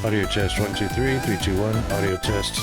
Audio test 1, 2, 3, 3, 2, 1. Audio test.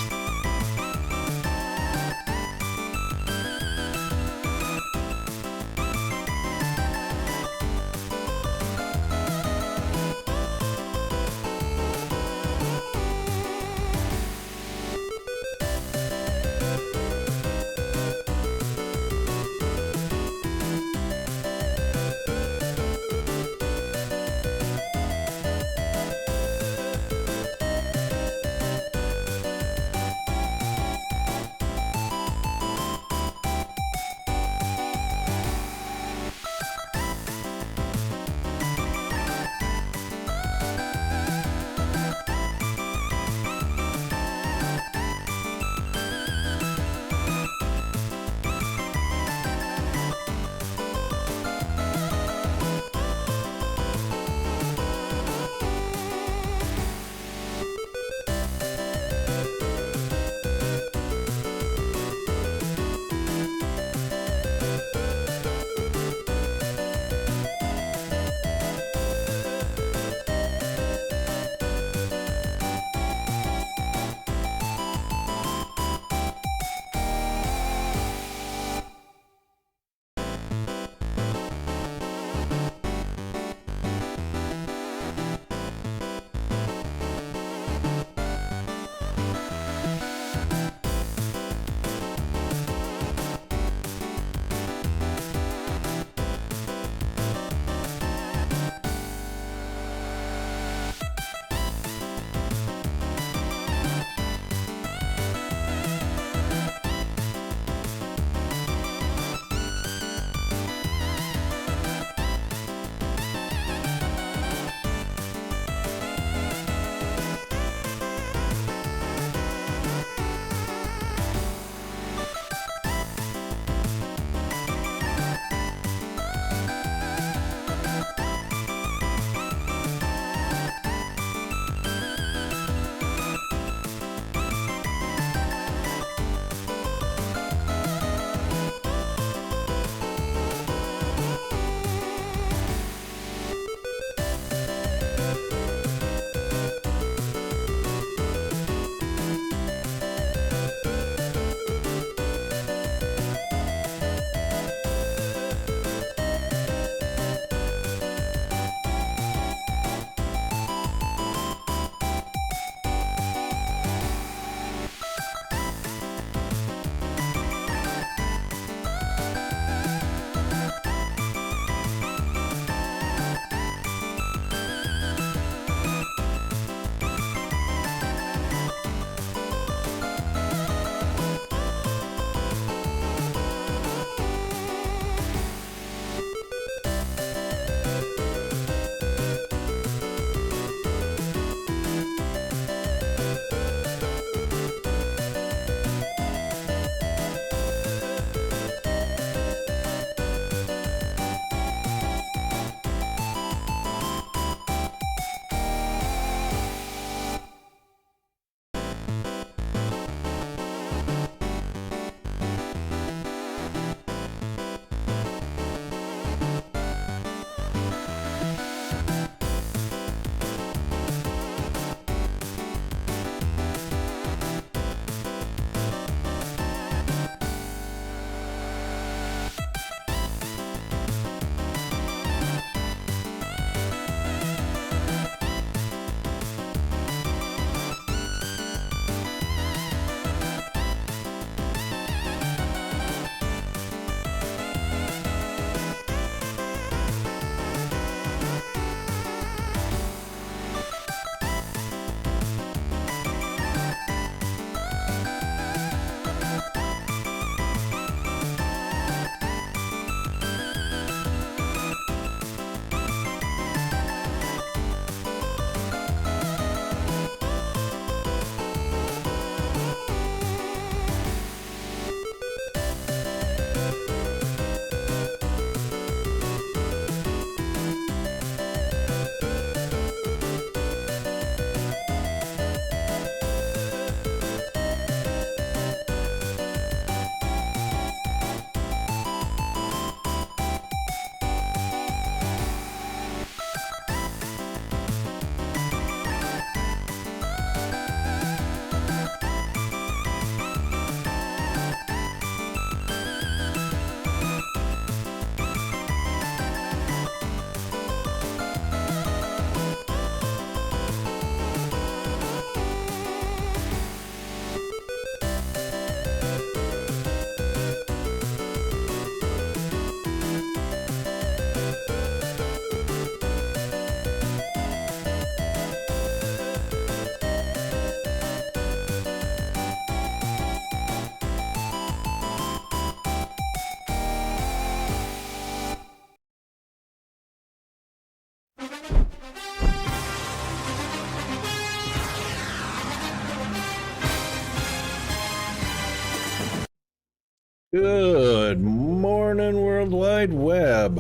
Good morning, World Wide Web.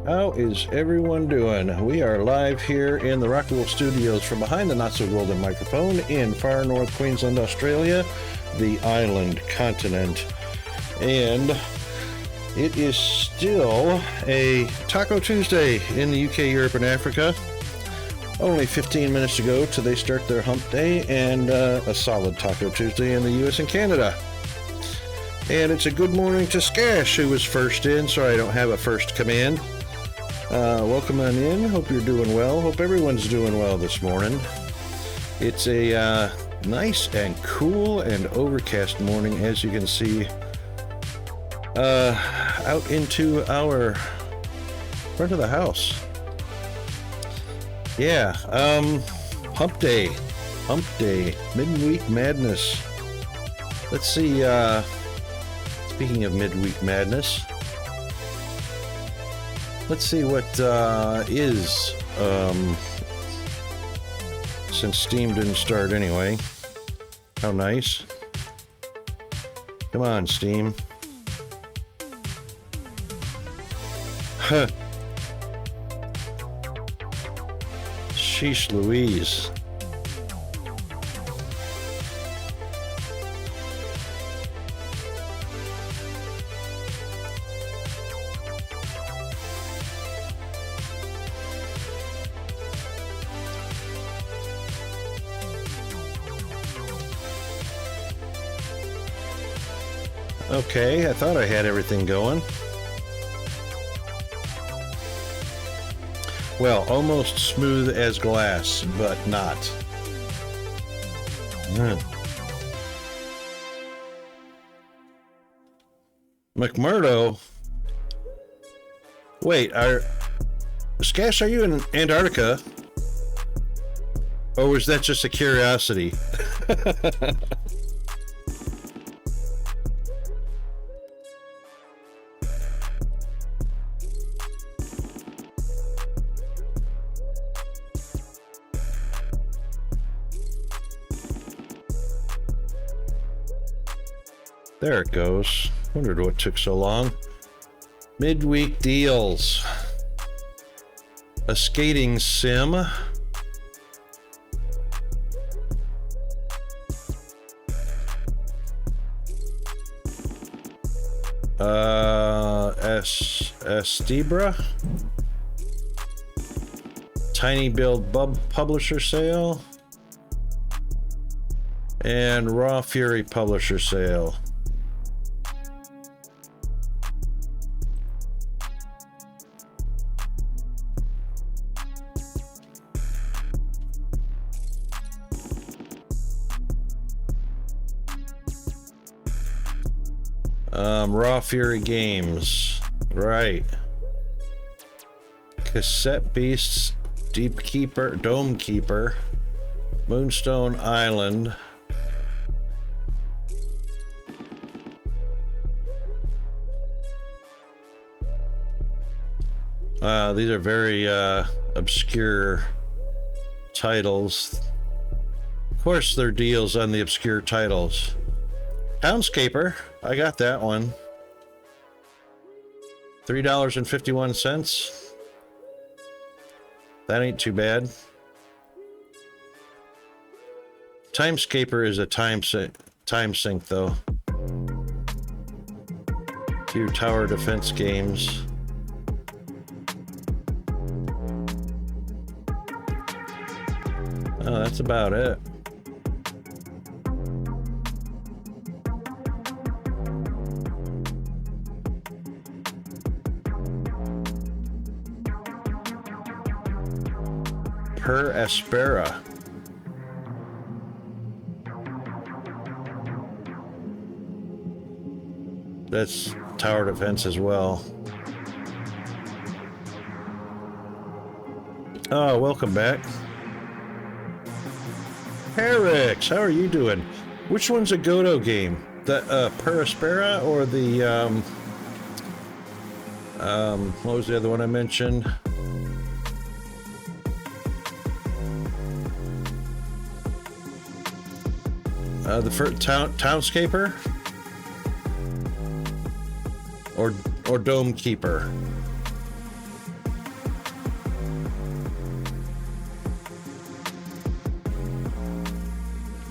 How is everyone doing? We are live here in the Rockwool Studios from behind the not-so-golden microphone in far north Queensland, Australia, the island continent. And it is still a Taco Tuesday in the UK, Europe, and Africa. Only 15 minutes to go till they start their hump day, and a solid Taco Tuesday in the US and Canada. And it's a good morning to Skash, who was first in. Sorry I don't have a first command. Welcome on in. Hope you're doing well. Hope everyone's doing well this morning. It's a nice and cool and overcast morning, as you can see, out into our front of the house. Yeah, hump day, midweek madness. Let's see, speaking of midweek madness, let's see what is, since Steam didn't start anyway. How nice. Come on, Steam. Huh. Sheesh Louise. Okay, I thought I had everything going. Well, almost smooth as glass, but not. McMurdo? Wait, Skash, are you in Antarctica? Or was that just a curiosity? There it goes. Wondered what took so long. Midweek deals. A skating sim. Estebra. Tiny Build Publisher Sale. And Raw Fury Publisher Sale. Raw Fury Games, right. Cassette Beasts, Deep Keeper, Dome Keeper, Moonstone Island. These are very obscure titles. Of course, there are deals on the obscure titles. Townscaper, I got that one. $3.51. That ain't too bad. Timescaper is a time sink though. Few tower defense games. Oh, that's about it. Per Aspera. That's tower defense as well. Oh, welcome back. Herrix, how are you doing? Which one's a Godo game? The Per Aspera or the what was the other one I mentioned? The first Townscaper? or Dome Keeper.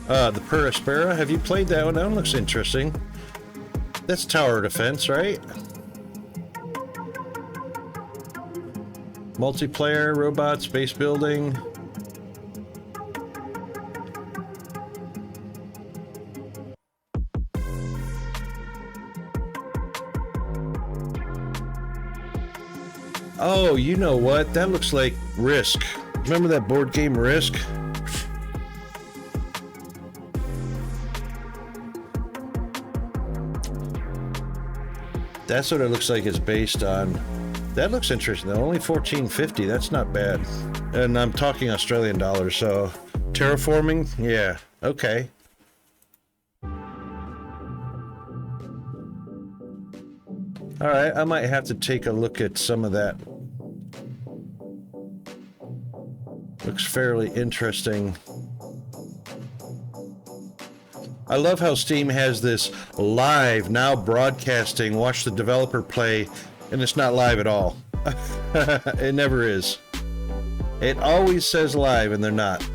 The Perispera, have you played that one? That one looks interesting. That's tower defense, right? Multiplayer, robots, base building. Oh, you know what? That looks like Risk. Remember that board game Risk? That's what it looks like it's based on. That looks interesting. Only $14.50. That's not bad. And I'm talking Australian dollars, so terraforming? Yeah. Okay. All right, I might have to take a look at some of that. Looks fairly interesting. I love how Steam has this live, now broadcasting, watch the developer play, and it's not live at all. It never is. It always says live, and they're not.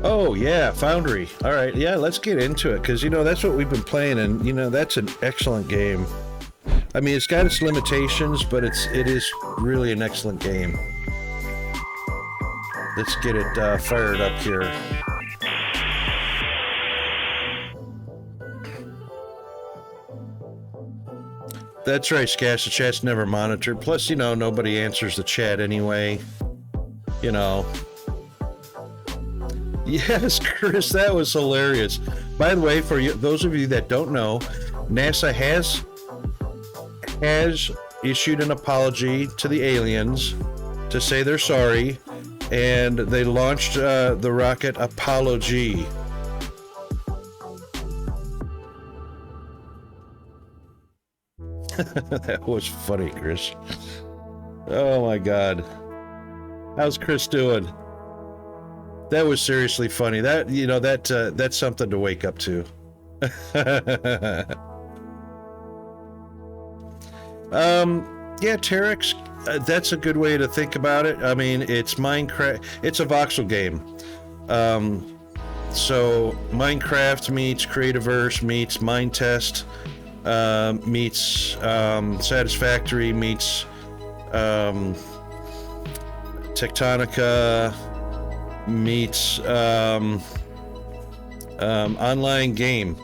Oh, yeah, Foundry. All right, yeah, let's get into it, because, you know, that's what we've been playing, and, you know, that's an excellent game. I mean, it's got its limitations, but it is really an excellent game. Let's get it fired up here. That's right, Scash. The chat's never monitored. Plus, you know, nobody answers the chat anyway. You know. Yes, Chris, that was hilarious. By the way, for you, those of you that don't know, NASA has issued an apology to the aliens to say they're sorry, and they launched the rocket Apollo G. That was funny, Chris. Oh my God. How's Chris doing? That was seriously funny. That, you know, that's something to wake up to. Yeah, Terex, that's a good way to think about it. I mean, it's Minecraft. It's a voxel game. So Minecraft meets Creativerse meets Mindtest meets Satisfactory meets Tectonica meets online game.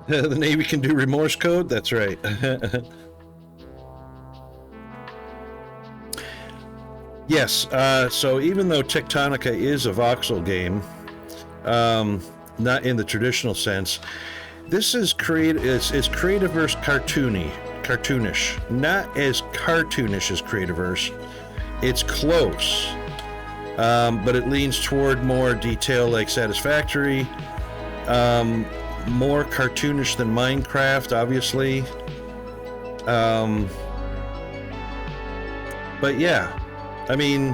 The Navy can do remorse code? That's right. Yes, so even though Tectonica is a voxel game, not in the traditional sense, this is it's Creativerse cartoonish. Not as cartoonish as Creativerse. It's close, but it leans toward more detail like Satisfactory, more cartoonish than Minecraft, obviously. But yeah, I mean,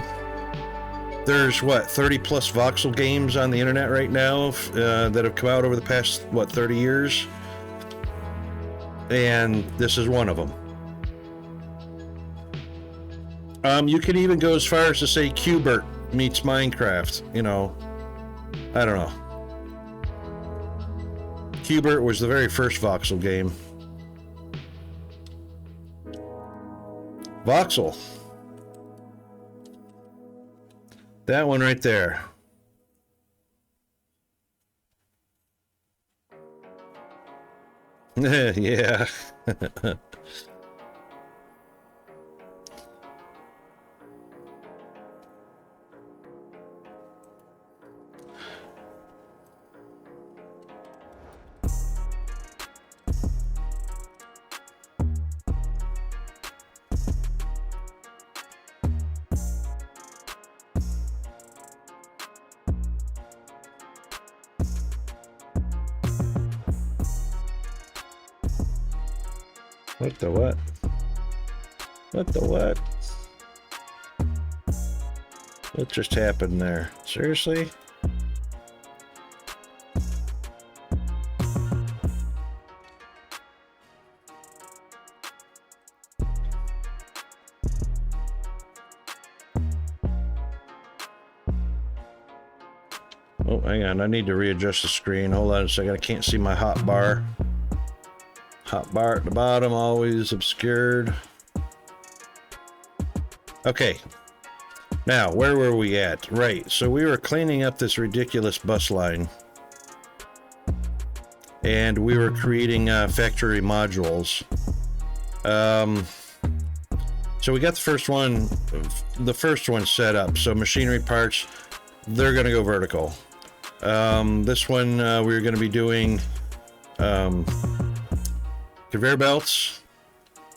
there's what, 30 plus voxel games on the internet right now that have come out over the past, what, 30 years? And this is one of them. You could even go as far as to say Qbert meets Minecraft, you know. I don't know. Qbert was the very first voxel game. Voxel. That one right there. Yeah. What the what? What the what? What just happened there? Seriously? Oh, hang on. I need to readjust the screen. Hold on a second. I can't see my hot bar. Hot bar at the bottom, always obscured. Okay. Now, where were we at? Right. So we were cleaning up this ridiculous bus line. And we were creating factory modules. So we got the first one set up. So machinery parts, they're going to go vertical. This one, we're going to be doing conveyor belts,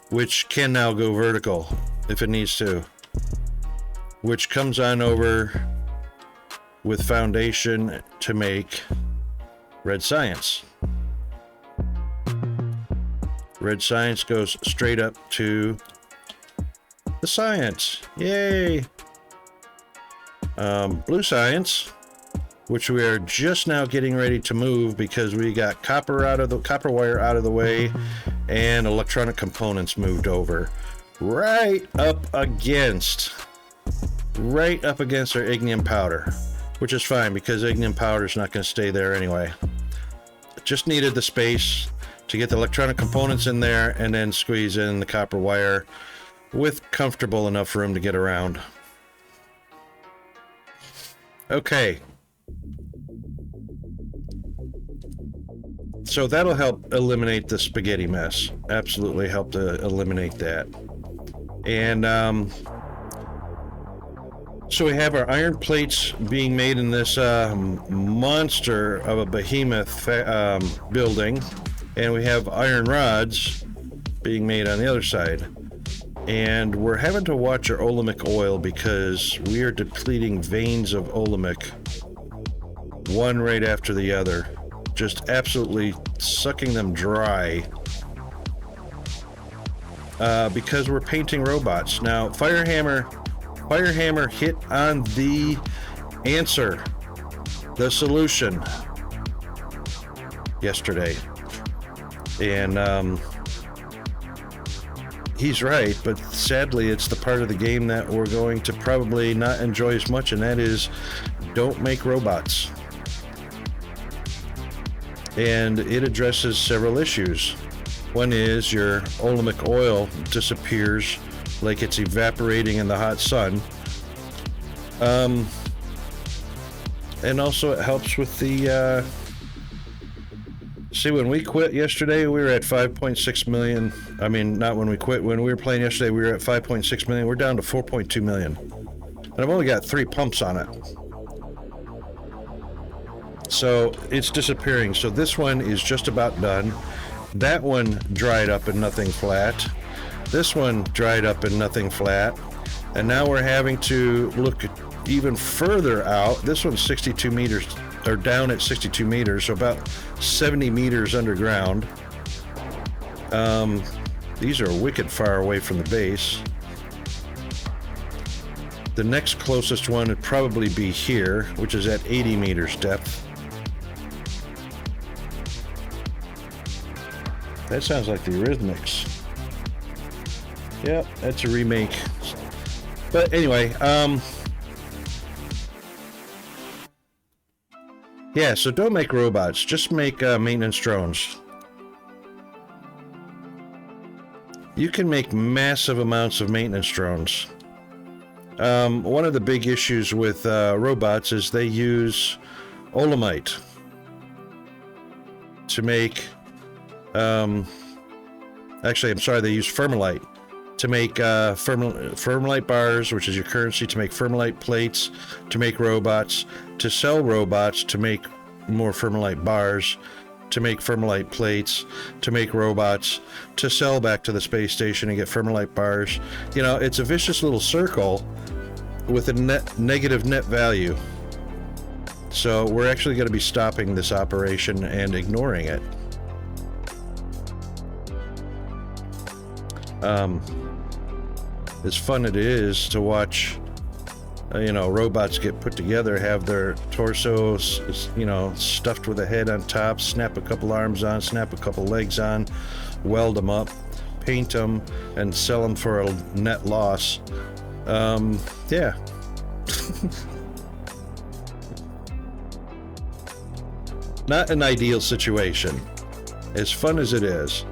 which can now go vertical if it needs to, which comes on over with foundation to make red science. Red science goes straight up to the science. Yay! Blue science, which we are just now getting ready to move because we got copper wire out of the way and electronic components moved over right up against our ignium powder, which is fine because ignium powder is not going to stay there anyway. Just needed the space to get the electronic components in there and then squeeze in the copper wire with comfortable enough room to get around. Okay. So that'll help eliminate the spaghetti mess. Absolutely help to eliminate that. And so we have our iron plates being made in this monster of a behemoth building. And we have iron rods being made on the other side. And we're having to watch our olemic oil because we are depleting veins of olemic, one right after the other. Just absolutely sucking them dry because we're painting robots. Now, Firehammer hit on the answer, the solution yesterday. And he's right, but sadly it's the part of the game that we're going to probably not enjoy as much, and that is don't make robots. And it addresses several issues. One is your olemic oil disappears like it's evaporating in the hot sun. And also it helps with the see, when we quit yesterday, we were at 5.6 million. I mean, not when we quit. When we were playing yesterday, we were at 5.6 million. We're down to 4.2 million. And I've only got 3 pumps on it. So it's disappearing. So this one is just about done. That one dried up and nothing flat. This one dried up and nothing flat. And now we're having to look even further out. This one's 62 meters, or down at 62 meters, so about 70 meters underground. These are wicked far away from the base. The next closest one would probably be here, which is at 80 meters depth. That sounds like the Eurythmics. Yep, that's a remake. But anyway, yeah, so don't make robots, just make maintenance drones. You can make massive amounts of maintenance drones. One of the big issues with robots is they use olemite to make Actually, I'm sorry, they use Fermilite to make Fermilite bars, which is your currency, to make Fermilite plates, to make robots, to sell robots, to make more Fermilite bars, to make Fermilite plates, to make robots, to sell back to the space station and get Fermilite bars. You know, it's a vicious little circle with a negative net value. So we're actually going to be stopping this operation and ignoring it. As fun it is to watch, robots get put together, have their torsos, stuffed with a head on top, snap a couple arms on, snap a couple legs on, weld them up, paint them, and sell them for a net loss. Yeah. Not an ideal situation, as fun as it is.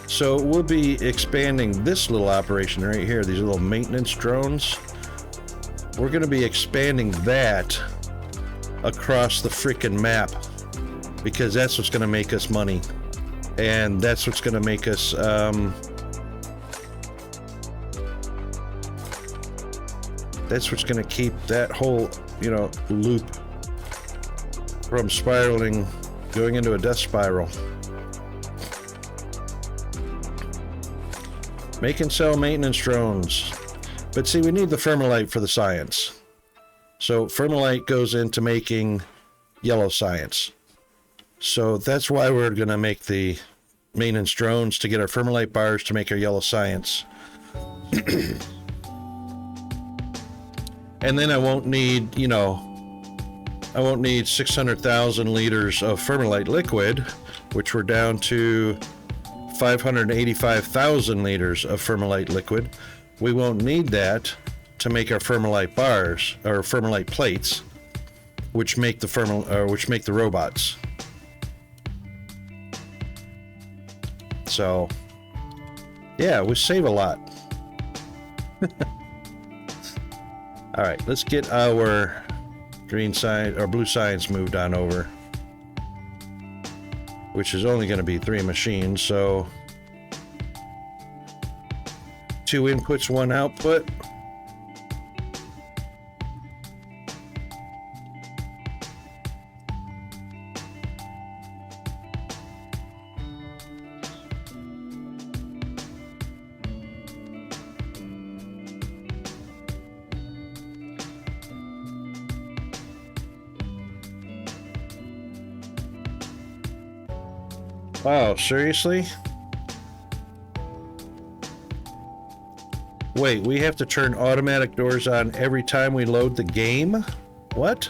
So we'll be expanding this little operation right here, these little maintenance drones. We're going to be expanding that across the freaking map, because that's what's going to make us money. And that's what's going to make us, that's what's going to keep that whole, loop from spiraling, going into a death spiral. Make and sell maintenance drones. But see, we need the Fermilite for the science. So Fermilite goes into making yellow science. So that's why we're going to make the maintenance drones, to get our Fermilite bars to make our yellow science. And then I won't need, 600,000 liters of Fermilite liquid, which we're down to 585,000 liters of Fermilite liquid. We won't need that to make our Fermilite bars or Fermilite plates, which make the robots. So, yeah, we save a lot. All right, let's get our blue science moved on over, which is only going to be 3 machines, so 2 inputs, 1 output. Wow, seriously? Wait, we have to turn automatic doors on every time we load the game? What?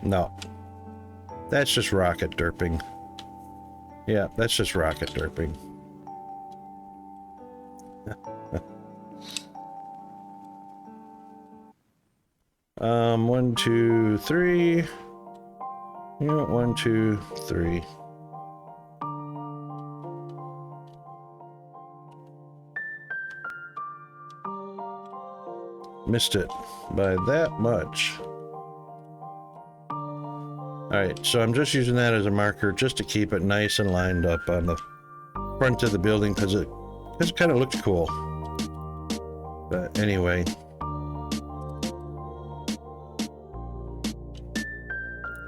No. That's just rocket derping. Yeah, that's just rocket derping. 1, 2, 3. Yeah, 1, 2, 3. Missed it by that much. Alright, so I'm just using that as a marker just to keep it nice and lined up on the front of the building, because it kind of looks cool. But anyway.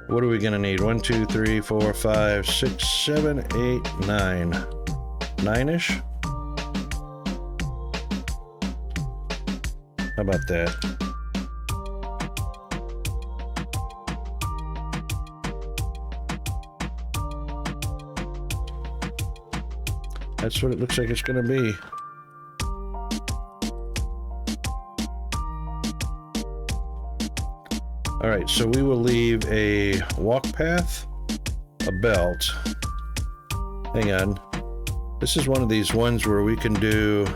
What are we gonna need? 1, 2, 3, 4, 5, 6, 7, 8, 9. 9-ish? How about that? That's what it looks like it's gonna be. All right, so we will leave a walk path, a belt. Hang on. This is one of these ones where we can do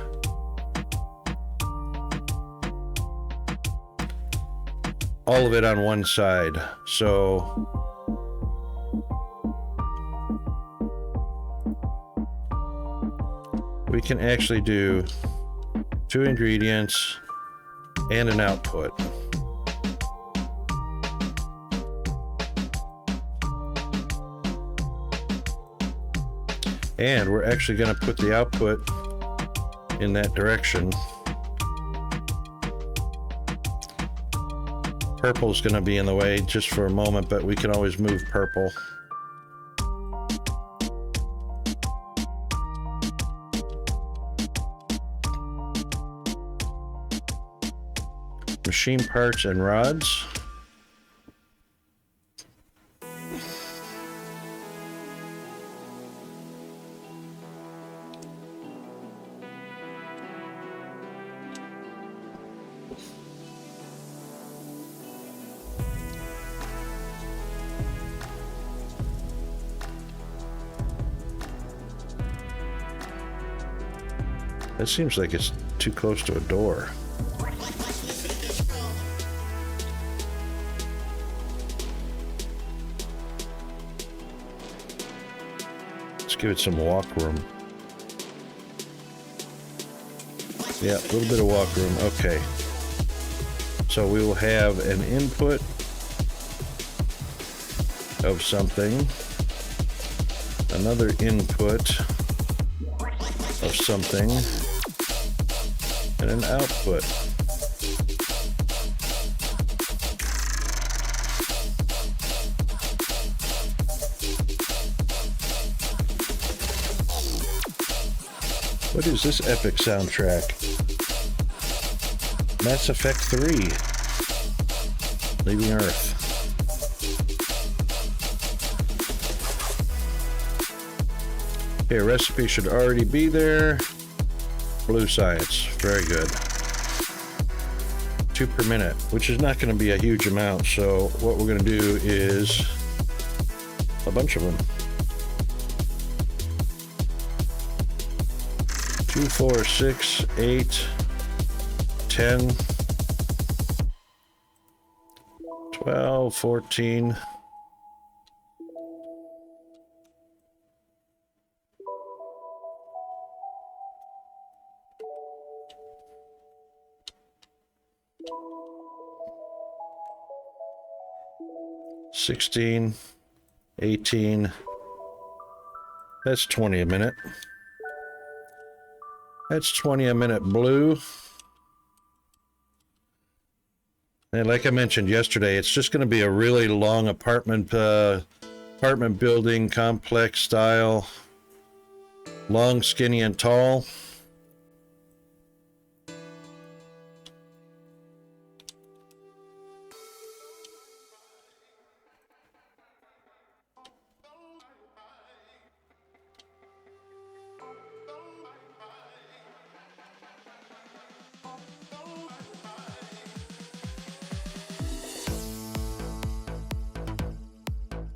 all of it on one side. So we can actually do 2 ingredients and an output. And we're actually going to put the output in that direction. Purple's going to be in the way just for a moment, but we can always move purple. Machine parts and rods. That seems like it's too close to a door. Let's give it some walk room. Yeah, a little bit of walk room. Okay. So we will have an input of something, another input of something, and an output. What is this epic soundtrack? Mass Effect 3. Leaving Earth. Okay, recipe should already be there. Blue science, very good. 2 per minute, which is not going to be a huge amount, so what we're going to do is a bunch of them. 2, 4, 6, 8, 10, 12, 14. $16, $18, that's 20 a minute. That's 20 a minute blue. And like I mentioned yesterday, it's just going to be a really long apartment building, complex style, long, skinny, and tall.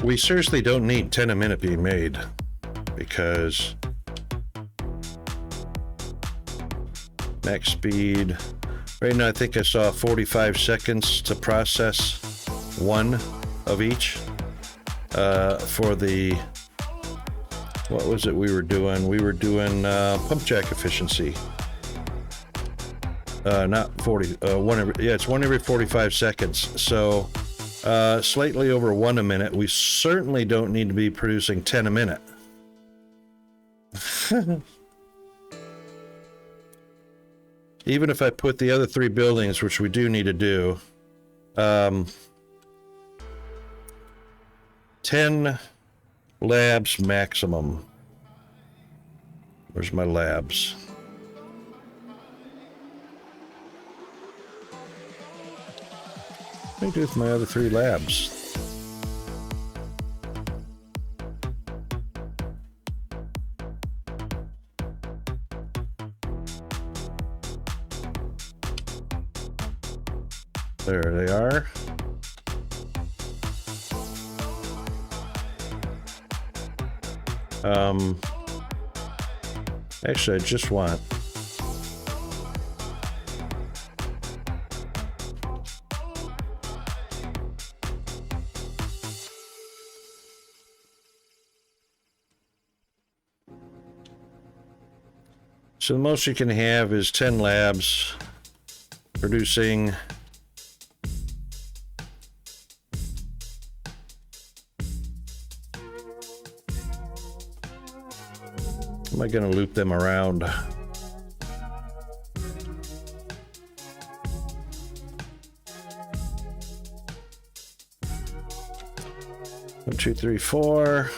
We seriously don't need 10 a minute being made, because max speed, right now I think I saw 45 seconds to process one of each. For the, what was it we were doing? We were doing pump jack efficiency. Not 40, it's one every 45 seconds. So slightly over 1 a minute. We certainly don't need to be producing 10 a minute. Even if I put the other 3 buildings, which we do need to do, 10 labs maximum. Where's my labs? What do I do with my other 3 labs? There they are. Actually, I just want so the most you can have is 10 labs producing am I going to loop them around? 1, 2, 3, 4.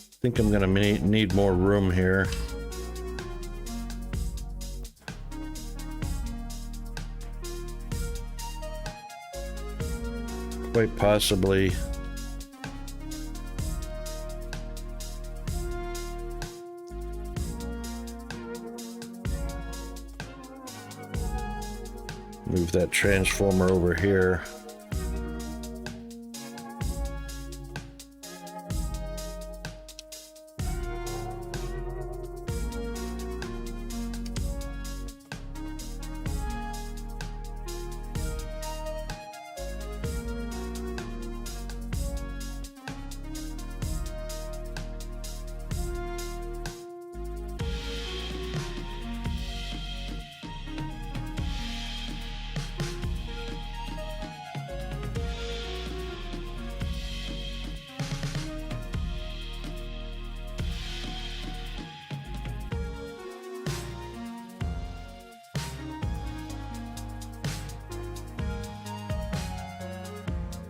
I think I'm gonna need more room here. Quite possibly. Move that transformer over here.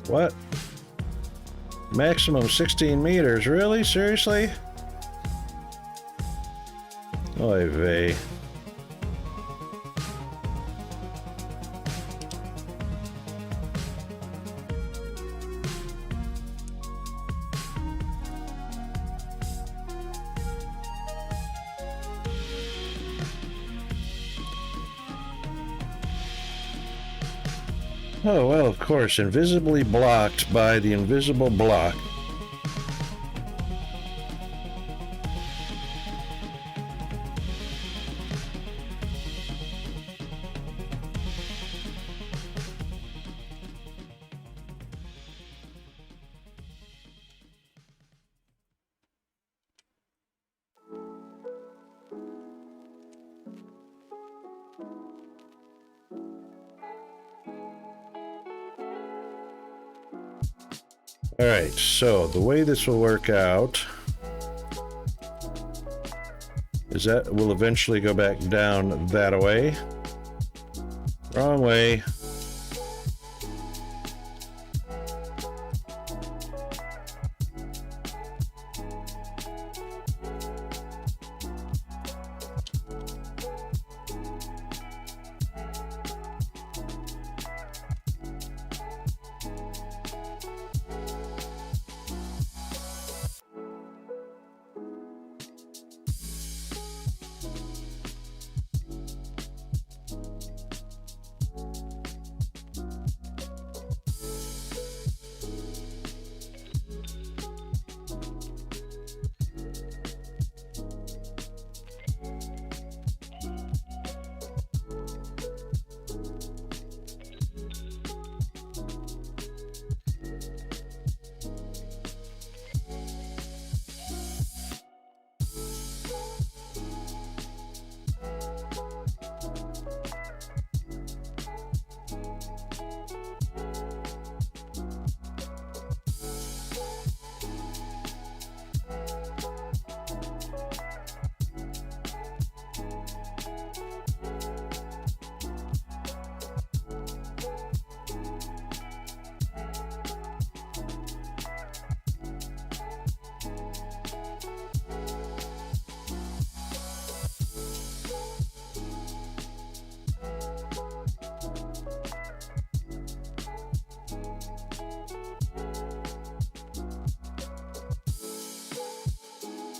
What? Maximum 16 meters? Really? Seriously? Oy vey. Oh, well, of course, invisibly blocked by the invisible block. All right, so the way this will work out is that we'll eventually go back down that way. Wrong way.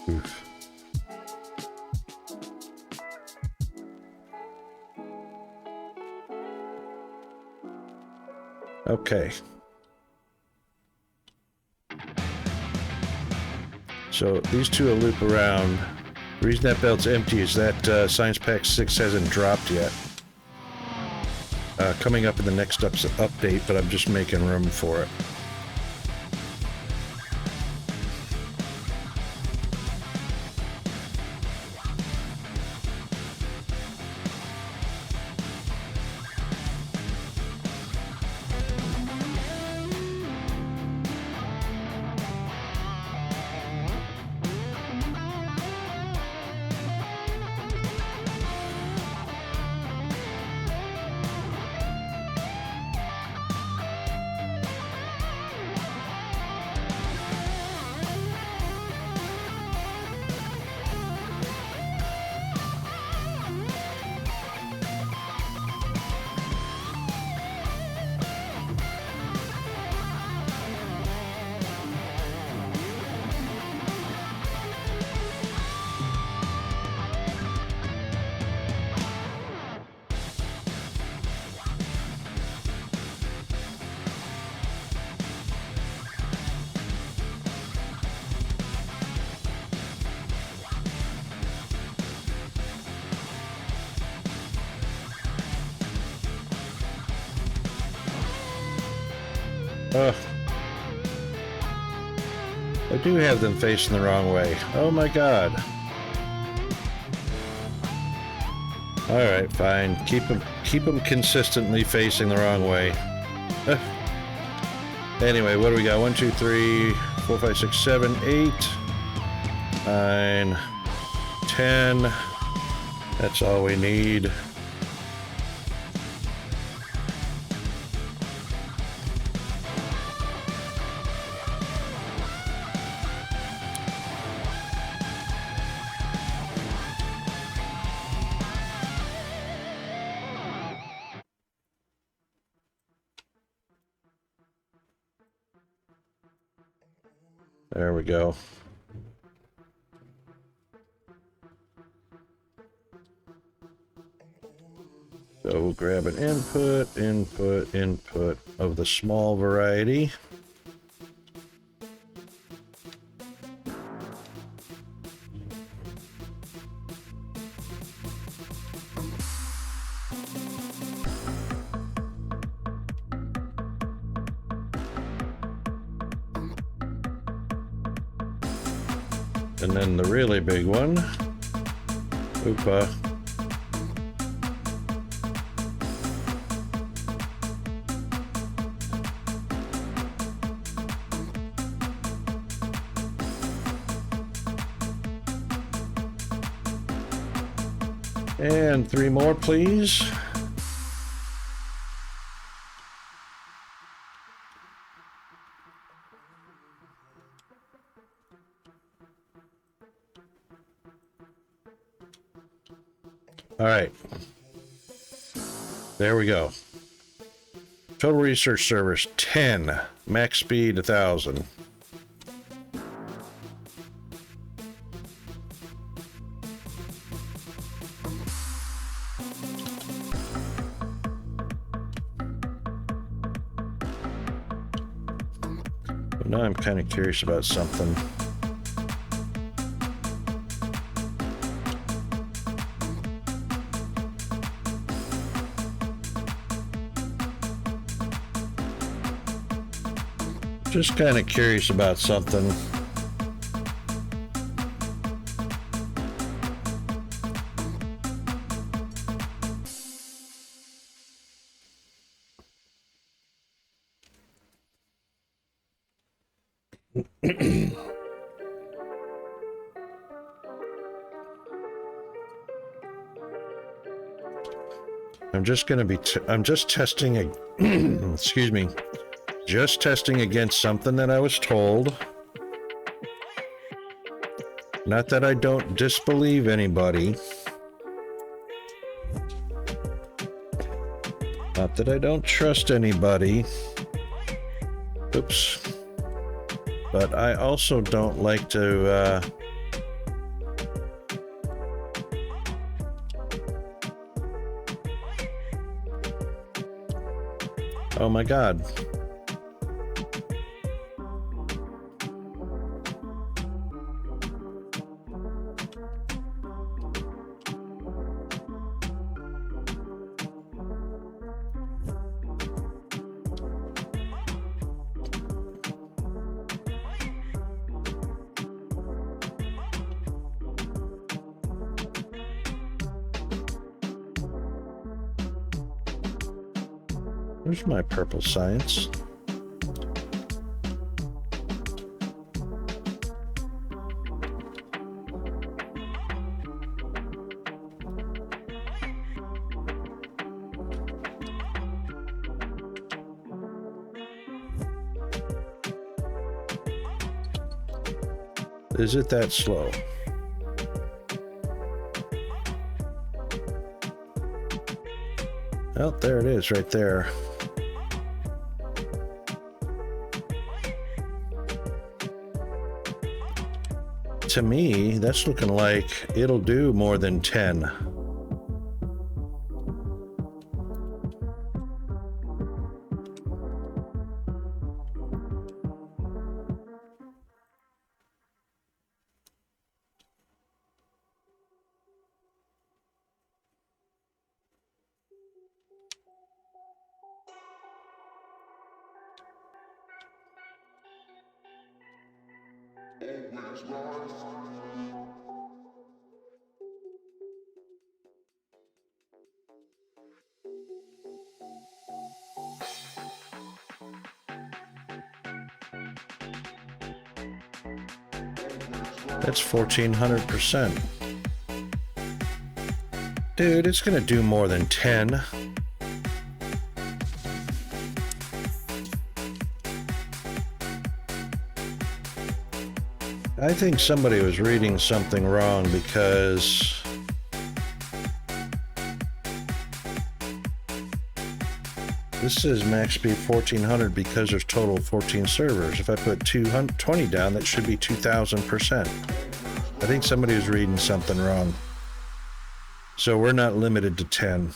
Oof. Okay. So these two will loop around. The reason that belt's empty is that Science Pack 6 hasn't dropped yet. Coming up in the next update, but I'm just making room for it. Ugh. I do have them facing the wrong way. Oh my god. Alright, fine. Keep them consistently facing the wrong way. Anyway, what do we got? 1, 2, 3, 4, 5, 6, 7, 8, 9, 10. That's all we need. There we go. So we'll grab an input of the small variety. And then the really big one. Oopa. And 3 more, please. All right. There we go. Total research servers 10. Max speed 1000. Now I'm kind of curious about something. Just kind of curious about something. I'm just testing excuse me. Just testing against something that I was told. Not that I don't disbelieve anybody. Not that I don't trust anybody. Oops. But I also don't like to, oh my God. Where's my purple science? Is it that slow? Oh, there it is right there. To me, that's looking like it'll do more than 10. That's 1400%. Dude, it's gonna do more than 10. I think somebody was reading something wrong because this says max speed 1400 because there's total 14 servers. If I put 220 down, that should be 2000%. I think somebody was reading something wrong. So we're not limited to 10.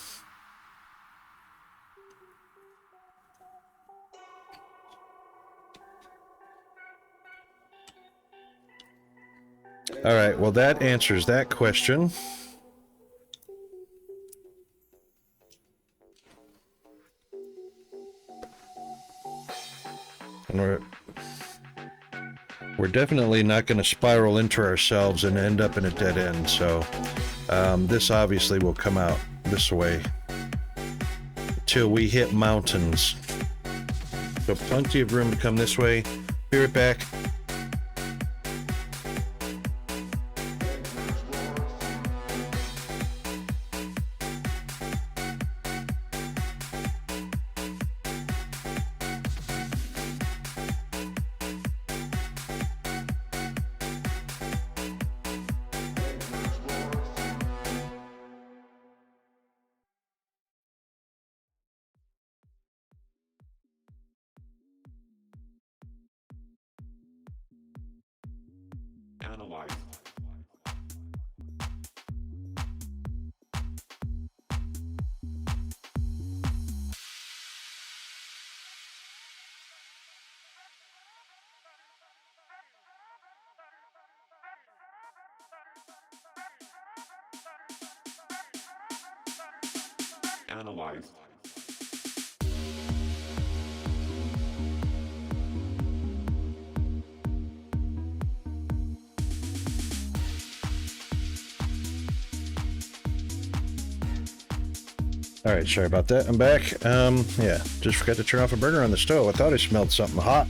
All right, well, that answers that question. And we're definitely not going to spiral into ourselves and end up in a dead end. So this obviously will come out this way till we hit mountains. So plenty of room to come this way. Be right back. Analyze. Analyze. All right, sorry about that. I'm back. Yeah, just forgot to turn off a burner on the stove. I thought I smelled something hot.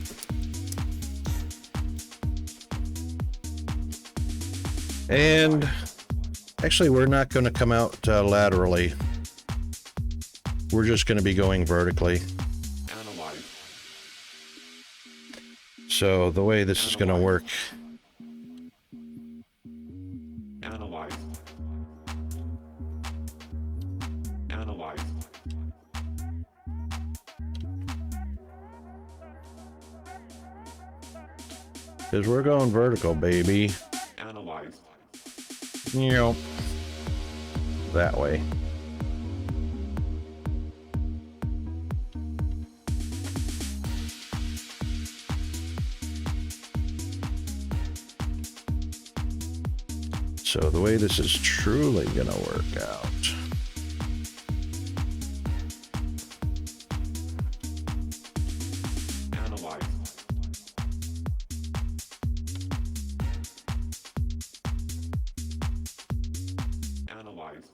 And actually, we're not going to come out laterally. We're just going to be going vertically. Analyze. So the way this is going to work. Analyze. Analyze. Because we're going vertical, baby. Analyze. Yep. That way. So the way this is truly gonna work out. Analyze. Analyze.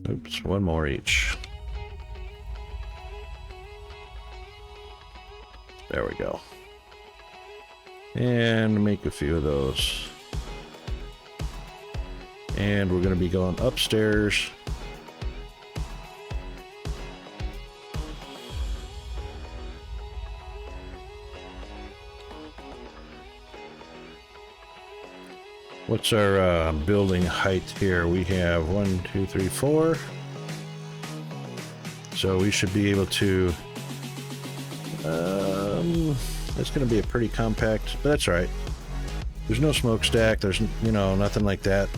Oops, one more each. There we go. And make a few of those. And we're going to be going upstairs. What's our building height here? We have 1, 2, 3, 4. So we should be able to... it's going to be a pretty compact, but that's all right. There's no smokestack. There's, you know, nothing like that.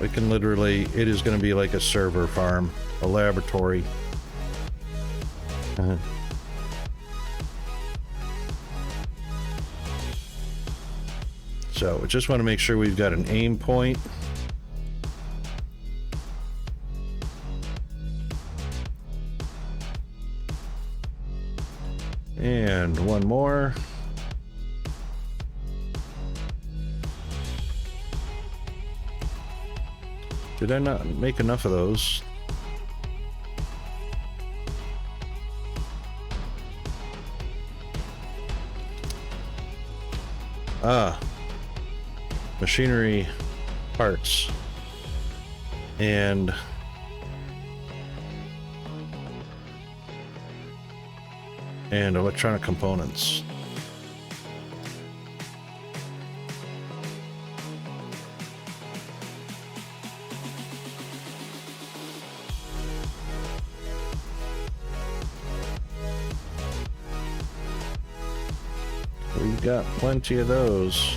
We can literally... It is going to be like a server farm, a laboratory. So we just want to make sure we've got an aim point. And one more. Did I not make enough of those? Ah. Machinery parts. And electronic components. We've got plenty of those.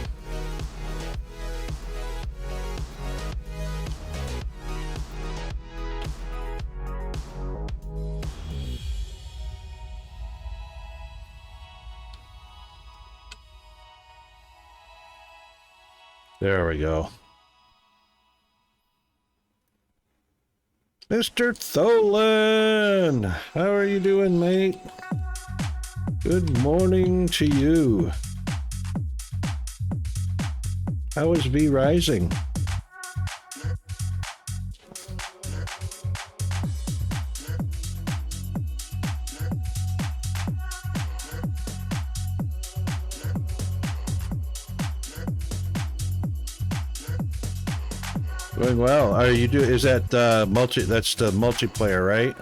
There we go. Mr. Tholen! How are you doing, mate? Good morning to you. How is V Rising? Doing well. Are you is that that's the multiplayer, right?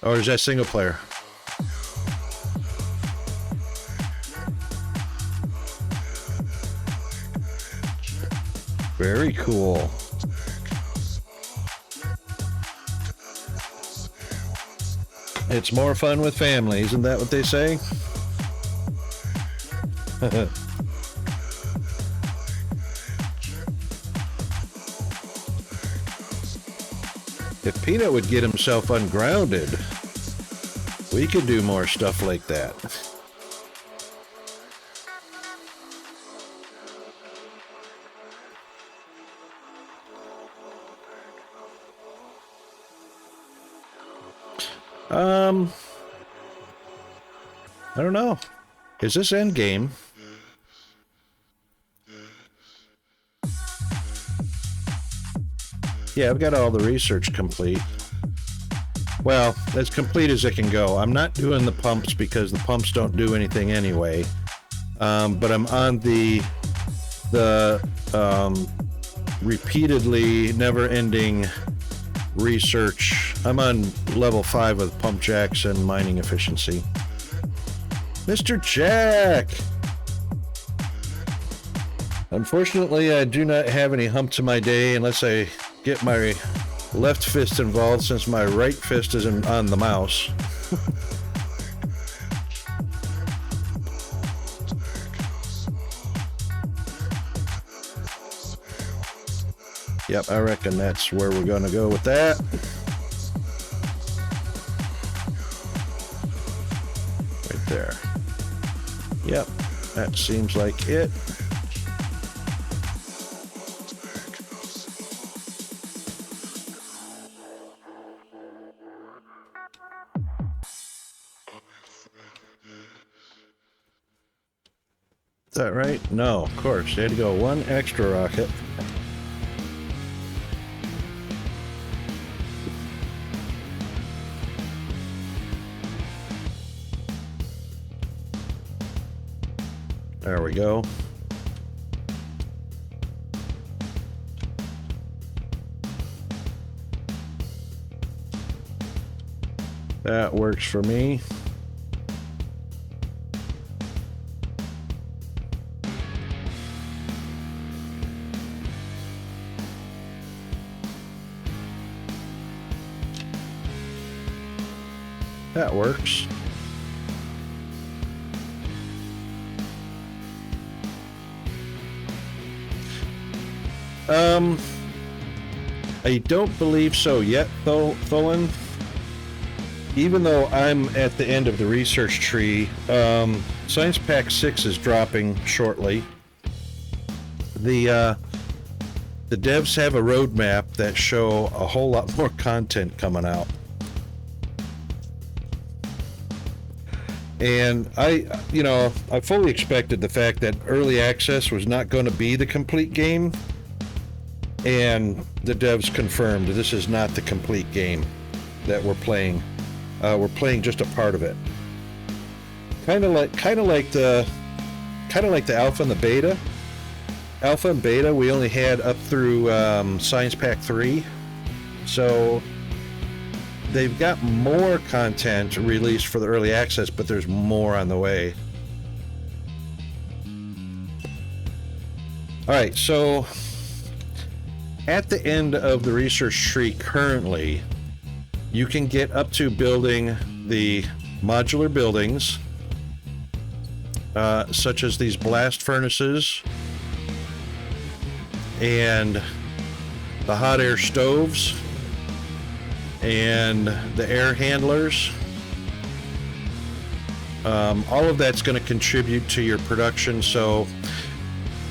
Or is that single player? Very cool. It's more fun with family, isn't that what they say? If Peanut would get himself ungrounded, we could do more stuff like that. I don't know. Is this end game? Yeah, I've got all the research complete. Well, as complete as it can go. I'm not doing the pumps because the pumps don't do anything anyway. But I'm on the repeatedly never-ending research. I'm on level 5 with pump jacks and mining efficiency. Mr. Jack! Unfortunately, I do not have any hump to my day unless I get my left fist involved, since my right fist is on the mouse. Yep, I reckon that's where we're going to go with that. Right there. Yep, that seems like it. Is that right? No, of course. They had to go one extra rocket. There we go. That works for me. That works. I don't believe so yet, though, Tholen. Even though I'm at the end of the research tree, Science Pack 6 is dropping shortly. The devs have a roadmap that show a whole lot more content coming out. And I fully expected the fact that early access was not going to be the complete game. And the devs confirmed this is not the complete game that we're playing. We're playing just a part of it. Kind of like the alpha and the beta. Alpha and beta we only had up through Science Pack 3. So they've got more content released for the early access, but there's more on the way. All right, so at the end of the research tree currently, you can get up to building the modular buildings, such as these blast furnaces and the hot air stoves and the air handlers. All of that's going to contribute to your production. So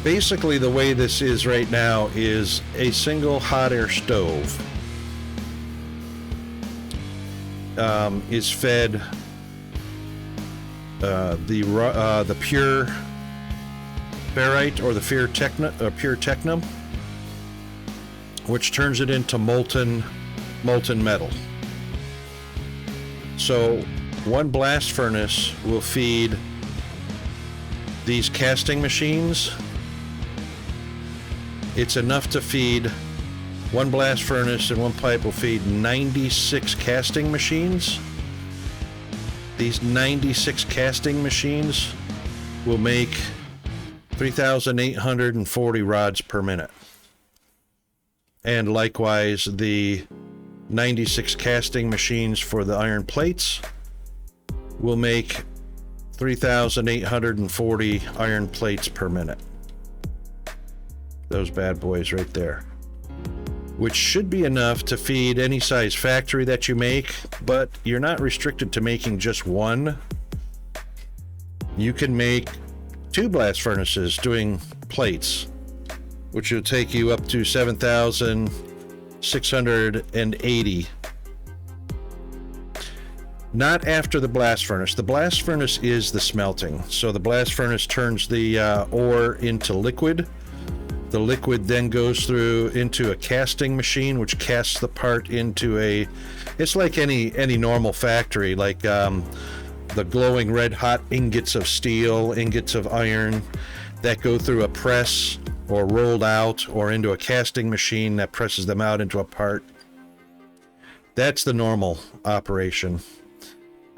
basically the way this is right now is a single hot air stove is fed the pure ferrite or the pure technum, which turns it into molten metal. So one blast furnace will feed these casting machines. It's enough to feed one blast furnace, and one pipe will feed 96 casting machines. These 96 casting machines will make 3,840 rods per minute. And likewise, the 96 casting machines for the iron plates will make 3,840 iron plates per minute. Those bad boys right there. Which should be enough to feed any size factory that you make, but you're not restricted to making just one. You can make 2 blast furnaces doing plates, which will take you up to 7,680. Not after the blast furnace. The blast furnace is the smelting. So the blast furnace turns the ore into liquid. The liquid then goes through into a casting machine, which casts the part into it's like any normal factory, like the glowing red hot ingots of steel, ingots of iron that go through a press or rolled out or into a casting machine that presses them out into a part. That's the normal operation.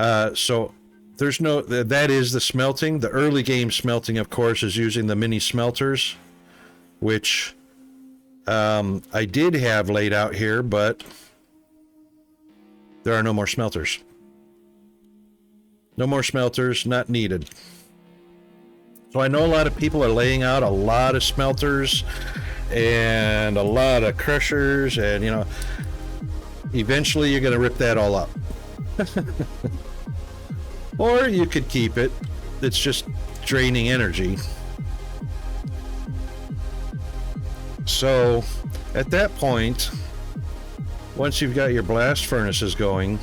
So that is the smelting. The early game smelting, of course, is using the mini smelters, which I did have laid out here, but there are no more smelters. No more smelters, not needed. So I know a lot of people are laying out a lot of smelters and a lot of crushers, and eventually you're going to rip that all up. Or you could keep it. It's just draining energy. So at that point, once you've got your blast furnaces going,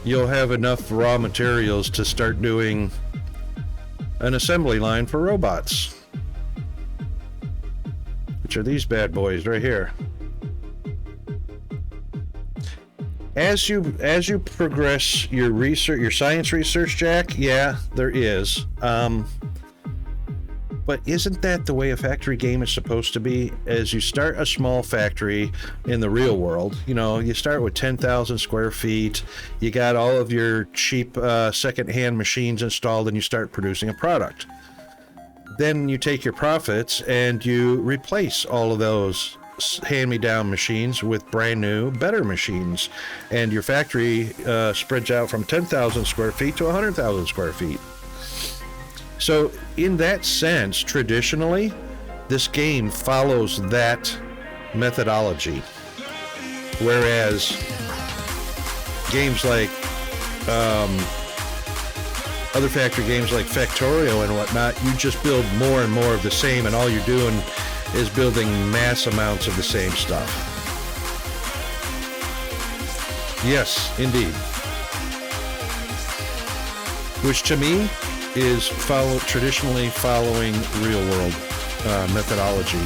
you'll have enough raw materials to start doing an assembly line for robots, which are these bad boys right here. As you progress your research, your science research, Jack, yeah, there is. But isn't that the way a factory game is supposed to be? As you start a small factory in the real world, you start with 10,000 square feet, you got all of your cheap second-hand machines installed, and you start producing a product. Then you take your profits and you replace all of those hand-me-down machines with brand new, better machines. And your factory spreads out from 10,000 square feet to 100,000 square feet. So in that sense, traditionally, this game follows that methodology. Whereas games like other factory games like Factorio and whatnot, you just build more and more of the same, and all you're doing is building mass amounts of the same stuff. Yes, indeed. which to me is traditionally following real world methodology.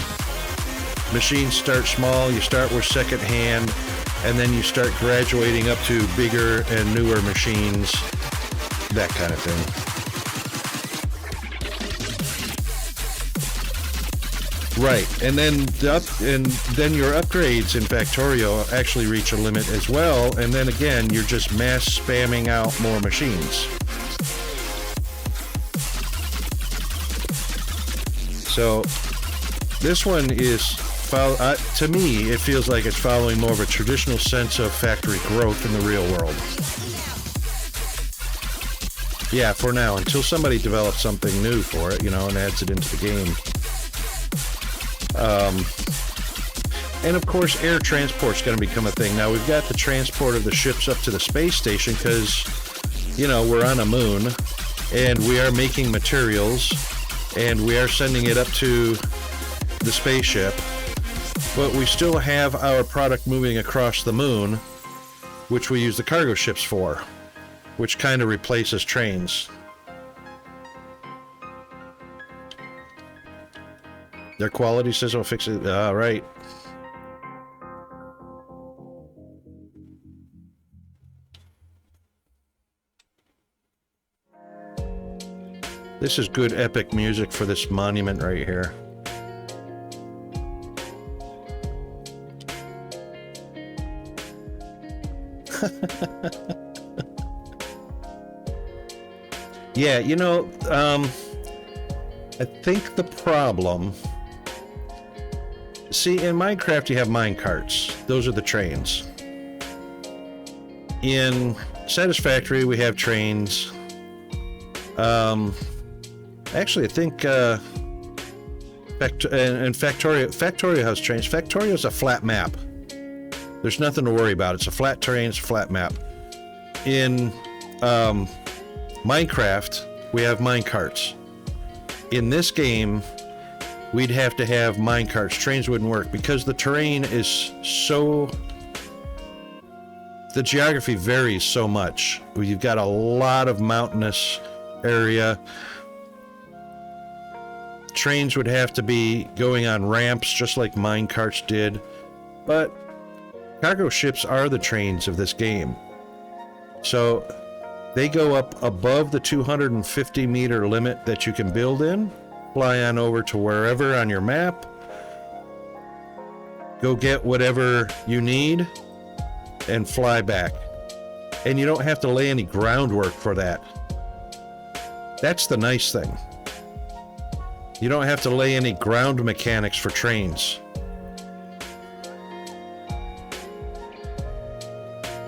Machines start small, you start with second hand, and then you start graduating up to bigger and newer machines, that kind of thing. Right, and then your upgrades in Factorio actually reach a limit as well, and then again you're just mass spamming out more machines. So this one is, to me, it feels like it's following more of a traditional sense of factory growth in the real world. Yeah, for now, until somebody develops something new for it, and adds it into the game. And of course, air transport's going to become a thing. Now, we've got the transport of the ships up to the space station because, we're on a moon, and we are making materials, and we are sending it up to the spaceship. But we still have our product moving across the moon, which we use the cargo ships for, which kind of replaces trains. Their quality says I'll fix it. All right. This is good epic music for this monument right here. Yeah, I think the problem... See, in Minecraft, you have minecarts. Those are the trains. In Satisfactory, we have trains. Actually, I think and Factorio has trains. Factorio is a flat map. There's nothing to worry about. It's a flat terrain, it's a flat map. In Minecraft, we have minecarts. In this game, we'd have to have minecarts. Trains wouldn't work because the terrain is so... The geography varies so much. You've got a lot of mountainous area. Trains would have to be going on ramps just like minecarts did. But cargo ships are the trains of this game. So they go up above the 250 meter limit that you can build in. Fly on over to wherever on your map. Go get whatever you need and fly back. And you don't have to lay any groundwork for that. That's the nice thing. You don't have to lay any ground mechanics for trains.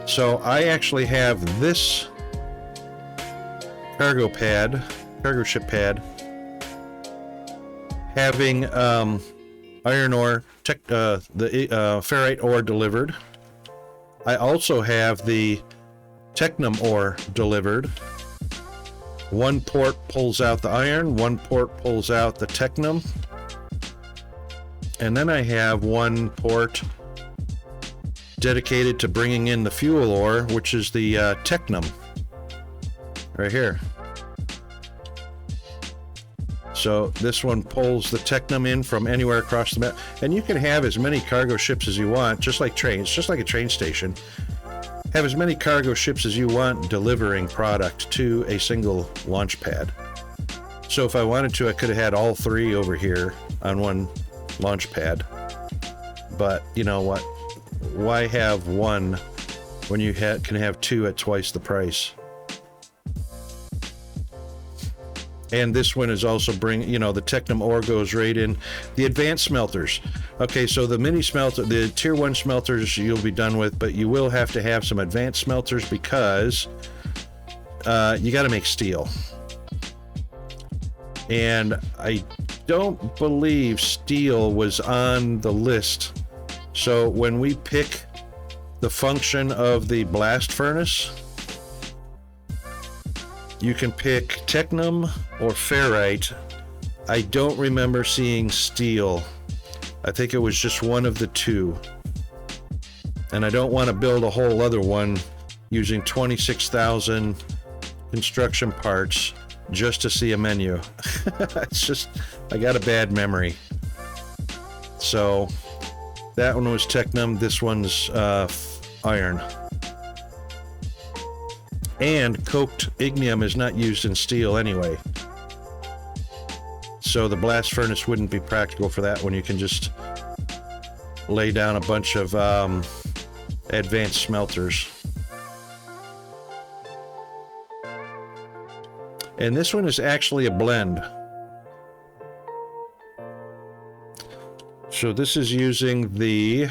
So I actually have this cargo ship pad, having iron ore, the ferrite ore delivered. I also have the technum ore delivered. One port pulls out the iron, one port pulls out the technum. And then I have one port dedicated to bringing in the fuel ore, which is the technum. Right here. So this one pulls the technum in from anywhere across the map. And you can have as many cargo ships as you want, just like trains, just like a train station. Have as many cargo ships as you want delivering product to a single launch pad. So if I wanted to, I could have had all three over here on one launch pad. But you know what? Why have one when you can have two at twice the price? And this one is also the technum ore goes right in. The advanced smelters. Okay, so the mini smelter, the tier 1 smelters you'll be done with, but you will have to have some advanced smelters because you got to make steel. And I don't believe steel was on the list. So when we pick the function of the blast furnace, you can pick technum or ferrite. I don't remember seeing steel. I think it was just one of the two. And I don't want to build a whole other one using 26,000 construction parts just to see a menu. It's just, I got a bad memory. So that one was Technum. This one's iron. And coked ignium is not used in steel anyway. So the blast furnace wouldn't be practical for that one. You can just lay down a bunch of advanced smelters. And this one is actually a blend. So this is using the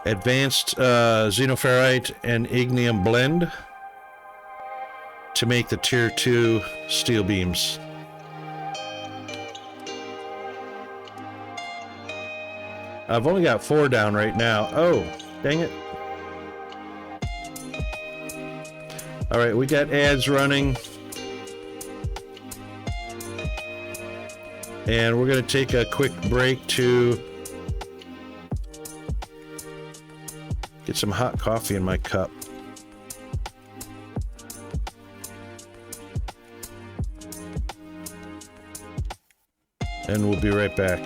advanced xenoferrite and ignium blend to make the tier 2 steel beams. I've only got 4 down right now. Oh, dang it. All right, we got ads running. And we're going to take a quick break to get some hot coffee in my cup. And we'll be right back.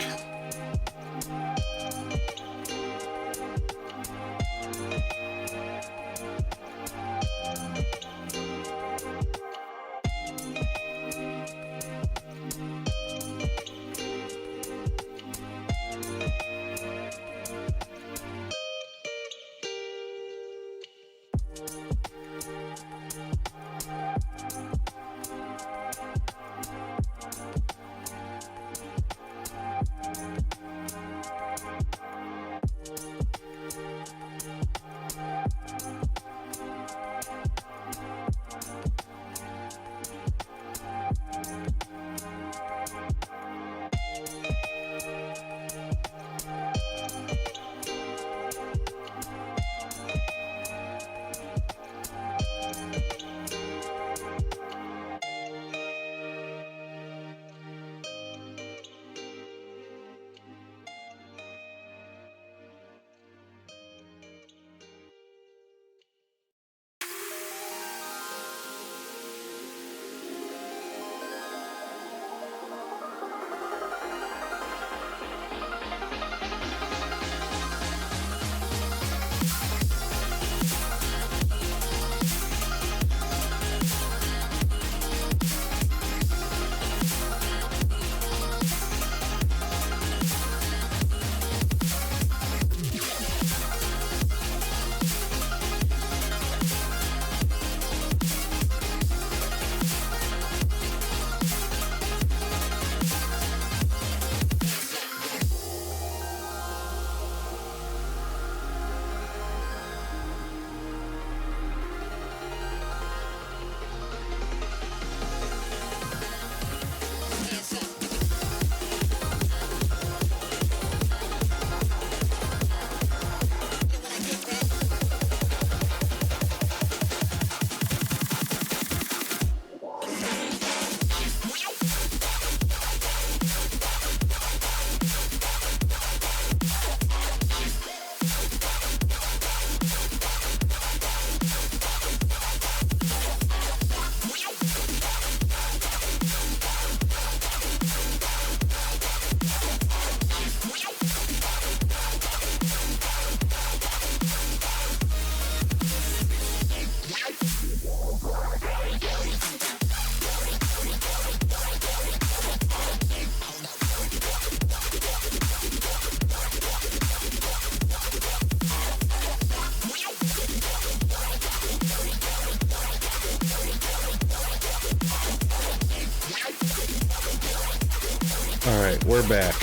All right, we're back.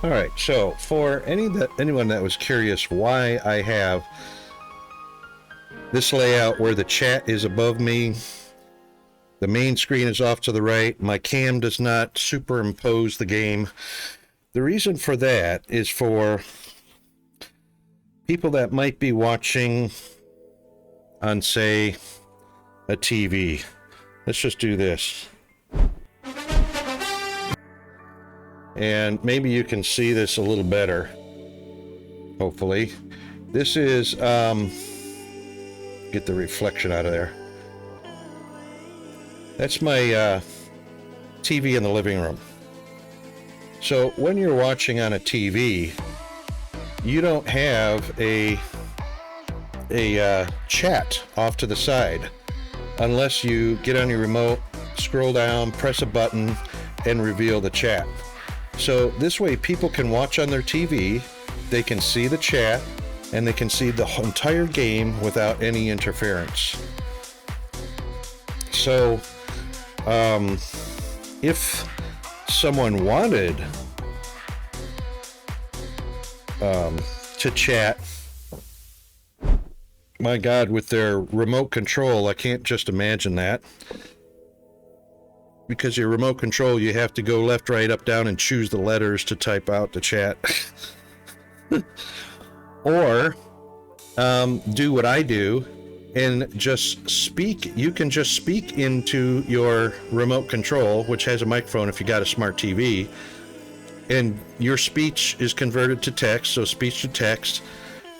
All right, so for anyone that was curious why I have this layout where the chat is above me, the main screen is off to the right, my cam does not superimpose the game. The reason for that is for people that might be watching on, say, a TV. Let's just do this. and maybe you can see this a little better, hopefully. This is, get the reflection out of there. That's my TV in the living room. So when you're watching on a TV, you don't have a chat off to the side unless you get on your remote, scroll down, press a button, and reveal the chat. So this way people can watch on their TV, they can see the chat, and they can see the entire game without any interference. So if someone wanted to chat, my God, with their remote control, I can't just imagine that. Because your remote control, you have to go left, right, up, down, and choose the letters to type out the chat. Or do what I do and just speak. You can just speak into your remote control, which has a microphone if you got a smart TV, and your speech is converted to text. So speech to text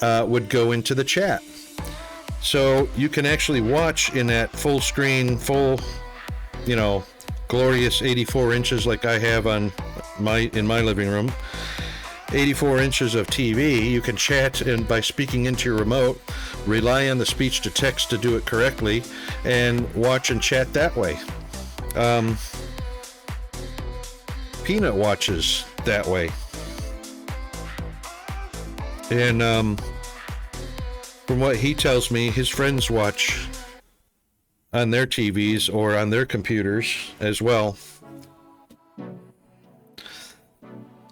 would go into the chat. So you can actually watch in that full screen, full, glorious 84 inches like I have in my living room. 84 inches of TV. You can chat, and by speaking into your remote, rely on the speech to text to do it correctly, and watch and chat that way. Peanut watches that way. And from what he tells me, his friends watch on their TVs or on their computers as well.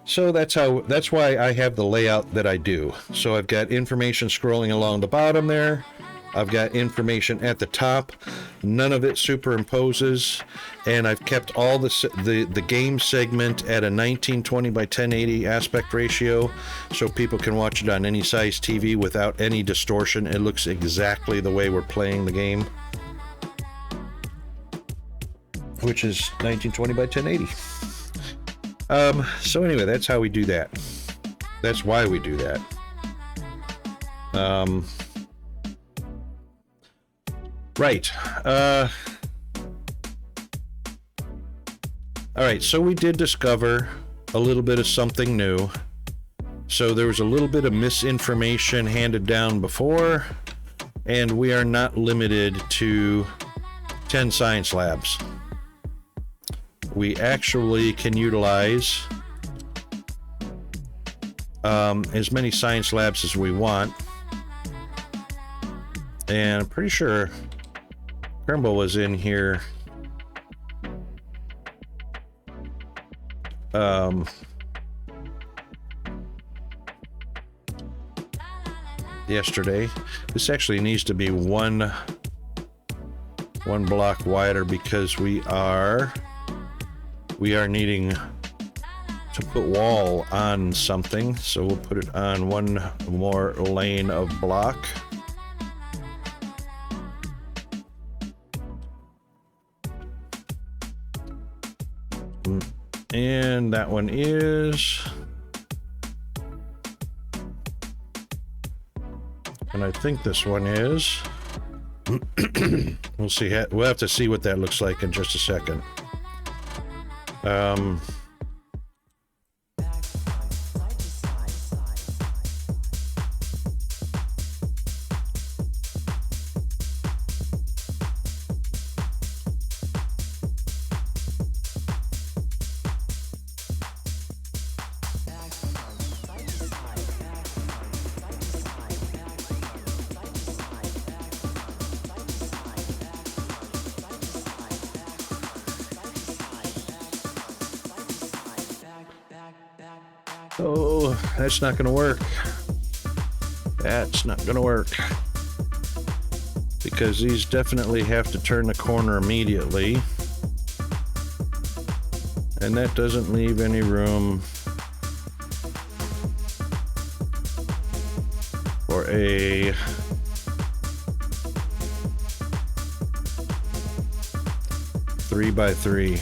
So that's why I have the layout that I do. So I've got information scrolling along the bottom there. I've got information at the top. None of it superimposes, and I've kept all the game segment at a 1920 by 1080 aspect ratio, so people can watch it on any size TV without any distortion. It looks exactly the way we're playing the game, which is 1920 by 1080. So anyway, that's how we do that. That's why we do that. Right. All right, so we did discover a little bit of something new. So there was a little bit of misinformation handed down before, and we are not limited to 10 science labs. We actually can utilize as many science labs as we want. And I'm pretty sure Trimble was in here yesterday. This actually needs to be one block wider because we are needing to put wall on something, so we'll put it on one more lane of block. And that one is, and I think this one is. We'll see. We'll have to see what that looks like in just a second. Oh, that's not gonna work. That's not gonna work. Because these definitely have to turn the corner immediately. And that doesn't leave any room for a three by three.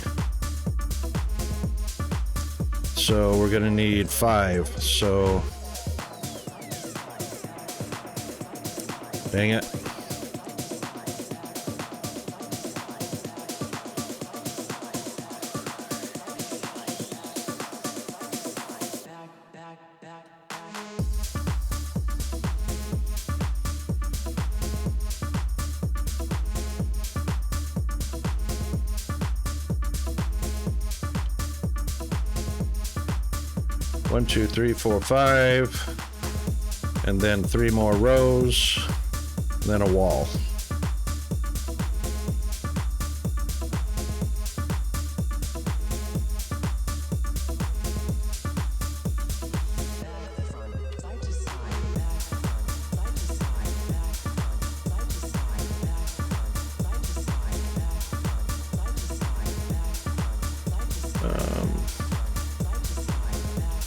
So we're gonna need 5. So dang it. One, two, three, four, 5, and then 3 more rows, and then a wall.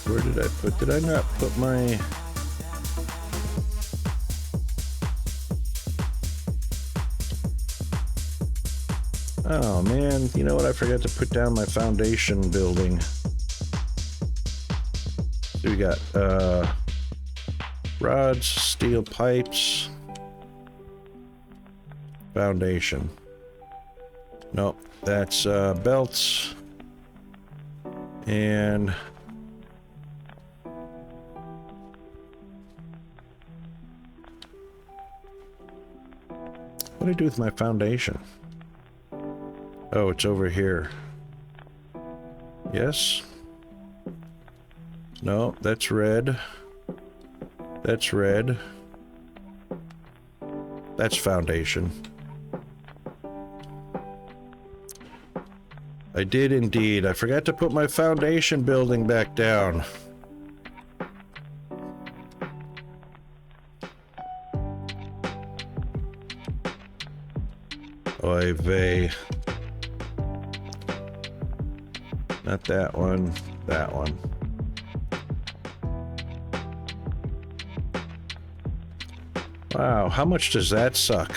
Where did I put? Did I not put my? Oh man, you know what? I forgot to put down my foundation building. So we got rods, steel pipes, foundation. Nope, that's belts and what do I do with my foundation? Oh, it's over here. Yes? No, that's red. That's red. That's foundation. I did indeed. I forgot to put my foundation building back down. Oy vey. Not that one. That one. Wow, how much does that suck?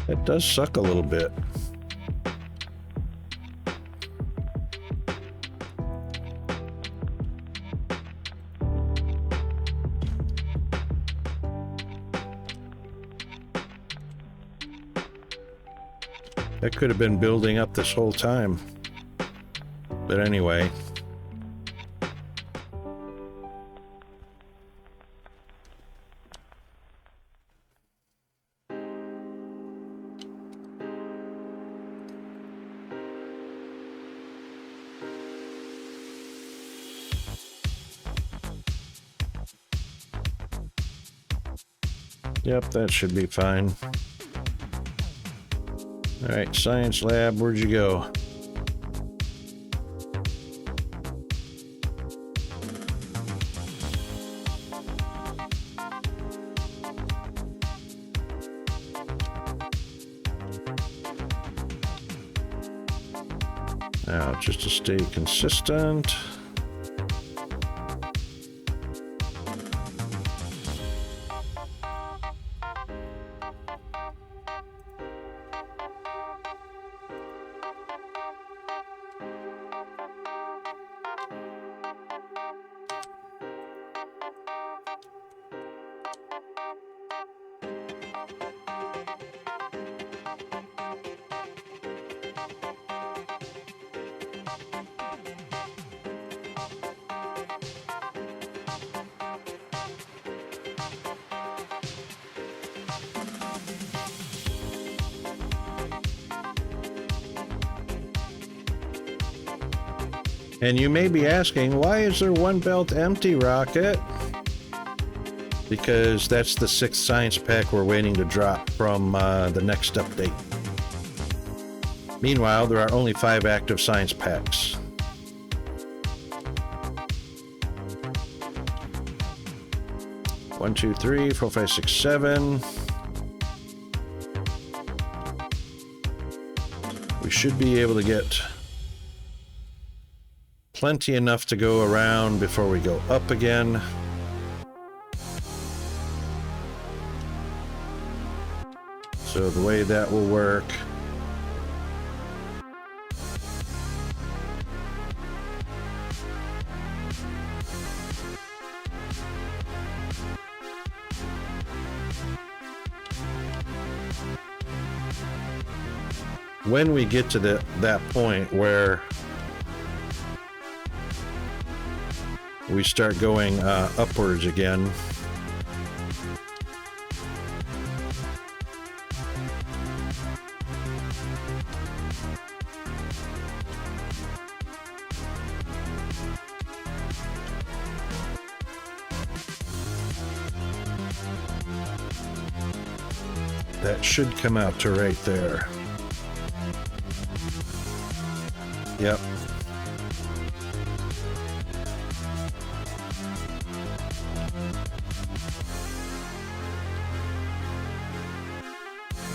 It does suck a little bit. That could have been building up this whole time. But anyway. Yep, that should be fine. All right, science lab, where'd you go? Now, just to stay consistent. And you may be asking, why is there one belt empty, Rocket? Because that's the 6th science pack we're waiting to drop from the next update. Meanwhile, there are only 5 active science packs. One, two, three, 4, 5, 6, 7. We should be able to get plenty enough to go around before we go up again. So the way that will work, when we get to that point where we start going upwards again, that should come out to right there. Yep.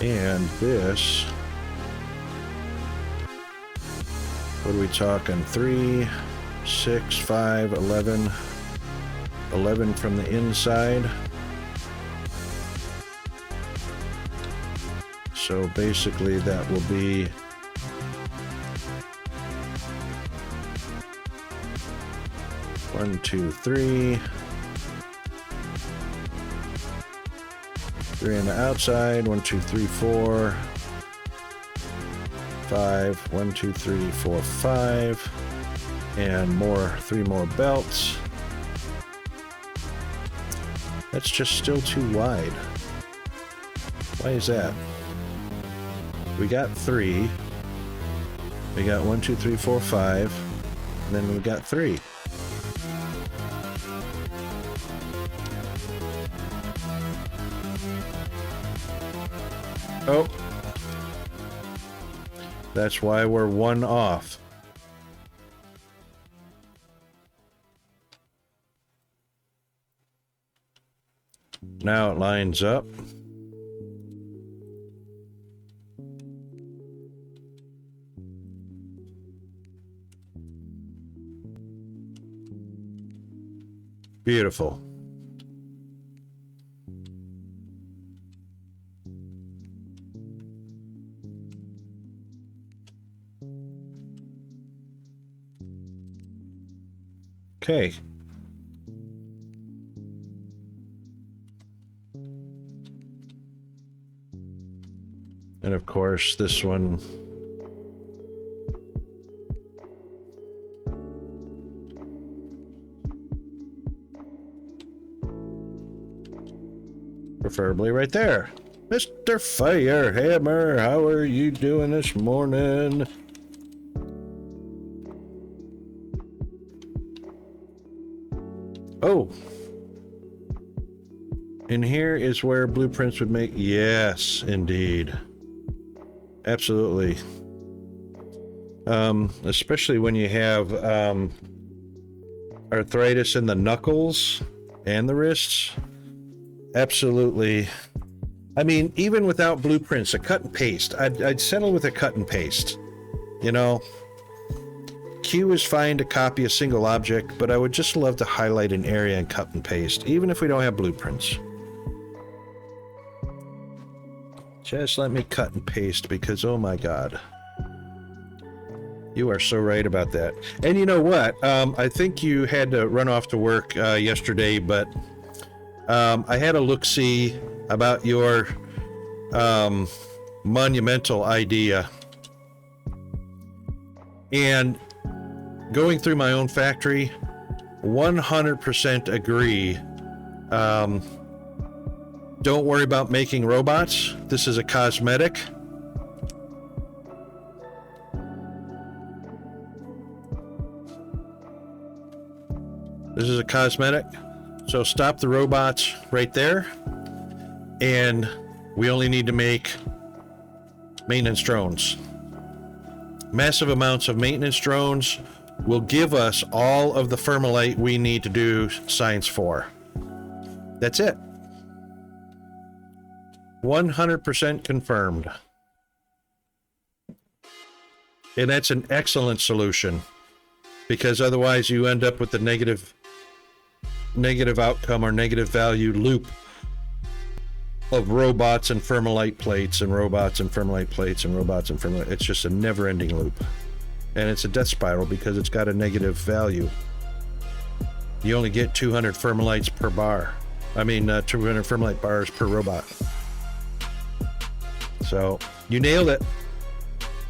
And this, what are we talking? 3, 6, 5, 11. 11 from the inside. So basically that will be one, two, three. 3 on the outside. 1, 2, 3, 4. 5. 1, 2, 3, 4, 5. And more, 3 more belts. That's just still too wide. Why is that? We got 3. We got 1, 2, 3, 4, 5. And then we got 3. Oh. That's why we're 1 off. Now it lines up. Beautiful. Okay. And of course, this one preferably right there. Mr. Firehammer, how are you doing this morning? Oh. And here is where blueprints would make... Yes, indeed. Absolutely. Especially when you have arthritis in the knuckles and the wrists. Absolutely. I mean, even without blueprints, a cut and paste. I'd settle with a cut and paste. You know, Q is fine to copy a single object, but I would just love to highlight an area and cut and paste, even if we don't have blueprints. Just let me cut and paste because, oh my God. You are so right about that. And you know what? I think you had to run off to work yesterday, but I had a look-see about your monumental idea. And going through my own factory, 100% agree. Don't worry about making robots. This is a cosmetic. This is a cosmetic. So stop the robots right there. And we only need to make maintenance drones. Massive amounts of maintenance drones will give us all of the Thermalite we need to do science for. That's it. 100% confirmed. And that's an excellent solution, because otherwise you end up with the negative outcome or negative value loop of robots and Thermalite plates and robots and Thermalite plates and robots and Thermalite. It's just a never-ending loop. And it's a death spiral because it's got a negative value. You only get 200 Thermalites per bar. 200 Thermalite bars per robot. So, you nailed it.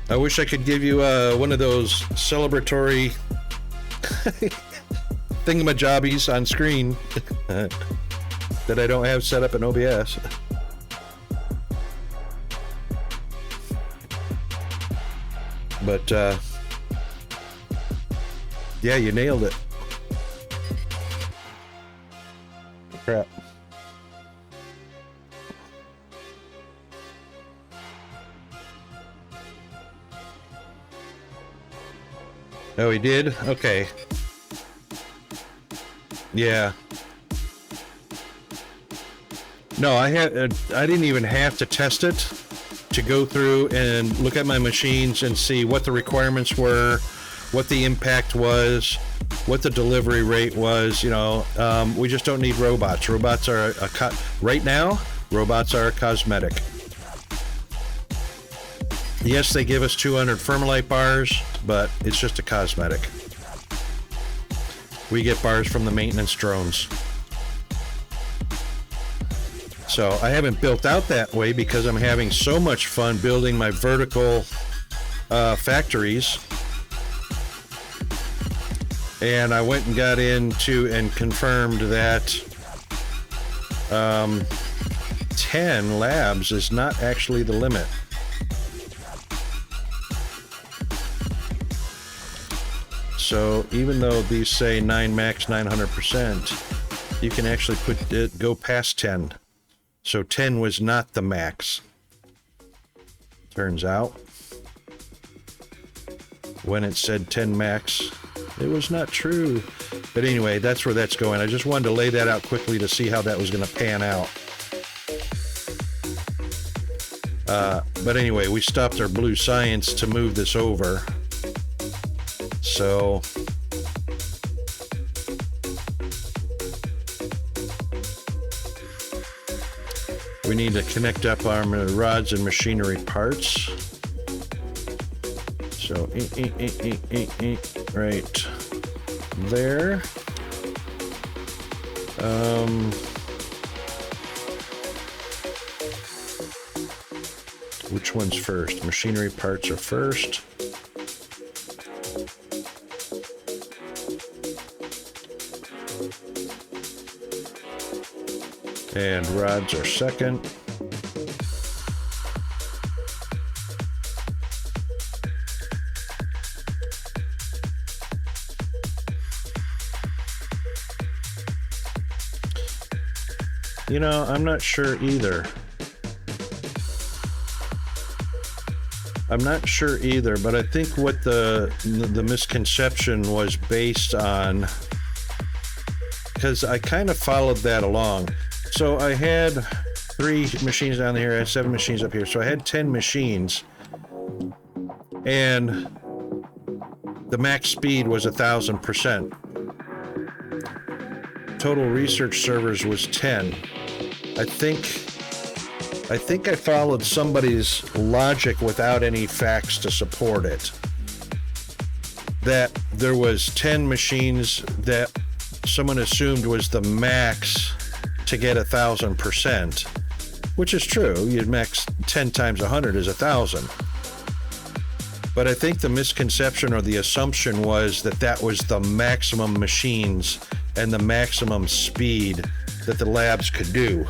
I wish I could give you one of those celebratory thingamajobbies on screen that I don't have set up in OBS. But, yeah, you nailed it. Crap. Oh, he did? Okay. Yeah. No, I didn't even have to test it to go through and look at my machines and see what the requirements were, what the impact was, what the delivery rate was. We just don't need robots. Robots are right now, robots are a cosmetic. Yes, they give us 200 Thermalite bars, but it's just a cosmetic. We get bars from the maintenance drones. So I haven't built out that way because I'm having so much fun building my vertical factories. And I went and got into and confirmed that 10 labs is not actually the limit. So even though these say 9 max 900%, you can actually go past 10. So 10 was not the max. Turns out, when it said 10 max, it was not true. But anyway, that's where that's going. I just wanted to lay that out quickly to see how that was going to pan out. But anyway, we stopped our blue science to move this over. So we need to connect up our rods and machinery parts. So right there. Which one's first? Machinery parts are first. And rods are second. I'm not sure either. But I think what the misconception was based on, because I kind of followed that along. So I had 3 machines down here, I had 7 machines up here. So I had 10 machines, and the max speed was 1,000%. Total research servers was 10. I think I followed somebody's logic without any facts to support it. That there was 10 machines that someone assumed was the max to get 1,000%, which is true. You'd max 10 times 100 is 1,000. But I think the misconception or the assumption was that was the maximum machines and the maximum speed that the labs could do.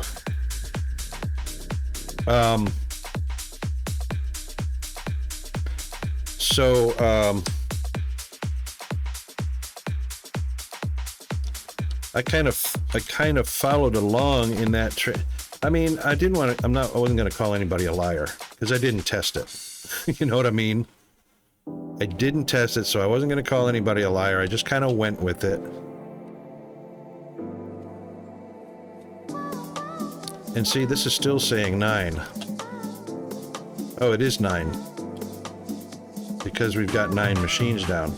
I kind of followed along in that. I mean, I wasn't going to call anybody a liar because I didn't test it. You know what I mean? I didn't test it, so I wasn't going to call anybody a liar. I just kind of went with it. And see, this is still saying 9. Oh, it is 9. Because we've got 9 machines down.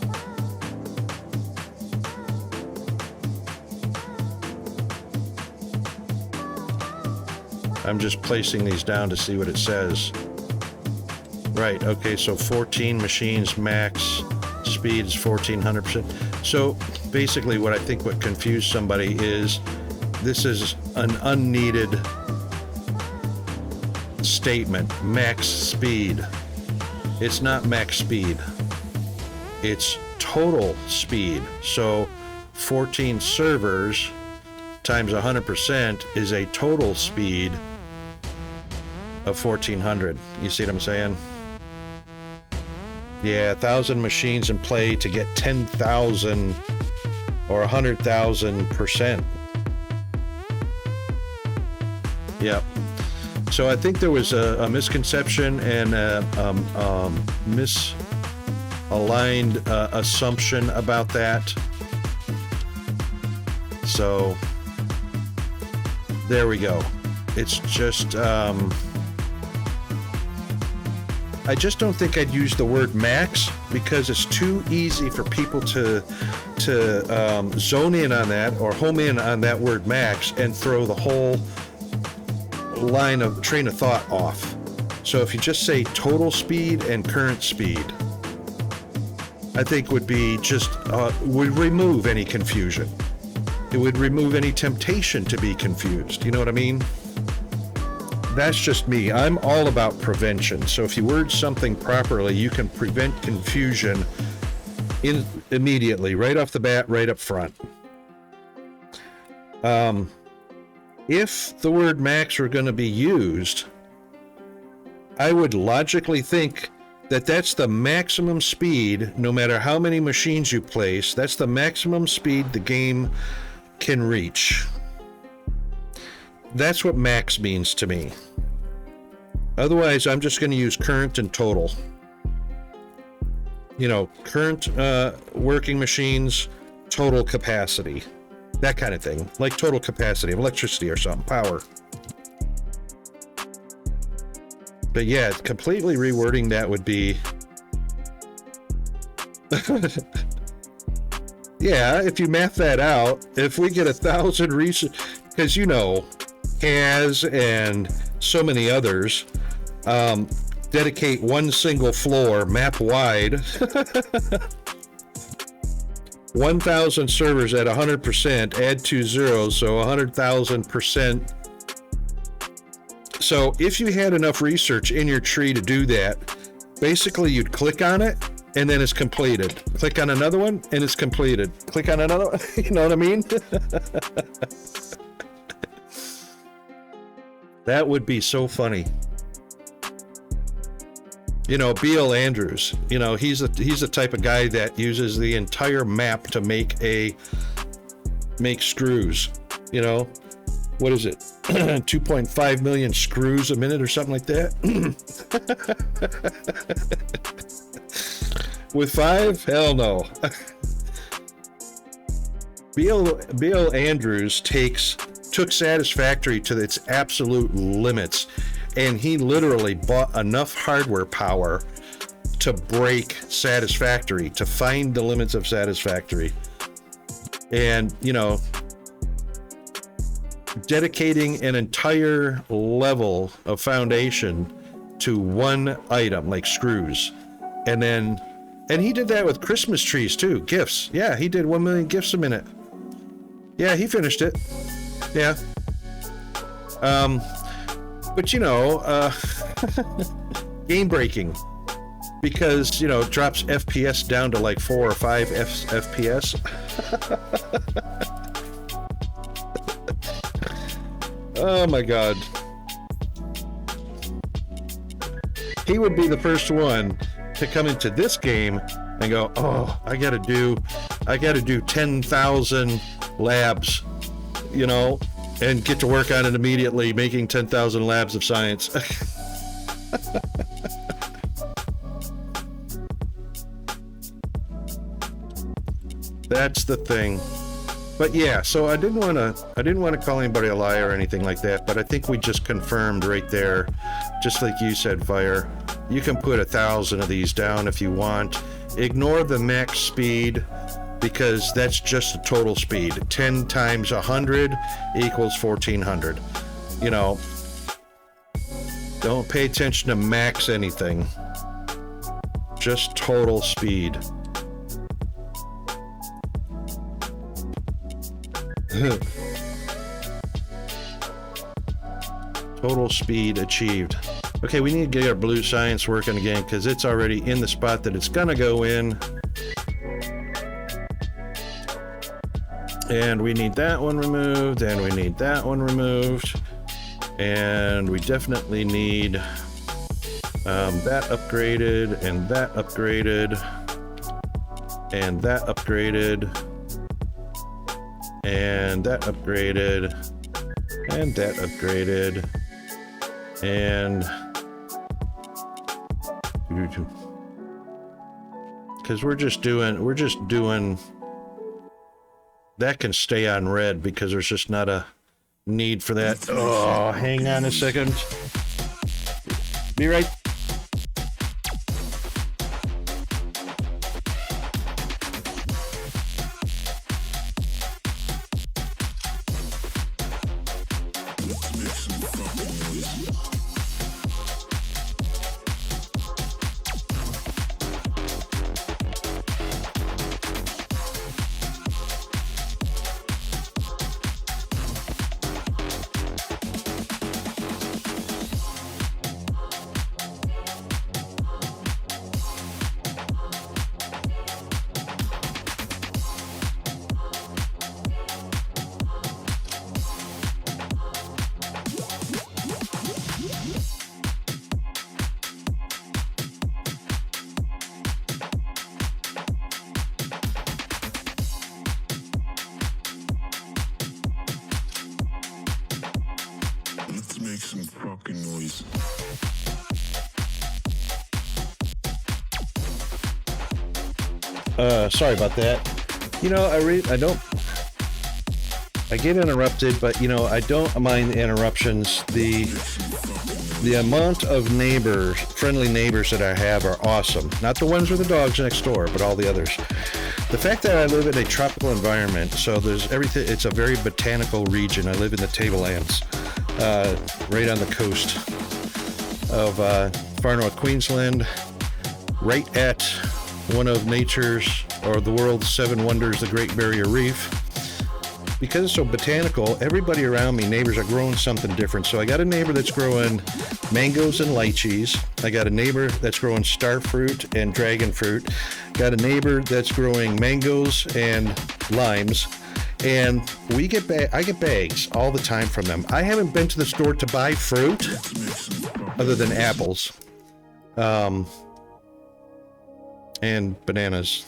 I'm just placing these down to see what it says. Right, okay, so 14 machines max speed is 1400%. So basically what confused somebody is this is an unneeded statement, max speed. It's not max speed. It's total speed. So 14 servers times 100% is a total speed of 1400. You see what I'm saying? Yeah, 1,000 machines in play to get 10,000 or 100,000%. Yep. So I think there was a misconception and a misaligned assumption about that. So there we go. It's just I just don't think I'd use the word max because it's too easy for people to zone in on that or home in on that word max and throw the whole train of thought off. So if you just say total speed and current speed, I think would be just would remove any confusion. It would remove any temptation to be confused. You know what I mean? That's just me. I'm all about prevention. So if you word something properly, you can prevent confusion immediately, right off the bat, right up front. If the word max were going to be used, I would logically think that that's the maximum speed, no matter how many machines you place, that's the maximum speed the game can reach. That's what max means to me. Otherwise, I'm just going to use current and total. You know, current working machines, total capacity. That kind of thing. Like total capacity of electricity or something, power. But yeah, completely rewording that would be... Yeah, if you math that out, if we get 1,000 research... Because, you know, CAS and so many others dedicate one single floor, map-wide... 1,000 servers at 100%, add 2 zeros, so 100,000%. So if you had enough research in your tree to do that, basically you'd click on it and then it's completed. Click on another one and it's completed. Click on another one, you know what I mean? That would be so funny. You know, B.L. Andrews, you know, he's the type of guy that uses the entire map to make screws. You know, what is it? 2.5 million screws a minute or something like that. With 5? Hell no. B.L. Andrews took Satisfactory to its absolute limits. And he literally bought enough hardware power to break Satisfactory, to find the limits of Satisfactory. And, you know, dedicating an entire level of foundation to one item, like screws. And he did that with Christmas trees too, gifts. Yeah, he did 1 million gifts a minute. Yeah, he finished it. Yeah. But, you know, game breaking, because, you know, it drops FPS down to like 4 or 5 FPS. Oh my God. He would be the first one to come into this game and go, oh, I gotta do 10,000 labs, you know, and get to work on it immediately, making 10,000 labs of science. That's the thing. But yeah, so I didn't want to call anybody a liar or anything like that, but I think we just confirmed right there, just like you said, Fire. You can put 1,000 of these down if you want. Ignore the max speed, because that's just a total speed. 10 times 100 equals 1,400. You know, don't pay attention to max anything. Just total speed. Total speed achieved. Okay, we need to get our blue science working again, because it's already in the spot that it's gonna go in. And we need that one removed, and we need that one removed. And we definitely need that upgraded, and that upgraded, and that upgraded, and that upgraded, and that upgraded, and because we're just doing that can stay on red, because there's just not a need for that. Oh, hang on a second. Be right. Sorry about that. You know, I get interrupted, but you know, I don't mind the interruptions. The amount of friendly neighbors that I have are awesome. Not the ones with the dogs next door, but all the others. The fact that I live in a tropical environment, so there's everything, it's a very botanical region. I live in the Tablelands, right on the coast of far north Queensland, right at one of nature's, or the world's 7 wonders, the Great Barrier Reef. Because it's so botanical, everybody around me, neighbors, are growing something different. So I got a neighbor that's growing mangoes and lychees. I got a neighbor that's growing star fruit and dragon fruit. Got a neighbor that's growing mangoes and limes. And I get bags all the time from them. I haven't been to the store to buy fruit other than apples and bananas.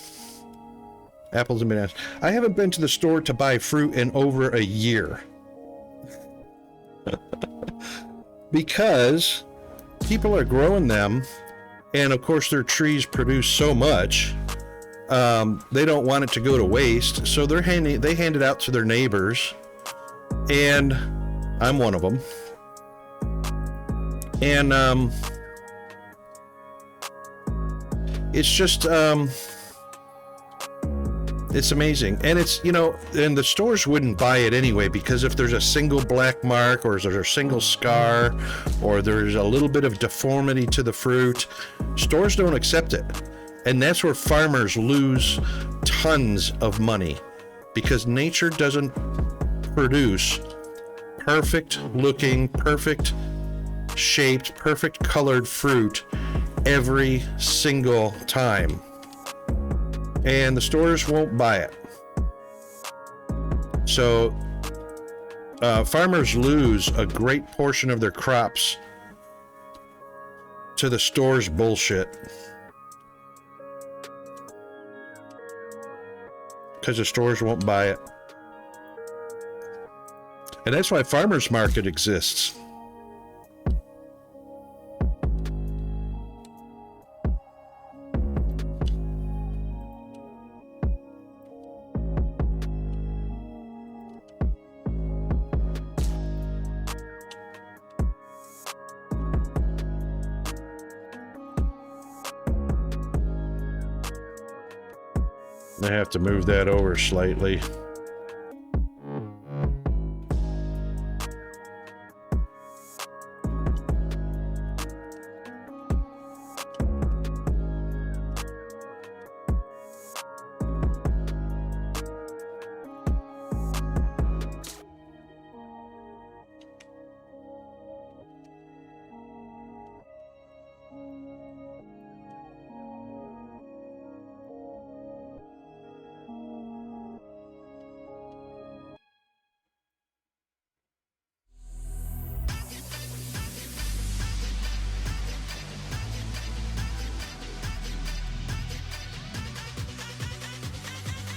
Apples and bananas. I haven't been to the store to buy fruit in over a year. Because people are growing them, and of course their trees produce so much, they don't want it to go to waste, so they hand it out to their neighbors, and I'm one of them. And it's just it's amazing. And it's, you know, and the stores wouldn't buy it anyway, because if there's a single black mark, or there's a single scar, or there's a little bit of deformity to the fruit, stores don't accept it. And that's where farmers lose tons of money, because nature doesn't produce perfect looking, perfect shaped, perfect colored fruit every single time. And the stores won't buy it. So farmers lose a great portion of their crops to the store's bullshit. because the stores won't buy it. And that's why farmers market exists. I have to move that over slightly.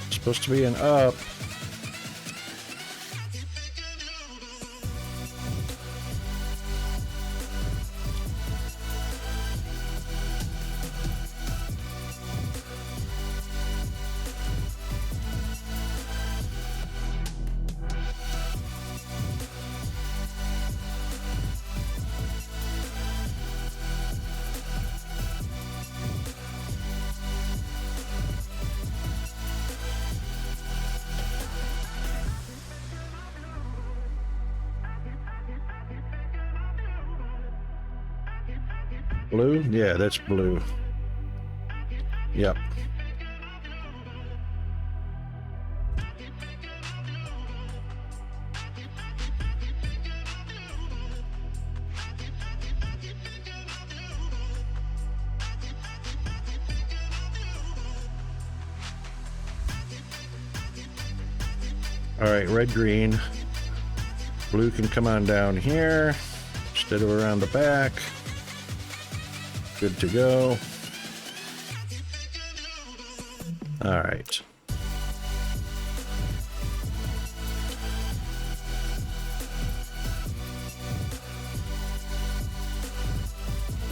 Supposed to be an up. Blue? Yeah, that's blue. Yep. All right, red, green. Blue can come on down here instead of around the back. Good to go. All right.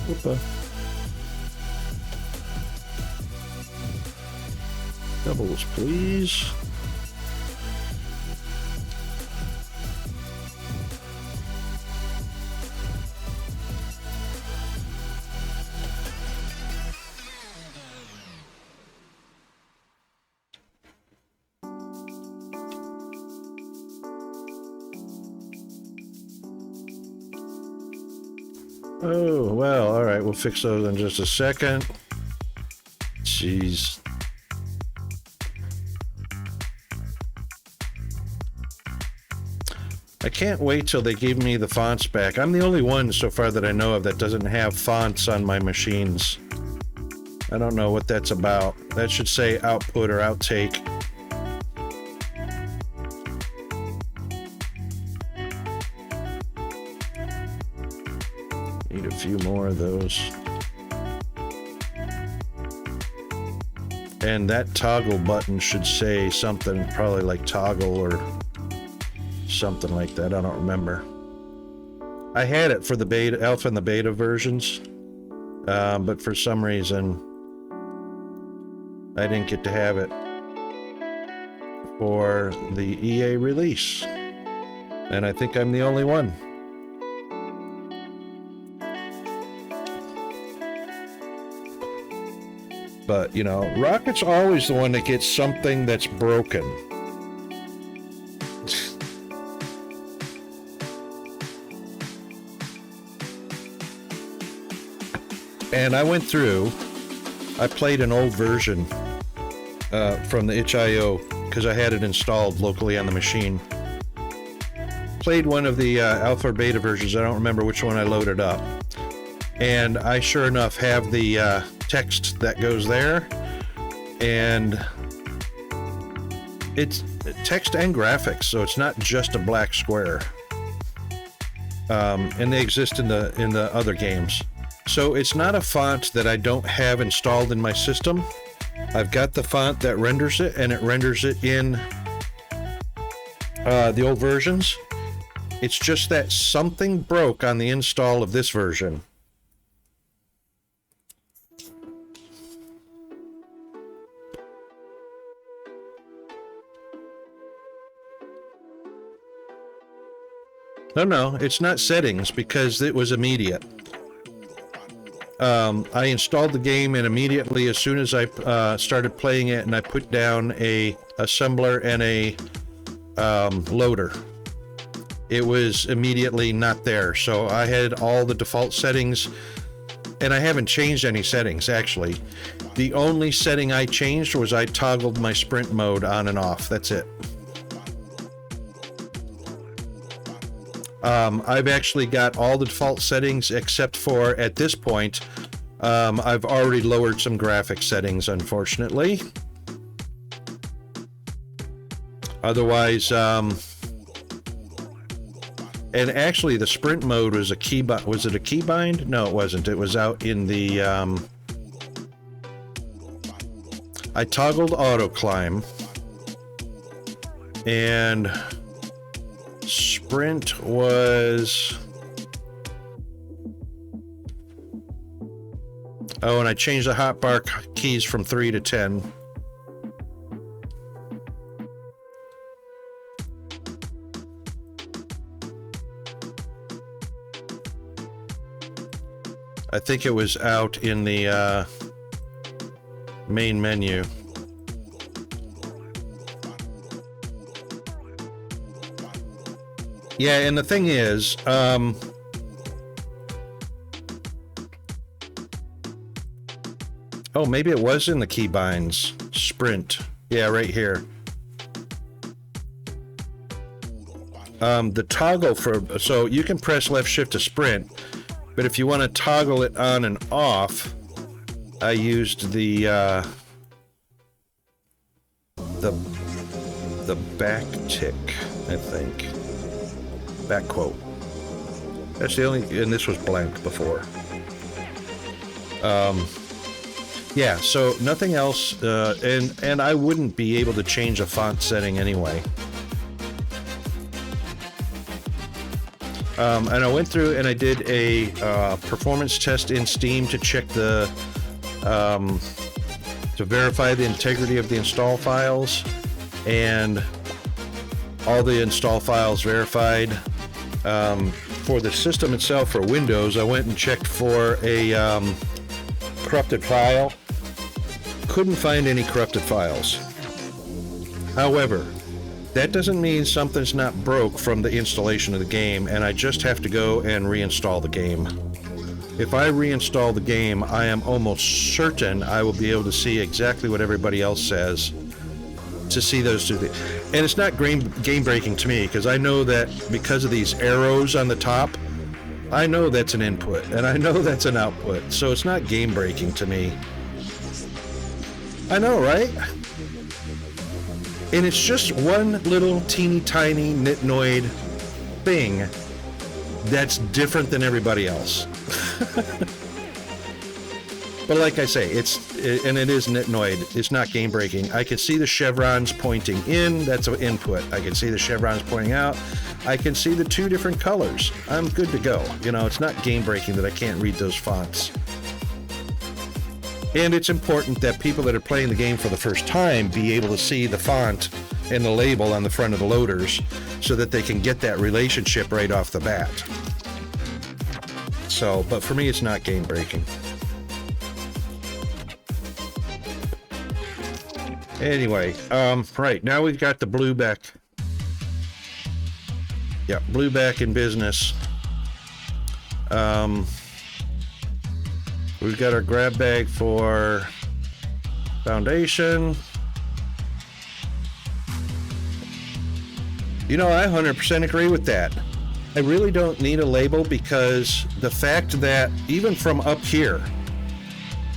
Whoopa. Doubles, please. Oh, well, all right, we'll fix those in just a second. Jeez. I can't wait till they give me the fonts back. I'm the only one so far that I know of that doesn't have fonts on my machines. I don't know what that's about. That should say output or outtake. Need a few more of those. And that toggle button should say something probably like toggle or something like that. I don't remember. I had it for the beta, alpha and the beta versions, but for some reason I didn't get to have it for the EA release. And I think I'm the only one. But, you know, Rocket's always the one that gets something that's broken. And I went through, I played an old version from the itch.io because I had it installed locally on the machine. Played one of the alpha or beta versions. I don't remember which one I loaded up. And I sure enough have the text that goes there, and it's text and graphics, so it's not just a black square. And they exist in the other games. So it's not a font that I don't have installed in my system. I've got the font that renders it, and it renders it in the old versions. It's just that something broke on the install of this version. No, it's not settings because it was immediate. I installed the game, and immediately, as soon as I started playing it, and I put down a assembler and a loader, it was immediately not there. So I had all the default settings, and I haven't changed any settings, actually. The only setting I changed was I toggled my sprint mode on and off. That's it. I've actually got all the default settings except for, at this point, I've already lowered some graphic settings, unfortunately. Otherwise, and actually the sprint mode was a keybind. Was it a keybind? No, it wasn't. It was out in the, I toggled auto climb, and sprint was, oh, and I changed the hotbar keys from 3 to 10. I think it was out in the main menu. Yeah, and the thing is, oh, maybe it was in the keybinds. Sprint. Yeah, right here. The toggle for, so you can press left shift to sprint, but if you want to toggle it on and off, I used the back tick, I think. Back quote. That's the only, and this was blank before. Yeah, so nothing else, and I wouldn't be able to change a font setting anyway. And I went through and I did a performance test in Steam to check the, to verify the integrity of the install files, and all the install files verified. For the system itself, for Windows, I went and checked for a corrupted file. Couldn't find any corrupted files. However, that doesn't mean something's not broke from the installation of the game, and I just have to go and reinstall the game. If I reinstall the game, I am almost certain I will be able to see exactly what everybody else says to see those two things. And it's not game breaking to me, because I know that because of these arrows on the top, I know that's an input and I know that's an output, so it's not game breaking to me. I know, right? And it's just one little teeny tiny nitnoid thing that's different than everybody else. But like I say, it is nitnoid. It's not game breaking. I can see the chevrons pointing in. That's an input. I can see the chevrons pointing out. I can see the two different colors. I'm good to go. You know, it's not game breaking that I can't read those fonts. And it's important that people that are playing the game for the first time be able to see the font and the label on the front of the loaders so that they can get that relationship right off the bat. So, but for me, it's not game breaking. Anyway, right, now we've got the blue back. Yeah, blue back in business. We've got our grab bag for foundation. You know, I 100% agree with that. I really don't need a label, because the fact that even from up here,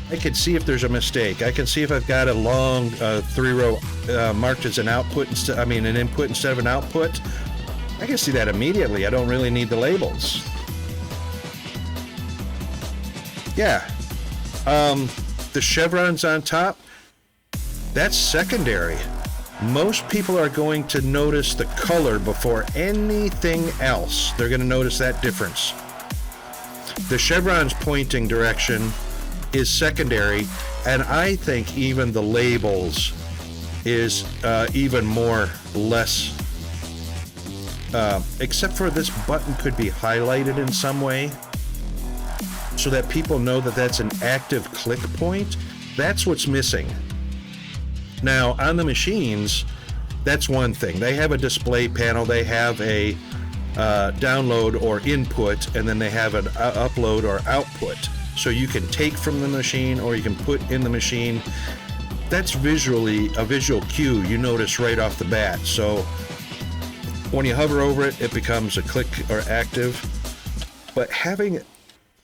I can see if there's a mistake. I can see if I've got a long 3-row marked as an output instead, an input instead of an output. I can see that immediately. I don't really need the labels. Yeah. The chevrons on top, That's secondary. Most people are going to notice the color before anything else. They're going to notice that difference. The chevron's pointing direction is secondary, and I think even the labels is even more less, except for this button could be highlighted in some way so that people know that that's an active click point. That's what's missing. Now, on the machines, that's one thing. They have a display panel, they have a download or input, and then they have an upload or output. So you can take from the machine or you can put in the machine. That's visually a visual cue you notice right off the bat. So when you hover over it, it becomes a click or active. But having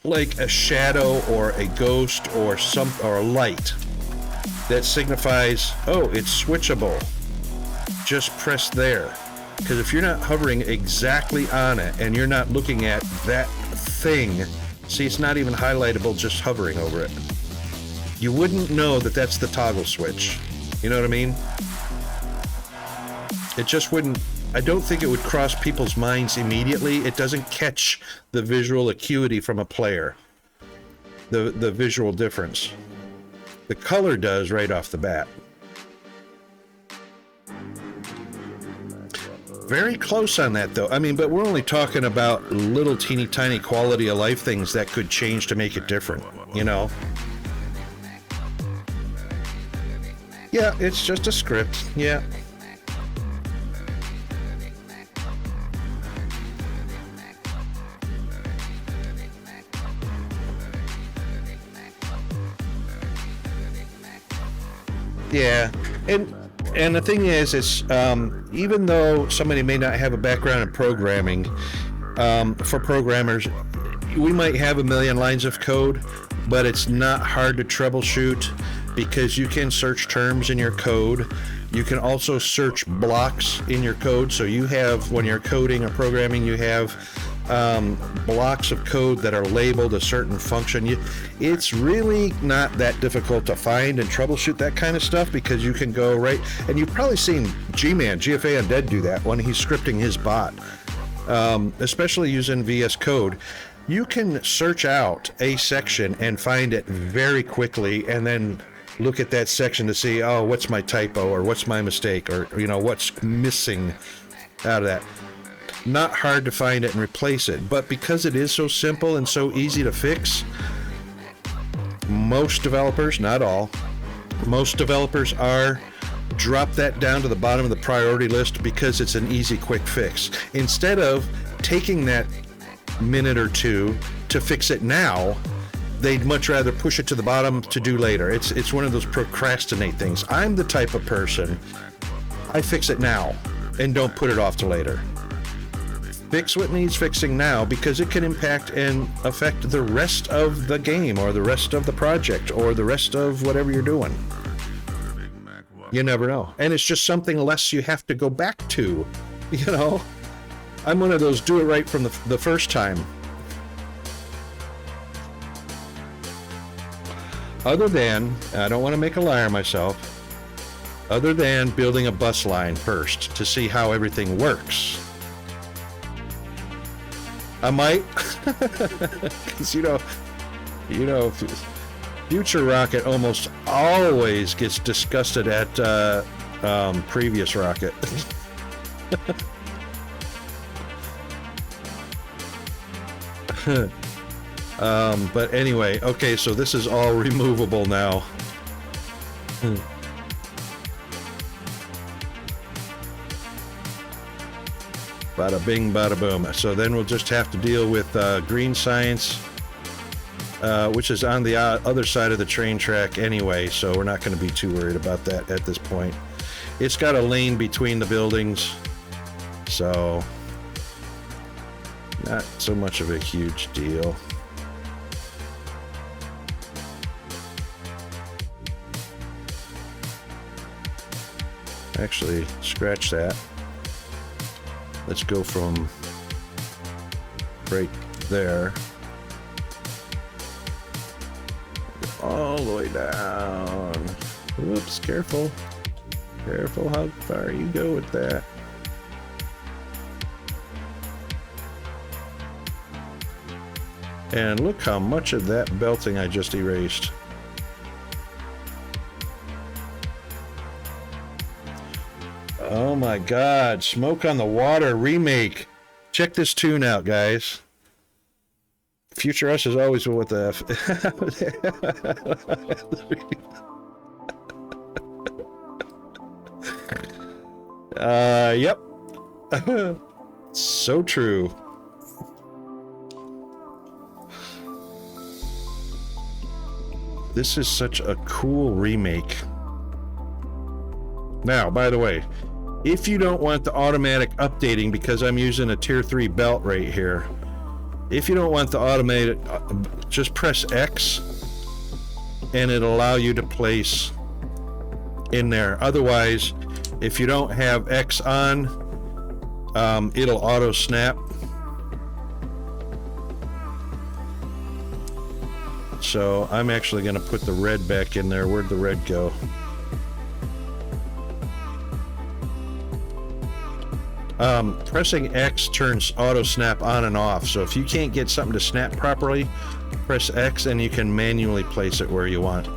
like a shadow or a ghost or a light that signifies, oh, it's switchable, just press there. Because if you're not hovering exactly on it and you're not looking at that thing, see, it's not even highlightable just hovering over it. You wouldn't know that that's the toggle switch. You know what I mean? It just wouldn't, I don't think it would cross people's minds immediately. It doesn't catch the visual acuity from a player, the visual difference. The color does right off the bat. Very close on that though. I mean, but we're only talking about little teeny tiny quality of life things that could change to make it different, you know? Yeah, it's just a script. Yeah. Yeah, and the thing is, it's even though somebody may not have a background in programming, for programmers, we might have a million lines of code, but it's not hard to troubleshoot because you can search terms in your code. You can also search blocks in your code. So you have, when you're coding or programming, you have blocks of code that are labeled a certain function. It's really not that difficult to find and troubleshoot that kind of stuff because you can go right, and you've probably seen G-Man, GFA Undead do that when he's scripting his bot, especially using VS Code. You can search out a section and find it very quickly and then look at that section to see, oh, what's my typo or what's my mistake or, you know, what's missing out of that. Not hard to find it and replace it, but because it is so simple and so easy to fix, most developers, not all, most developers drop that down to the bottom of the priority list because it's an easy, quick fix. Instead of taking that minute or two to fix it now, they'd much rather push it to the bottom to do later. It's one of those procrastinate things. I'm the type of person, I fix it now and don't put it off to later. Fix what needs fixing now because it can impact and affect the rest of the game or the rest of the project or the rest of whatever you're doing. You never know. And it's just something less you have to go back to, you know? I'm one of those do it right from the first time. Other than, I don't want to make a liar of myself, other than building a bus line first to see how everything works. I might, because you know, Future Rocket almost always gets disgusted at previous Rocket. But anyway, okay, so this is all removable now. Bada bing, bada boom. So then we'll just have to deal with green science, which is on the other side of the train track anyway, so we're not going to be too worried about that at this point. It's got a lane between the buildings, so not so much of a huge deal. Actually, scratch that. Let's go from right there all the way down. Whoops, careful. Careful how far you go with that. And look how much of that belting I just erased. Oh my God, Smoke on the Water remake. Check this tune out, guys. Future Us is always with the F. Yep. So true. This is such a cool remake. Now, by the way, if you don't want the automatic updating, because I'm using a tier 3 belt right here, if you don't want the automated, just press X and it'll allow you to place in there. Otherwise, if you don't have X on, it'll auto snap. So I'm actually going to put the red back in there. Where'd the red go? Pressing X turns auto snap on and off. So if you can't get something to snap properly, press X and you can manually place it where you want.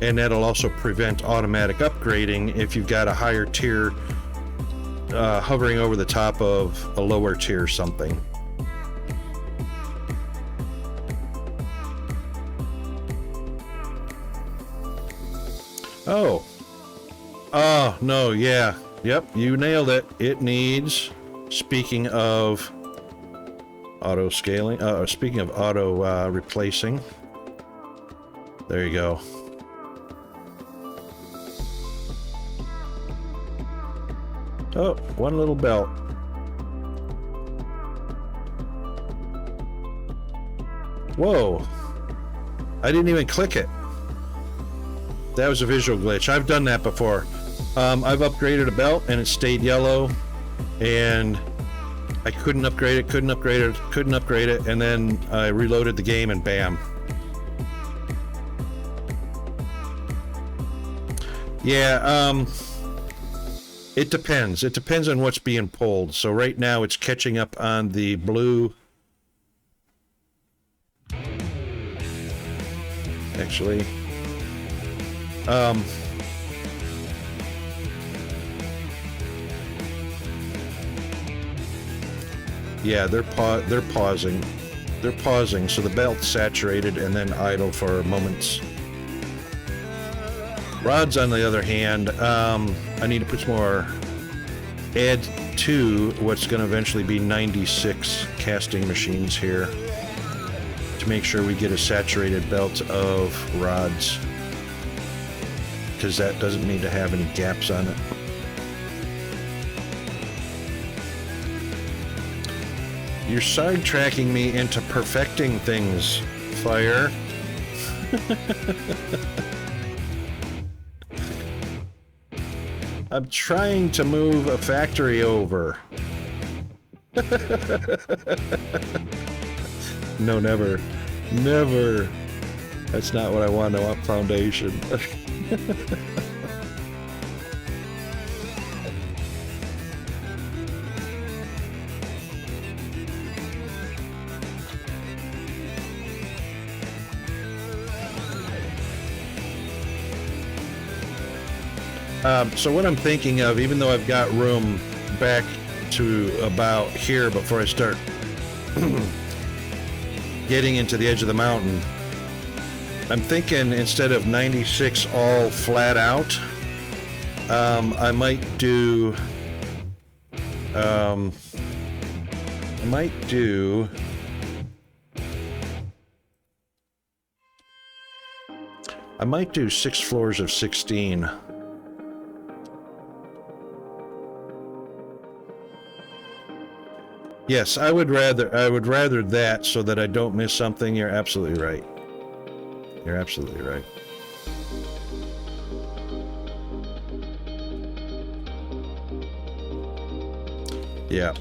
And that'll also prevent automatic upgrading if you've got a higher tier hovering over the top of a lower tier something. Oh. Oh, no, yeah. Yep, you nailed it. It needs, speaking of auto scaling, speaking of auto replacing, there you go. Oh, one little belt. Whoa. I didn't even click it. That was a visual glitch. I've done that before. I've upgraded a belt and it stayed yellow and I couldn't upgrade it, couldn't upgrade it, and then I reloaded the game and bam. Yeah, it depends. It depends on what's being pulled. So right now it's catching up on the blue. Actually, yeah, they're pausing. They're pausing, so the belt's saturated and then idle for moments. Rods, on the other hand, I need to put some more, add to what's going to eventually be 96 casting machines here to make sure we get a saturated belt of rods, because that doesn't need to have any gaps on it. You're sidetracking me into perfecting things, Fire. I'm trying to move a factory over. No, never. Never. That's not what I want. I want foundation. So what I'm thinking of, even though I've got room back to about here before I start getting into the edge of the mountain, I'm thinking instead of 96 all flat out, I might do I might do 6 floors of 16. Yes, I would rather that so that I don't miss something. You're absolutely right. You're absolutely right. Yeah.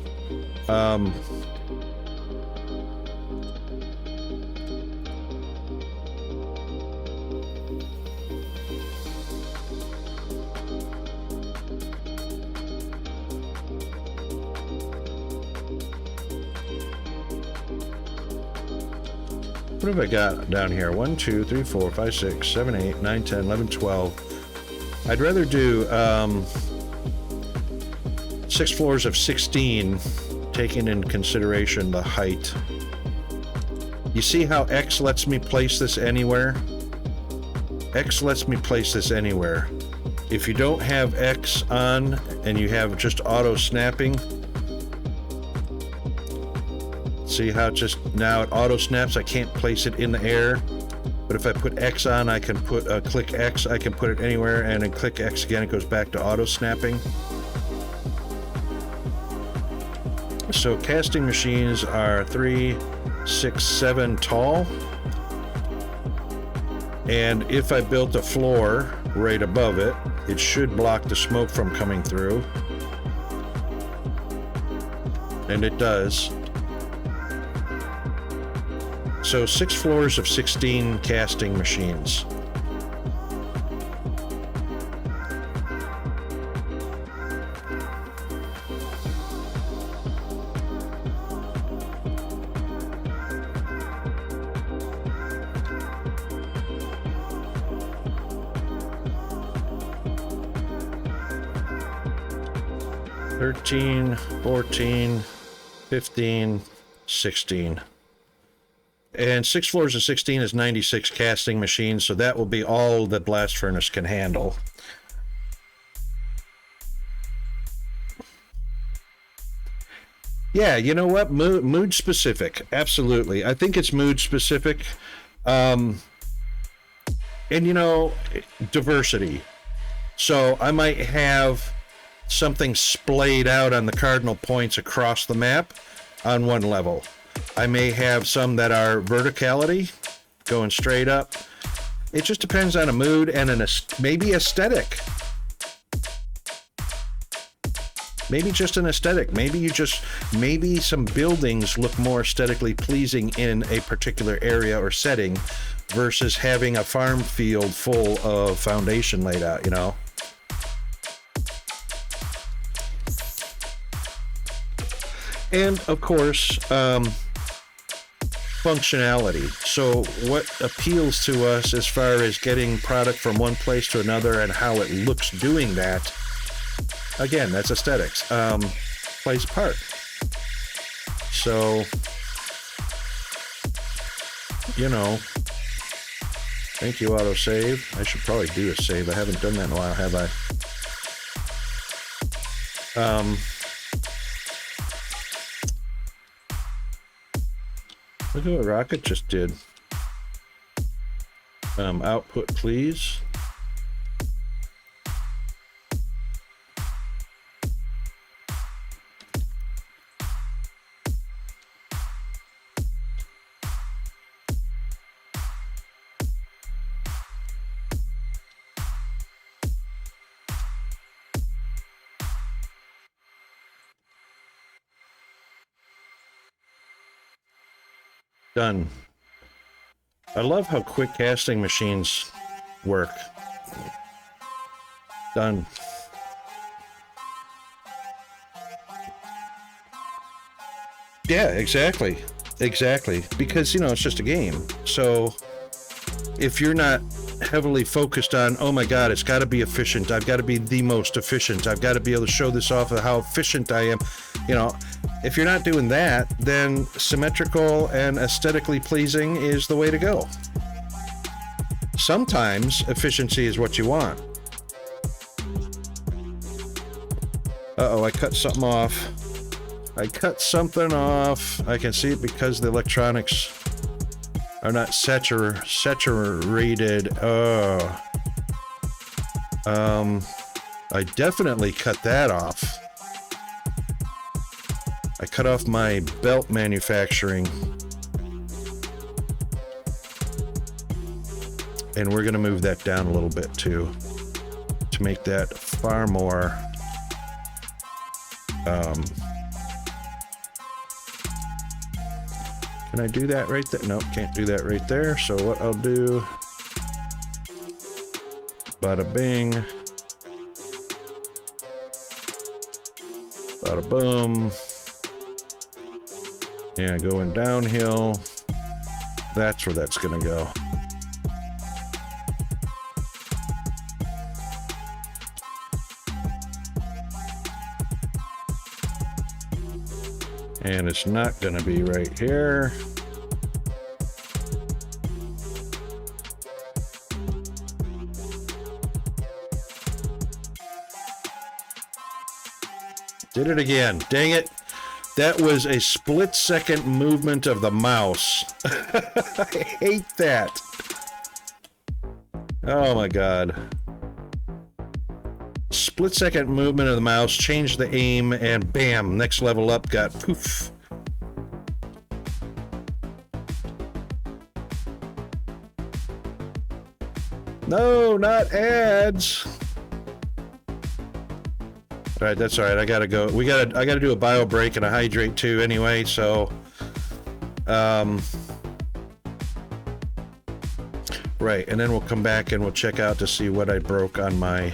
What have I got down here? 1, 2, 3, 4, 5, 6, 7, 8, 9, 10, 11, 12. I'd rather do 6 floors of 16, taking in consideration the height. You see how X lets me place this anywhere? X lets me place this anywhere. If you don't have X on and you have just auto snapping, see how it just now it auto snaps? I can't place it in the air. But if I put X on, I can put click X, I can put it anywhere, and then click X again, it goes back to auto snapping. So casting machines are 3, 6, 7 tall. And if I built a floor right above it, it should block the smoke from coming through. And it does. So 6 floors of 16 casting machines. $13, $14, $15, $16. And 6 floors of 16 is 96 casting machines, so that will be all the blast furnace can handle. Yeah, you know what? Mood specific. Absolutely. I think it's mood specific. And, you know, diversity. So I might have something splayed out on the cardinal points across the map on one level. I may have some that are verticality, going straight up. It just depends on a mood and maybe aesthetic. Maybe just an aesthetic. Maybe some buildings look more aesthetically pleasing in a particular area or setting versus having a farm field full of foundation laid out, you know? And of course, functionality. So what appeals to us as far as getting product from one place to another and how it looks doing that, again, that's aesthetics. Plays a part. So, you know, thank you, autosave. I should probably do a save. I haven't done that in a while, have I? Look at what Rocket just did. Output, please. Done. I love how quick casting machines work. Done. Yeah, exactly. Exactly. Because, you know, it's just a game. So if you're not heavily focused on, oh my God, it's got to be efficient. I've got to be the most efficient. I've got to be able to show this off of how efficient I am. You know, if you're not doing that, then symmetrical and aesthetically pleasing is the way to go. Sometimes efficiency is what you want. Uh-oh, I cut something off. I cut something off. I can see it because the electronics are not saturated. I definitely cut that off. I cut off my belt manufacturing. And we're gonna move that down a little bit too, to make that far more can I do that right there? Nope, can't do that right there. So what I'll do, bada bing, bada boom. Yeah, going downhill. That's where that's gonna go. And it's not gonna be right here. Did it again. Dang it. That was a split-second movement of the mouse. I hate that. Oh my God. Split-second movement of the mouse, changed the aim, and bam, next level up got poof. No, not ads. All right, that's all right. I gotta go. I gotta do a bio break and a hydrate too. Anyway, so, right, and then we'll come back and we'll check out to see what I broke on my.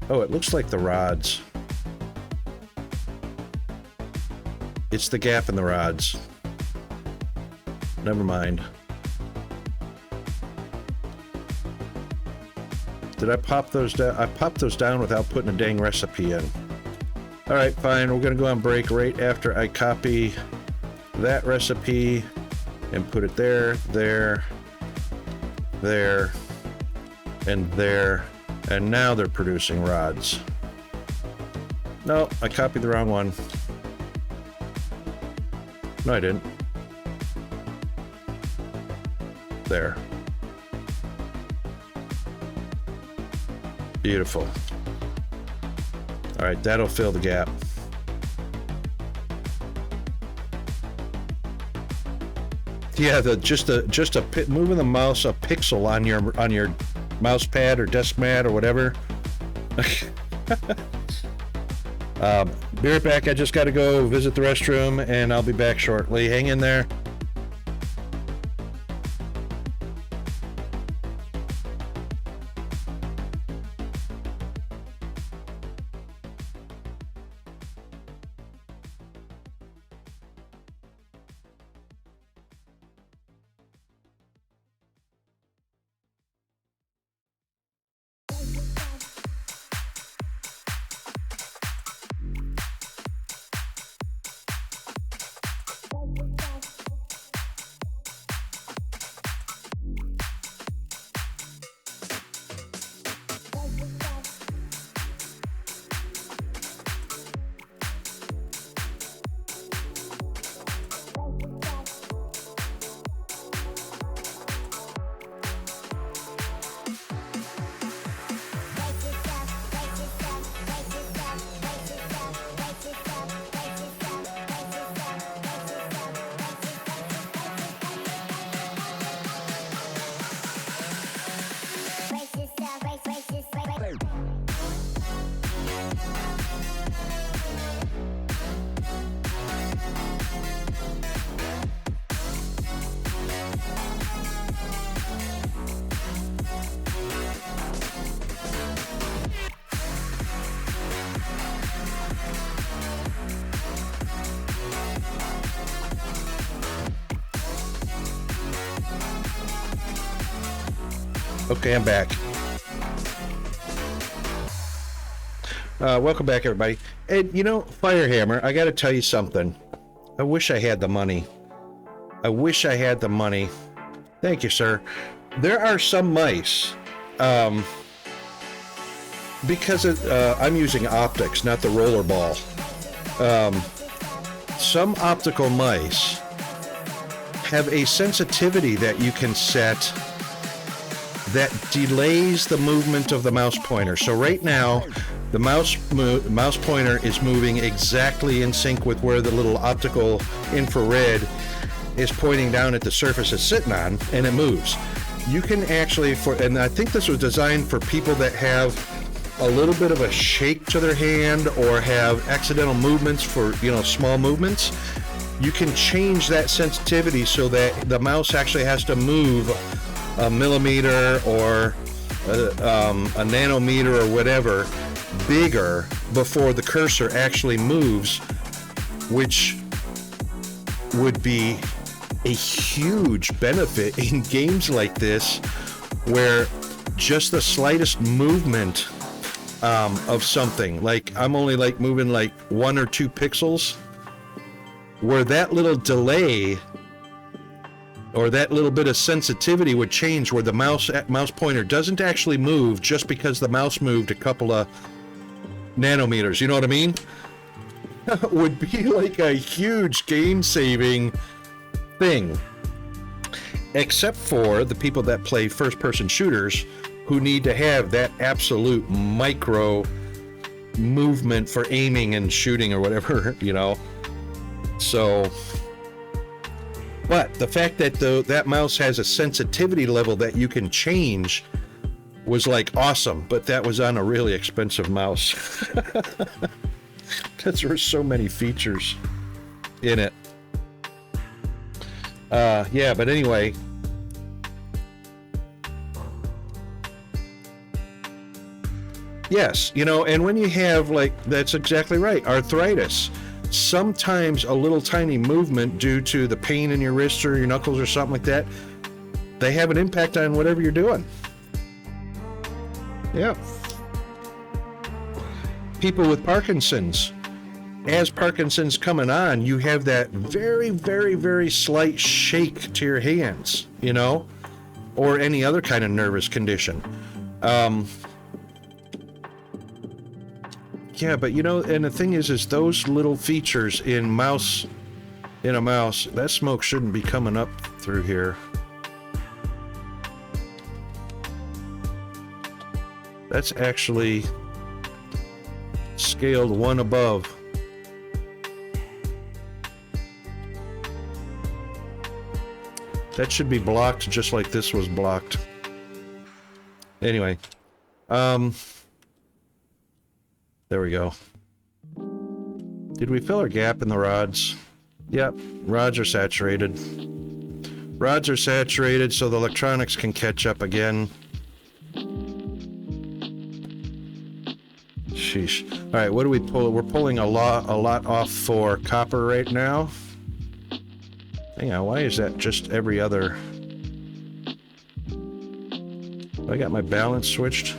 Oh, it looks like the rods. It's the gap in the rods. Never mind. Did I pop those down? I popped those down without putting a dang recipe in. All right, fine. We're going to go on break right after I copy that recipe and put it there, there, there, and there. And now they're producing rods. No, I copied the wrong one. No, I didn't. There. Beautiful. All right, that'll fill the gap. Yeah, moving the mouse a pixel on your mouse pad or desk mat or whatever. Be right back. I just got to go visit the restroom, and I'll be back shortly. Hang in there. Okay, I'm back. Welcome back, everybody. And you know, Firehammer, I got to tell you something. I wish I had the money. I wish I had the money. Thank you, sir. There are some mice, because I'm using optics, not the roller ball. Some optical mice have a sensitivity that you can set that delays the movement of the mouse pointer. So right now, the mouse pointer is moving exactly in sync with where the little optical infrared is pointing down at the surface it's sitting on, and it moves. You can actually, and I think this was designed for people that have a little bit of a shake to their hand or have accidental movements for, small movements. You can change that sensitivity so that the mouse actually has to move a millimeter or a nanometer or whatever bigger before the cursor actually moves, which would be a huge benefit in games like this where just the slightest movement of something, like I'm only like moving like 1 or 2 pixels, where that little delay or that little bit of sensitivity would change, where the mouse pointer doesn't actually move just because the mouse moved a couple of nanometers, you know what I mean? Would be like a huge game-saving thing. Except for the people that play first-person shooters who need to have that absolute micro movement for aiming and shooting or whatever, you know? So... But the fact that that mouse has a sensitivity level that you can change was like awesome, but that was on a really expensive mouse. Because there were so many features in it. Yeah, but anyway. Yes, you know, and when you have, like, that's exactly right, arthritis. Sometimes a little tiny movement due to the pain in your wrist or your knuckles or something like that, they have an impact on whatever you're doing. Yeah. People with Parkinson's. As Parkinson's coming on, you have that very, very, very slight shake to your hands, you know, or any other kind of nervous condition. Yeah, but you know, and the thing is those little features in a mouse, that smoke shouldn't be coming up through here. That's actually scaled 1 above. That should be blocked just like this was blocked. Anyway, there we go. Did we fill our gap in the rods? Yep, rods are saturated. Rods are saturated so the electronics can catch up again. Sheesh. All right, what do we pull? We're pulling a lot off for copper right now. Hang on, why is that just every other? I got my balance switched.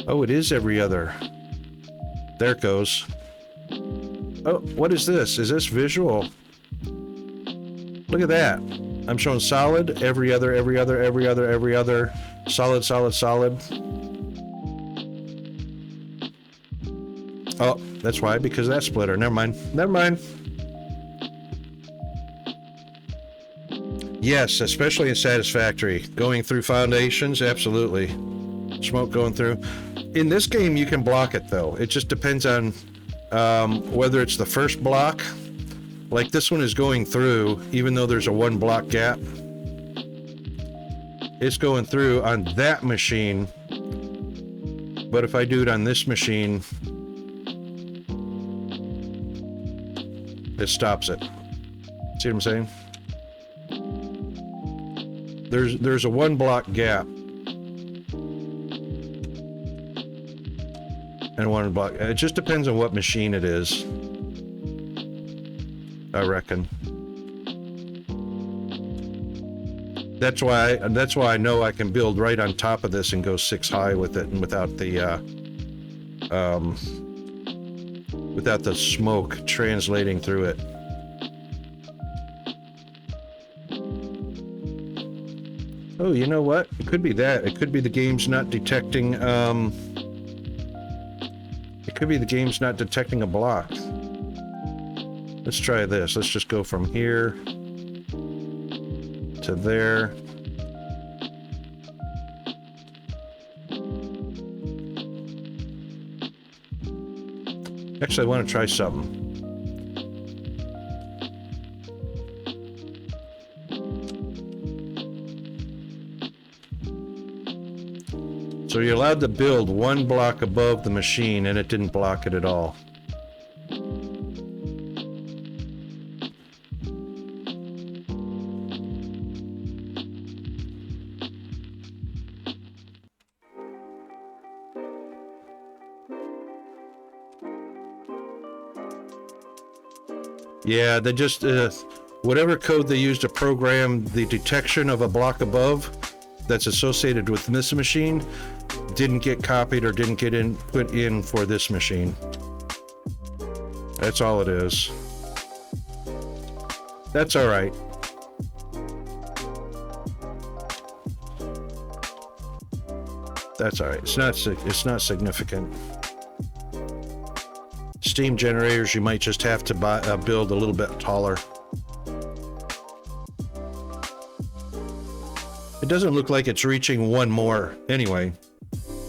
Oh, it is every other. There it goes. Oh, what is this? Is this visual? Look at that. I'm showing solid, every other, every other, every other, every other, solid, solid, solid. Oh, that's why, because of that splitter. Never mind. Never mind. Yes, especially in Satisfactory. Going through foundations, absolutely. Smoke going through. In this game, you can block it, though. It just depends on whether it's the first block. Like this one is going through, even though there's a 1 block gap. It's going through on that machine. But if I do it on this machine, it stops it. See what I'm saying? There's a 1 block gap. And 1 block. It just depends on what machine it is, I reckon. That's why I know I can build right on top of this and go 6 high with it, and without the smoke translating through it. Oh, you know what? It could be that. It could be the game's not detecting. It could be the game's not detecting a block. Let's try this. Let's just go from here to there. Actually, I want to try something. So you're allowed to build 1 block above the machine, and it didn't block it at all. Yeah, they just whatever code they use to program the detection of a block above that's associated with this machine didn't get copied or didn't get put in for this machine. That's all it is. That's all right. That's all right. It's not significant. Steam generators, you might just have to build a little bit taller. It doesn't look like it's reaching one more anyway.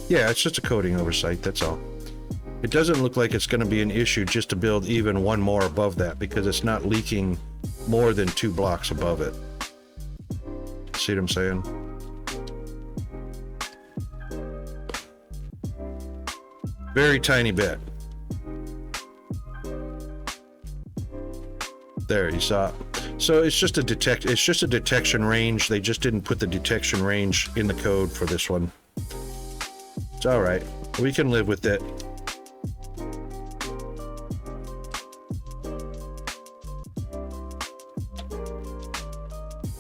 Yeah, it's just a coding oversight, that's all. It doesn't look like it's going to be an issue just to build even one more above that because it's not leaking more than 2 blocks above it. See what I'm saying? Very tiny bit. There, you saw it. So it's just a detection range. They just didn't put the detection range in the code for this one. It's all right. We can live with it.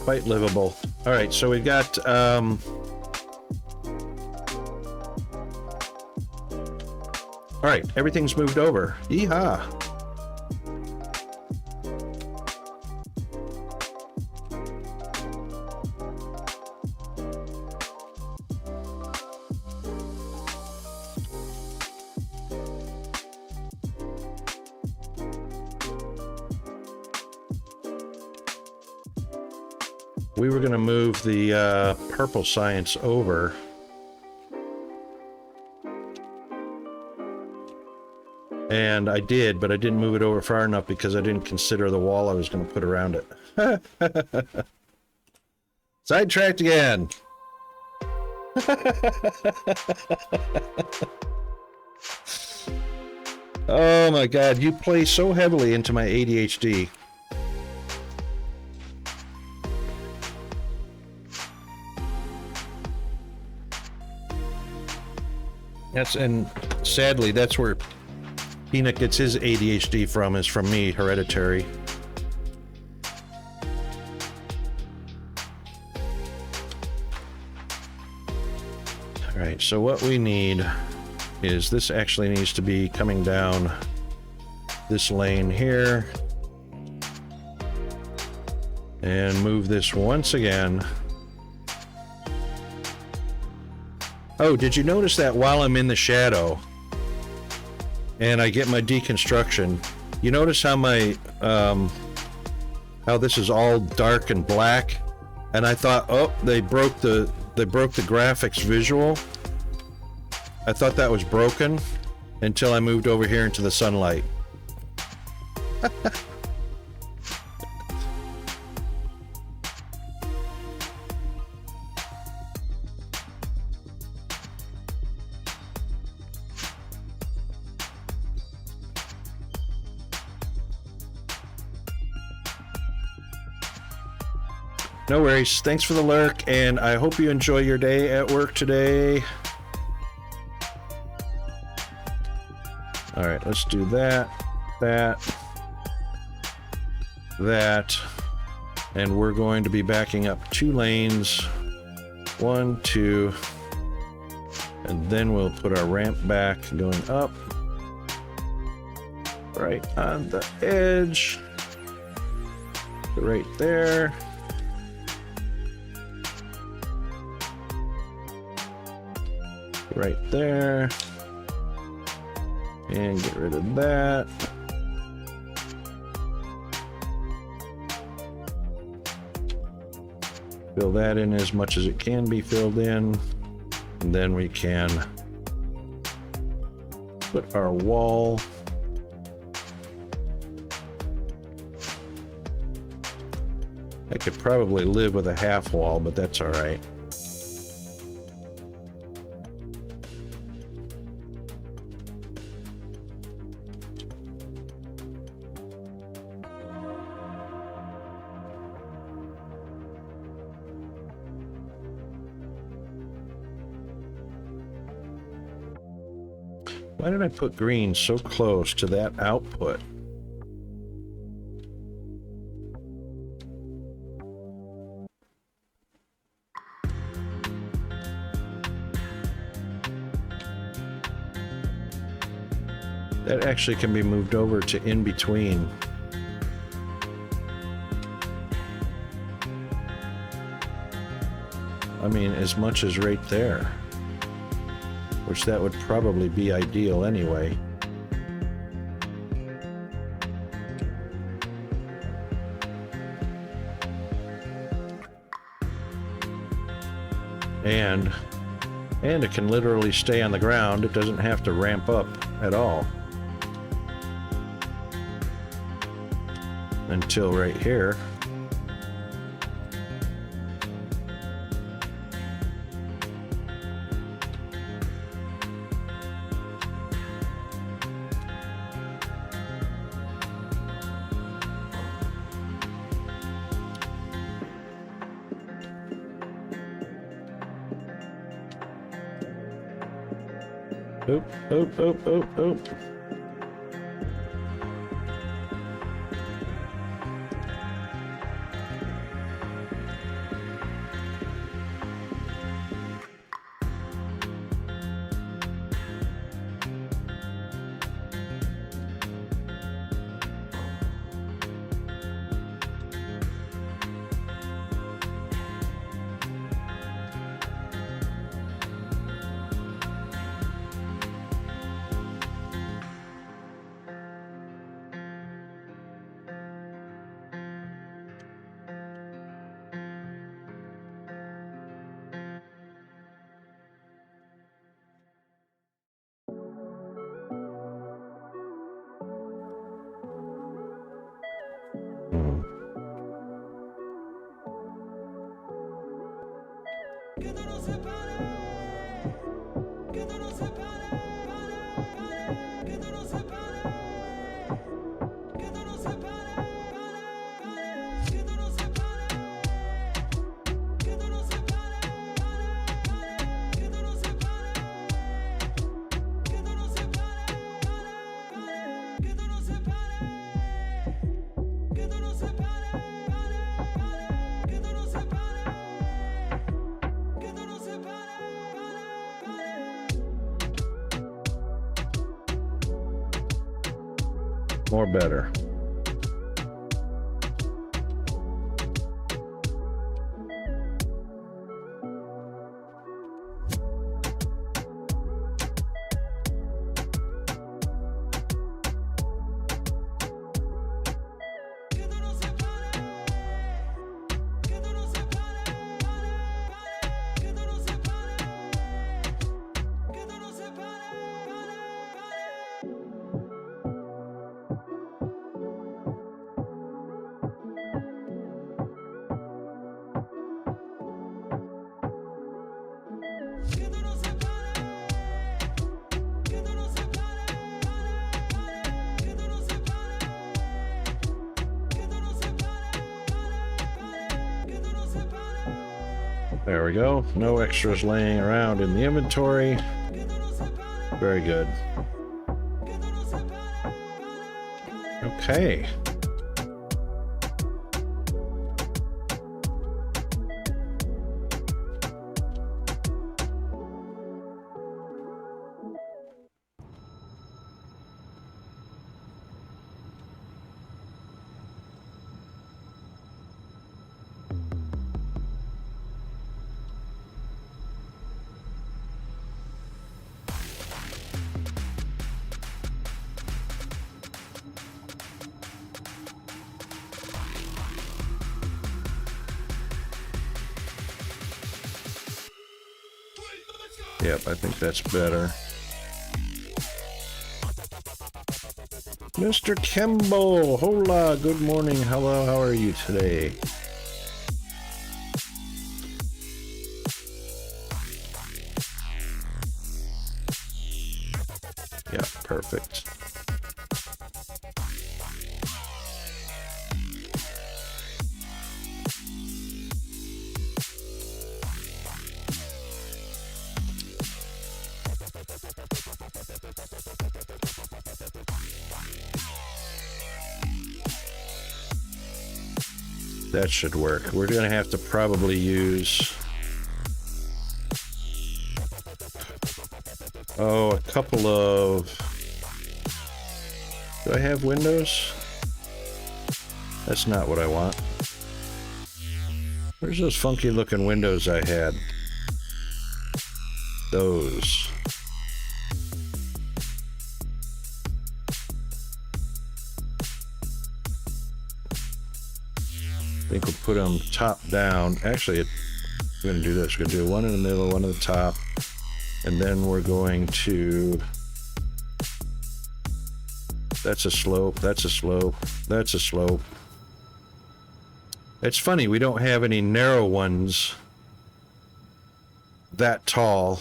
Quite livable. All right, so we got all right, everything's moved over. Yeehaw. We were going to move the purple science over. And I did, but I didn't move it over far enough because I didn't consider the wall I was going to put around it. Sidetracked again. Oh my God, you play so heavily into my ADHD. And sadly, that's where Peanut gets his ADHD from, is from me, hereditary. All right, so what we need is this actually needs to be coming down this lane here. And move this once again. Oh, did you notice that while I'm in the shadow and I get my deconstruction, you notice how my how this is all dark and black? And I thought, oh, they broke the graphics visual. I thought that was broken until I moved over here into the sunlight. No worries. Thanks for the lurk, and I hope you enjoy your day at work today. All right, let's do that, that, and we're going to be backing up 2 lanes. 1, 2, and then we'll put our ramp back going up right on the edge, right there. Right there, and get rid of that. Fill that in as much as it can be filled in, and then we can put our wall. I could probably live with a half wall, but that's all right. Why did I put green so close to that output? That actually can be moved over to in between. I mean, as much as right there. Which that would probably be ideal anyway. And it can literally stay on the ground. It doesn't have to ramp up at all. Until right here. Oop, oop, oop, oop, oop. More better. There we go. No extras laying around in the inventory. Very good. Okay. Yep, I think that's better. Mr. Kembo, hola, good morning, hello, how are you today? Yeah, perfect. That should work. We're gonna have to probably use a couple of Do I have windows? That's not what I want. Where's those funky looking windows I had? Those. I think we'll put them top down. Actually, we're going to do this. We're going to do one in the middle, one at the top. And then we're going to... That's a slope, that's a slope, that's a slope. It's funny, we don't have any narrow ones that tall.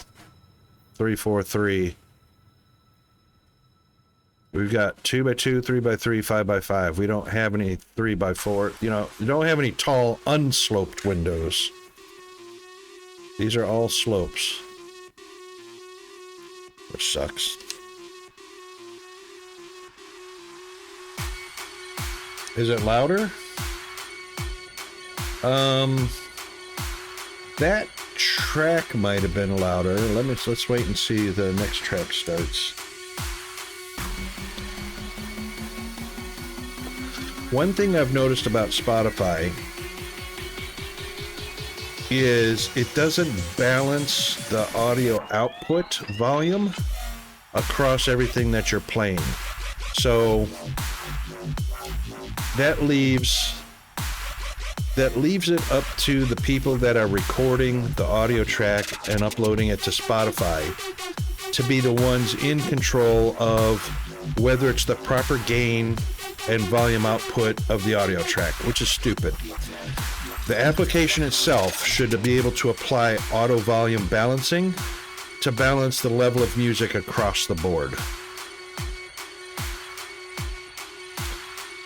3, 4, 3. We've got 2x2, 3x3, 5x5. We don't have any 3x4. You know, we don't have any tall, unsloped windows. These are all slopes. Which sucks. Is it louder? That track might have been louder. Let's wait and see the next track starts. One thing I've noticed about Spotify is it doesn't balance the audio output volume across everything that you're playing. So that leaves it up to the people that are recording the audio track and uploading it to Spotify to be the ones in control of whether it's the proper gain and volume output of the audio track, which is stupid. The application itself should be able to apply auto volume balancing to balance the level of music across the board.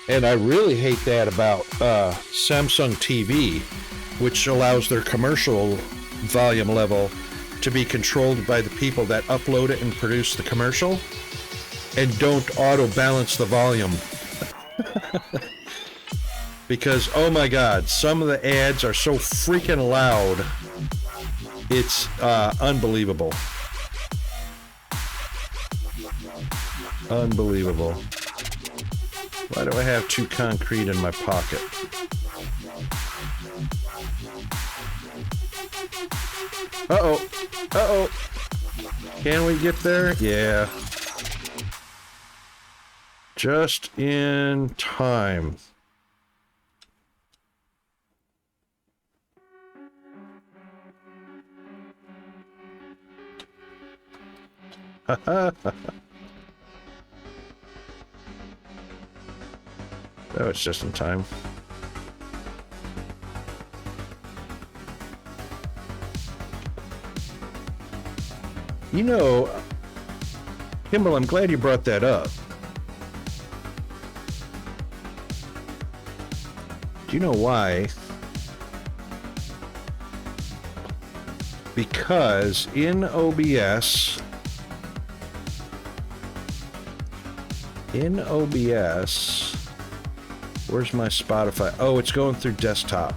And I really hate that about Samsung TV, which allows their commercial volume level to be controlled by the people that upload it and produce the commercial and don't auto balance the volume. Because, oh my God, some of the ads are so freaking loud. It's unbelievable. Unbelievable. Why do I have 2 concrete in my pocket? Uh-oh. Uh-oh. Can we get there? Yeah. Just in time. Oh, it's just in time. You know, Kimball, I'm glad you brought that up. Do you know why? Because in OBS, where's my Spotify? Oh, it's going through desktop.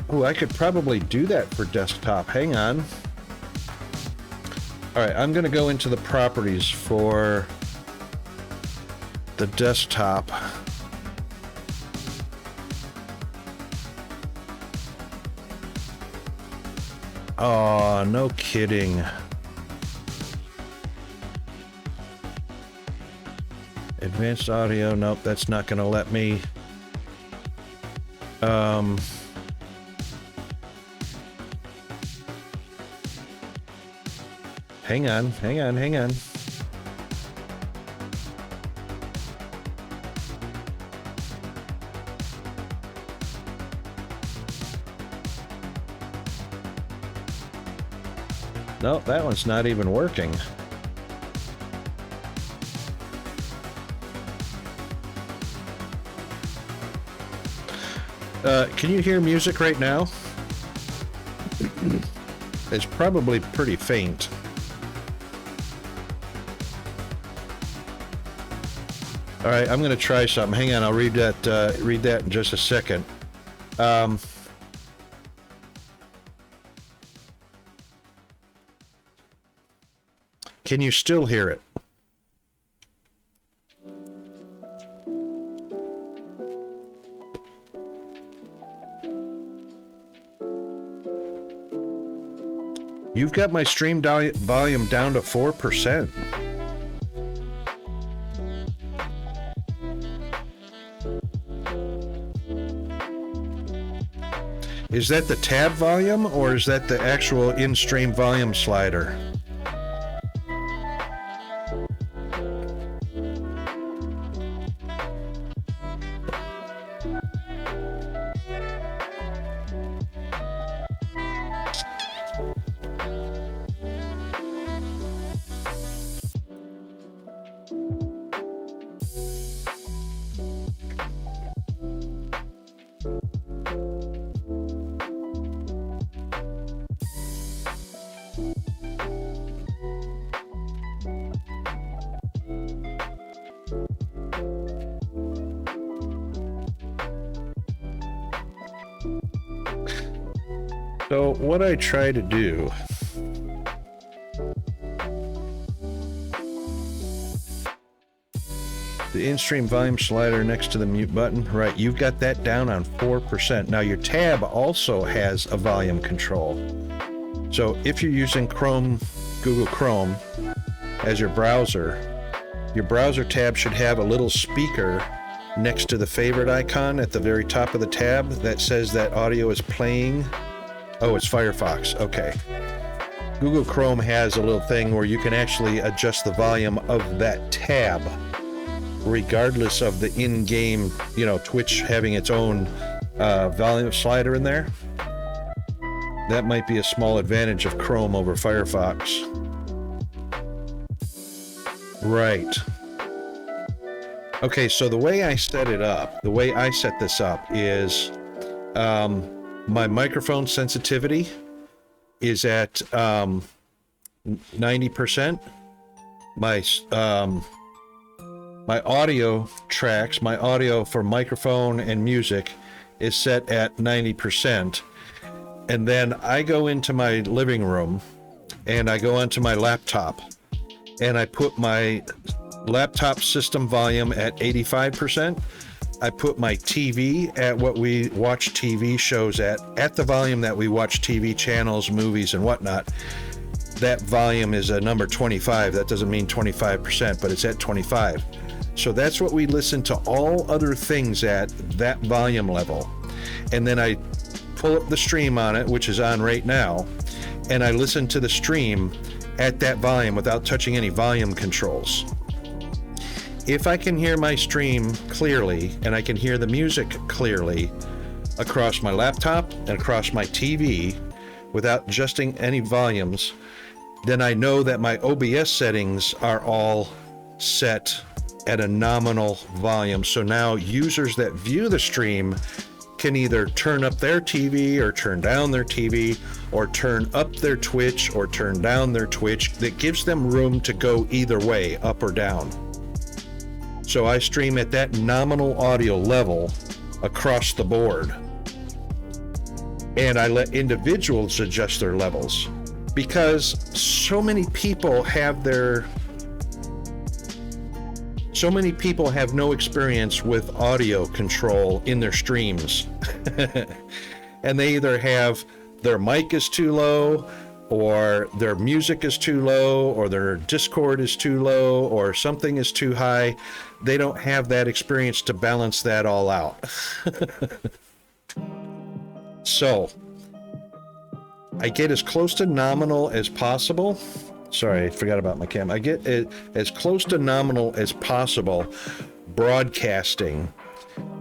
Oh, I could probably do that for desktop. Hang on. All right, I'm going to go into the properties for the desktop. Oh, no kidding. Advanced audio, nope, that's not going to let me. Hang on. Nope, that one's not even working. Can you hear music right now? It's probably pretty faint. All right, I'm going to try something. Hang on, I'll read that in just a second. Can you still hear it? You've got my stream volume down to 4%. Is that the tab volume or is that the actual in-stream volume slider? So what I try to do the in-stream volume slider next to the mute button, right? You've got that down on 4%. Now your tab also has a volume control. So if you're using Google Chrome as your browser tab should have a little speaker next to the favorite icon at the very top of the tab that says that audio is playing. Oh, it's Firefox. Okay. Google Chrome has a little thing where you can actually adjust the volume of that tab regardless of the in-game, Twitch having its own volume slider in there. That might be a small advantage of Chrome over Firefox. Right. Okay, so the way I set this up is my microphone sensitivity is at 90%. My audio tracks, my audio for microphone and music is set at 90%. And then I go into my living room and I go onto my laptop and I put my laptop system volume at 85%. I put my TV at what we watch TV shows at the volume that we watch TV channels, movies, and whatnot. That volume is a number 25. That doesn't mean 25%, but it's at 25. So that's what we listen to all other things at that volume level. And then I pull up the stream on it, which is on right now, and I listen to the stream at that volume without touching any volume controls. If I can hear my stream clearly and I can hear the music clearly across my laptop and across my TV without adjusting any volumes, then I know that my OBS settings are all set at a nominal volume. So now users that view the stream can either turn up their TV or turn down their TV or turn up their Twitch or turn down their Twitch. That gives them room to go either way, up or down. So I stream at that nominal audio level across the board. And I let individuals adjust their levels because so many people have no experience with audio control in their streams. And they either have their mic is too low, or their music is too low, or their Discord is too low, or something is too high. They don't have that experience to balance that all out. So I get as close to nominal as possible. Sorry, I forgot about my camera. I get it as close to nominal as possible broadcasting,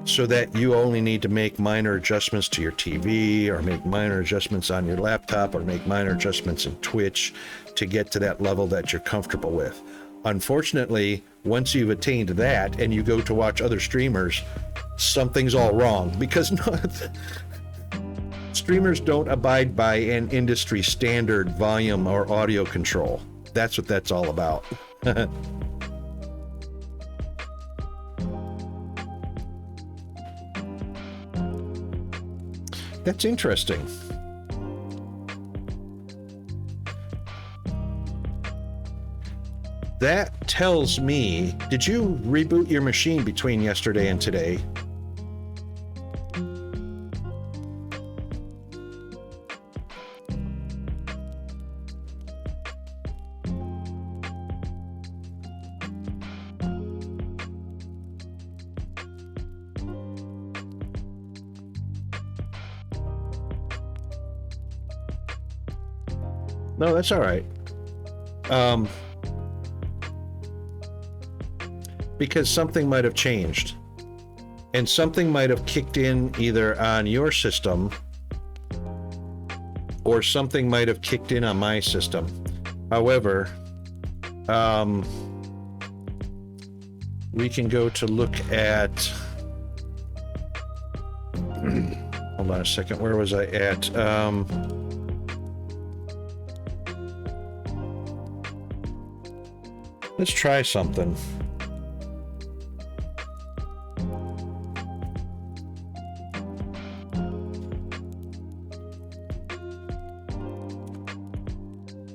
so that you only need to make minor adjustments to your TV or make minor adjustments on your laptop or make minor adjustments in Twitch to get to that level that you're comfortable with. Unfortunately, once you've attained that and you go to watch other streamers, something's all wrong because streamers don't abide by an industry standard volume or audio control. That's what that's all about. That's interesting. That tells me, did you reboot your machine between yesterday and today? No, that's all right. Because something might have changed. And something might have kicked in either on your system or something might have kicked in on my system. However, we can go to look at... Hold on a second. Where was I at? Let's try something.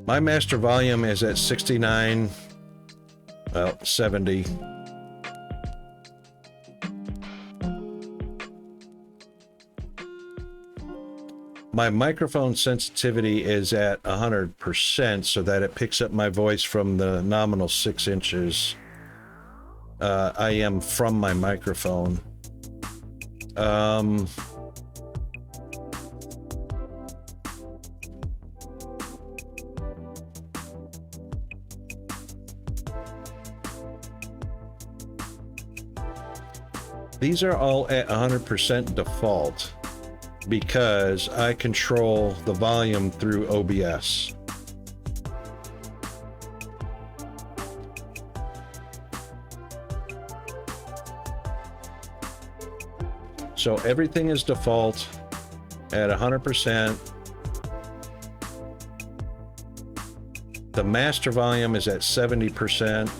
My master volume is at 69, well, 70. My microphone sensitivity is at 100% so that it picks up my voice from the nominal 6 inches I am from my microphone. These are all at 100% default because I control the volume through OBS. So everything is default at 100%. The master volume is at 70%.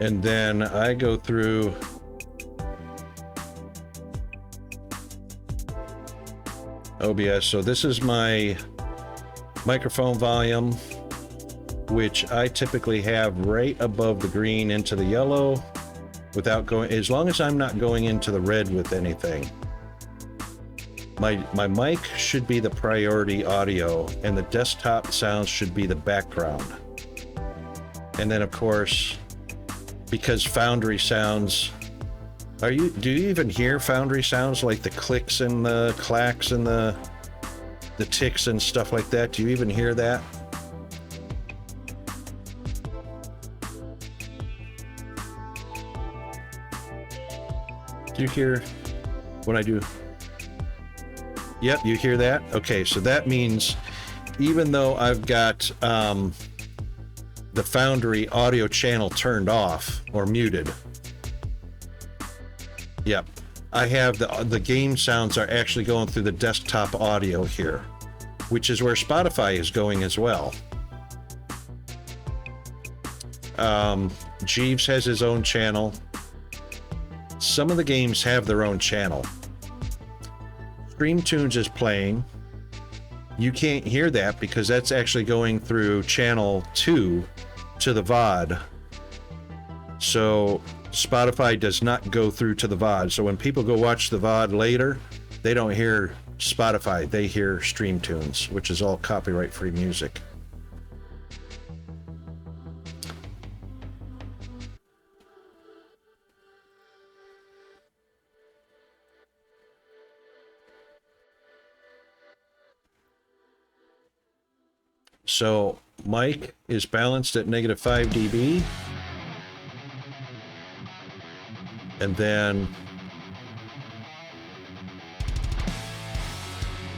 And then I go through OBS. So this is my microphone volume, which I typically have right above the green into the yellow without going, as long as I'm not going into the red with anything. My mic should be the priority audio and the desktop sounds should be the background. And then of course, because Foundry sounds, do you even hear Foundry sounds like the clicks and the clacks and the ticks and stuff like that? Do you even hear that? Do you hear when I do? Yep, you hear that? Okay, so that means even though I've got the Foundry audio channel turned off or muted. Yep. I have the game sounds are actually going through the desktop audio here, which is where Spotify is going as well. Jeeves has his own channel. Some of the games have their own channel. Stream Tunes is playing. You can't hear that because that's actually going through channel 2 to the VOD. So Spotify does not go through to the VOD. So when people go watch the VOD later, they don't hear Spotify, they hear Stream Tunes, which is all copyright free music. So mic is balanced at -5 dB. And then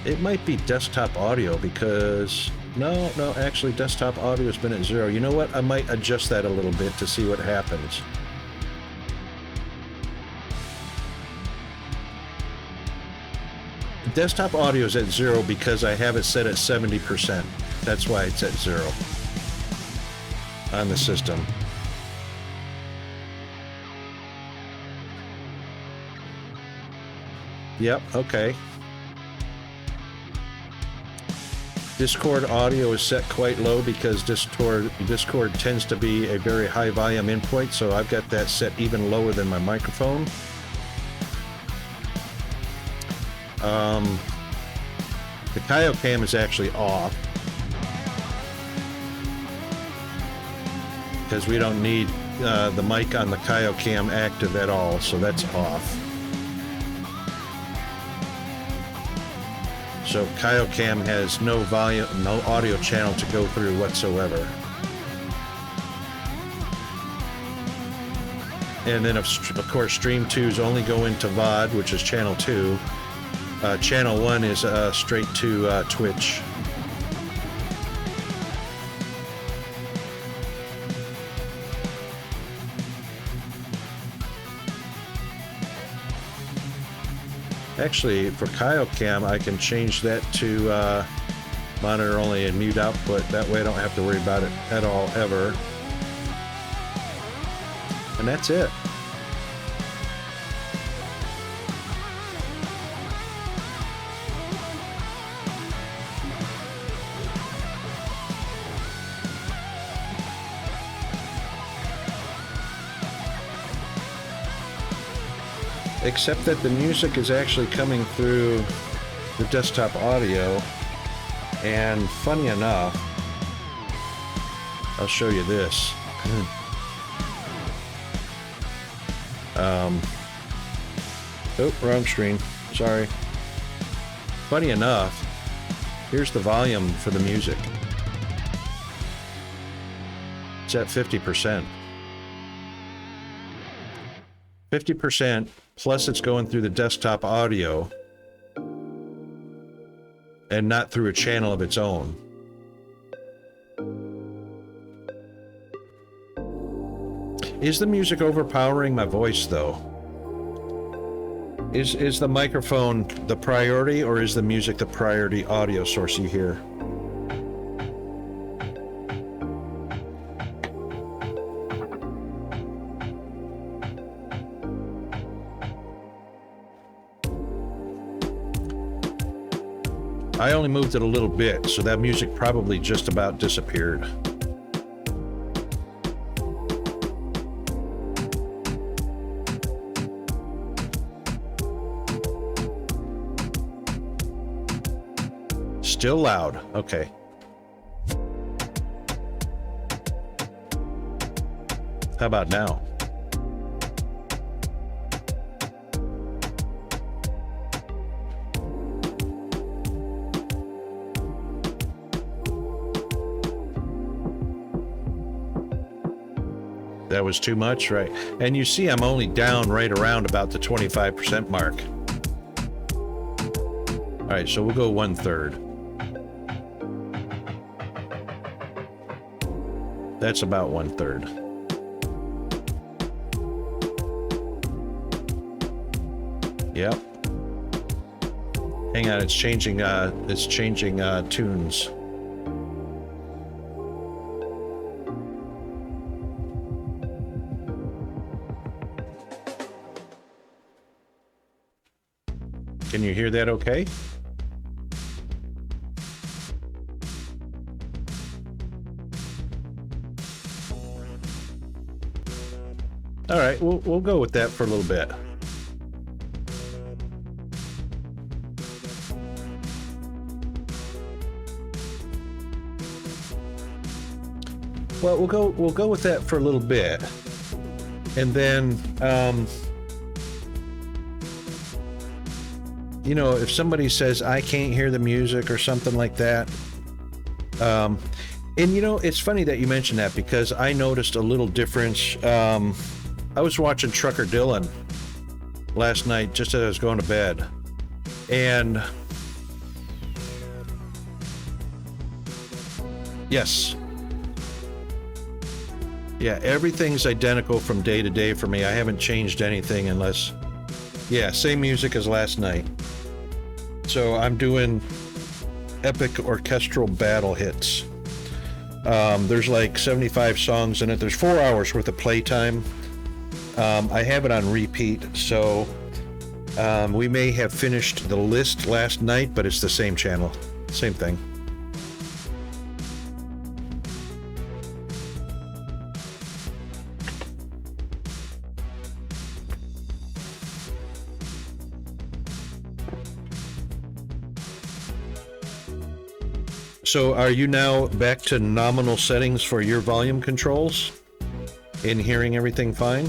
it might be desktop audio because no, actually desktop audio has been at 0. You know what? I might adjust that a little bit to see what happens. Desktop audio is at 0 because I have it set at 70%. That's why it's at 0 on the system. Yep, okay. Discord audio is set quite low because Discord tends to be a very high volume input, so I've got that set even lower than my microphone. The Kaio cam is actually off. because we don't need the mic on the Kaiyocam active at all, so that's off. So Kaiyocam has no volume, no audio channel to go through whatsoever. And then, of course, Stream 2s only go into VOD, which is Channel 2. Channel 1 is straight to Twitch. Actually, for Kaiyocam, I can change that to monitor only and mute output. That way I don't have to worry about it at all, ever. And that's it. Except that the music is actually coming through the desktop audio, and funny enough, I'll show you this. Oh, wrong screen. Sorry. Funny enough, here's the volume for the music. It's at 50%. 50%, plus it's going through the desktop audio and not through a channel of its own. Is the music overpowering my voice, though? Is the microphone the priority, or is the music the priority audio source you hear? I only moved it a little bit, so that music probably just about disappeared. Still loud. Okay. How about now? That was too much, right? And you see I'm only down right around about the 25% mark. All right, so we'll go 1/3. That's about 1/3. Yep. Hang on, it's changing tunes. Can you hear that okay? All right, we'll go with that for a little bit. Well, we'll go with that for a little bit, and then you know, if somebody says I can't hear the music or something like that, and you know, it's funny that you mentioned that, because I noticed a little difference. I was watching Trucker Dylan last night just as I was going to bed, and yes, yeah, everything's identical from day to day for me. I haven't changed anything unless, yeah, same music as last night. So I'm doing epic orchestral battle hits. There's like 75 songs in it. There's 4 hours worth of playtime. I have it on repeat, so we may have finished the list last night, but it's the same channel, same thing. So are you now back to nominal settings for your volume controls? in hearing everything fine?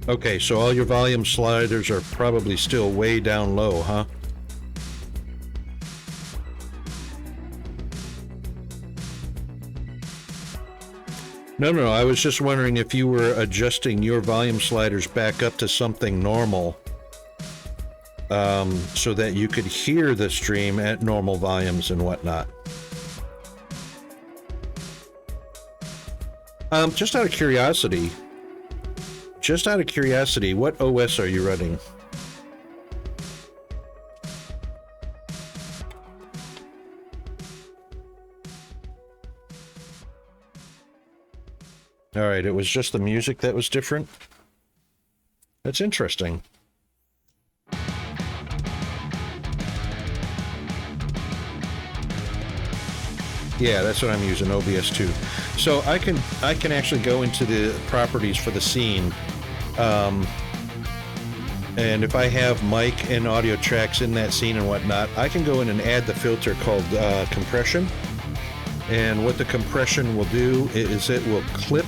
Okay, so all your volume sliders are probably still way down low, huh? No, I was just wondering if you were adjusting your volume sliders back up to something normal, so that you could hear the stream at normal volumes and whatnot. Just out of curiosity, what OS are you running? All right, it was just the music that was different. That's interesting. Yeah, that's what I'm using, OBS 2. So I can actually go into the properties for the scene, and if I have mic and audio tracks in that scene and whatnot, I can go in and add the filter called compression. And what the compression will do is it will clip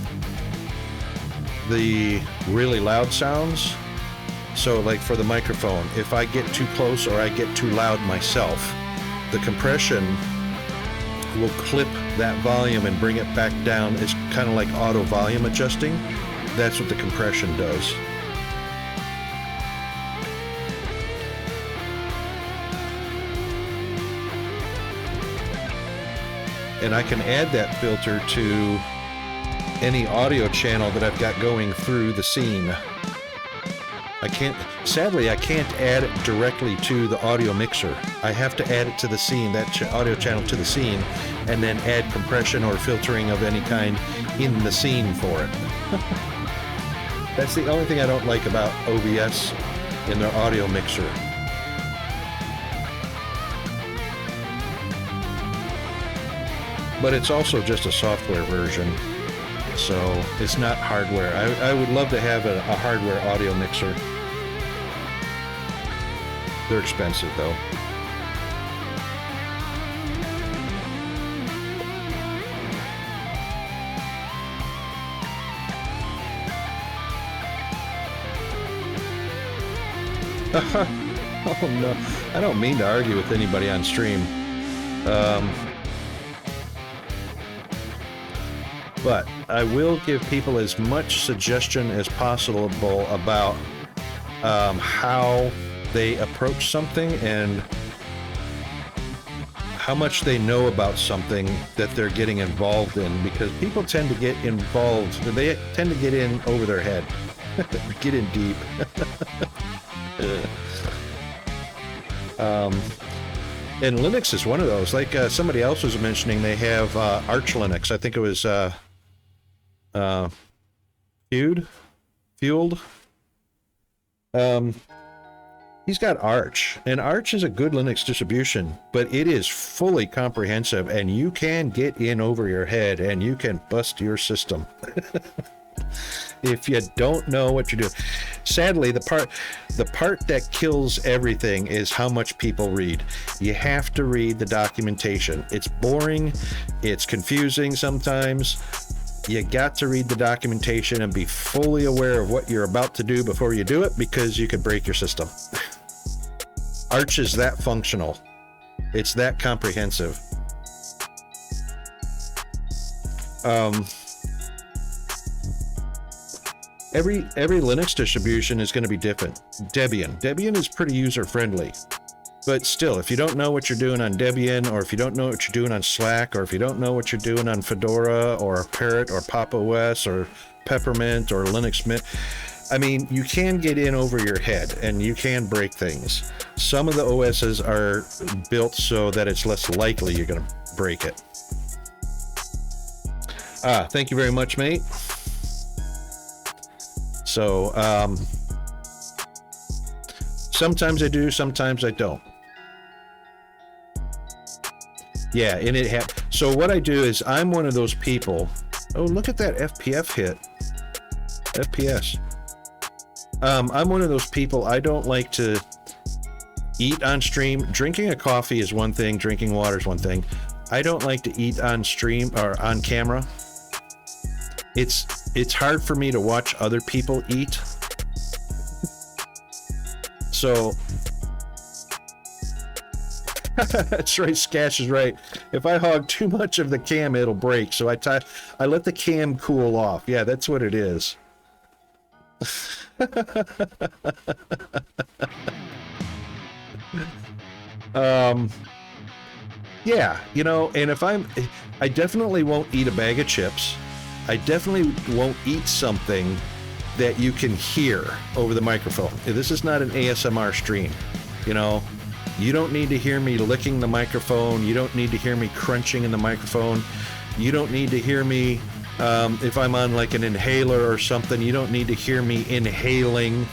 the really loud sounds. So like for the microphone, if I get too close or I get too loud myself, the compression will clip that volume and bring it back down. It's kind of like auto volume adjusting. That's what the compression does. And I can add that filter to any audio channel that I've got going through the scene. Sadly, I can't add it directly to the audio mixer. I have to add it to the scene, that audio channel to the scene, and then add compression or filtering of any kind in the scene for it. That's the only thing I don't like about OBS in their audio mixer. But it's also just a software version, so it's not hardware. I would love to have a hardware audio mixer. They're expensive, though. Oh no, I don't mean to argue with anybody on stream. But I will give people as much suggestion as possible about how they approach something and how much they know about something that they're getting involved in, because people tend to get involved. They tend to get in over their head, get in deep. And Linux is one of those. Like somebody else was mentioning, they have Arch Linux. I think it was Fueled. He's got Arch, and Arch is a good Linux distribution, but it is fully comprehensive, and you can get in over your head, and you can bust your system if you don't know what you're doing. Sadly, the part that kills everything is how much people read. You have to read the documentation. It's boring, it's confusing sometimes. You got to read the documentation and be fully aware of what you're about to do before you do it, because you could break your system. Arch is that functional. It's that comprehensive. Every Linux distribution is going to be different. Debian is pretty user-friendly. But still, if you don't know what you're doing on Debian, or if you don't know what you're doing on Slack, or if you don't know what you're doing on Fedora or Parrot or Pop! OS or Peppermint or Linux Mint, I mean, you can get in over your head and you can break things. Some of the OSs are built so that it's less likely you're going to break it. Thank you very much, mate. So, sometimes I do, sometimes I don't. Yeah, and it had. So what I do is I'm one of those people. Oh, look at that FPF hit. FPS. I'm one of those people. I don't like to eat on stream. Drinking a coffee is one thing. Drinking water is one thing. I don't like to eat on stream or on camera. It's hard for me to watch other people eat. So that's right, Skash is right. If I hog too much of the cam, it'll break. So I let the cam cool off. Yeah, that's what it is. Yeah, you know, and if I definitely won't eat a bag of chips. I definitely won't eat something that you can hear over the microphone. This is not an ASMR stream, you know. You don't need to hear me licking the microphone. You don't need to hear me crunching in the microphone. You don't need to hear me, if I'm on like an inhaler or something, you don't need to hear me inhaling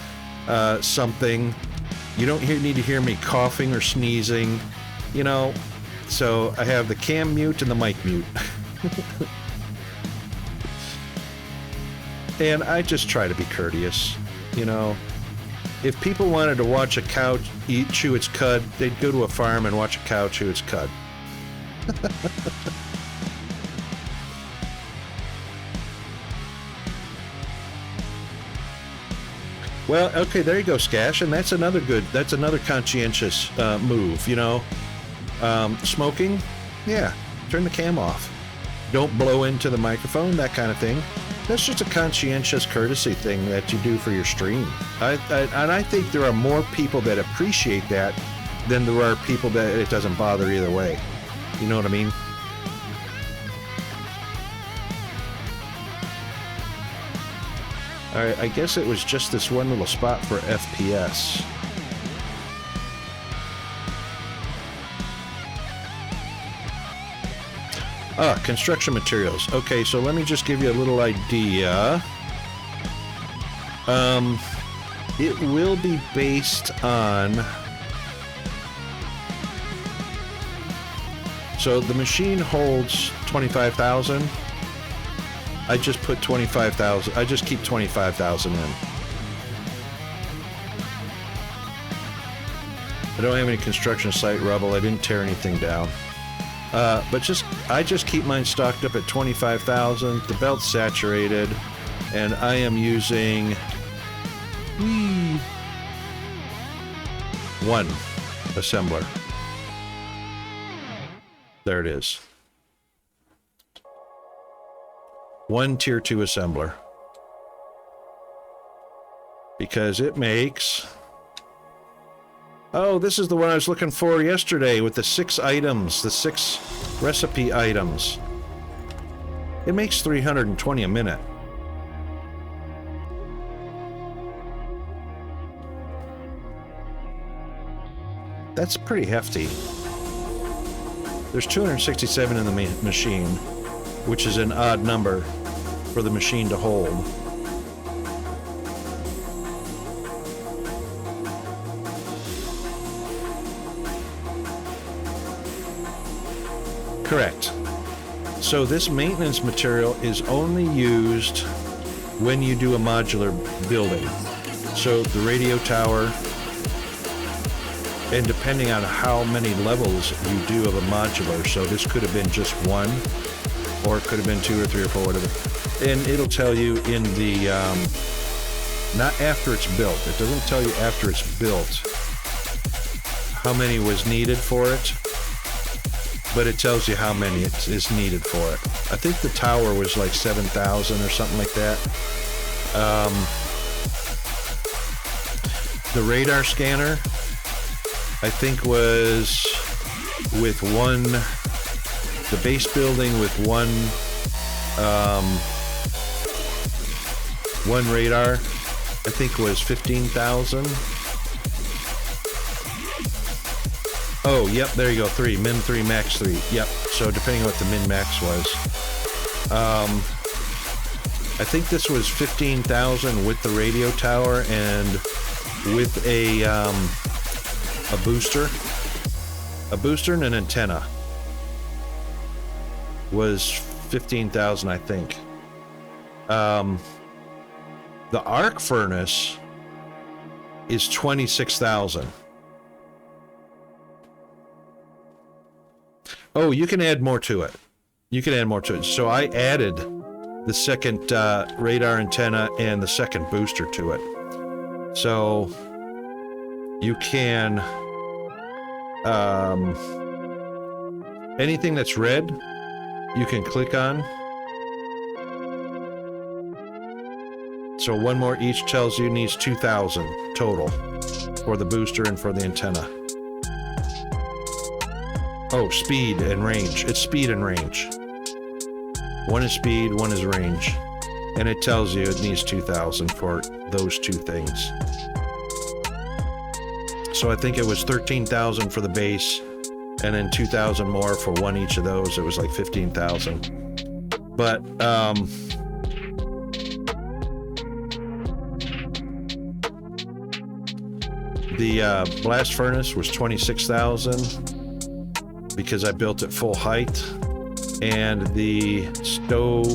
something. You don't need to hear me coughing or sneezing, you know. So I have the cam mute and the mic mute. And I just try to be courteous, you know. If people wanted to watch a cow chew its cud, they'd go to a farm and watch a cow chew its cud. Well, okay, there you go, Skash, and that's another conscientious move, you know. Smoking, yeah, turn the cam off. Don't blow into the microphone, that kind of thing. That's just a conscientious courtesy thing that you do for your stream. And I think there are more people that appreciate that than there are people that it doesn't bother either way. You know what I mean? All right, I guess it was just this one little spot for FPS. Construction materials. Okay, so let me just give you a little idea. It will be based on... So the machine holds 25,000. I just put 25,000. I just keep 25,000 in. I don't have any construction site rubble. I didn't tear anything down. But I just keep mine stocked up at 25,000. The belt's saturated, and I am using one assembler. There it is. One tier 2 assembler. Because it makes... Oh, this is the one I was looking for yesterday with the 6 items, the 6 recipe items. It makes 320 a minute. That's pretty hefty. There's 267 in the machine, which is an odd number for the machine to hold. Correct. So this maintenance material is only used when you do a modular building. So the radio tower, and depending on how many levels you do of a modular, so this could have been just one, or it could have been 2 or 3 or 4, whatever. And it'll tell you in the, not after it's built. It doesn't tell you after it's built how many was needed for it, but it tells you how many is needed for it. I think the tower was like 7,000 or something like that. The radar scanner, I think, was with the base building with one radar, I think was 15,000. Oh, yep, there you go, 3, min 3, max 3. Yep, so depending on what the min max was. I think this was 15,000 with the radio tower and with a booster and an antenna. was 15,000, I think. The arc furnace is 26,000. Oh, you can add more to it. You can add more to it. So I added the second radar antenna and the second booster to it. So you can anything that's red, you can click on. So one more each tells you needs 2,000 total for the booster and for the antenna. Oh, speed and range. It's speed and range. One is speed, one is range. And it tells you it needs 2,000 for those two things. So I think it was 13,000 for the base, and then 2,000 more for one each of those. It was like 15,000. But, the blast furnace was 26,000 because I built it full height, and the stove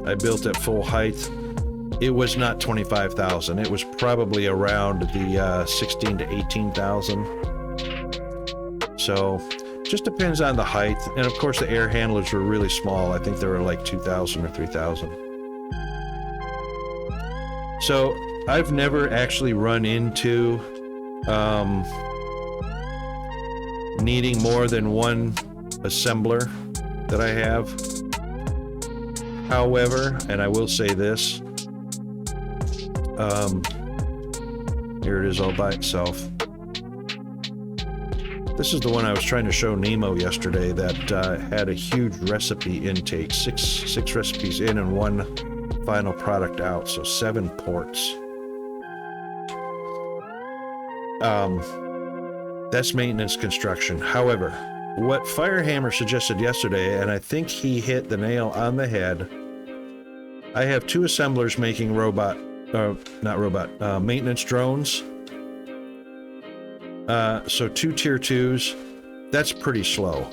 I built at full height. It was not 25,000. It was probably around the 16 to 18,000. So just depends on the height, and of course the air handlers were really small. I think they were like 2,000 or 3,000. So I've never actually run into needing more than one assembler that I have. However, and I will say this, here it is all by itself. This is the one I was trying to show Nemo yesterday that had a huge recipe intake, six recipes in and one final product out, so 7 ports. That's maintenance construction. However, what Firehammer suggested yesterday, and I think he hit the nail on the head, I have 2 assemblers making maintenance drones. So 2 tier 2s, that's pretty slow.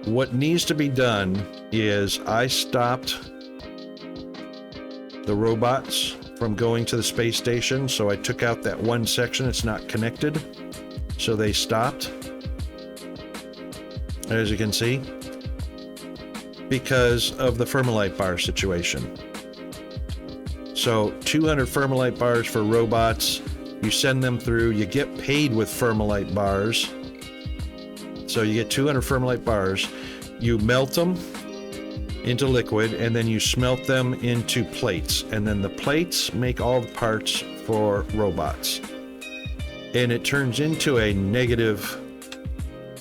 What needs to be done is I stopped the robots from going to the space station, so I took out that one section. It's not connected, so they stopped, as you can see, because of the Thermalite bar situation. So 200 Thermalite bars for robots, you send them through, you get paid with Thermalite bars. So you get 200 Thermalite bars, you melt them into liquid, and then you smelt them into plates, and then the plates make all the parts for robots, and it turns into a negative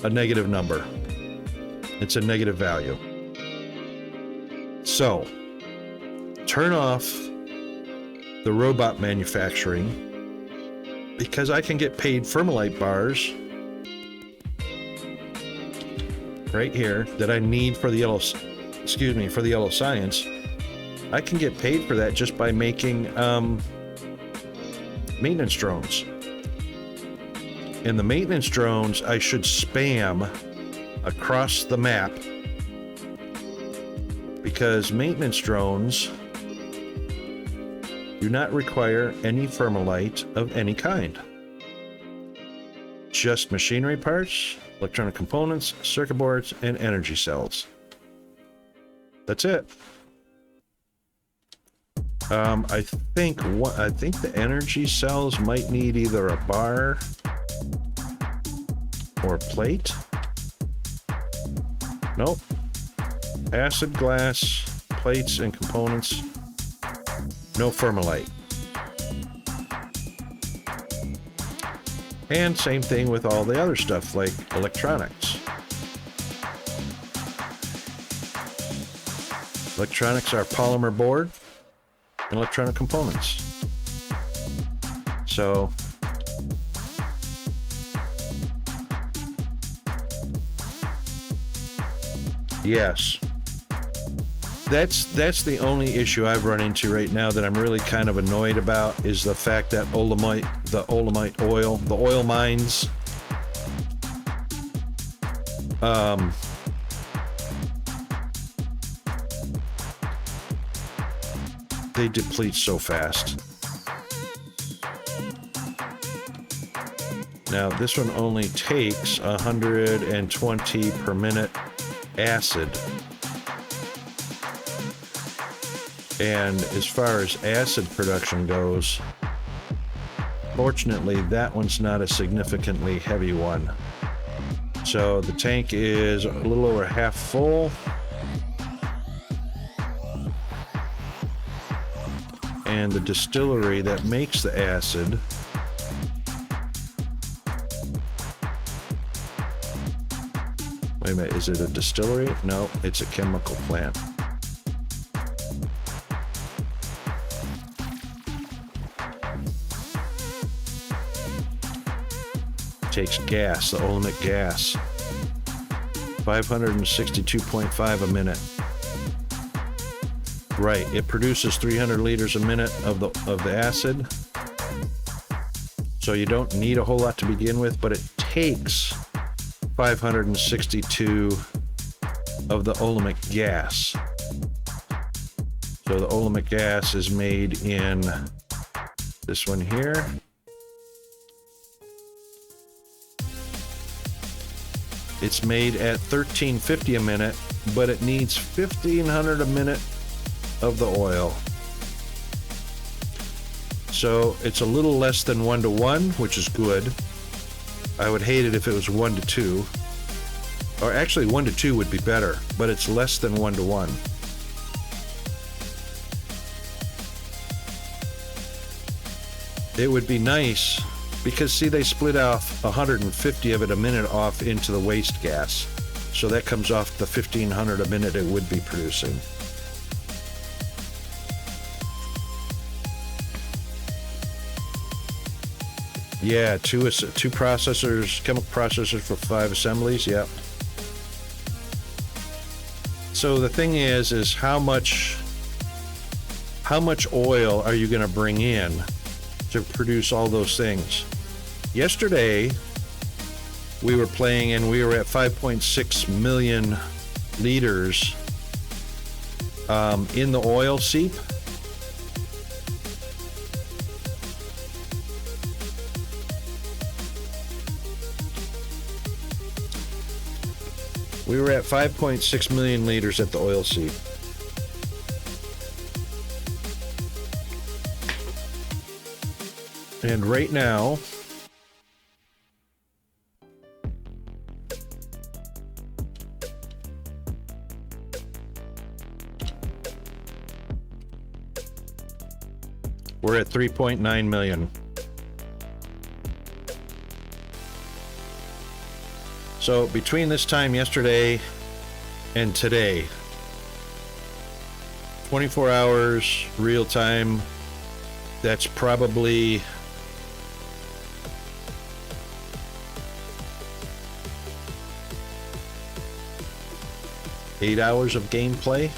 number. It's a negative value. So turn off the robot manufacturing, because I can get paid Thermalite bars right here that I need for the yellow science. I can get paid for that just by making maintenance drones. And the maintenance drones I should spam across the map, because maintenance drones do not require any Thermalite of any kind. Just machinery parts, electronic components, circuit boards, and energy cells. That's it. I think the energy cells might need either a bar or a plate. Nope. Acid glass, plates, and components. No Thermalite. And same thing with all the other stuff like electronics. Electronics are polymer board and electronic components. So yes, that's the only issue I've run into right now that I'm really kind of annoyed about, is the fact that the oil mines They deplete so fast. Now, this one only takes 120 per minute acid. And as far as acid production goes, fortunately, that one's not a significantly heavy one. So the tank is a little over half full. And the distillery that makes the acid wait a minute, is it a distillery? No, it's a chemical plant. Takes gas, the Olympic gas. 562.5 a minute. Right, it produces 300 liters a minute of the acid. So you don't need a whole lot to begin with, but it takes 562 of the Olympic gas. So the Olympic gas is made in this one here. It's made at $13.50 a minute, but it needs $1,500 a minute of the oil. So it's a little less than 1-to-1, which is good. I would hate it if it was 1-to-2. Or actually 1-to-2 would be better, but it's less than 1-to-1. It would be nice because, see, they split off 150 of it a minute off into the waste gas. So that comes off the 1,500 a minute it would be producing. Yeah, two processors, chemical processors for 5 assemblies, yep. So the thing is how much oil are you going to bring in to produce all those things? Yesterday, we were playing and we were at 5.6 million liters in the oil seep. We were at 5.6 million liters at the oil seep. And right now, we're at 3.9 million. So between this time yesterday and today, 24 hours real time, that's probably eight hours of gameplay.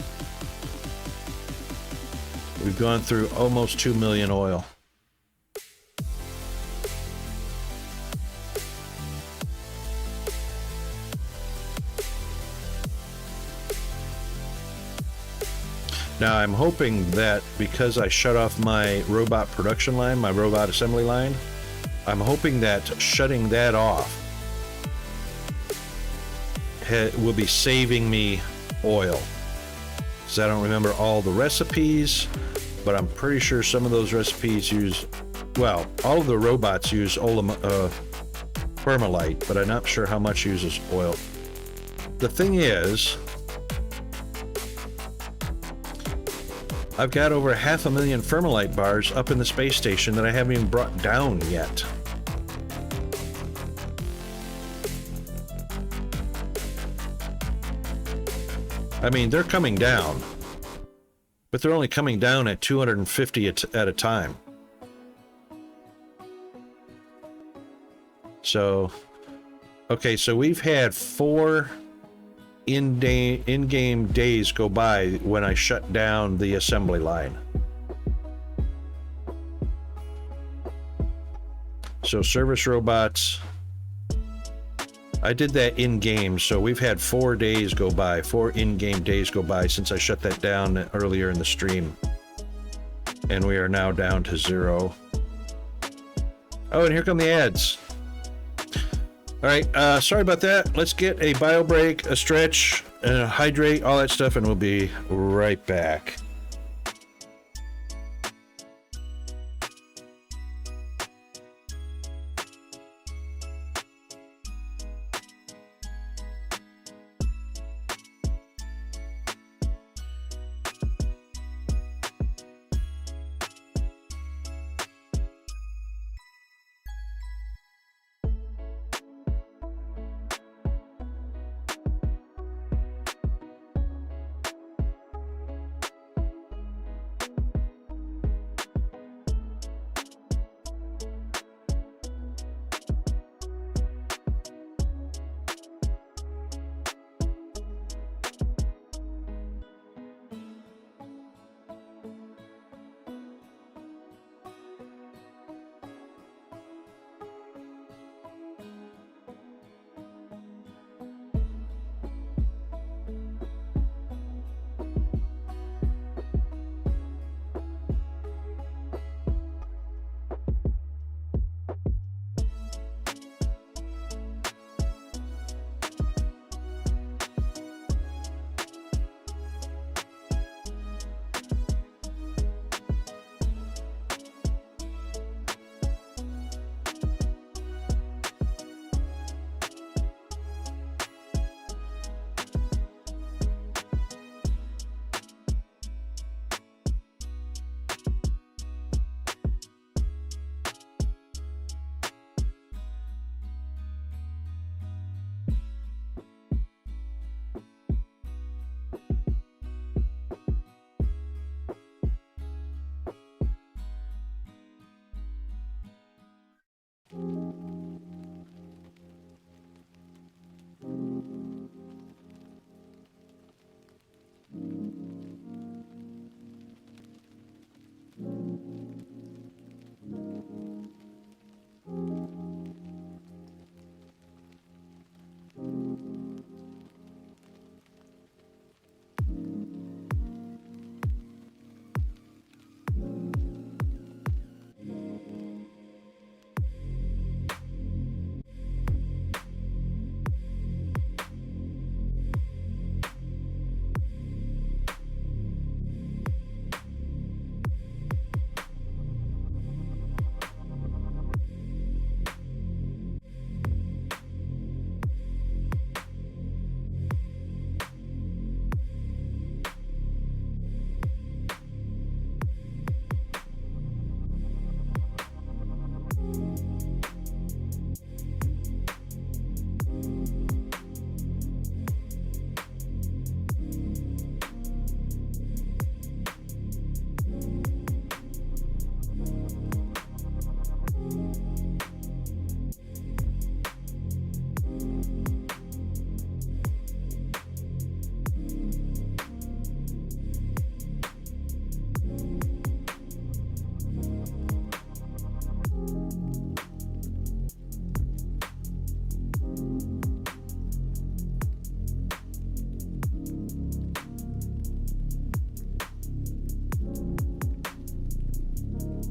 We've gone through almost 2 million oil. Now I'm hoping that because I shut off my robot production line, my robot assembly line, I'm hoping that shutting that off will be saving me oil. Because I don't remember all the recipes, but I'm pretty sure some of those recipes use, well, all of the robots use Thermalite, but I'm not sure how much uses oil. The thing is, I've got over 500,000 Thermalite bars up in the space station that I haven't even brought down yet. I mean, they're coming down, but they're only coming down at 250 at a time. So, okay, so we've had 4 in-game days go by when I shut down the assembly line. So service robots I did that in game, so we've had 4 days go by, 4 in-game days go by since I shut that down earlier in the stream. And we are now down to 0. Oh, and here come the ads. All right, sorry about that. Let's get a bio break, a stretch, hydrate, all that stuff, and we'll be right back.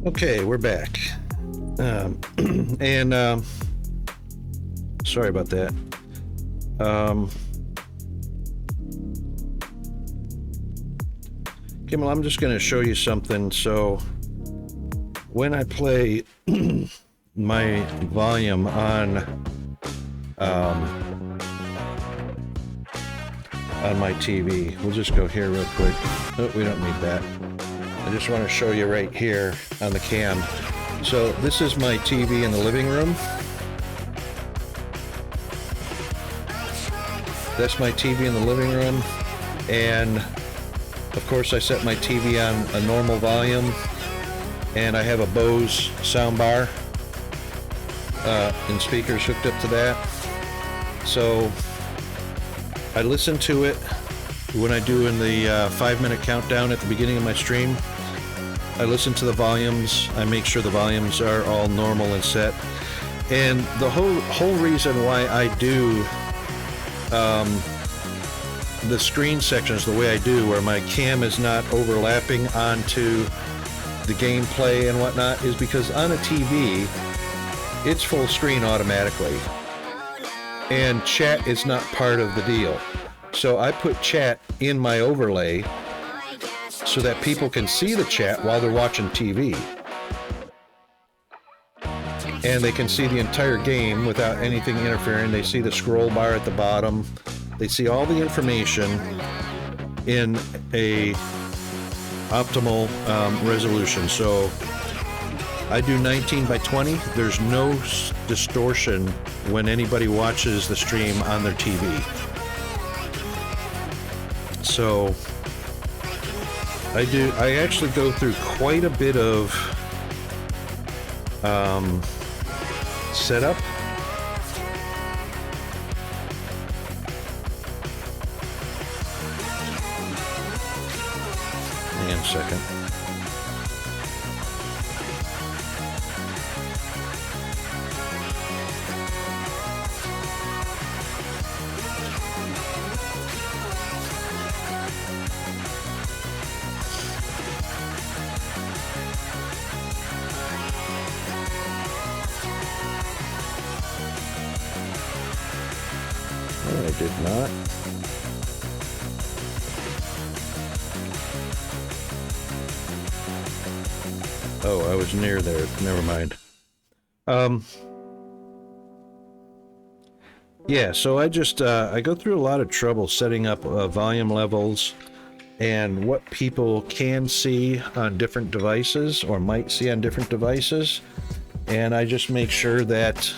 Okay, we're back. Sorry about that. Kimmel, I'm just going to show you something. So when I play my volume on my TV, we'll just go here real quick. Oh, we don't need that. I just want to show you right here on the cam. So this is my TV in the living room. That's my TV in the living room. And of course I set my TV on a normal volume, and I have a Bose soundbar and speakers hooked up to that. So I listen to it when I do in the 5-minute countdown at the beginning of my stream. I listen to the volumes. I make sure the volumes are all normal and set. And the whole reason why I do the screen sections the way I do, where my cam is not overlapping onto the gameplay and whatnot, is because on a TV, it's full screen automatically. And chat is not part of the deal. So I put chat in my overlay so that people can see the chat while they're watching TV. And they can see the entire game without anything interfering. They see the scroll bar at the bottom. They see all the information in a optimal resolution. So I do 19 by 20. There's no distortion when anybody watches the stream on their TV. So I actually go through quite a bit of setup. Hang on a second. I did not. Oh, I was near there. Never mind. Yeah, so I just I go through a lot of trouble setting up volume levels and what people can see on different devices or might see on different devices, and I just make sure that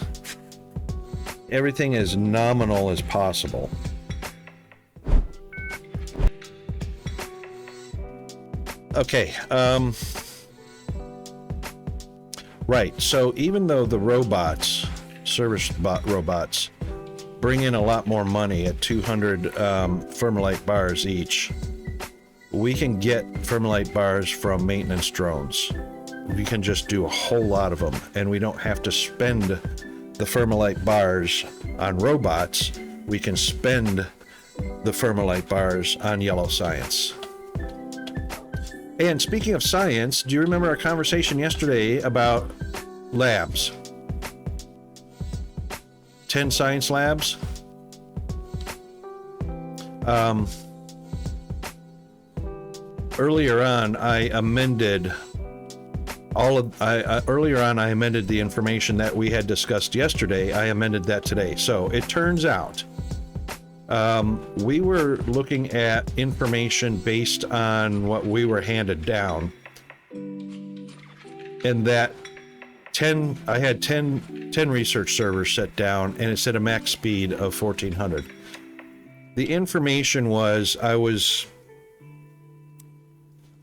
everything is nominal as possible. Okay, right, so even though the robots, service bot robots, bring in a lot more money at 200 Thermalite bars each, we can get Thermalite bars from maintenance drones. We can just do a whole lot of them, and we don't have to spend the Thermalite bars on robots. We can spend the Thermalite bars on yellow science. And speaking of science, do you remember our conversation yesterday about labs? 10 science labs. Earlier on, I amended I amended the information that we had discussed yesterday. I amended that today. So it turns out we were looking at information based on what we were handed down, and that I had 10 research servers set down, and it said a max speed of 1400. The information was, I was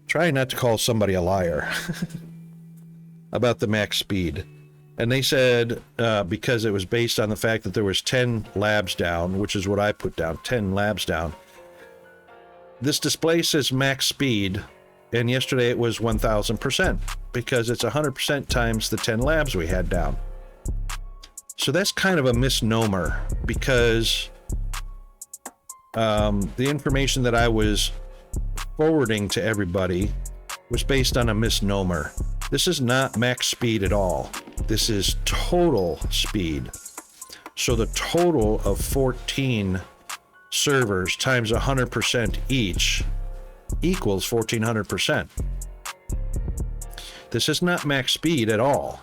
trying not to call somebody a liar about the max speed. And they said, because it was based on the fact that there was 10 labs down, which is what I put down, 10 labs down. This display says max speed, and yesterday it was 1000%, because it's 100% times the 10 labs we had down. So that's kind of a misnomer, because the information that I was forwarding to everybody was based on a misnomer. This is not max speed at all. This is total speed. So the total of 14 servers times 100% each equals 1400%. This is not max speed at all.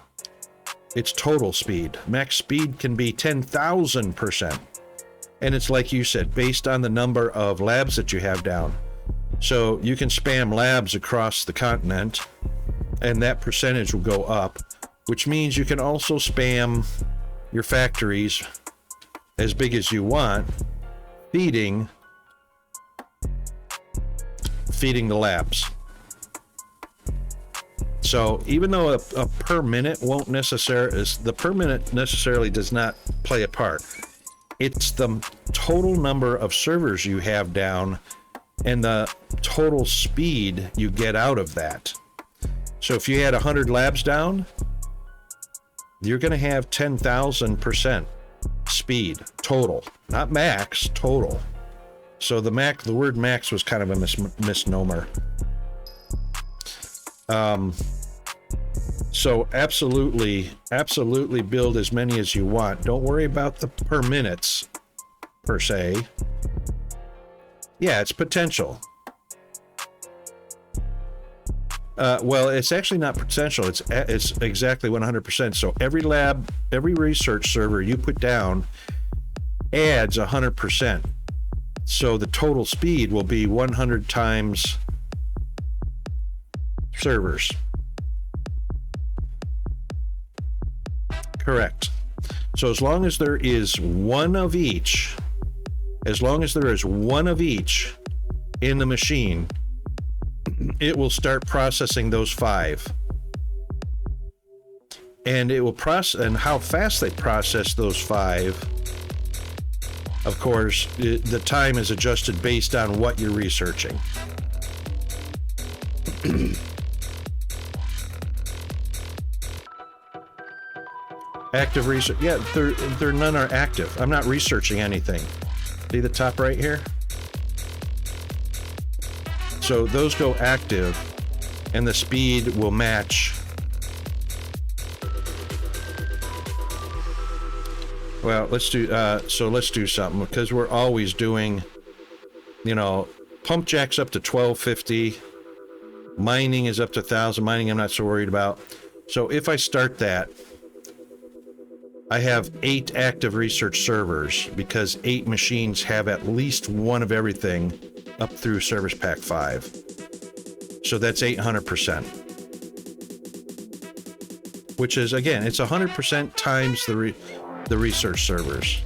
It's total speed. Max speed can be 10,000%. And it's like you said, based on the number of labs that you have down. So you can spam labs across the continent, and that percentage will go up, which means you can also spam your factories as big as you want, feeding the labs. So even though a per minute won't necessarily, the per minute necessarily does not play a part. It's the total number of servers you have down and the total speed you get out of that. So if you had 100 labs down, you're going to have 10,000% speed total, not max, total. So the word max was kind of a misnomer. So absolutely build as many as you want. Don't worry about the per minutes per se. Yeah, it's potential. Well, it's actually not potential. It's exactly 100%. So every lab, every research server you put down adds 100%. So the total speed will be 100 times servers. Correct. So as long as there is one of each, in the machine, it will start processing those 5. And it will process, and how fast they process those 5, of course, the time is adjusted based on what you're researching. Active research, yeah, they're none are active. I'm not researching anything. See the top right here? So those go active, and the speed will match. Well, let's do something, because we're always doing, pump jack's up to 1250. Mining is up to 1,000. Mining I'm not so worried about. So if I start that, I have 8 active research servers, because 8 machines have at least one of everything up through Service Pack 5. So that's 800%. Which is, again, it's 100% times the research servers.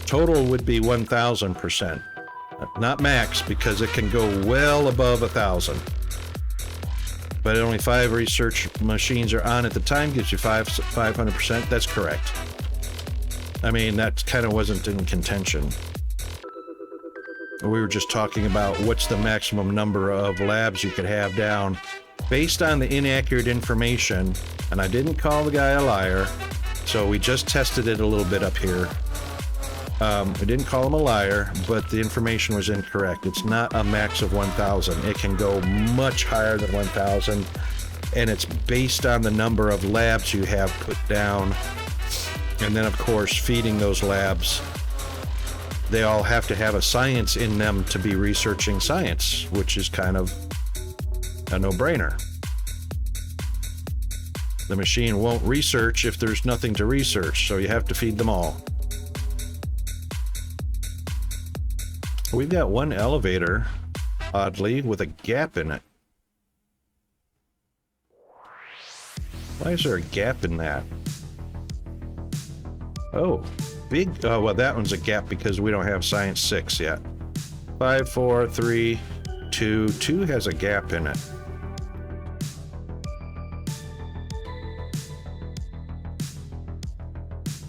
Total would be 1,000%. Not max, because it can go well above 1,000. But only 5 research machines are on at the time, gives you 500%. That's correct. I mean, that kind of wasn't in contention. We were just talking about what's the maximum number of labs you could have down based on the inaccurate information. And I didn't call the guy a liar, so we just tested it a little bit up here. We didn't call him a liar, but the information was incorrect. It's not a max of 1,000. It can go much higher than 1,000, and it's based on the number of labs you have put down. And then, of course, feeding those labs. They all have to have a science in them to be researching science, which is kind of a no-brainer. The machine won't research if there's nothing to research, so you have to feed them all. We've got one elevator, oddly, with a gap in it. Why is there a gap in that? Oh, big. Oh, well, that one's a gap because we don't have Science 6 yet. 5, 4, 3, 2. 2 has a gap in it.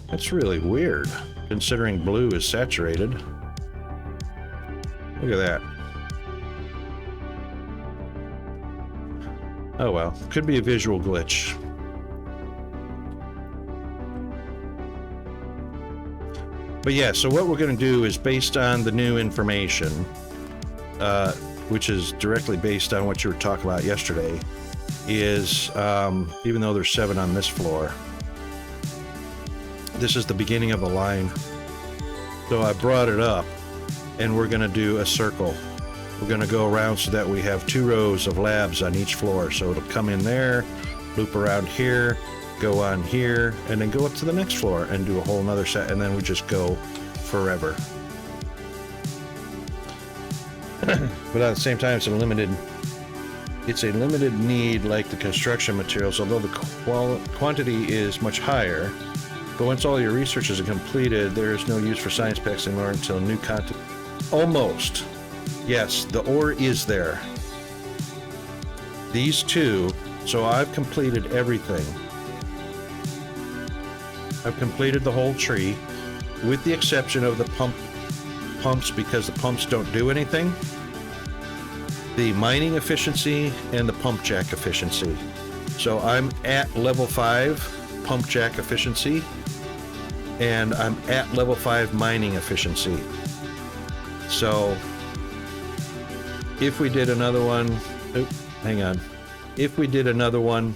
That's really weird, considering blue is saturated. Look at that. Oh well, could be a visual glitch. But yeah, so what we're going to do is based on the new information, which is directly based on what you were talking about yesterday, is even though there's 7 on this floor, this is the beginning of a line. So I brought it up, and we're going to do a circle. We're going to go around so that we have 2 rows of labs on each floor. So it'll come in there, loop around here, go on here, and then go up to the next floor and do a whole nother set, and then we just go forever. But at the same time, it's a limited need, like the construction materials, although the quantity is much higher. But once all your research is completed, there is no use for science packs anymore until new content. Almost. Yes, the ore is there. These 2, so I've completed everything. I've completed the whole tree, with the exception of the pumps because the pumps don't do anything. The mining efficiency and the pump jack efficiency. So I'm at level 5 pump jack efficiency, and I'm at level 5 mining efficiency. So if we did another one, hang on. If we did another one,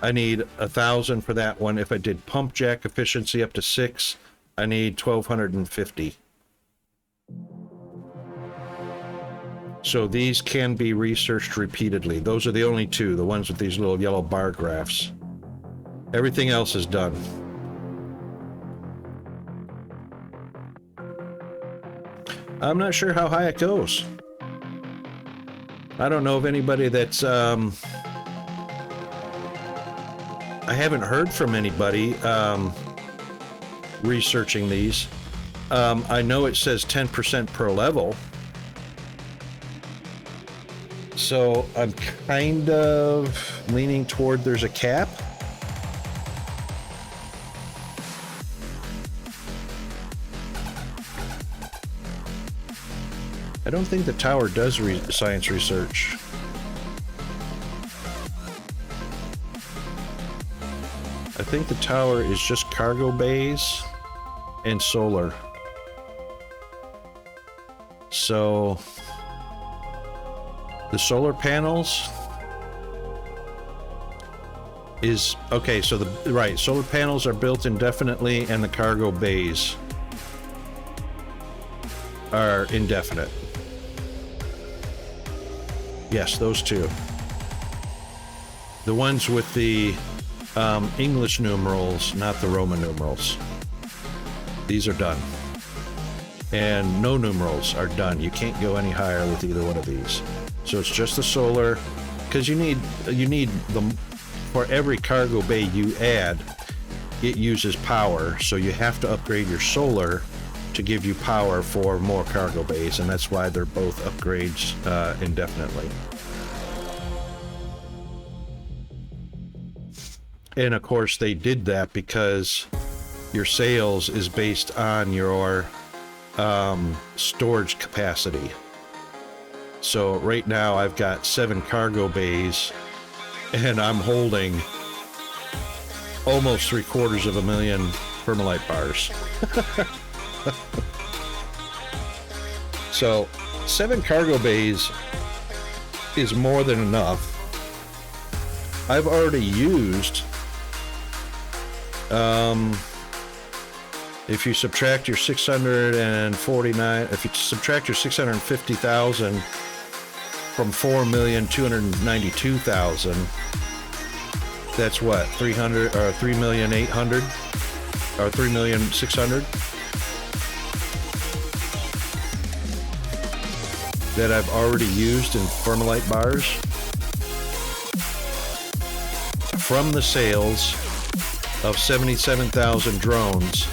I need 1,000 for that one. If I did pump jack efficiency up to 6, I need 1,250. So these can be researched repeatedly. Those are the only two, the ones with these little yellow bar graphs. Everything else is done. I'm not sure how high it goes. I don't know of anybody that's, I haven't heard from anybody researching these. I know it says 10% per level. So I'm kind of leaning toward there's a cap. I don't think the tower does science research. I think the tower is just cargo bays and solar. So the solar panels is okay. So solar panels are built indefinitely, and the cargo bays are indefinite. Yes, those two. The ones with the English numerals, not the Roman numerals. These are done. And no numerals are done. You can't go any higher with either one of these. So it's just the solar, because you need them for every cargo bay you add. It uses power, so you have to upgrade your solar to give you power for more cargo bays, and that's why they're both upgrades indefinitely. And of course they did that because your sales is based on your storage capacity. So right now I've got 7 cargo bays, and I'm holding almost 750,000 Thermalite bars. So 7 cargo bays is more than enough. I've already used, if you subtract your 649, if you subtract your 650,000 from 4,292,000, that's what, 300 or 3,800,000 or 3,600,000 that I've already used in Thermalite bars from the sales of 77,000 drones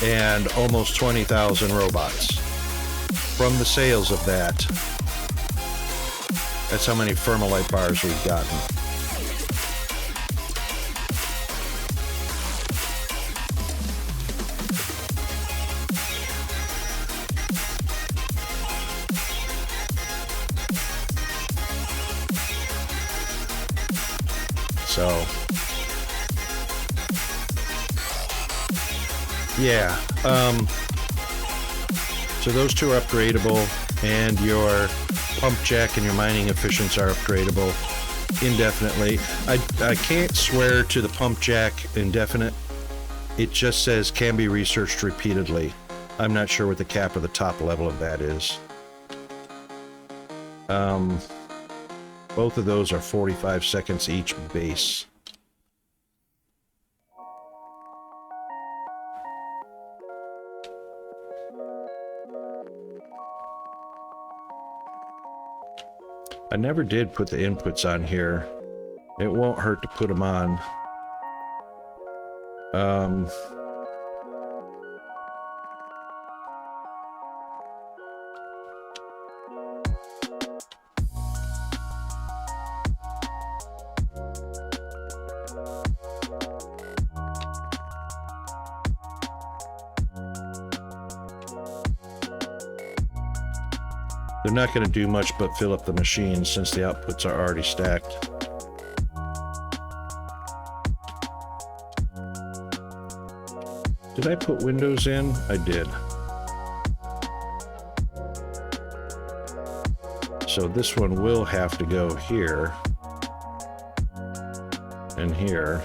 and almost 20,000 robots. From the sales of that, that's how many Thermalite bars we've gotten. So yeah, so those two are upgradable, and your pump jack and your mining efficiency are upgradable indefinitely. I can't swear to the pump jack indefinite. It just says can be researched repeatedly. I'm not sure what the cap or the top level of that is. Both of those are 45 seconds each base. I never did put the inputs on here. It won't hurt to put them on. They're not going to do much but fill up the machine since the outputs are already stacked. Did I put windows in? I did. So this one will have to go here and here,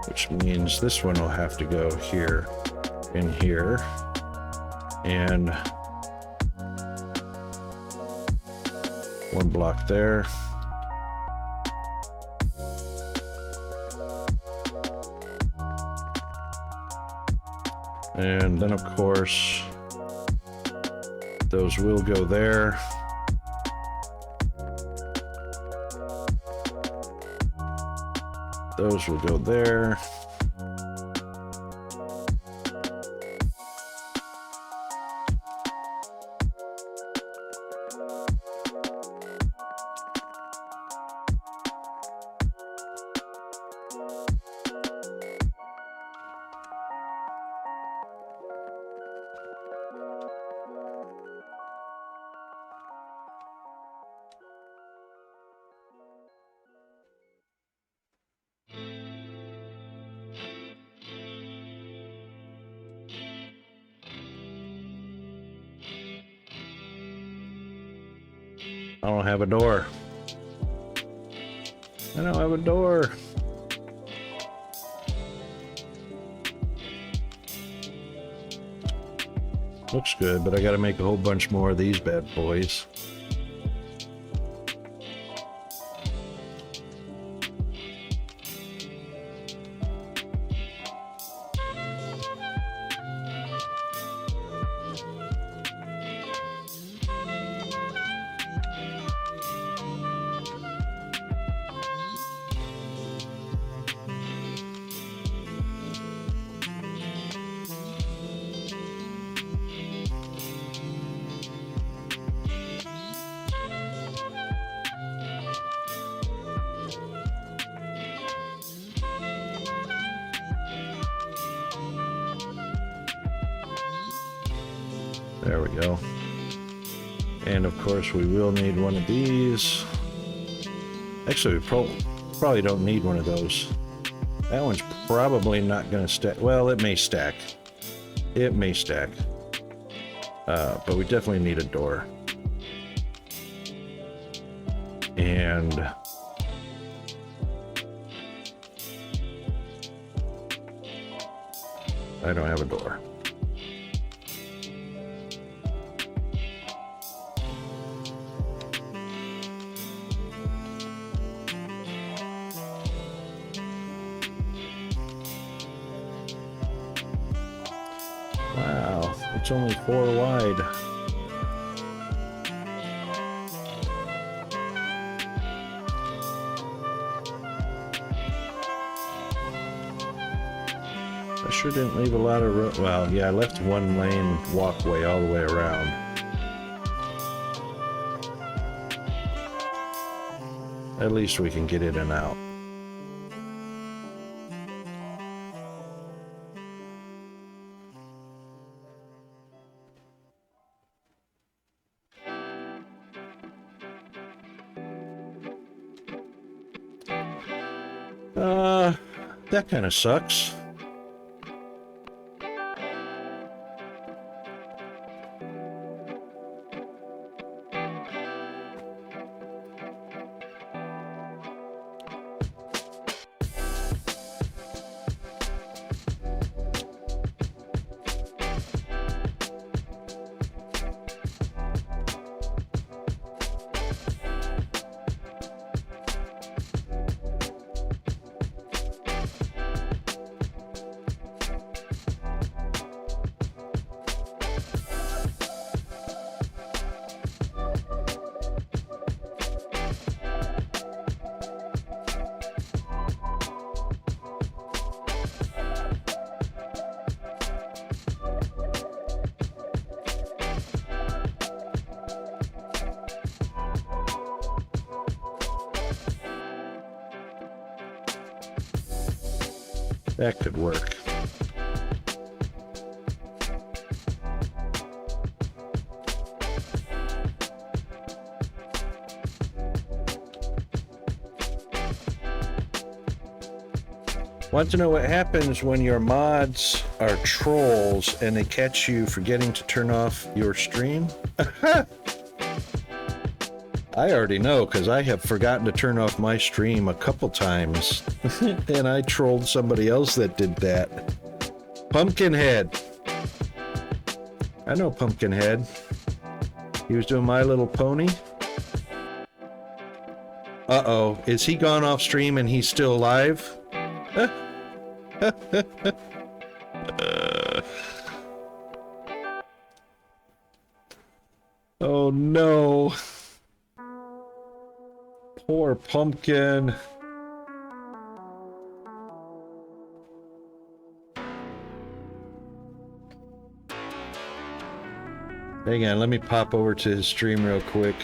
which means this one will have to go here and here, and one block there. And then of course those will go there. Those will go there. I don't have a door. I don't have a door. Looks good, but I gotta make a whole bunch more of these bad boys. There we go. And of course we will need one of these. Actually, we probably don't need one of those. That one's probably not going to stack. Well, it may stack. It may stack. But we definitely need a door. And I don't have a door. Wow, it's only 4 wide. I sure didn't leave a lot of room. Well, yeah, I left 1 lane walkway all the way around. At least we can get in and out. That kind of sucks. That could work. Want to know what happens when your mods are trolls and they catch you forgetting to turn off your stream? I already know, because I have forgotten to turn off my stream a couple times. And I trolled somebody else that did that. Pumpkinhead. I know Pumpkinhead. He was doing My Little Pony. Uh-oh. Is he gone off stream and he's still alive? Oh no. Poor Pumpkin. Hang on, let me pop over to his stream real quick.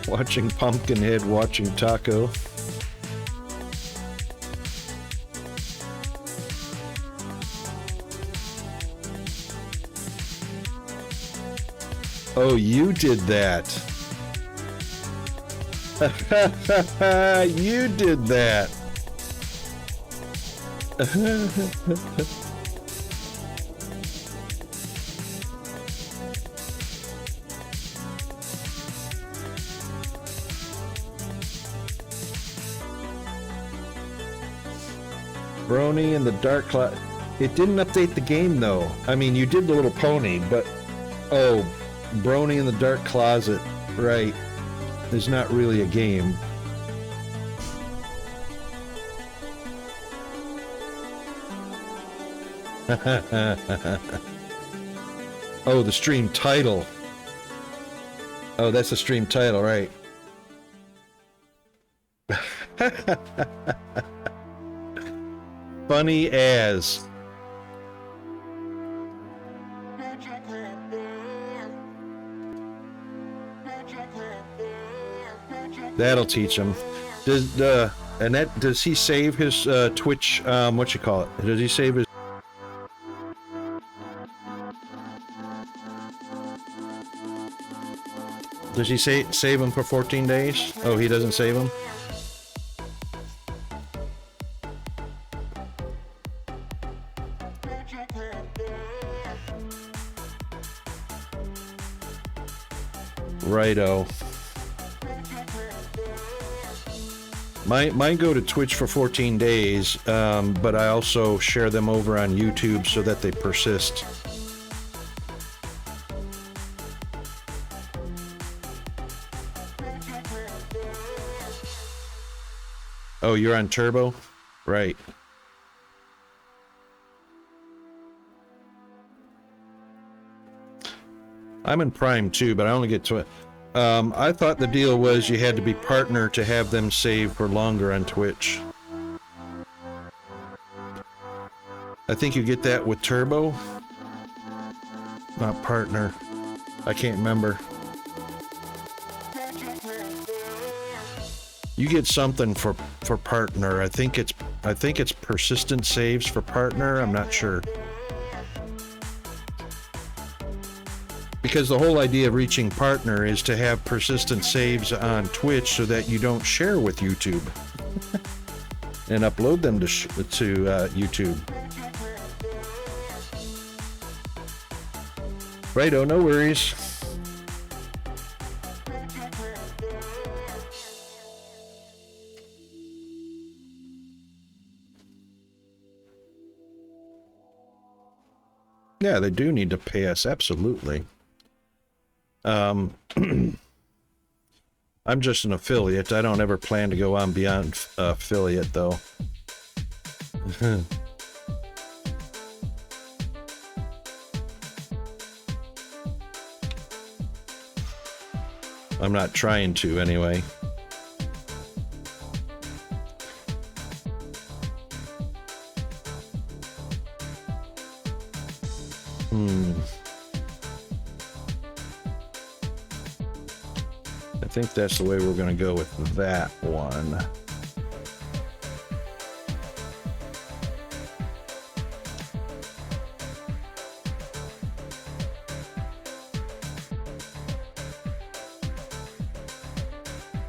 Watching Pumpkinhead, watching Taco. Oh, you did that. You did that. Brony and the Dark Cloud. It didn't update the game though. I mean, you did the little pony, but oh, Brony in the Dark Closet, right? Is not really a game. Oh, the stream title. Oh, that's the stream title, right? Funny as. That'll teach him. Does Annette, does he save his Twitch? What you call it? Does he save his? Does he save him for 14 days? Oh, he doesn't save him. Righto. Mine go to Twitch for 14 days, but I also share them over on YouTube so that they persist. Oh, you're on Turbo? Right. I'm in Prime too, but I only get to it. I thought the deal was you had to be partner to have them save for longer on Twitch. I think you get that with Turbo. Not partner. I can't remember. You get something for partner. I think it's persistent saves for partner. I'm not sure. Because the whole idea of reaching partner is to have persistent saves on Twitch so that you don't share with YouTube and upload them to YouTube. Righto, no worries. Yeah, they do need to pay us, absolutely. I'm just an affiliate. I don't ever plan to go on beyond affiliate, though. I'm not trying to anyway. I think that's the way we're going to go with that one.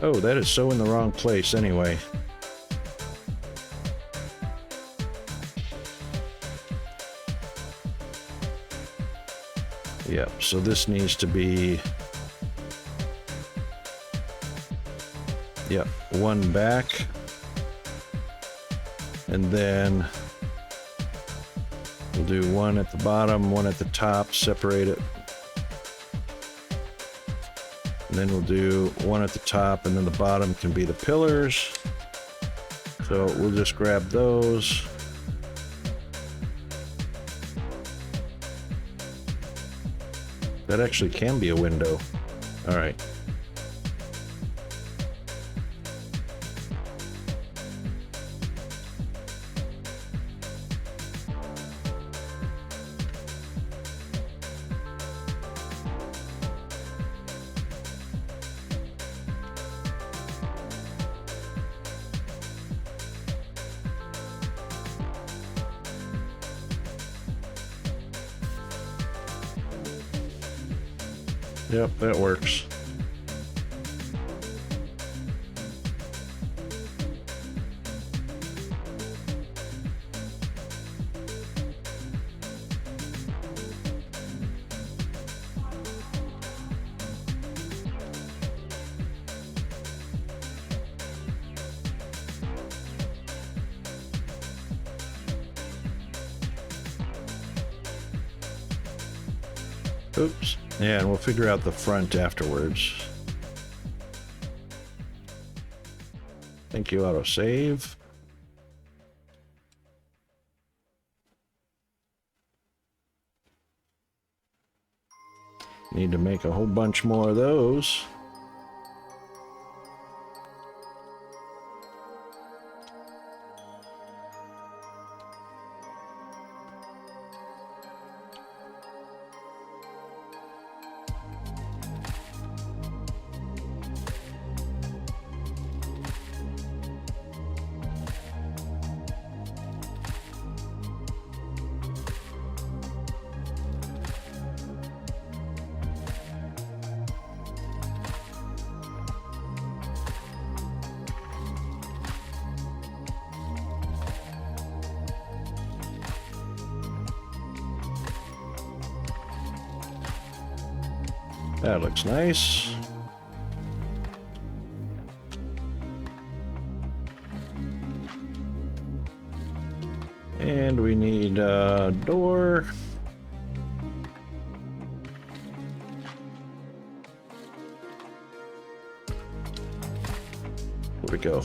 Oh, that is so in the wrong place anyway. Yep, so this needs to be... Yep, one back. And then we'll do one at the bottom, one at the top, separate it. And then we'll do one at the top, and then the bottom can be the pillars. So we'll just grab those. That actually can be a window. All right. Yep, that works. Oops. Yeah, and we'll figure out the front afterwards. Thank you, autosave. Need to make a whole bunch more of those. That looks nice. And we need a door. Where'd it go?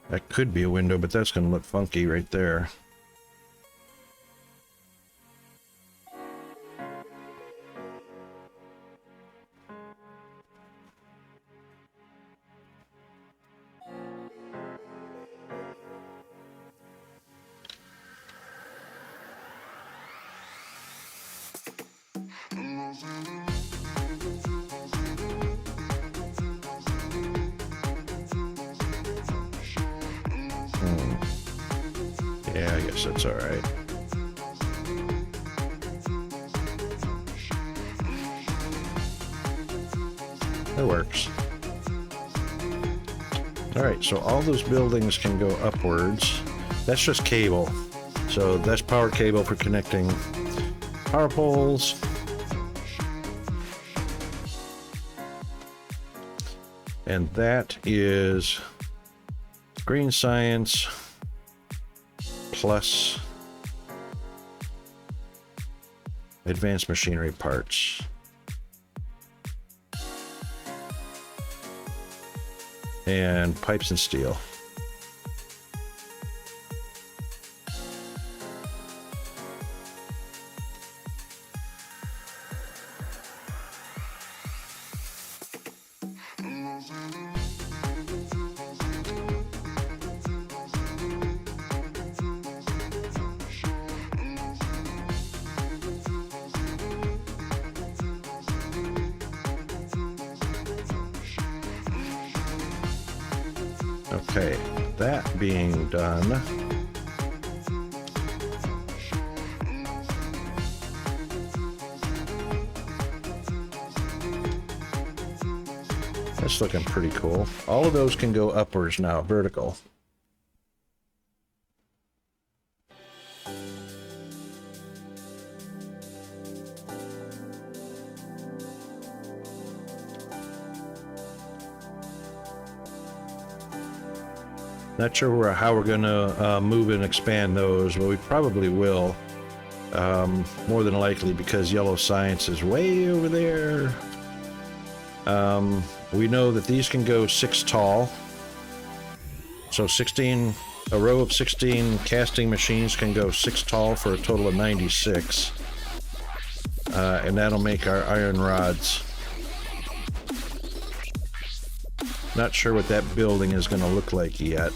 That could be a window, but that's going to look funky right there. guess that's all right. That works. All right, so all those buildings can go upwards. That's just cable. So that's power cable for connecting power poles. And that is green science plus advanced machinery parts. And pipes and steel. Okay, that being done, that's looking pretty cool. All of those can go upwards now, vertical. Not sure how we're gonna move and expand those, but we probably will. More than likely, because yellow science is way over there. We know that these can go 6 tall. So 16, a row of 16 casting machines can go 6 tall for a total of 96. And that'll make our iron rods. Not sure what that building is going to look like yet.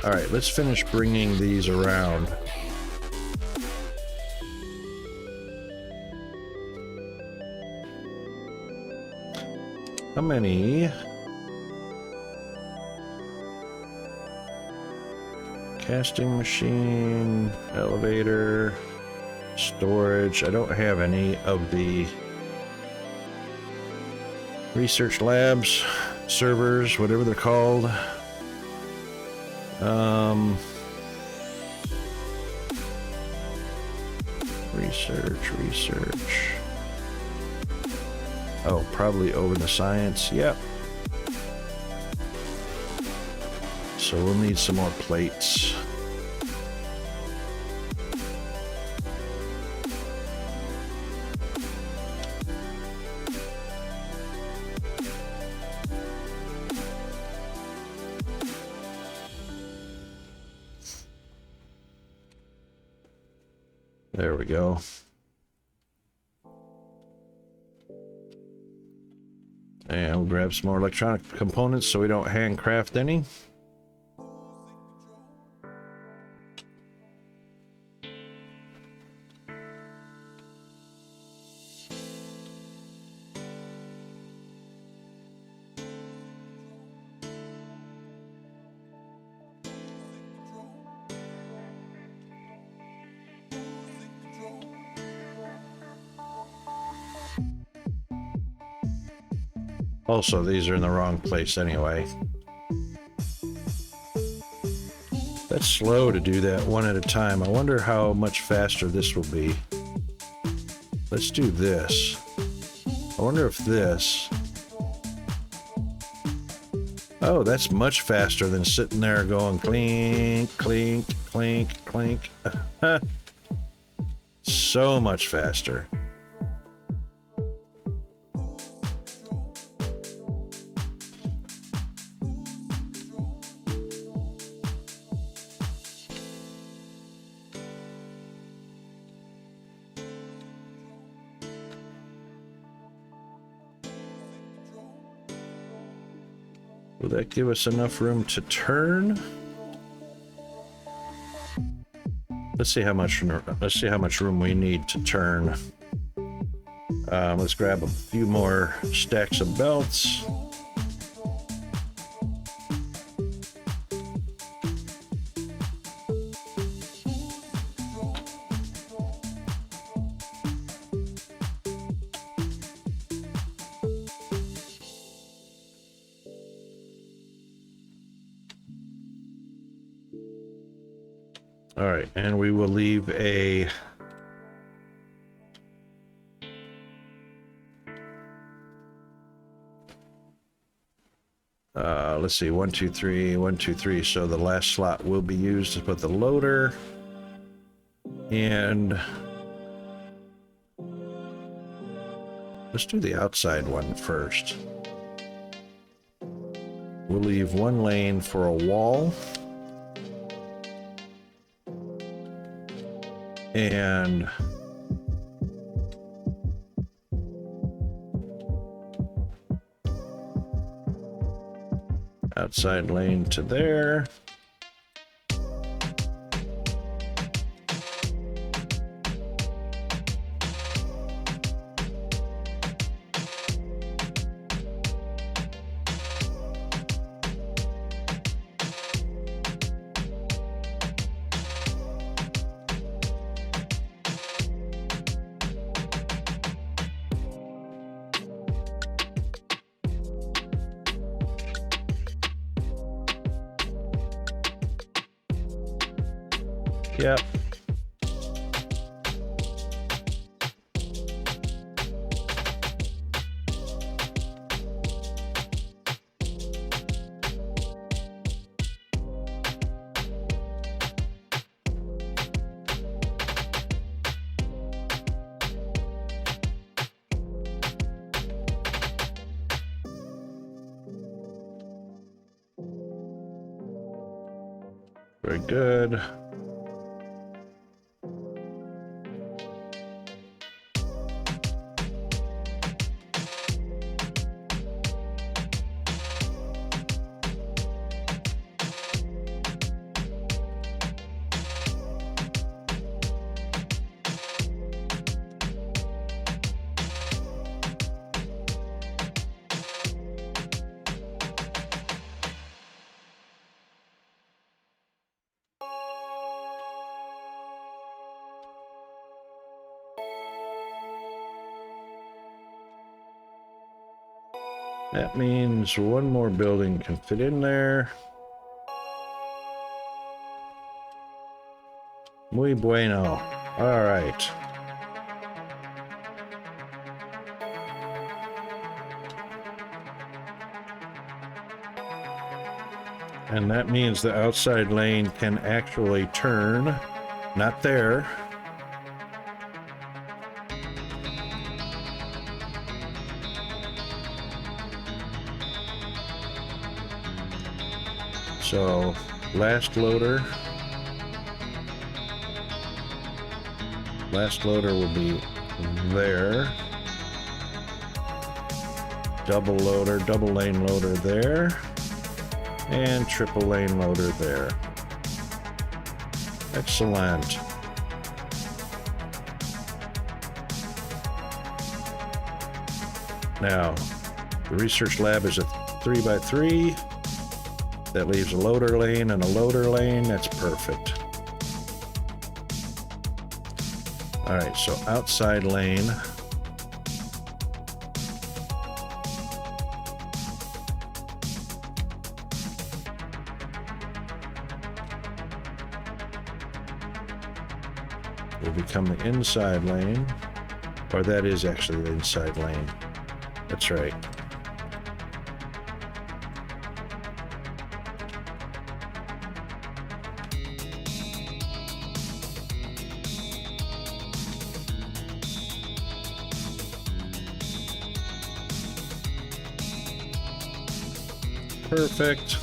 All right, let's finish bringing these around. How many? Casting machine, elevator, storage. I don't have any of the research labs, servers, whatever they're called. Research. Oh, probably over the science. Yep. So we'll need some more plates. There we go. And we'll grab some more electronic components so we don't handcraft any. Also, these are in the wrong place anyway. That's slow to do that one at a time. I wonder how much faster this will be. Let's do this. I wonder if this... Oh, that's much faster than sitting there going clink, clink, clink, clink. So much faster. Will that give us enough room to turn? Let's see how much room we need to turn. Let's grab a few more stacks of belts. All right, and we will leave a let's see, 1, 2, 3, 1, 2, 3. So the last slot will be used to put the loader, and let's do the outside one first. We'll leave one lane for a wall, and outside lane to there. Yep. Very good. That means one more building can fit in there. Muy bueno. All right. And that means the outside lane can actually turn. Not there. So, last loader. Last loader will be there. Double loader, double lane loader there. And triple lane loader there. Excellent. Now, the research lab is a 3x3. That leaves a loader lane and a loader lane. That's perfect. All right, so outside lane. Will become the inside lane. Or that is actually the inside lane. That's right. Perfect.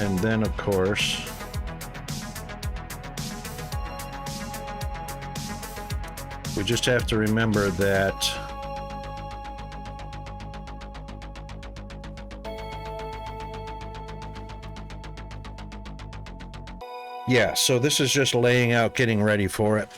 And then, of course, we just have to remember that Yeah, so this is just laying out, getting ready for it.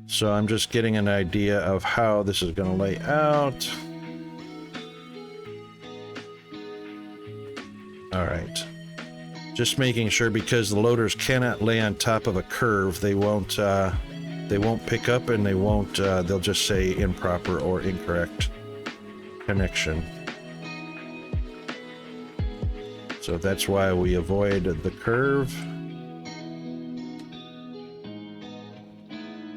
So I'm just getting an idea of how this is going to lay out. All right. Just making sure, because the loaders cannot lay on top of a curve, they won't pick up, and they'll just say improper or incorrect connection. So that's why we avoid the curve.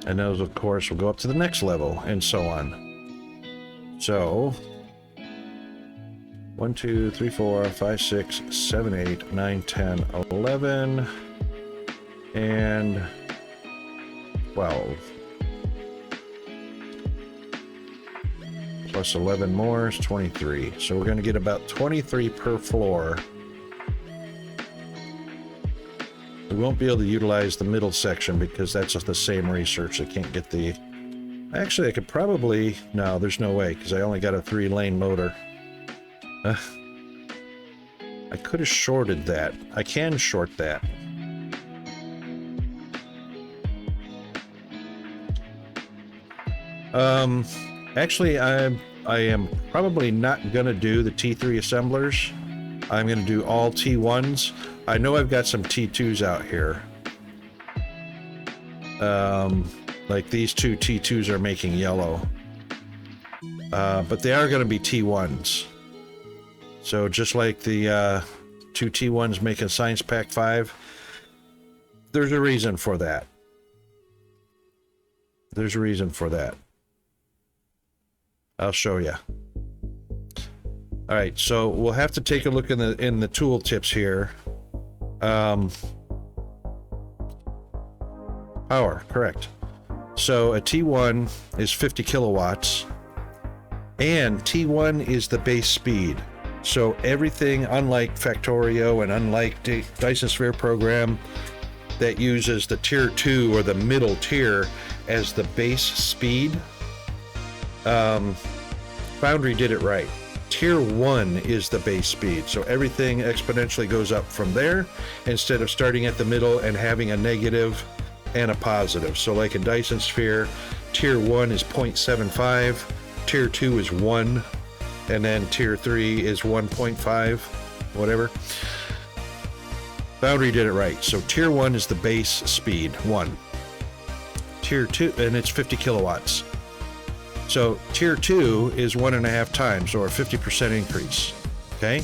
And those, of course, will go up to the next level, and so on. So 1, 2, 3, 4, 5, 6, 7, 8, 9, 10, 11, and 12. Plus 11 more is 23. So we're going to get about 23 per floor. We won't be able to utilize the middle section because that's the same research. I can't get the... Actually, I could probably... No, there's no way, because I only got a 3-lane loader. I could have shorted that. I can short that. Actually, I am probably not going to do the T3 assemblers. I'm going to do all T1s. I know I've got some T2s out here. Like these two T2s are making yellow. But they are going to be T1s. So just like the two T1s making Science Pack 5, there's a reason for that. There's a reason for that. I'll show you. All right, so we'll have to take a look in the tool tips here. Power, correct. So a T1 is 50 kilowatts, and T1 is the base speed. So everything, unlike Factorio and unlike Dyson Sphere program that uses the tier 2 or the middle tier as the base speed, Foundry did it right. Tier 1 is the base speed, so everything exponentially goes up from there instead of starting at the middle and having a negative and a positive. So like in Dyson Sphere, tier 1 is 0.75, tier 2 is 1, and then tier 3 is 1.5, whatever. Foundry did it right. So tier 1 is the base speed, 1. Tier 2, and it's 50 kilowatts. So tier 2 is 1.5 times, or a 50% increase. Okay?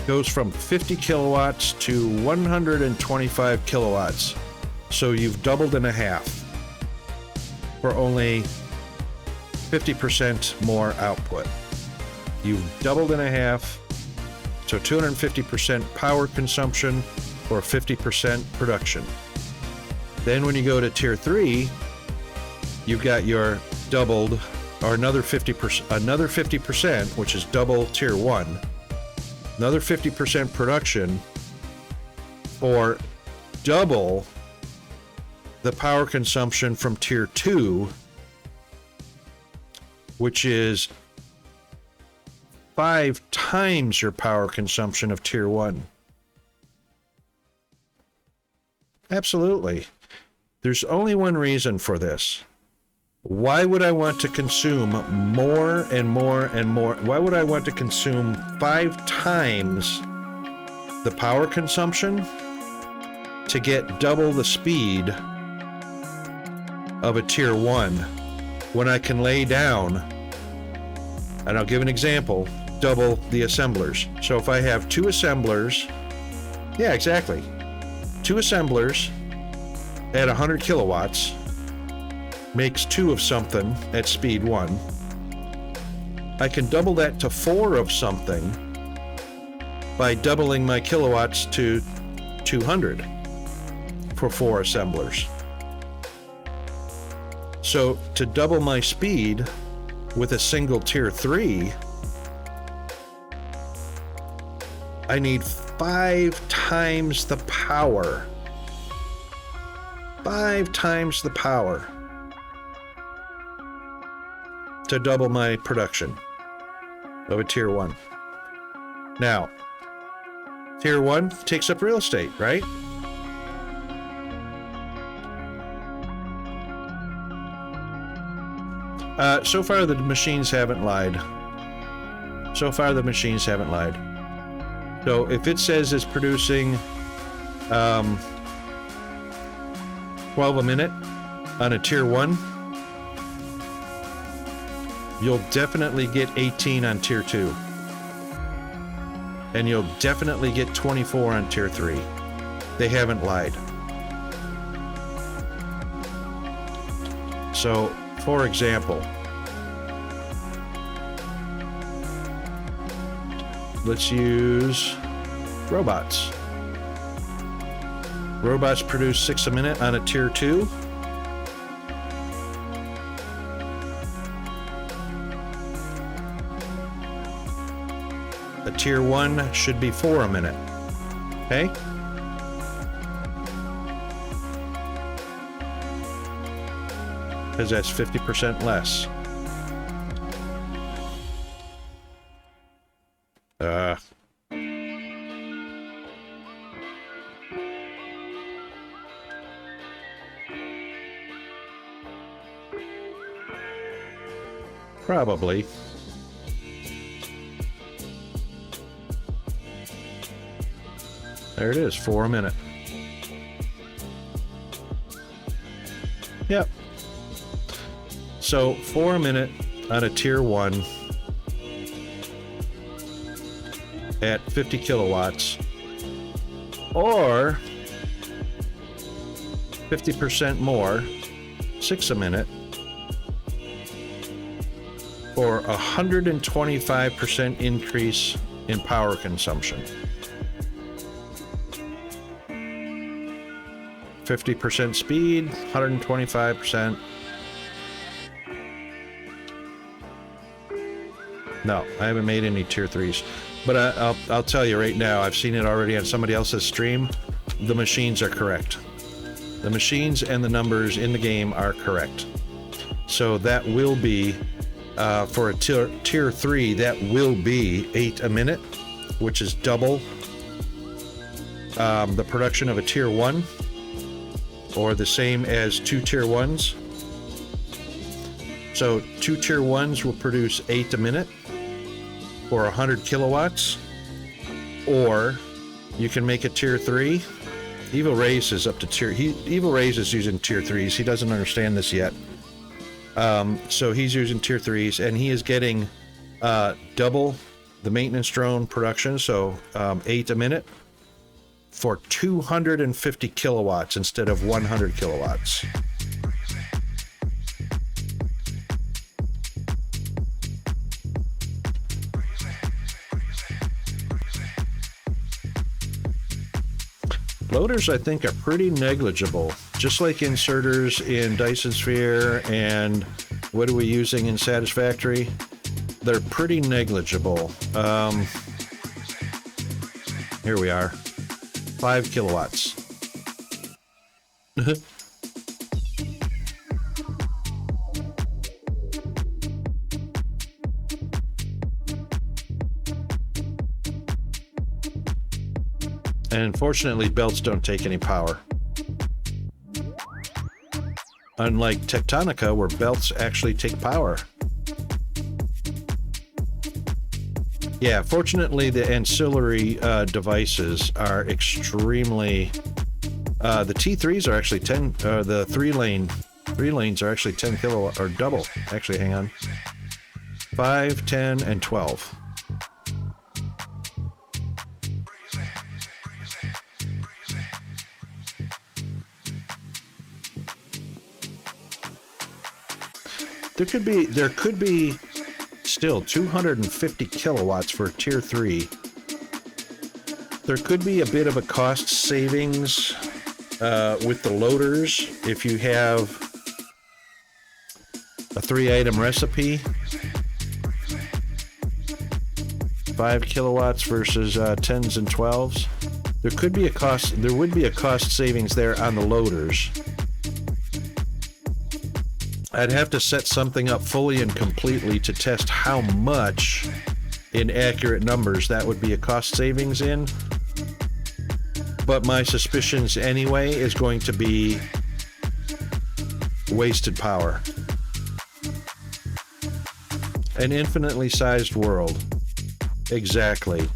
Goes from 50 kilowatts to 125 kilowatts. So you've doubled in a half for only 50% more output. You've doubled in a half, so 250% power consumption or 50% production. Then when you go to tier 3, you've got your doubled, or another 50%, which is double tier 1, another 50% production, or double the power consumption from tier 2, which is 5 times your power consumption of tier 1. Absolutely. There's only one reason for this. Why would I want to consume more and more and more? Why would I want to consume 5 times the power consumption to get double the speed of a tier 1 when I can lay down, and I'll give an example, double the assemblers? So if I have 2 assemblers, yeah, exactly. 2 assemblers at 100 kilowatts makes 2 of something at speed 1. I can double that to 4 of something by doubling my kilowatts to 200 for 4 assemblers. So to double my speed with a single tier 3, I need 5 times the power. 5 times the power to double my production of a tier 1. Now, tier 1 takes up real estate, right? So far the machines haven't lied. So if it says it's producing 12 a minute on a tier 1, you'll definitely get 18 on tier 2. And you'll definitely get 24 on tier 3. They haven't lied. So, for example, let's use robots. Robots produce 6 a minute on a tier 2. A tier 1 should be 4 a minute. Okay? Because that's 50% less. Probably. There it is, 4 a minute. Yep. So 4 a minute on a tier 1 at 50 kilowatts, or 50% more, 6 a minute, for 125% increase in power consumption. 50% speed, 125%. No, I haven't made any tier 3s. But I'll tell you right now, I've seen it already on somebody else's stream. The machines are correct. The machines and the numbers in the game are correct. So that will be, for a tier 3, that will be 8 a minute, which is double the production of a tier 1, or the same as 2 tier 1s. So 2 tier 1s will produce 8 a minute for 100 kilowatts, or you can make a tier 3. Evil Rays is up to Evil Rays is using tier 3s. He doesn't understand this yet. So he's using tier 3s, and he is getting double the maintenance drone production, so 8 a minute for 250 kilowatts instead of 100 kilowatts. Loaders, I think, are pretty negligible, just like inserters in Dyson Sphere and what are we using in Satisfactory? They're pretty negligible. Here we are, 5 kilowatts. And unfortunately, belts don't take any power. Unlike Tectonica, where belts actually take power. Yeah, fortunately, the ancillary devices are extremely... the T3s are actually 10... the three lanes are actually 10 kilowatt, or double. Actually, hang on. 5, 10, and 12. There could be still 250 kilowatts for tier 3. There could be a bit of a cost savings with the loaders if you have a 3-item recipe. 5 kilowatts versus 10s and 12s. There would be a cost savings there on the loaders. I'd have to set something up fully and completely to test how much in accurate numbers that would be a cost savings in. But my suspicions anyway is going to be wasted power. An infinitely sized world. Exactly.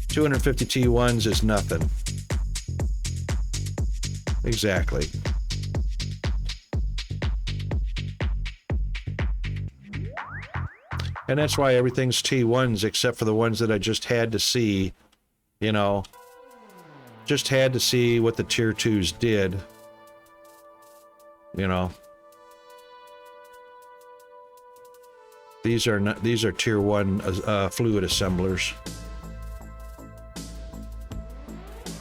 250 T1s is nothing. Exactly. And that's why everything's T1s except for the ones that I just had to see, you know, just had to see what the tier 2s did, you know. These are tier 1 fluid assemblers.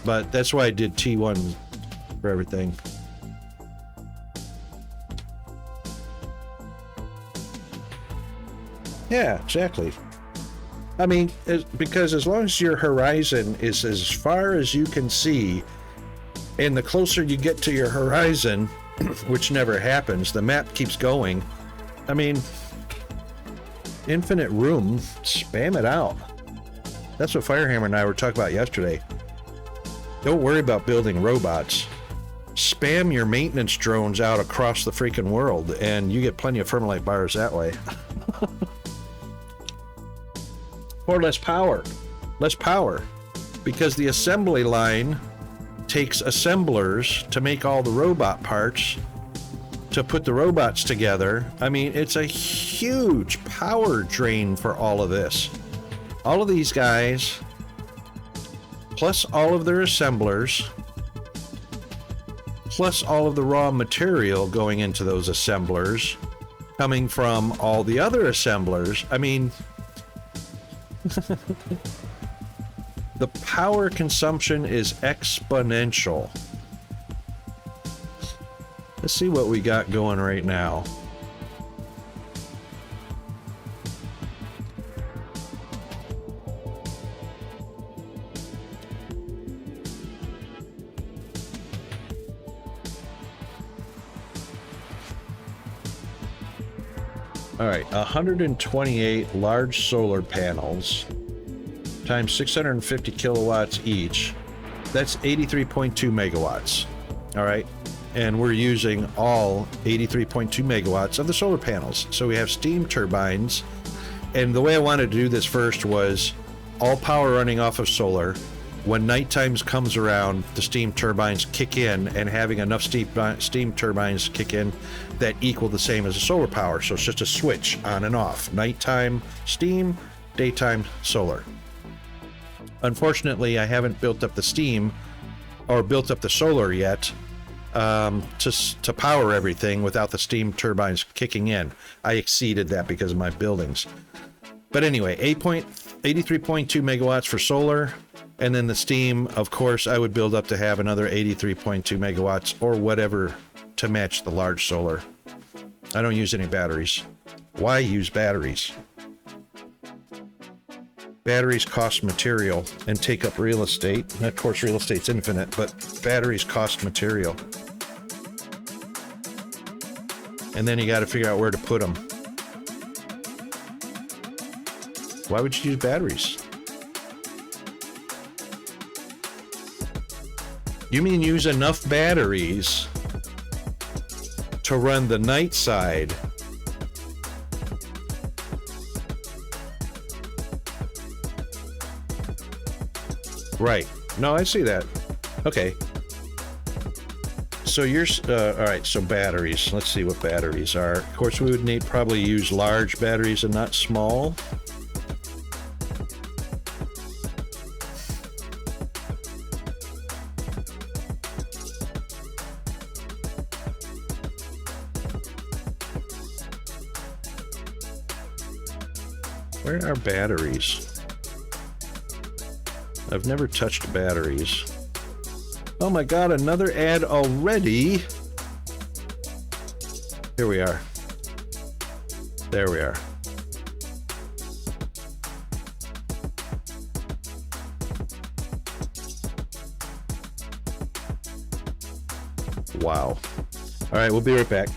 But that's why I did T1 for everything. Yeah, exactly. I mean, because as long as your horizon is as far as you can see, and the closer you get to your horizon, which never happens, the map keeps going. I mean, infinite room, spam it out. That's what Firehammer and I were talking about yesterday. Don't worry about building robots. Spam your maintenance drones out across the freaking world, and you get plenty of Fermilite bars that way. Or less power. Less power. Because the assembly line takes assemblers to make all the robot parts, to put the robots together. I mean, it's a huge power drain for all of this. All of these guys, plus all of their assemblers, plus all of the raw material going into those assemblers, coming from all the other assemblers. I mean, the power consumption is exponential. Let's see what we got going right now. All right, 128 large solar panels times 650 kilowatts each. That's 83.2 megawatts. All right, and we're using all 83.2 megawatts of the solar panels. So we have steam turbines, and the way I wanted to do this first was all power running off of solar. When nighttime comes around, the steam turbines kick in, and having enough steam turbines kick in that equal the same as the solar power. So it's just a switch on and off. Nighttime steam, daytime solar. Unfortunately, I haven't built up the steam or built up the solar yet to power everything without the steam turbines kicking in. I exceeded that because of my buildings. But anyway, 83.2 megawatts for solar. And then the steam, of course, I would build up to have another 83.2 megawatts or whatever to match the large solar. I don't use any batteries. Why use batteries? Batteries cost material and take up real estate. And of course, real estate's infinite, but batteries cost material. And then you got to figure out where to put them. Why would you use batteries? You mean use enough batteries to run the night side? Right. No, I see that. Okay. So you're all right. So batteries. Let's see what batteries are. Of course, we would probably use large batteries and not small. Where are batteries? I've never touched batteries. Oh my god, another ad already? Here we are. There we are. Wow. All right, we'll be right back.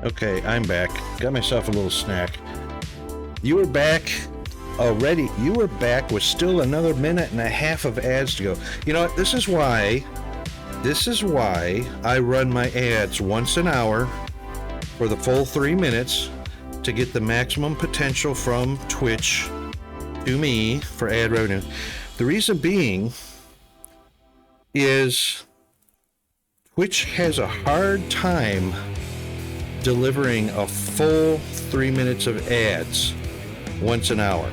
Okay, I'm back. Got myself a little snack. You were back already. You were back with still another minute and a half of ads to go. You know what? This is why I run my ads once an hour for the full 3 minutes to get the maximum potential from Twitch to me for ad revenue. The reason being is Twitch has a hard time delivering a full 3 minutes of ads once an hour.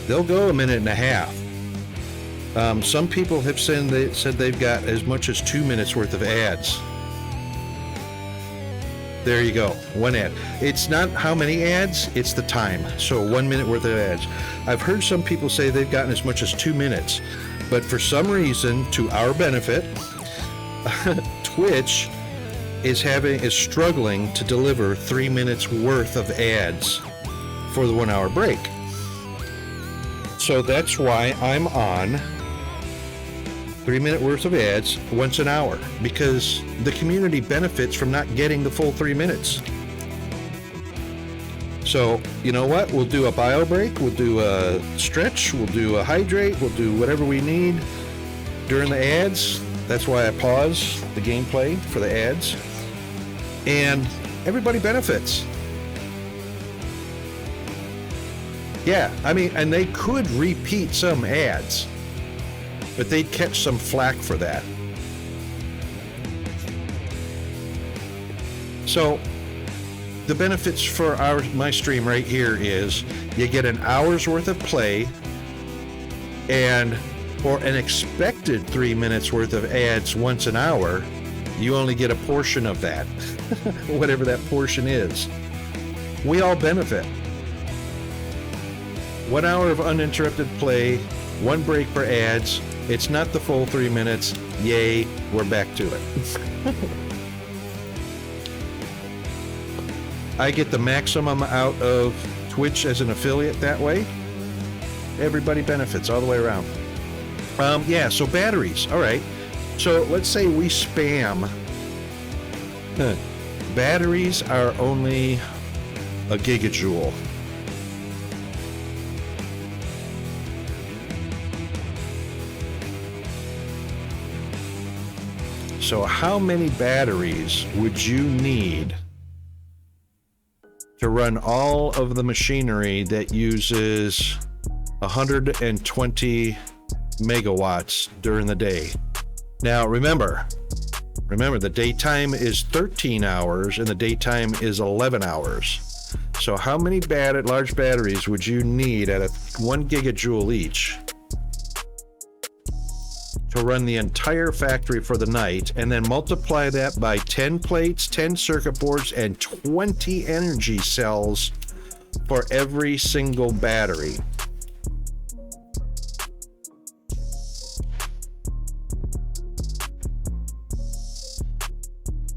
They'll go a minute and a half. Some people have said they've got as much as 2 minutes worth of ads. There you go, one ad. It's not how many ads, it's the time. So 1 minute worth of ads. I've heard some people say they've gotten as much as 2 minutes, but for some reason, to our benefit, Twitch is struggling to deliver 3 minutes worth of ads for the 1 hour break. So that's why I'm on 3 minute worth of ads once an hour, because the community benefits from not getting the full 3 minutes. So you know what? We'll do a bio break, we'll do a stretch, we'll do a hydrate, we'll do whatever we need during the ads. That's why I pause the gameplay for the ads. And everybody benefits. Yeah, I mean, and they could repeat some ads, but they'd catch some flack for that. So the benefits for my stream right here is you get an hour's worth of play, and for an expected 3 minutes worth of ads once an hour, you only get a portion of that, whatever that portion is. We all benefit. 1 hour of uninterrupted play, 1 break for ads. It's not the full 3 minutes. Yay, we're back to it. I get the maximum out of Twitch as an affiliate that way. Everybody benefits all the way around. Yeah, so batteries. All right. So let's say we spam. Batteries are only a gigajoule. So how many batteries would you need to run all of the machinery that uses 120 megawatts during the day. Now remember, the daytime is 13 hours and the daytime is 11 hours. So how many large batteries would you need at 1 gigajoule each to run the entire factory for the night, and then multiply that by 10 plates, 10 circuit boards, and 20 energy cells for every single battery?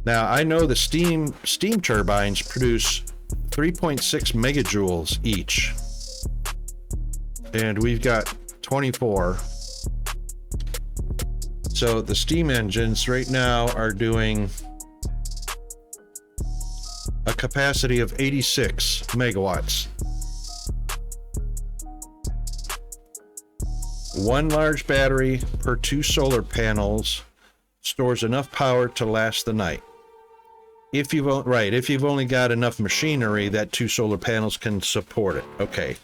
Now, I know the steam turbines produce 3.6 megajoules each, and we've got 24. So the steam engines right now are doing a capacity of 86 megawatts. One large battery per 2 solar panels stores enough power to last the night. If you've only got enough machinery that 2 solar panels can support it. Okay.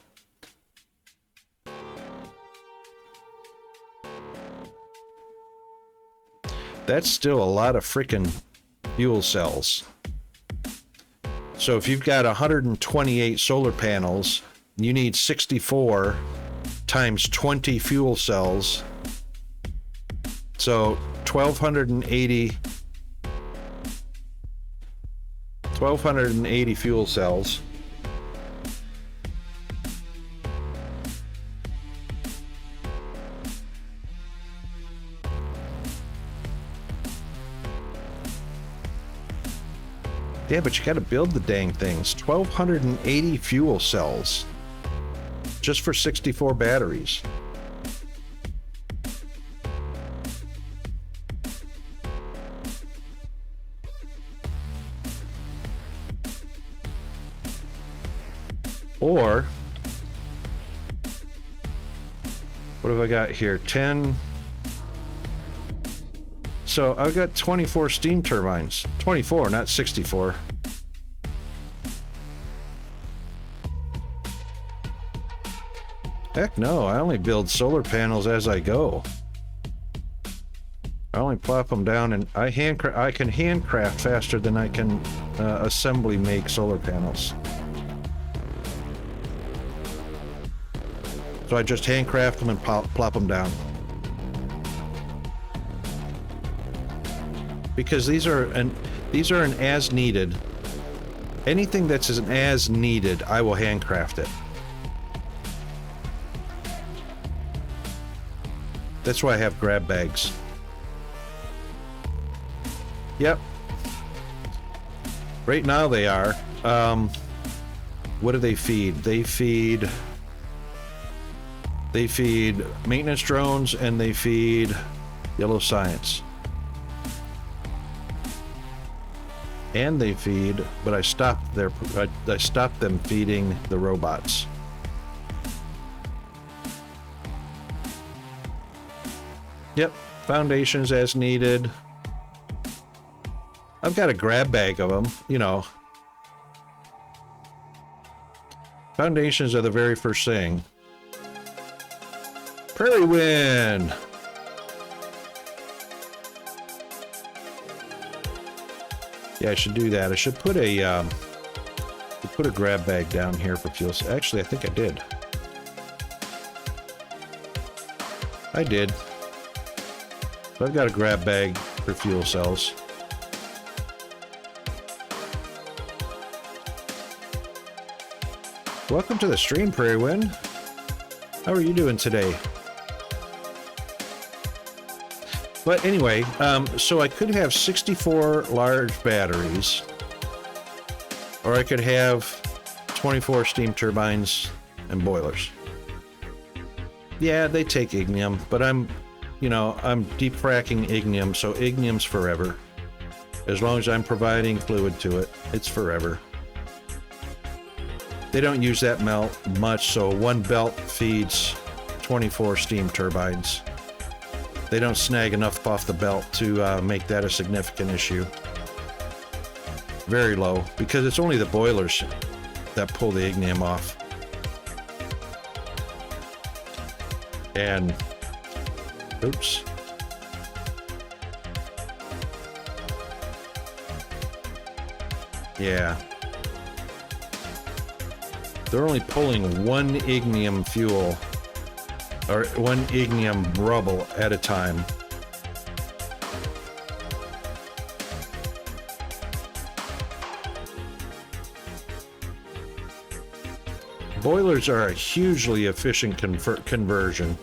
That's still a lot of freaking fuel cells. So if you've got 128 solar panels, you need 64 times 20 fuel cells. So 1,280 fuel cells. Yeah, but you got to build the dang things. 1,280 fuel cells just for 64 batteries. Or, what have I got here? 10. So I've got 24 steam turbines. 24, not 64. Heck no, I only build solar panels as I go. I only plop them down, and I can handcraft faster than I can assembly make solar panels. So I just handcraft them and plop them down. Because these are an as needed. Anything that's an as needed, I will handcraft it. That's why I have grab bags. Yep. Right now they are. What do they feed? They feed maintenance drones, and they feed Yellow Science. And they feed, but I stopped them feeding the robots. Yep, foundations as needed. I've got a grab bag of them, you know. Foundations are the very first thing. Prairie wind. Yeah, I should do that. I should put a grab bag down here for fuel. Actually, I think I did. I did. So I've got a grab bag for fuel cells. Welcome to the stream, Prairie Wind. How are you doing today? But anyway, so I could have 64 large batteries, or I could have 24 steam turbines and boilers. Yeah, they take ignium, but I'm deep fracking ignium, so ignium's forever. As long as I'm providing fluid to it, it's forever. They don't use that much, so one belt feeds 24 steam turbines. They don't snag enough off the belt to make that a significant issue. Very low, because it's only the boilers. that pull the ignium off. And oops. Yeah. They're only pulling one ignium fuel, or one ignium rubble at a time. Boilers are a hugely efficient conversion.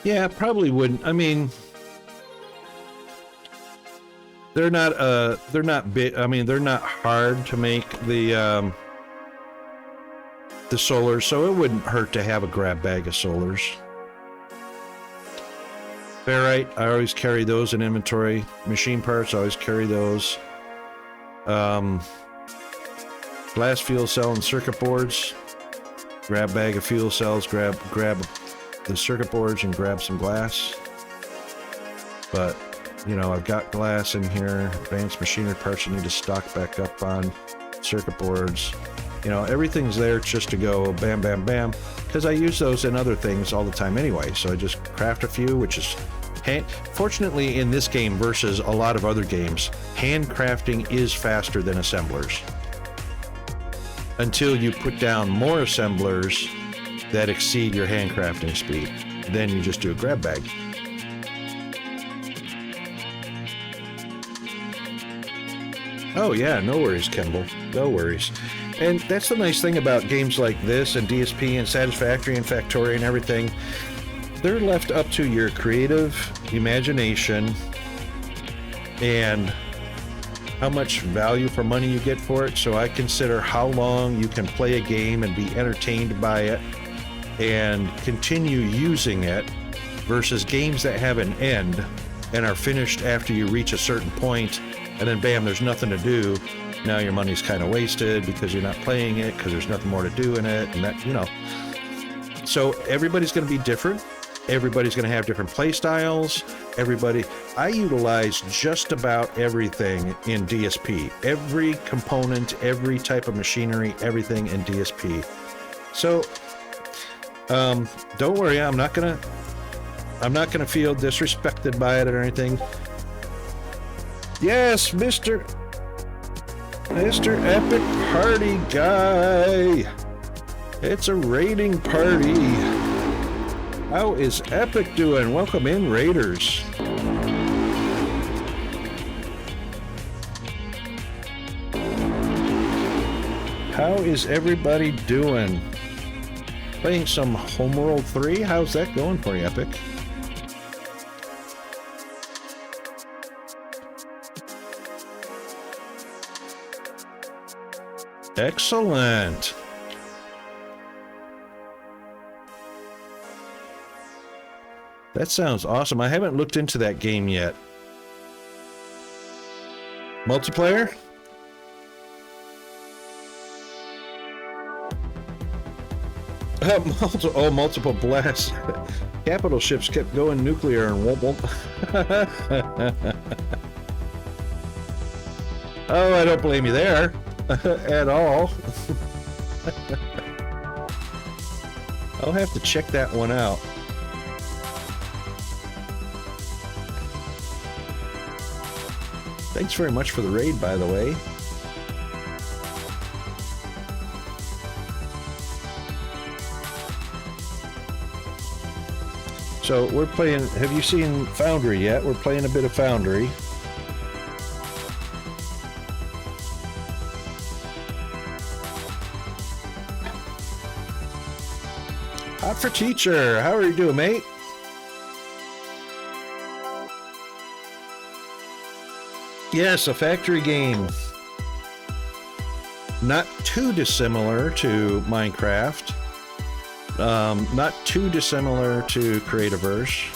Yeah, probably wouldn't. I mean, they're not big. I mean, they're not hard to make the solars, so it wouldn't hurt to have a grab bag of solars. Ferrite, I always carry those in inventory. Machine parts, I always carry those. Glass fuel cell and circuit boards. Grab bag of fuel cells, grab the circuit boards and grab some glass. But, you know, I've got glass in here. Advanced machinery parts I need to stock back up on. Circuit boards. You know, everything's there just to go bam, bam, bam. Because I use those in other things all the time anyway. So I just craft a few, which is... Fortunately, in this game versus a lot of other games, handcrafting is faster than assemblers. Until you put down more assemblers that exceed your handcrafting speed. Then you just do a grab bag. Oh yeah, no worries, Kimball. No worries. And that's the nice thing about games like this and DSP and Satisfactory and Factorio and everything. They're left up to your creative imagination and how much value for money you get for it. So I consider how long you can play a game and be entertained by it and continue using it versus games that have an end and are finished after you reach a certain point and then bam, there's nothing to do. Now your money's kind of wasted because you're not playing it because there's nothing more to do in it, and that, you know. So everybody's going to be different. Everybody's going to have different play styles. I utilize just about everything in DSP. Every component, every type of machinery, everything in DSP. So don't worry, I'm not gonna feel disrespected by it or anything. Yes, Mr. Epic Party Guy. It's a raiding party. How is Epic doing? Welcome in, Raiders. How is everybody doing? Playing some Homeworld 3? How's that going for you, Epic? Excellent. That sounds awesome. I haven't looked into that game yet. Multiplayer? Multiple blasts. Capital ships kept going nuclear and womp womp. Oh, I don't blame you there. At all. I'll have to check that one out. Thanks very much for the raid, by the way. So we're playing, have you seen Foundry yet? We're playing a bit of Foundry. Hot for Teacher, how are you doing, mate? Yes, a factory game. Not too dissimilar to Minecraft. Not too dissimilar to Creativerse.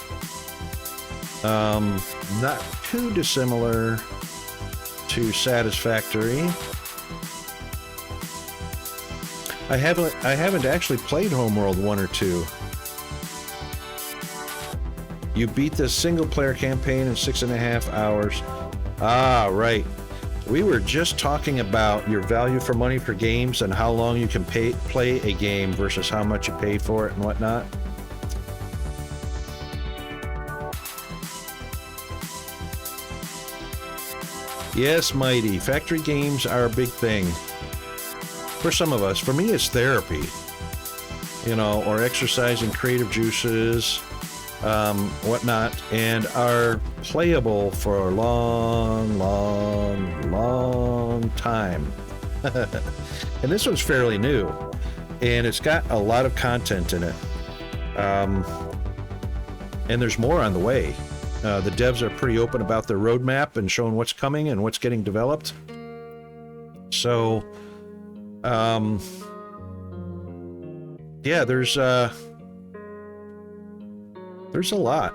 Not too dissimilar to Satisfactory. I haven't actually played Homeworld 1 or 2. You beat the single player campaign in 6.5 hours. Ah, right. We were just talking about your value for money for games and how long you can play a game versus how much you paid for it and whatnot. Yes, Mighty. Factory games are a big thing. For some of us. For me, it's therapy. You know, or exercising creative juices, whatnot, and are playable for a long, long, long time. And this one's fairly new, and it's got a lot of content in it. And there's more on the way. The devs are pretty open about their roadmap and showing what's coming and what's getting developed. So, yeah, there's a lot.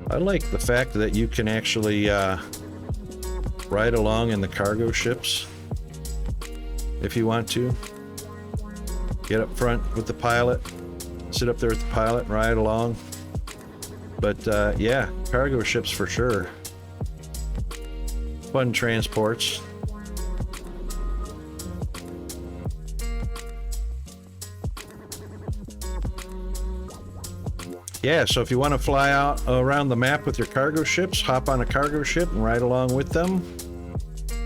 I like the fact that you can actually ride along in the cargo ships if you want to. Get up front with the pilot, sit up there with the pilot and ride along. But yeah, cargo ships for sure. Fun transports. Yeah, so if you want to fly out around the map with your cargo ships, hop on a cargo ship and ride along with them.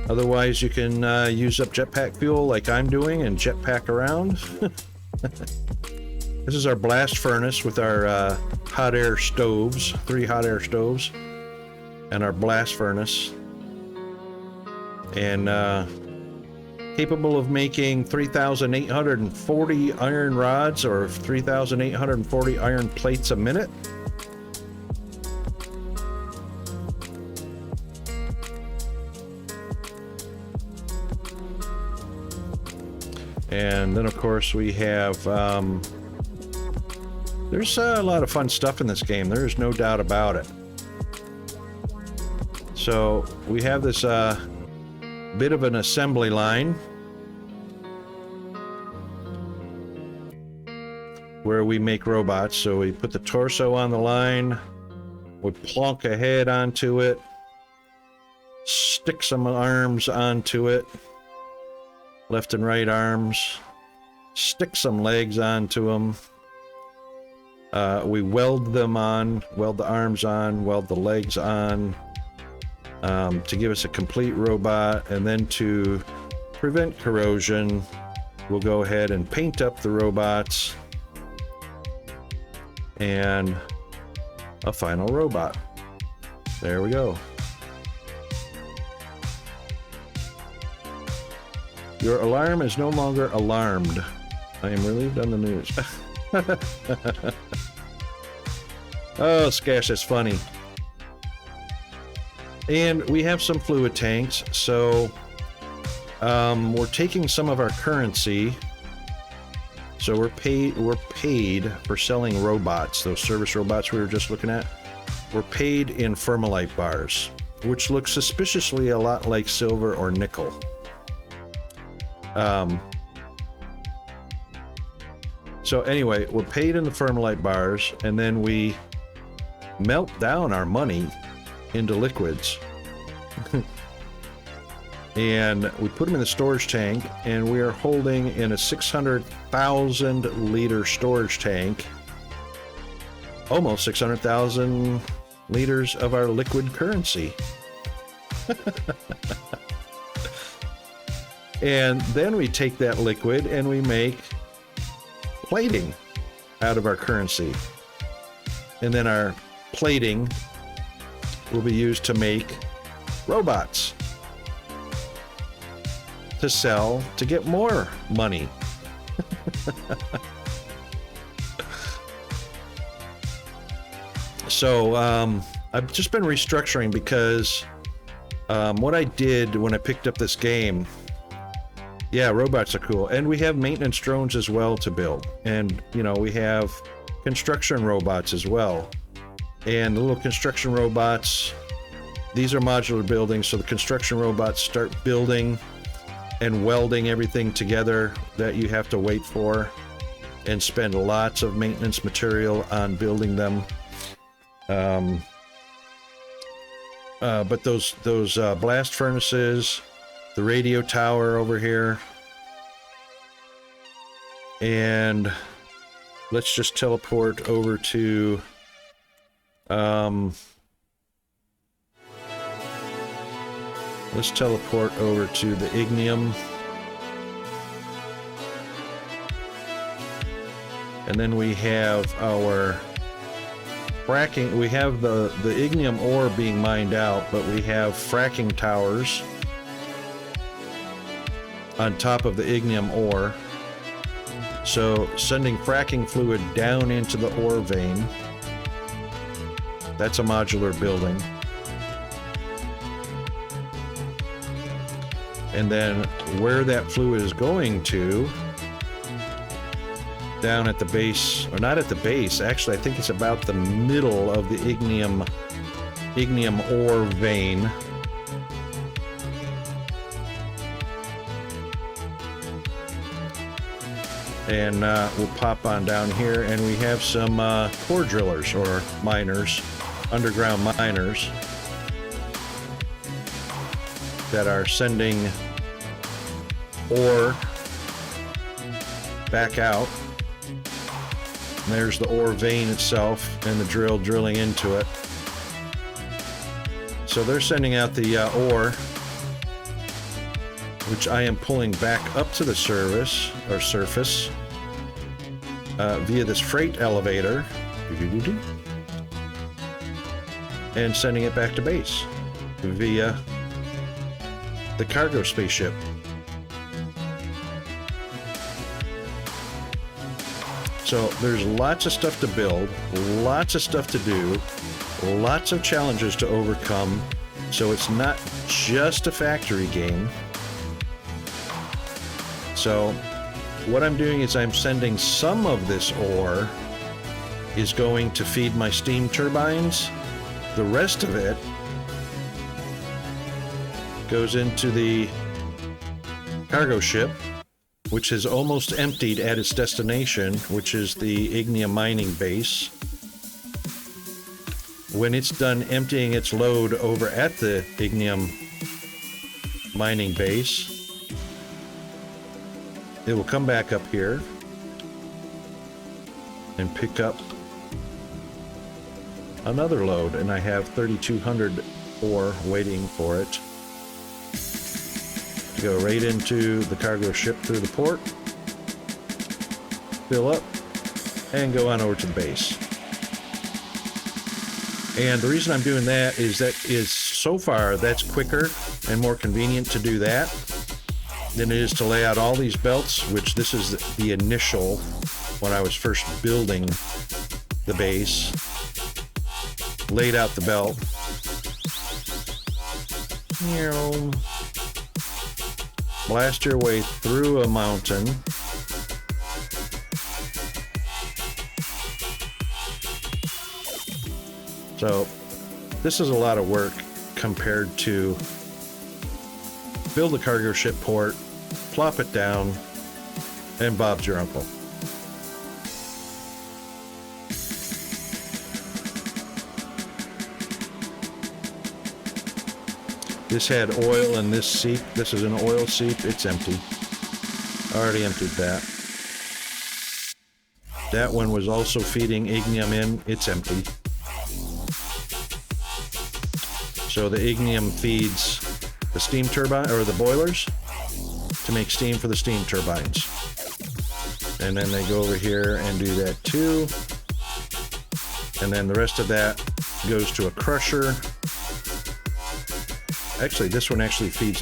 Otherwise, you can use up jetpack fuel like I'm doing and jetpack around. This is our blast furnace with our hot air stoves, 3 hot air stoves, and our blast furnace. And capable of making 3,840 iron rods or 3,840 iron plates a minute. And then of course we have there's a lot of fun stuff in this game, there's no doubt about it. So we have this bit of an assembly line where we make robots. So we put the torso on the line, we plonk a head onto it, stick some arms onto it, left and right arms, stick some legs onto them. We weld them on, weld the arms on, weld the legs on, to give us a complete robot. And then to prevent corrosion, we'll go ahead and paint up the robots and a final robot. There we go. Your alarm is no longer alarmed. I am relieved on the news. Oh, Skash, that's funny. And we have some fluid tanks, so we're taking some of our currency. So we're paid for selling robots, those service robots we were just looking at. We're paid in Thermalite bars, which look suspiciously a lot like silver or nickel. So anyway, we're paid in the Thermalite bars, and then we melt down our money into liquids. And we put them in the storage tank, and we are holding in a 600,000 liter storage tank almost 600,000 liters of our liquid currency. And then we take that liquid and we make plating out of our currency. And then our plating will be used to make robots to sell to get more money. So I've just been restructuring because what I did when I picked up this game, yeah, robots are cool. And we have maintenance drones as well to build. And, you know, we have construction robots as well. And the little construction robots, these are modular buildings, so the construction robots start building and welding everything together that you have to wait for and spend lots of maintenance material on building them. But those blast furnaces, the radio tower over here, and let's just teleport over to let's teleport over to the ignium. And then we have our fracking. We have the ignium ore being mined out, but we have fracking towers on top of the ignium ore. So sending fracking fluid down into the ore vein. That's a modular building. And then where that fluid is going to, down at the base, or not at the base, actually I think it's about the middle of the ignium ore vein. And we'll pop on down here, and we have some core drillers, or miners, underground miners, that are sending ore back out. And there's the ore vein itself and the drill drilling into it. So they're sending out the ore, which I am pulling back up to the surface via this freight elevator, and sending it back to base via the cargo spaceship. So there's lots of stuff to build, lots of stuff to do, lots of challenges to overcome. So it's not just a factory game. So what I'm doing is I'm sending some of this ore is going to feed my steam turbines. The rest of it goes into the cargo ship, which is almost emptied at its destination, which is the ignium mining base. When it's done emptying its load over at the ignium mining base, it will come back up here and pick up another load, and I have 3,200 ore waiting for it to go right into the cargo ship through the port, fill up, and go on over to the base. And the reason I'm doing that is so far that's quicker and more convenient to do that than it is to lay out all these belts, which this is the initial, when I was first building the base, laid out the belt. Blast your way through a mountain. So this is a lot of work compared to build a cargo ship port, plop it down, and Bob's your uncle. This had oil in this seep. This is an oil seep. It's empty. Already emptied that. That one was also feeding ignium in. It's empty. So the ignium feeds the steam turbine, or the boilers, to make steam for the steam turbines. And then they go over here and do that too. And then the rest of that goes to a crusher. Actually, this one actually feeds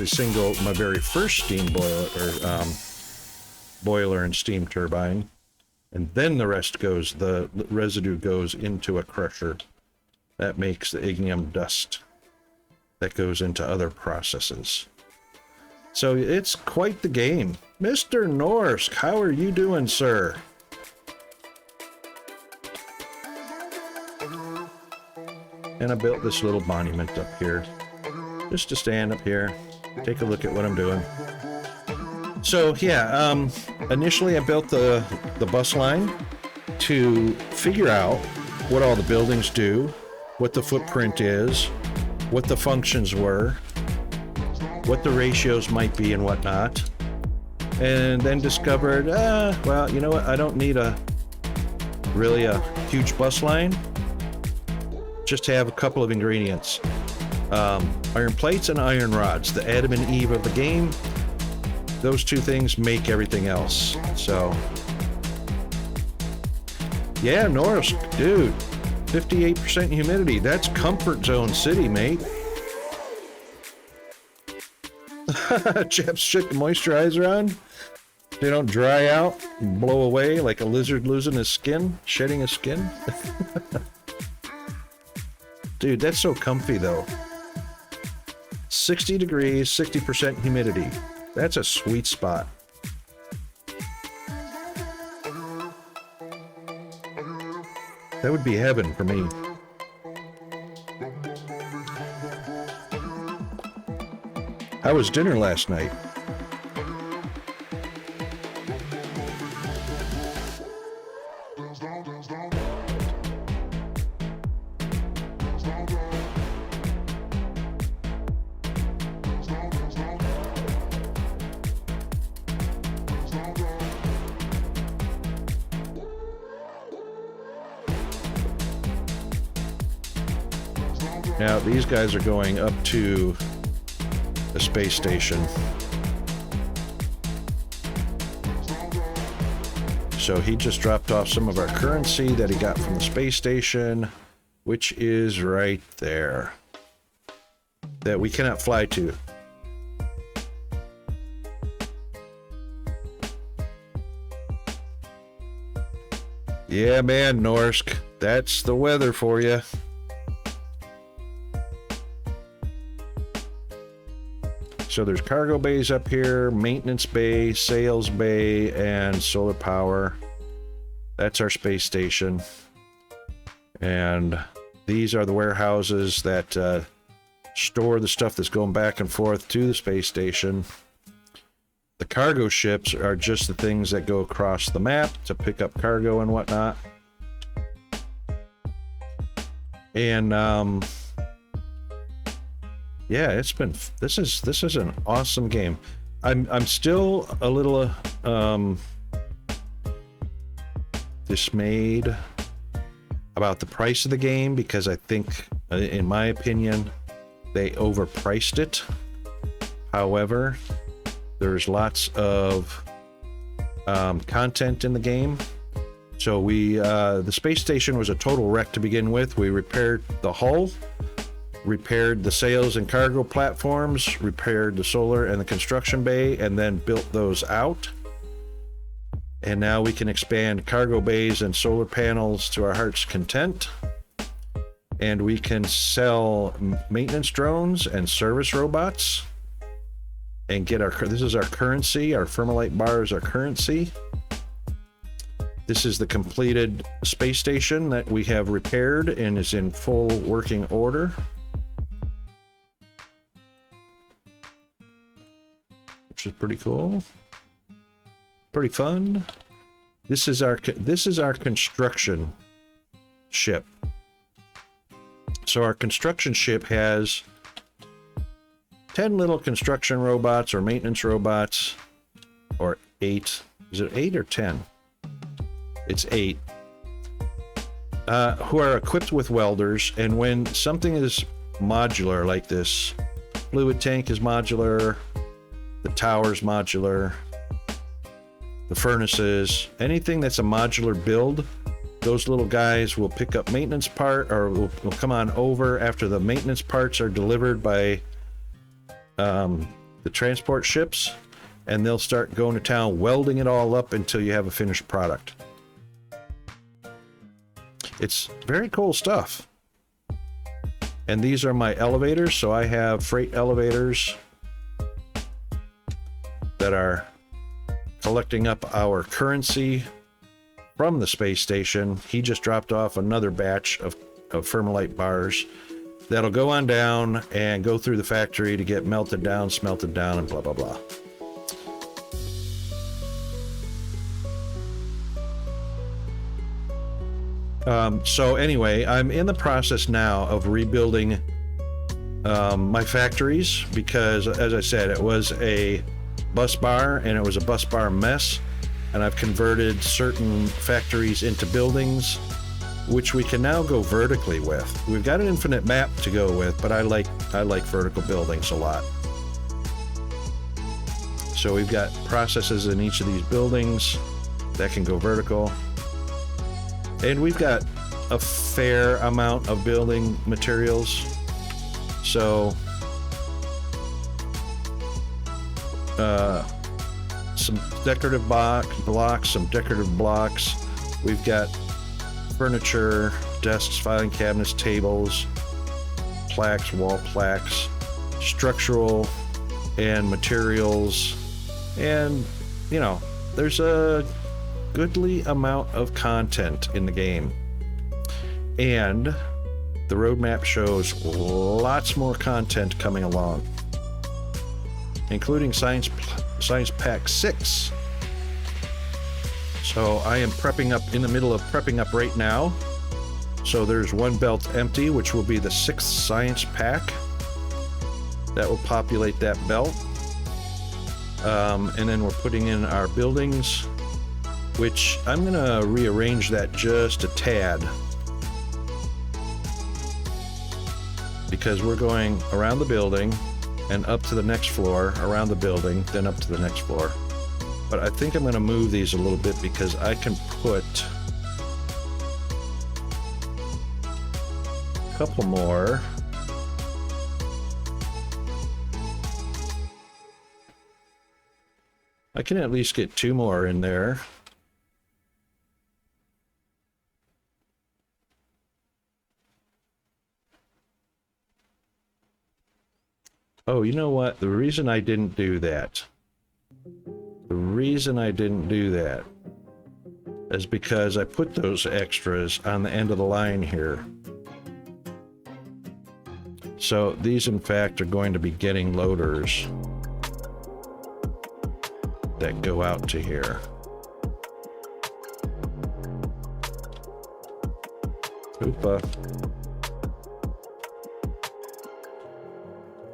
my very first steam boiler, or boiler and steam turbine. And then the rest goes, the residue goes into a crusher. That makes the ignium dust that goes into other processes. So it's quite the game. Mr. Norsk, how are you doing, sir? And I built this little monument up here. just to stand up here, take a look at what I'm doing. So yeah, initially I built the bus line to figure out what all the buildings do, what the footprint is, what the functions were, what the ratios might be and whatnot, and then discovered, well, you know what, I don't need really a huge bus line, just to have a couple of ingredients. Iron plates and iron rods, the Adam and Eve of the game. Those two things make everything else. So yeah, Norsk, dude, 58% humidity. That's comfort zone city, mate. Chaps shook the moisturizer on. They don't dry out and blow away like a lizard losing his skin, shedding his skin. Dude, that's so comfy though. 60 degrees, 60% humidity. That's a sweet spot. That would be heaven for me. How was dinner last night? Now, these guys are going up to the space station. So he just dropped off some of our currency that he got from the space station, which is right there, that we cannot fly to. Yeah, man, Norsk, that's the weather for you. So there's cargo bays up here, maintenance bay, sales bay, and solar power. That's our space station. And these are the warehouses that store the stuff that's going back and forth to the space station. The cargo ships are just the things that go across the map to pick up cargo and whatnot. And yeah, this is an awesome game. I'm still a little dismayed about the price of the game, because I think, in my opinion, they overpriced it. However, there's lots of content in the game. So the space station was a total wreck to begin with. We repaired the hull, repaired the sales and cargo platforms, repaired the solar and the construction bay, and then built those out. And now we can expand cargo bays and solar panels to our heart's content. And we can sell maintenance drones and service robots and get this is our currency. Our Thermalite bar is our currency. This is the completed space station that we have repaired and is in full working order. Which is pretty cool. Pretty fun. This is our construction ship. So our construction ship has 10 little construction robots or maintenance robots, or 8. Is it 8 or 10? It's 8. Who are equipped with welders, and when something is modular like this, fluid tank is modular, the tower's modular, the furnaces, anything that's a modular build, those little guys will pick up maintenance part, or will come on over after the maintenance parts are delivered by the transport ships, and they'll start going to town welding it all up until you have a finished product. It's very cool stuff. And these are my elevators. So I have freight elevators that are collecting up our currency from the space station. He just dropped off another batch of Thermalite bars. that'll go on down and go through the factory to get melted down, smelted down, and blah, blah, blah. So anyway, I'm in the process now of rebuilding my factories because, as I said, it was a bus bar and it was a bus bar mess, and I've converted certain factories into buildings, which we can now go vertically with. We've got an infinite map to go with, but I like vertical buildings a lot. So we've got processes in each of these buildings that can go vertical. And we've got a fair amount of building materials. So some decorative blocks, some decorative blocks. We've got furniture, desks, filing cabinets, tables, plaques, wall plaques, structural and materials. And, you know, there's a goodly amount of content in the game, and the roadmap shows lots more content coming along, including Science Pack 6. So I am in the middle of prepping up right now. So there's one belt empty, which will be the 6th Science Pack. That will populate that belt. And then we're putting in our buildings, which I'm going to rearrange that just a tad, because we're going around the building and up to the next floor, around the building, then up to the next floor. But I think I'm going to move these a little bit because I can put a couple more. I can at least get 2 more in there. Oh, you know what? The reason I didn't do that is because I put those extras on the end of the line here. So these, in fact, are going to be getting loaders that go out to here. Oopa.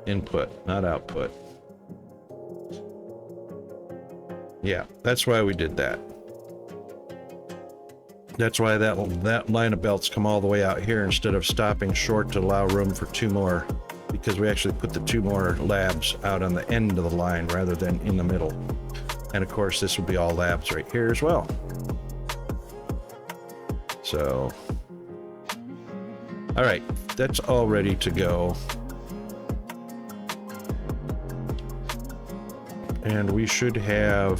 Input, not output. Yeah, that's why we did that. That's why that line of belts come all the way out here instead of stopping short to allow room for 2 more, because we actually put the 2 more labs out on the end of the line rather than in the middle. And of course, this will be all labs right here as well. So, all right, that's all ready to go. And we should have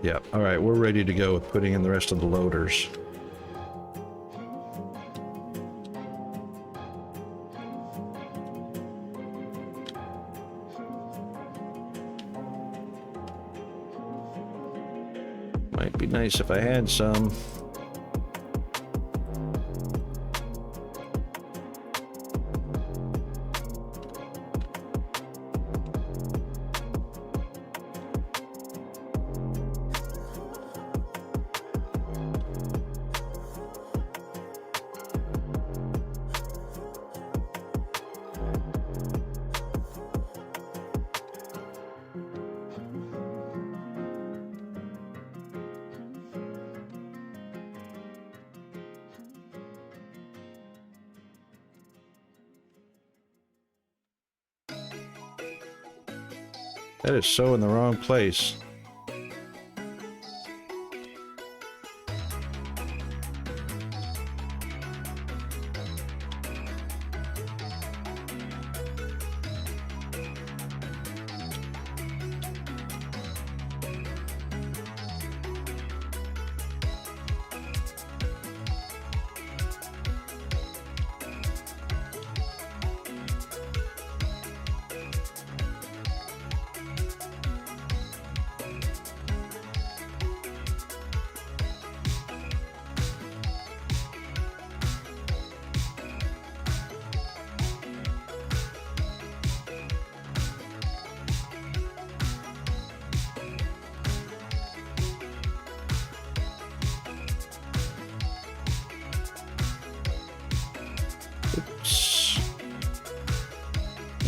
yeah, all right, we're ready to go with putting in the rest of the loaders. Might be nice if I had some. That is so in the wrong place.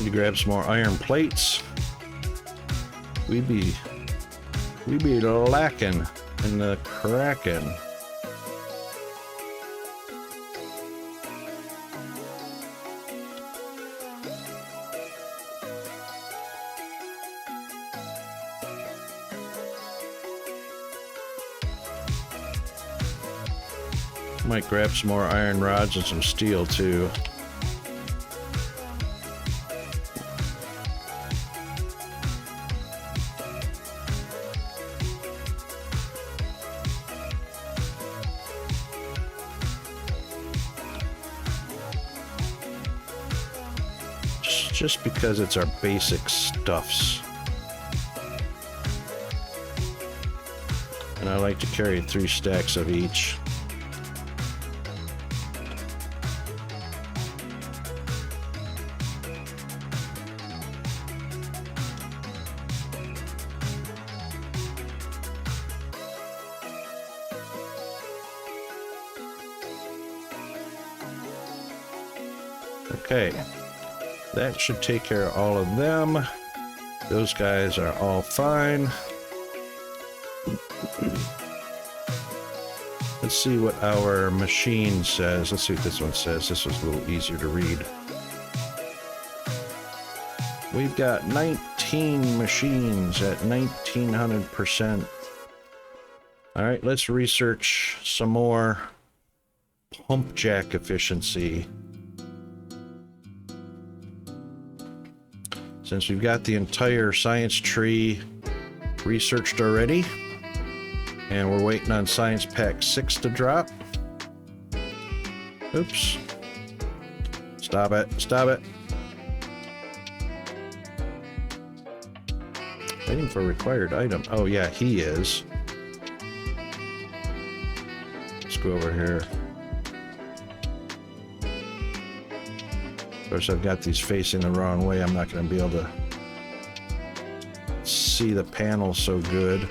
to grab some more iron plates. We be lacking in the Kraken. Might grab some more iron rods and some steel too. Just because it's our basic stuffs. And I like to carry 3 stacks of each. Okay, that should take care of all of them. Those guys are all fine. Let's see what our machine says. Let's see what this one says. This was a little easier to read. We've got 19 machines at 1900%. All right, let's research some more pump jack efficiency. Since we've got the entire science tree researched already, and we're waiting on Science Pack 6 to drop. Oops. Stop it. Stop it. Waiting for required item. Oh, yeah, he is. Let's go over here. Of course, I've got these facing the wrong way. I'm not going to be able to see the panel so good.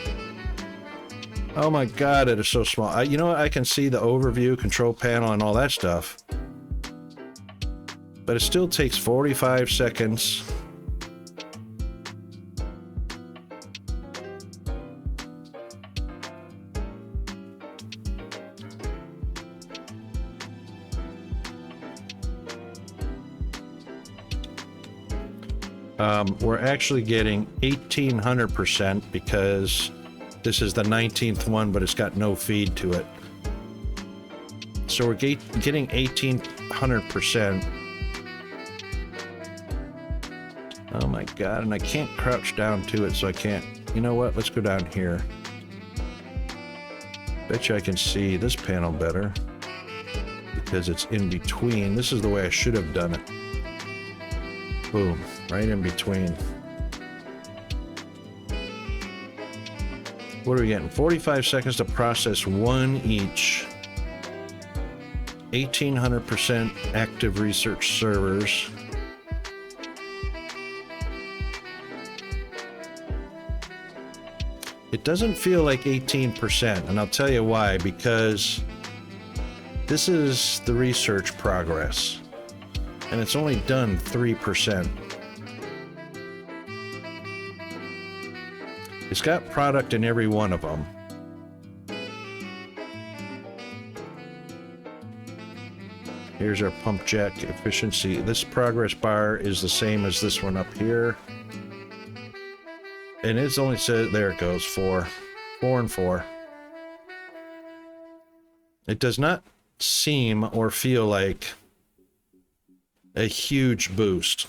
Oh my god, it is so small. You know what? I can see the overview, control panel, and all that stuff. But it still takes 45 seconds. We're actually getting 1800% because this is the 19th one, but it's got no feed to it. So we're getting 1800%. Oh my god, and I can't crouch down to it, so I can't. You know what? Let's go down here. Bet you I can see this panel better because it's in between. This is the way I should have done it. Boom, right in between. What are we getting? 45 seconds to process one each. 1800% active research servers. It doesn't feel like 18%, and I'll tell you why, because this is the research progress, and it's only done 3%. It's got product in every one of them. Here's our pump jack efficiency. This progress bar is the same as this one up here. And it's only said, there it goes, 4 and 4. It does not seem or feel like a huge boost.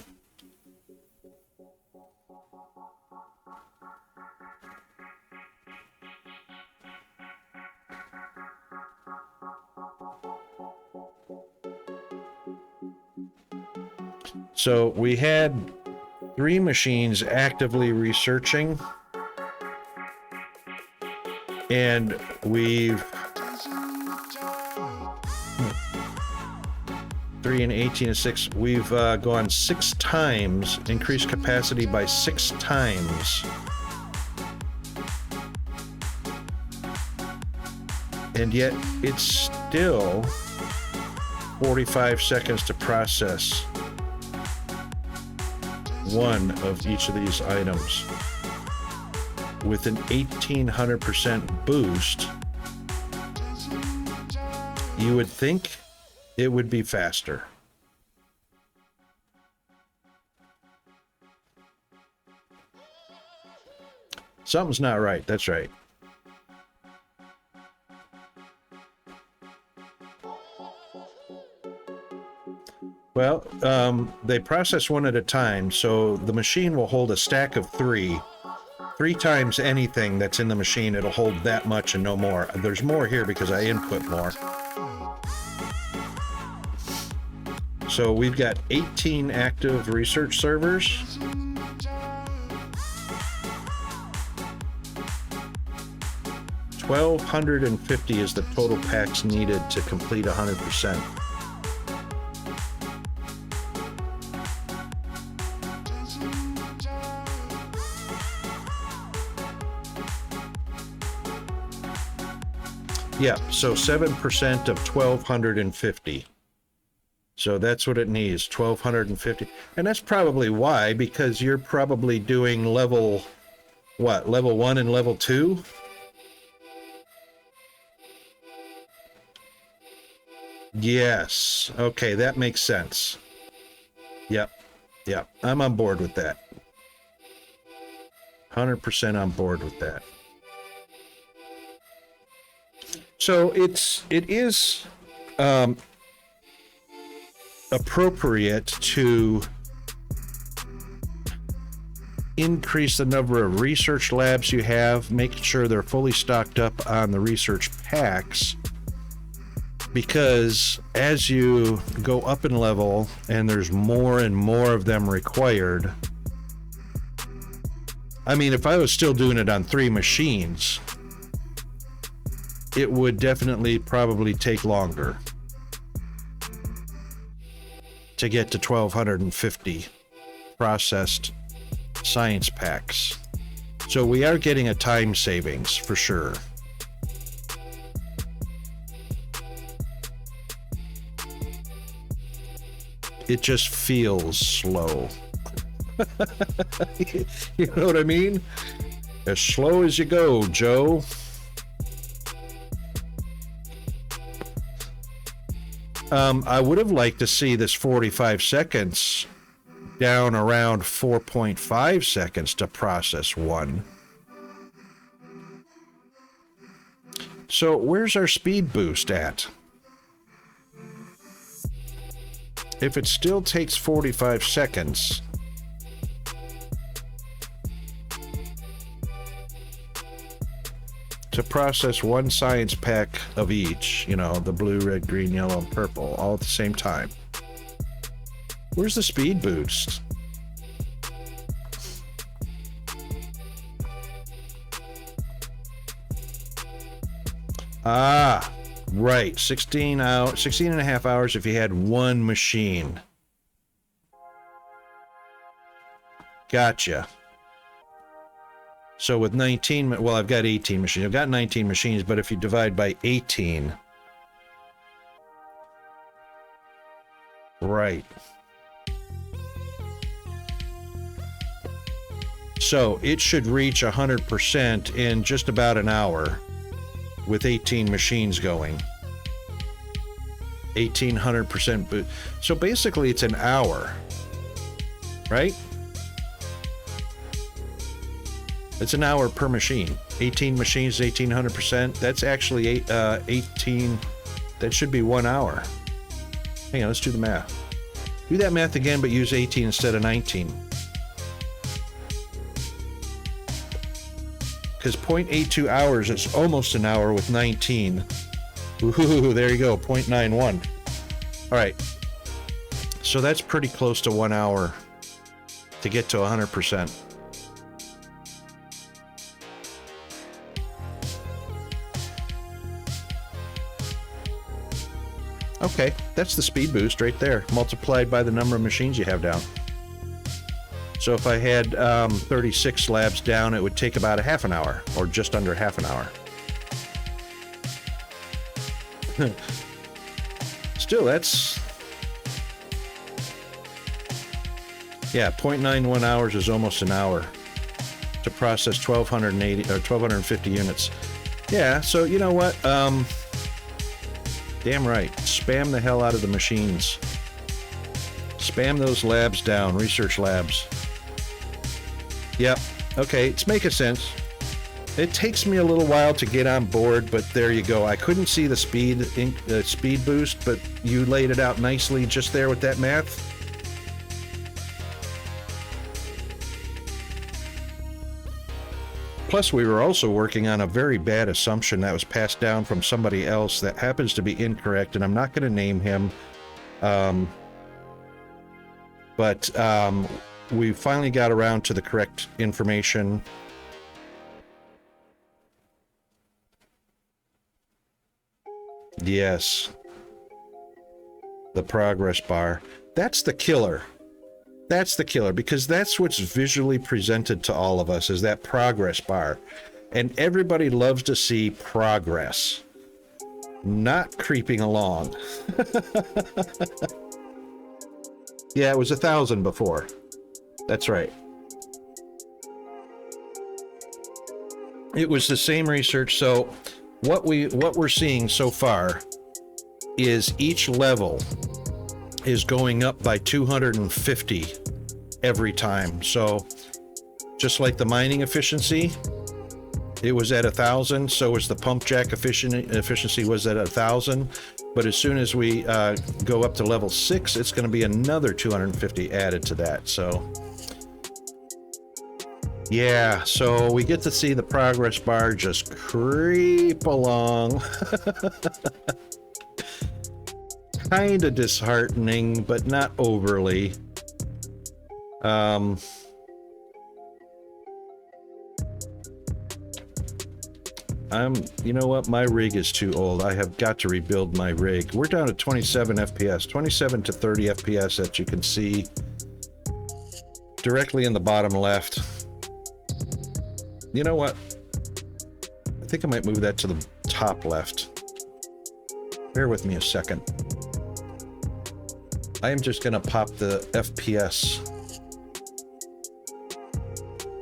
So we had 3 machines actively researching, and we've 3 and 18 and 6. We've gone 6 times, increased capacity by 6 times, and yet it's still 45 seconds to process. one of each of these items with an 1800% boost, you would think it would be faster. Something's not right. That's right. Well, they process one at a time, so the machine will hold a stack of three times anything that's in the machine. It'll hold that much and no more. There's more here because I input more. So we've got 18 active research servers. $1,250 is the total packs needed to complete 100%. Yeah, so 7% of 1,250. So that's what it needs, 1,250. And that's probably why, because you're probably doing level, what, level 1 and level 2? Yes. Okay, that makes sense. Yep. Yep. I'm on board with that. 100% on board with that. So it is appropriate to increase the number of research labs you have, making sure they're fully stocked up on the research packs, because as you go up in level and there's more and more of them required, I mean, if I was still doing it on 3 machines, it would definitely probably take longer to get to 1,250 processed science packs. So we are getting a time savings for sure. It just feels slow. You know what I mean? As slow as you go, Joe. I would have liked to see this 45 seconds down around 4.5 seconds to process one. So where's our speed boost at? If it still takes 45 seconds, to process one science pack of each, you know, the blue, red, green, yellow, and purple, all at the same time. Where's the speed boost? Ah, right. 16 and a half hours if you had one machine. Gotcha. So with 19, well, I've got 18 machines. I've got 19 machines, but if you divide by 18, right. So it should reach 100% in just about an hour with 18 machines going. 1,800% boost. So basically it's an hour, right? It's an hour per machine. 18 machines, 1,800%. That's actually 18. That should be 1 hour. Hang on, let's do the math. Do that math again, but use 18 instead of 19. Because 0.82 hours is almost an hour with 19. Ooh, there you go, 0.91. All right. So that's pretty close to 1 hour to get to 100%. Okay, that's the speed boost right there, multiplied by the number of machines you have down. So if I had 36 labs down, it would take about a half an hour, or just under half an hour. Still, that's... Yeah, 0.91 hours is almost an hour to process 1,280 or 1,250 units. Yeah, so you know what? Damn right. Spam the hell out of the machines. Spam those labs down, research labs. Yep. Okay, it's making sense. It takes me a little while to get on board, but there you go. I couldn't see the speed boost, but you laid it out nicely just there with that math. Plus, we were also working on a very bad assumption that was passed down from somebody else that happens to be incorrect, and I'm not going to name him. But we finally got around to the correct information. Yes. The progress bar. That's the killer. That's the killer, because that's what's visually presented to all of us, is that progress bar. And everybody loves to see progress, not creeping along. Yeah, it was 1,000 before. That's right. It was the same research. So what we're seeing so far is each level is going up by 250 every time. So just like the mining efficiency, it was at 1,000. So was the pump jack efficiency was at 1,000. But as soon as we go up to level 6, it's going to be another 250 added to that. So yeah, so we get to see the progress bar just creep along. Kind of disheartening, but not overly. You know what? My rig is too old. I have got to rebuild my rig. We're down to 27 FPS, 27 to 30 FPS that you can see directly in the bottom left. You know what? I think I might move that to the top left. Bear with me a second. I am just going to pop the FPS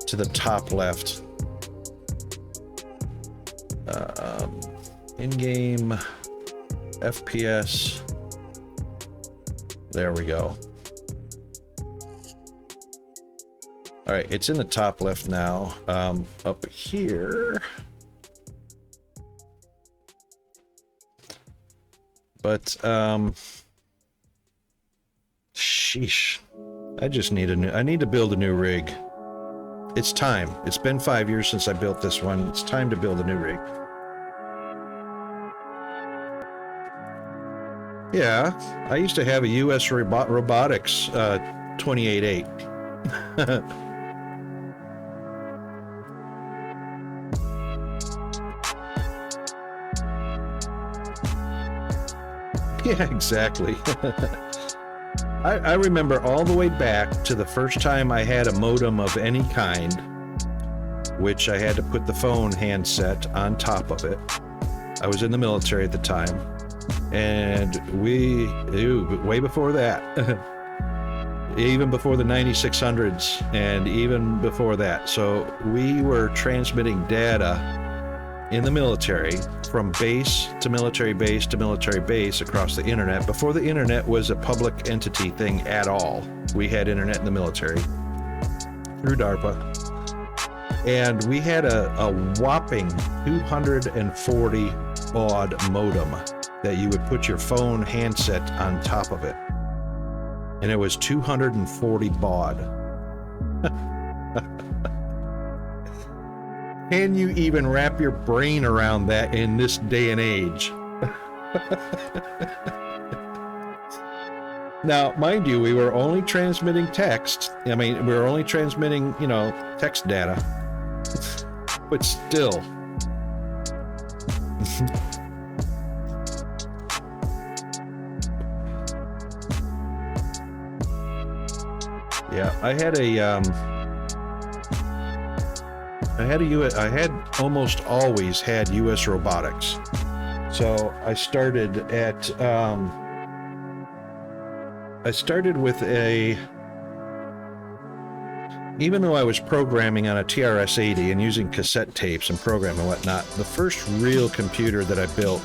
to the top left. In-game FPS. There we go. All right, it's in the top left now. Up here. But, sheesh. I need to build a new rig. It's time. It's been 5 years since I built this one. It's time to build a new rig. Yeah, I used to have a US Robotics 28.8. Yeah, exactly. I remember all the way back to the first time I had a modem of any kind, which I had to put the phone handset on top of it. I was in the military at the time, and way before that, even before the 9600s, and even before that. So we were transmitting data in the military from base to military base to military base across the internet before the internet was a public entity thing at all. We had internet in the military through DARPA, and we had a whopping 240 baud modem that you would put your phone handset on top of it, and it was 240 baud. Can you even wrap your brain around that in this day and age? Now, mind you, we were only transmitting text. I mean, we were only transmitting, text data. But still. Yeah, I almost always had US Robotics. So I started with even though I was programming on a TRS-80 and using cassette tapes and program and whatnot, the first real computer that I built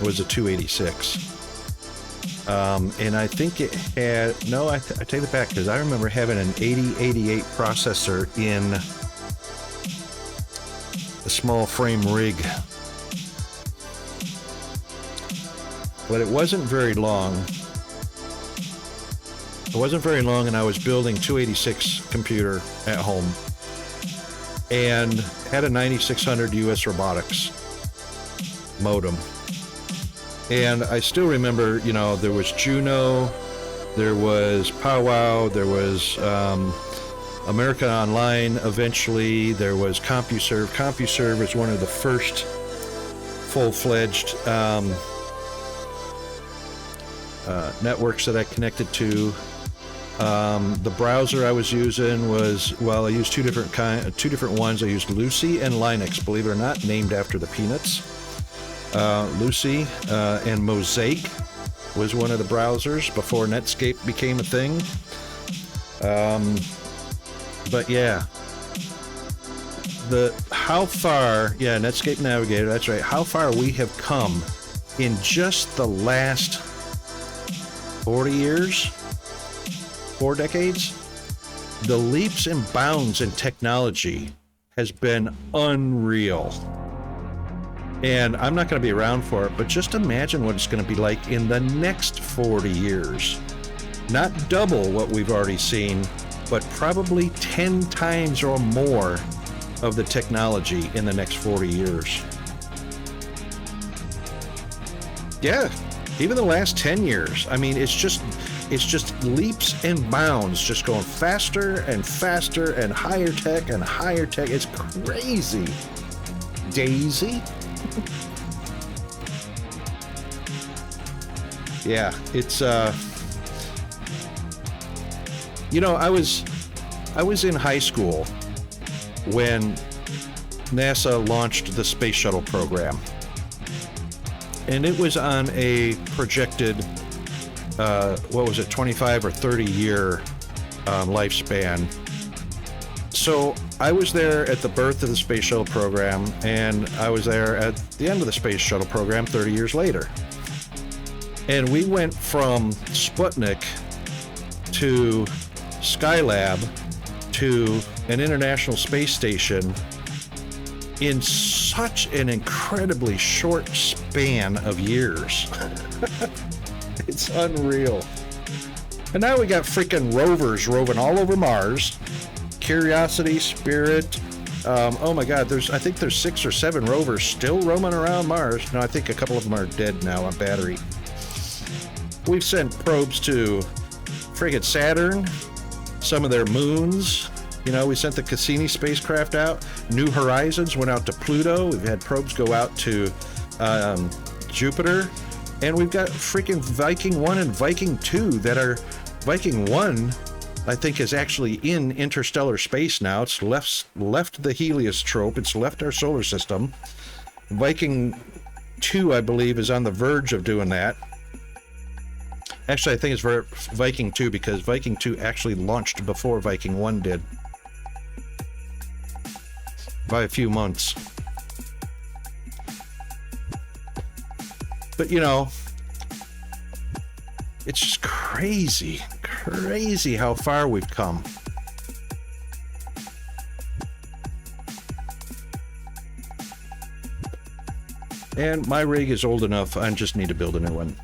was a 286. And I think it had, no, I take it back, because I remember having an 8088 processor in a small frame rig. But it wasn't very long. It wasn't very long, and I was building 286 computer at home and had a 9600 US Robotics modem. And I still remember, you know, there was Juno, there was Powwow, there was America Online eventually, there was CompuServe. CompuServe was one of the first full-fledged networks that I connected to. The browser I was using was, well, I used two different ones. I used Lucy and Linux, believe it or not, named after the Peanuts. Lucy and Mosaic was one of the browsers before Netscape became a thing. But yeah, Netscape Navigator, that's right. How far we have come in just the last 40 years, 4 decades. The leaps and bounds in technology has been unreal. And I'm not going to be around for it, but just imagine what it's going to be like in the next 40 years. Not double what we've already seen, but probably 10 times or more of the technology in the next 40 years. Yeah, even the last 10 years. I mean, it's just leaps and bounds, just going faster and faster and higher tech and higher tech. It's crazy. Daisy? Yeah, it's you know, I was in high school when NASA launched the space shuttle program, and it was on a projected 25 or 30 year lifespan. So I was there at the birth of the space shuttle program, and I was there at the end of the space shuttle program 30 years later. And we went from Sputnik to Skylab to an international space station in such an incredibly short span of years. It's unreal. And now we got freaking rovers roving all over Mars. Curiosity, Spirit. Oh my God, I think there's 6 or 7 rovers still roaming around Mars. No, I think a couple of them are dead now on battery. We've sent probes to friggin' Saturn, some of their moons. You know, we sent the Cassini spacecraft out. New Horizons went out to Pluto. We've had probes go out to Jupiter. And we've got freaking Viking 1 and Viking 2 that are... Viking 1, I think, is actually in interstellar space now. It's left the heliotrope. It's left our solar system. Viking 2, I believe, is on the verge of doing that. Actually, I think it's for Viking 2 because Viking 2 actually launched before Viking 1 did. By a few months. But, you know, it's just crazy how far we've come. And my rig is old enough, I just need to build a new one.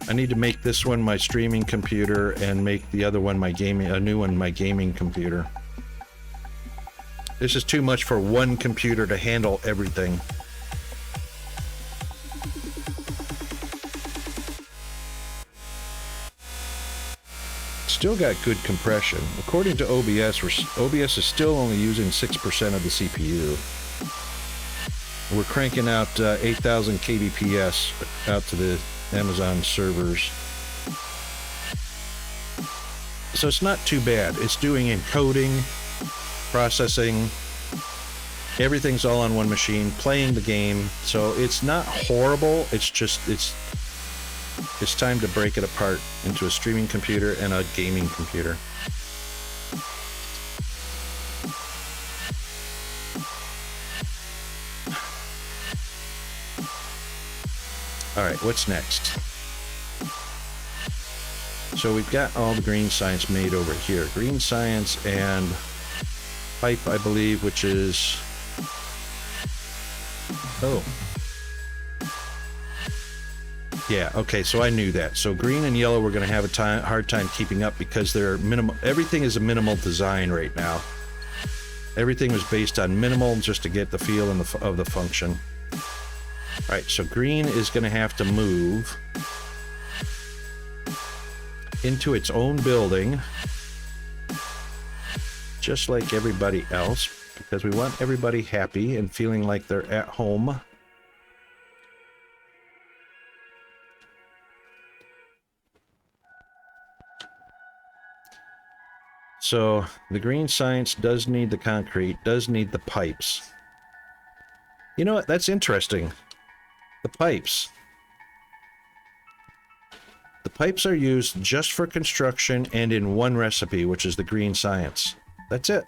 I need to make this one my streaming computer and make the other one a new one my gaming computer. This is too much for one computer to handle everything. Still got good compression. According to OBS, OBS is still only using 6% of the CPU. We're cranking out 8,000 kbps out to the Amazon servers. So it's not too bad. It's doing encoding, processing, everything's all on one machine, playing the game. So it's not horrible. It's just, it's time to break it apart into a streaming computer and a gaming computer. All right, what's next? So we've got all the green science made over here. Green science and pipe, I believe, which is... Oh. Yeah, okay, so I knew that. So green and yellow we're going to have a hard time keeping up because they're minimal. Everything is a minimal design right now. Everything was based on minimal just to get the feel of the function. All right, so green is going to have to move into its own building, just like everybody else, because we want everybody happy and feeling like they're at home. So the green science does need the concrete, does need the pipes. You know what? That's interesting. The pipes. The pipes are used just for construction and in one recipe, which is the green science. That's it.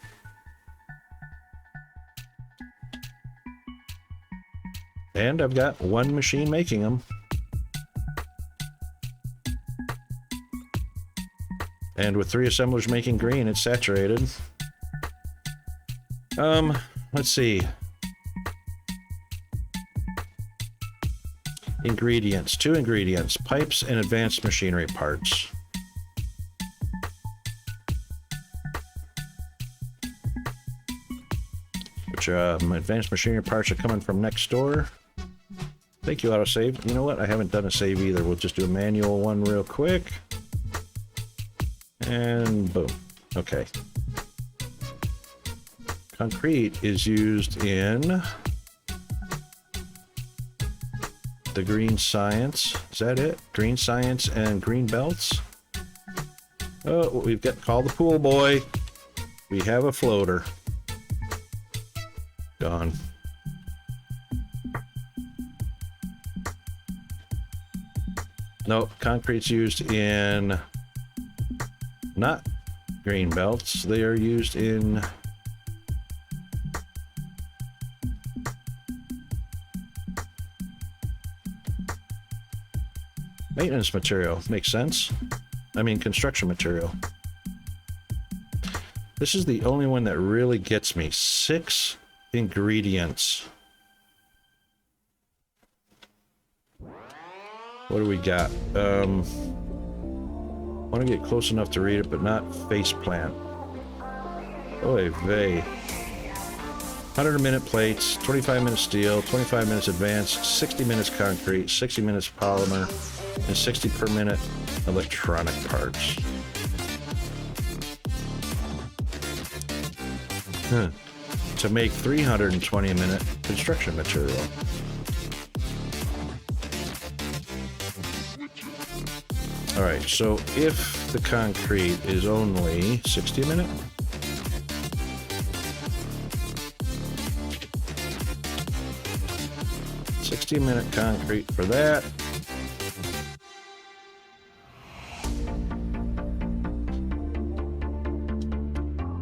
And I've got one machine making them. And with 3 assemblers making green, it's saturated. Let's see. Ingredients. 2 ingredients. Pipes and advanced machinery parts. Which, advanced machinery parts are coming from next door. Thank you, autosave. You know what? I haven't done a save either. We'll just do a manual one real quick. And boom. Okay. Concrete is used in the green science. Is that it? Green science and green belts. Oh, we've got call the pool boy. We have a floater. Gone. Nope, concrete's used in not green belts. They are used in maintenance material. Makes sense. I mean, construction material. This is the only one that really gets me. 6 ingredients. What do we got? I want to get close enough to read it, but not face plant. Oy vey. 100 minute plates, 25 minutes steel, 25 minutes advanced, 60 minutes concrete, 60 minutes polymer, and 60 per minute electronic parts. To make 320 minute construction material. All right, so if the concrete is only 60 a minute, minute concrete for that.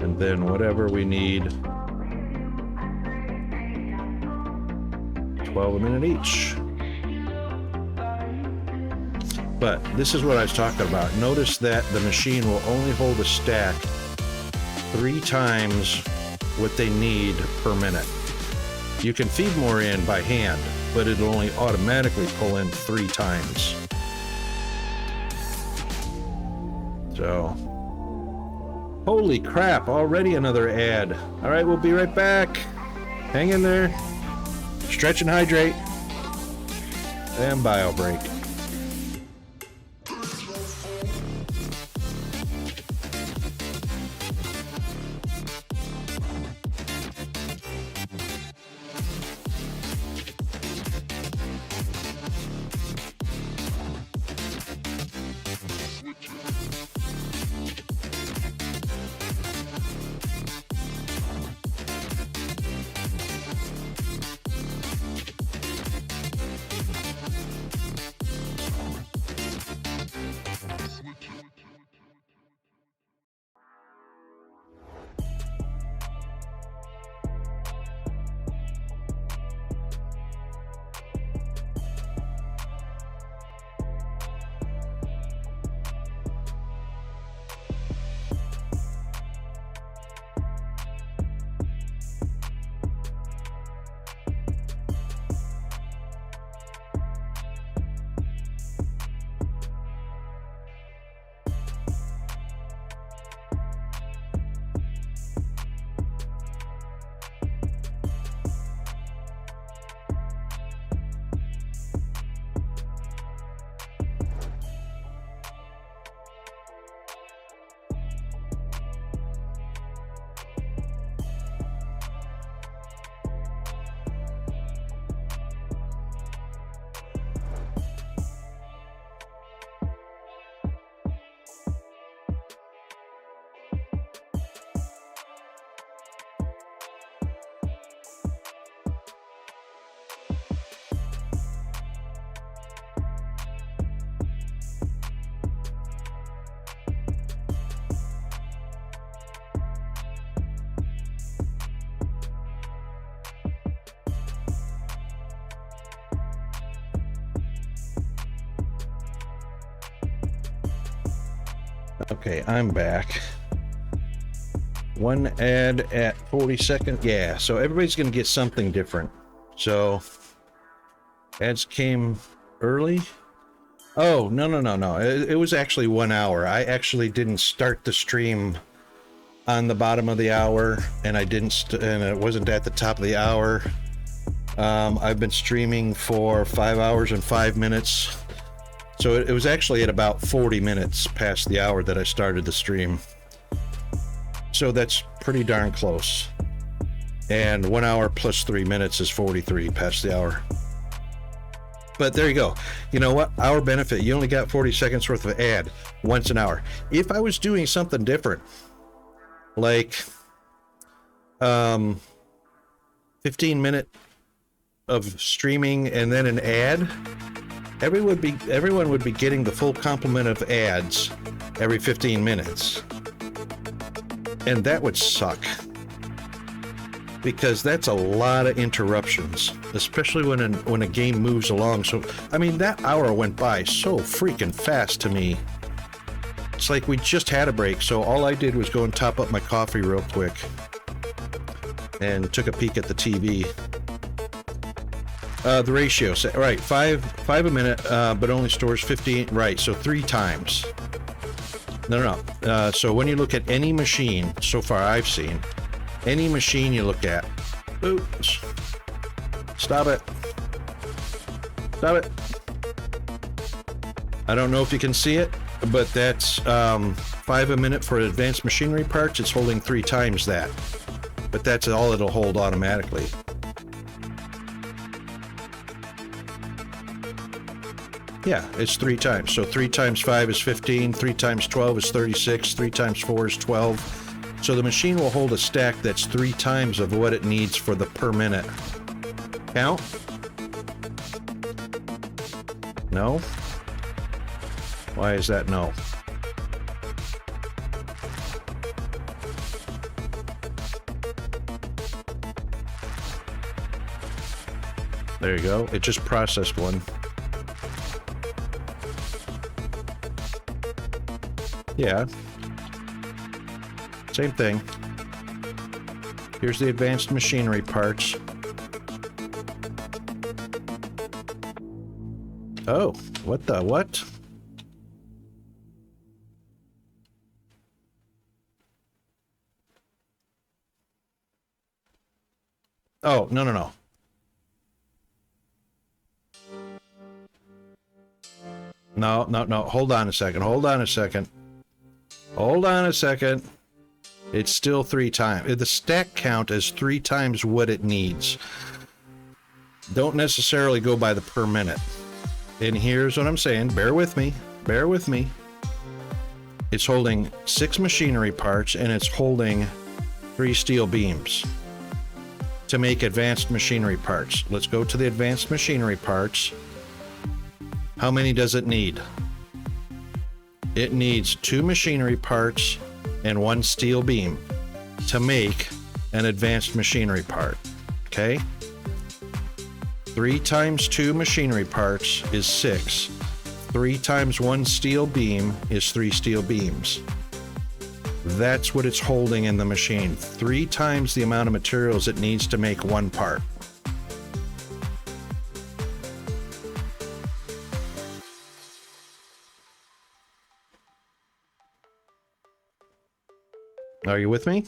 And then whatever we need, 12 a minute each. But this is what I was talking about. Notice that the machine will only hold a stack 3 times what they need per minute. You can feed more in by hand, but it'll only automatically pull in 3 times. So, holy crap, already another ad. All right, we'll be right back. Hang in there. Stretch and hydrate. And bio break. Okay, I'm back. One ad at 40 seconds. Yeah, so everybody's going to get something different. So ads came early. Oh, no. It was actually 1 hour. I actually didn't start the stream on the bottom of the hour, and and it wasn't at the top of the hour. I've been streaming for 5 hours and 5 minutes. So it was actually at about 40 minutes past the hour that I started the stream. So that's pretty darn close. And 1 hour plus 3 minutes is 43 past the hour. But there you go. You know what? Our benefit, you only got 40 seconds worth of ad once an hour. If I was doing something different, like 15-minute of streaming and then an ad, everyone would be getting the full complement of ads every 15 minutes. And that would suck, because that's a lot of interruptions, especially when a game moves along. So, I mean, that hour went by so freaking fast to me. It's like we just had a break, so all I did was go and top up my coffee real quick and took a peek at the TV. The ratio, right, five a minute, but only stores 15, right, so 3 times. No. So when you look at any machine, so far I've seen, any machine you look at, oops, stop it. I don't know if you can see it, but that's 5 a minute for advanced machinery parts. It's holding 3 times that, but that's all it'll hold automatically. Yeah, it's 3 times. So 3 times 5 is 15, 3 times 12 is 36, 3 times 4 is 12. So the machine will hold a stack that's 3 times of what it needs for the per minute. Count? No? Why is that no? There you go. It just processed one. Yeah. Same thing. Here's the advanced machinery parts. Oh, what the what? Oh, no. No. Hold on a second. It's still 3 times. The stack count is 3 times what it needs. Don't necessarily go by the per minute. And here's what I'm saying. Bear with me. It's holding 6 machinery parts, and it's holding 3 steel beams to make advanced machinery parts. Let's go to the advanced machinery parts. How many does it need? It needs 2 machinery parts and 1 steel beam to make an advanced machinery part. Okay? 3 times 2 machinery parts is 6. 3 times 1 steel beam is 3 steel beams. That's what it's holding in the machine. 3 times the amount of materials it needs to make 1 part. Are you with me?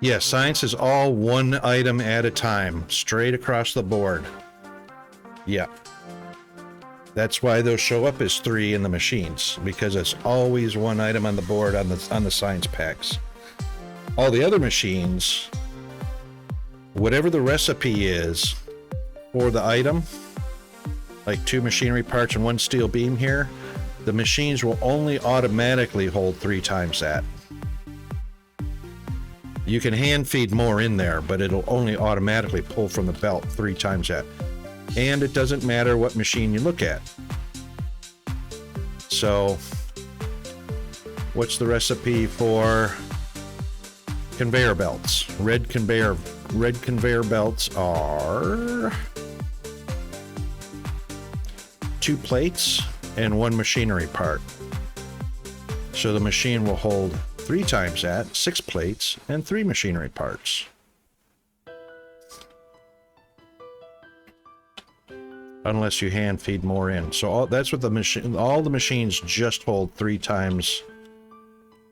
Yeah, science is all 1 item at a time, straight across the board. Yeah. That's why they'll show up as 3 in the machines, because it's always 1 item on the board on the science packs. All the other machines, whatever the recipe is for the item, like 2 machinery parts and 1 steel beam here, the machines will only automatically hold 3 times that. You can hand feed more in there, but it'll only automatically pull from the belt 3 times that. And it doesn't matter what machine you look at. So, what's the recipe for conveyor belts. Red conveyor belts are 2 plates and 1 machinery part. So the machine will hold 3 times that, 6 plates and 3 machinery parts. Unless you hand feed more in. So that's what the machine, all the machines just hold 3 times.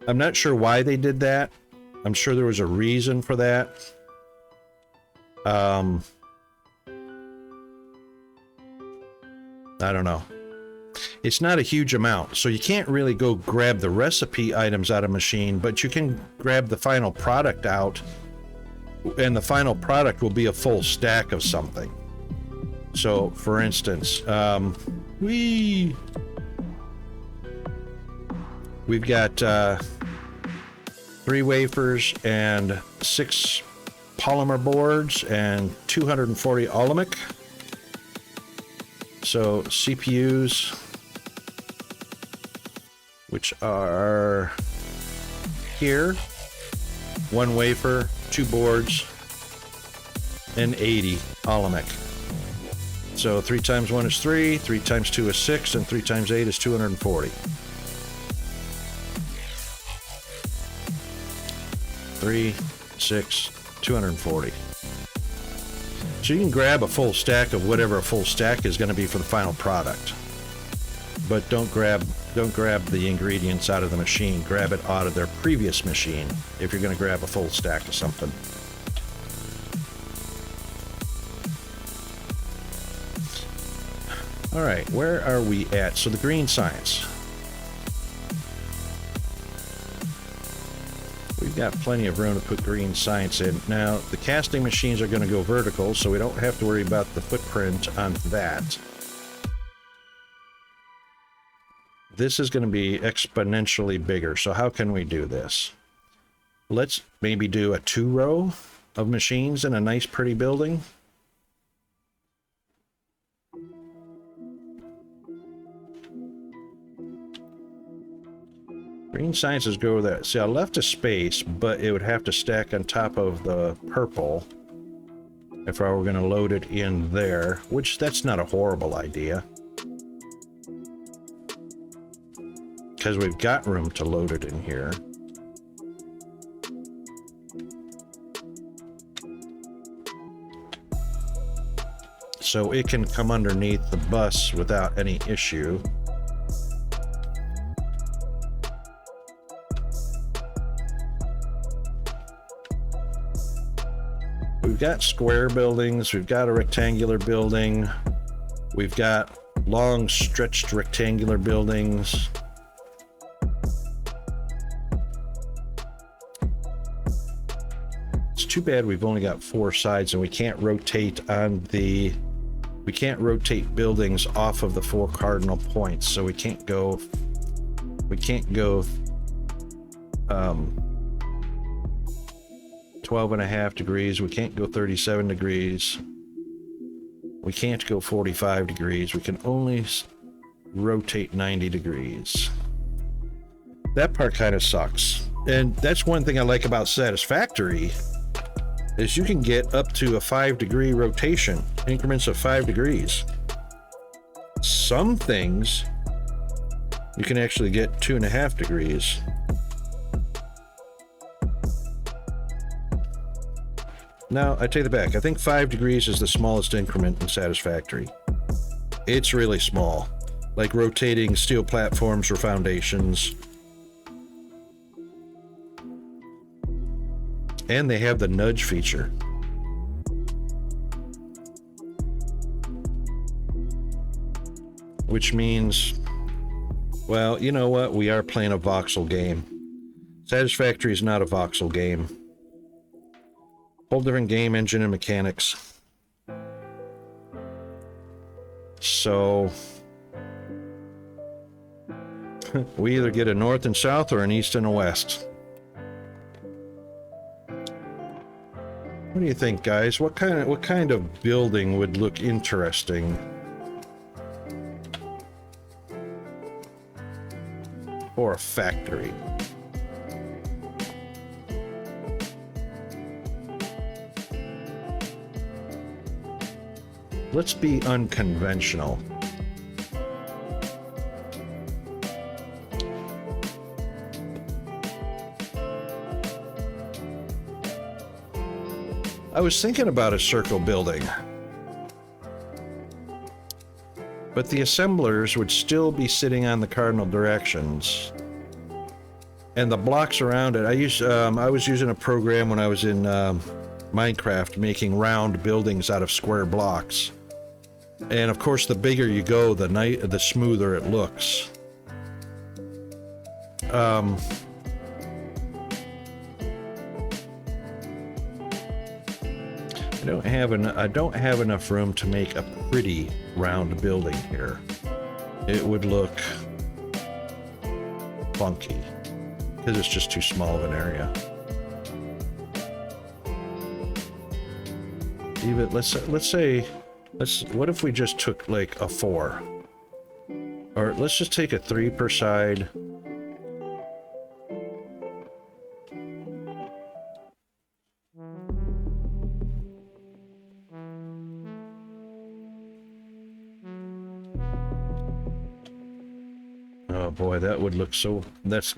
I'm not sure why they did that. I'm sure there was a reason for that. I don't know. It's not a huge amount, so you can't really go grab the recipe items out of machine, but you can grab the final product out, and the final product will be a full stack of something. So, for instance, we've got 3 wafers and 6 polymer boards and 240 Olemic. So CPUs, which are here, 1 wafer, 2 boards, and 80 Olemic. So 3 times 1 is 3, 3 times 2 is 6, and 3 times 8 is 240. 3, 6, 240. So you can grab a full stack of whatever a full stack is going to be for the final product. But don't grab the ingredients out of the machine. Grab it out of their previous machine if you're going to grab a full stack of something. All right, where are we at? So the green science. We've got plenty of room to put green science in. Now, the casting machines are going to go vertical, so we don't have to worry about the footprint on that. This is going to be exponentially bigger, so how can we do this? Let's maybe do a 2-row of machines in a nice, pretty building. Green sciences go there. See, I left a space, but it would have to stack on top of the purple if I were going to load it in there, which that's not a horrible idea. Because we've got room to load it in here. So it can come underneath the bus without any issue. We've got square buildings, we've got a rectangular building, we've got long stretched rectangular buildings. It's too bad we've only got 4 sides and we can't rotate buildings off of the 4 cardinal points, so we can't go 12.5 degrees, we can't go 37 degrees, we can't go 45 degrees, we can only rotate 90 degrees. That part kind of sucks. And that's one thing I like about Satisfactory, is you can get up to a 5-degree rotation, increments of 5 degrees. Some things you can actually get 2.5 degrees. Now, I take it back. I think 5 degrees is the smallest increment in Satisfactory. It's really small, like rotating steel platforms or foundations. And they have the nudge feature. Which means, well, you know what? We are playing a voxel game. Satisfactory is not a voxel game. Whole different game engine and mechanics. So we either get a north and south or an east and a west. What do you think, guys? What kind of building would look interesting for a factory? Let's be unconventional. I was thinking about a circle building, but the assemblers would still be sitting on the cardinal directions, and the blocks around it. I was using a program when I was in Minecraft, making round buildings out of square blocks, and of course, the bigger you go, the smoother it looks. I don't have enough room to make a pretty round building here. It would look funky because it's just too small of an area. Even what if we just took like a 4? Or let's just take a 3 per side. Oh boy, that would look so, that's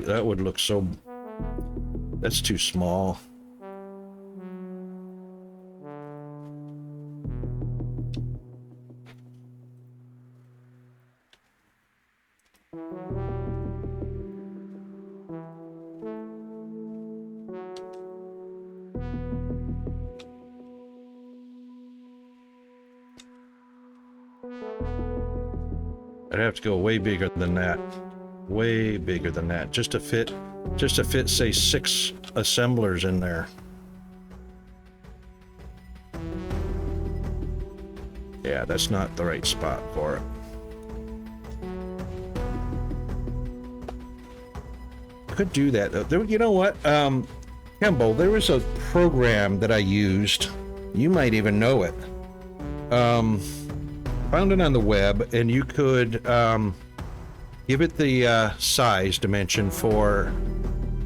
too small. I'd have to go way bigger than that. Way bigger than that. Just to fit, say, 6 assemblers in there. Yeah, that's not the right spot for it. Could do that. You know what? Campbell, there was a program that I used. You might even know it. Found it on the web, and you could give it the size dimension for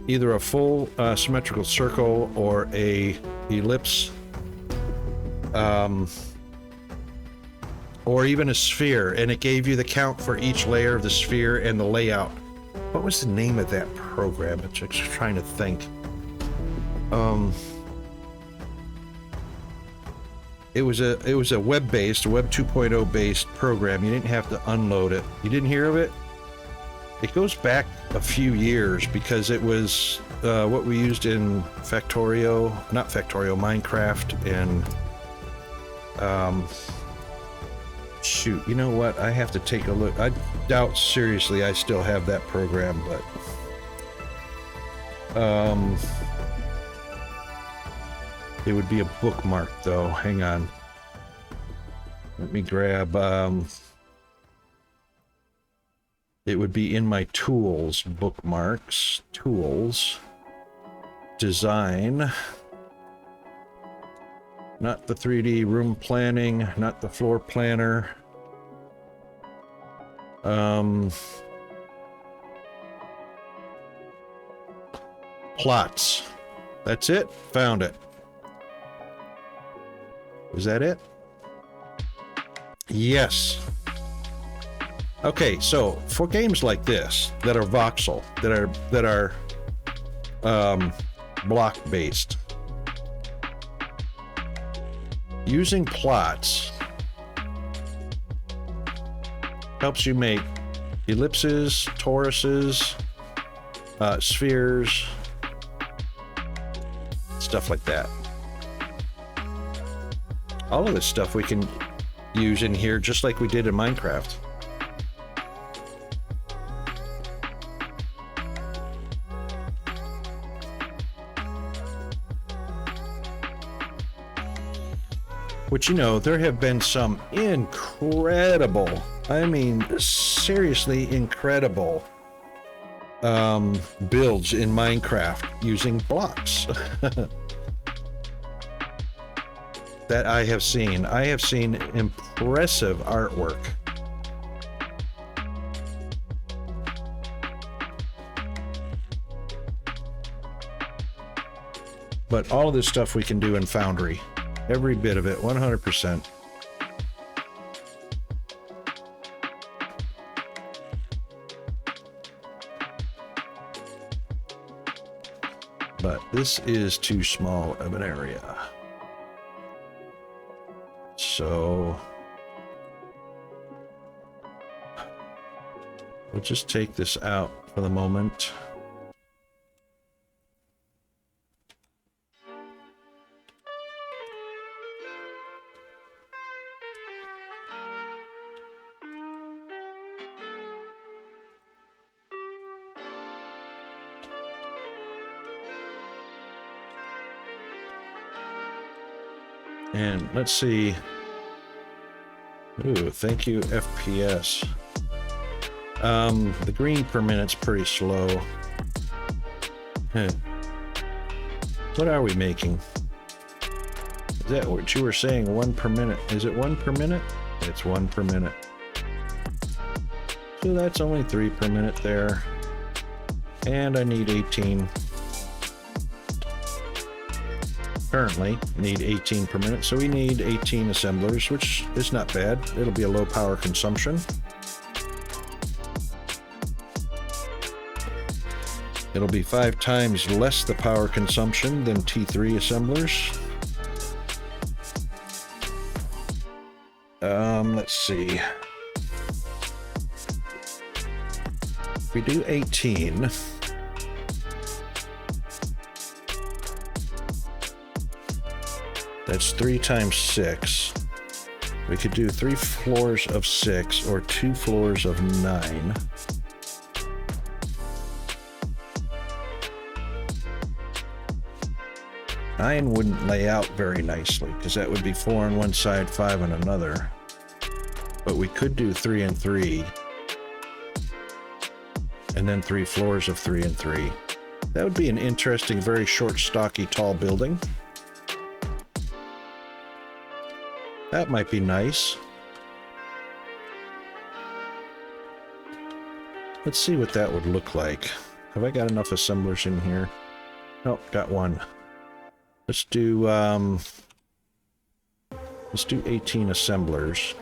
either a full symmetrical circle or a ellipse, or even a sphere, and it gave you the count for each layer of the sphere and the layout. What was the name of that program? I'm just trying to think. It was a web-based, Web 2.0 based program. You didn't have to unload it. You didn't hear of it? It goes back a few years because it was what we used in Minecraft, and shoot, you know what? I have to take a look. I doubt seriously I still have that program, but it would be a bookmark though. Hang on. Let me grab, it would be in my tools, bookmarks, tools, design, not the 3D room planning, not the floor planner. Plots. That's it. Found it. Is that it? Yes. Okay, so for games like this that are voxel, that are block based, using plots helps you make ellipses, toruses, spheres, stuff like that. All of this stuff we can use in here just like we did in Minecraft. Which, you know, there have been some incredible, I mean, seriously incredible builds in Minecraft using blocks. That I have seen. I have seen impressive artwork. But all of this stuff we can do in Foundry. Every bit of it, 100%. but this is too small of an area. So we'll just take this out for the moment. And let's see. Ooh, thank you, FPS. The green per minute's pretty slow. Huh. What are we making? Is that what you were saying? 1 per minute. Is it 1 per minute? It's 1 per minute. So that's only 3 per minute there. And I need 18. Currently need 18 per minute, so we need 18 assemblers, which is not bad. It'll be a low power consumption. It'll be 5 times less the power consumption than T3 assemblers. Let's see. If we do 18, that's 3 times 6. We could do 3 floors of 6 or 2 floors of 9. Nine wouldn't lay out very nicely because that would be 4 on one side, 5 on another. But we could do 3 and 3. And then 3 floors of 3 and 3. That would be an interesting, very short, stocky, tall building. That might be nice. Let's see what that would look like. Have I got enough assemblers in here? Nope, got one. Let's do 18 assemblers.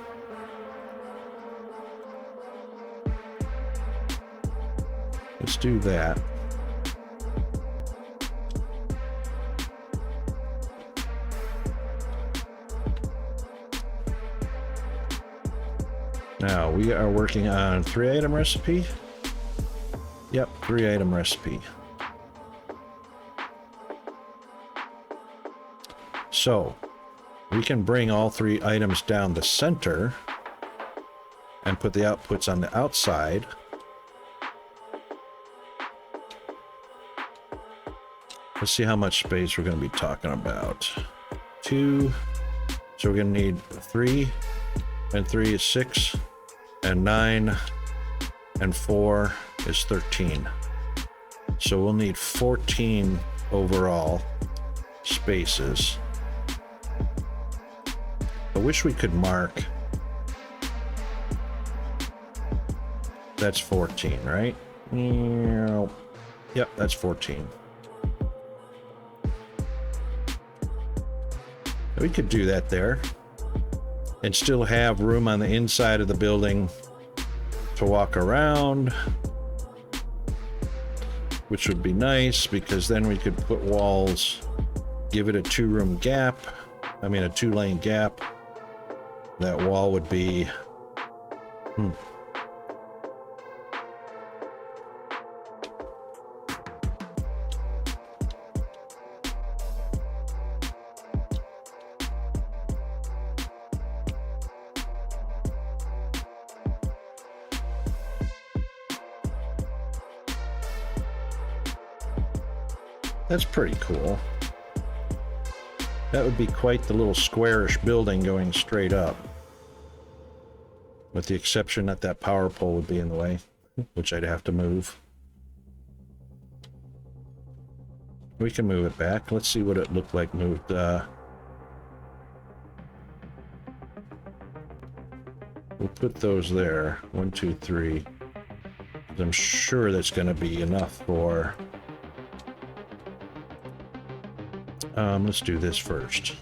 Let's do that. Now we are working on 3-item recipe. Yep, 3-item recipe. So we can bring all 3 items down the center and put the outputs on the outside. Let's see how much space we're going to be talking about. 2. So we're going to need 3, and 3 is 6, and 9, and 4 is 13. So we'll need 14 overall spaces. I wish we could mark. That's 14, right? Yep, that's 14. We could do that there and still have room on the inside of the building to walk around, which would be nice because then we could put walls, give it a 2-room gap, a 2-lane gap. That wall would be that's pretty cool. That would be quite the little squarish building going straight up. With the exception that that power pole would be in the way, which I'd have to move. We can move it back. Let's see what it looked like moved. We'll put those there. 1, 2, 3. I'm sure that's going to be enough for... let's do this first.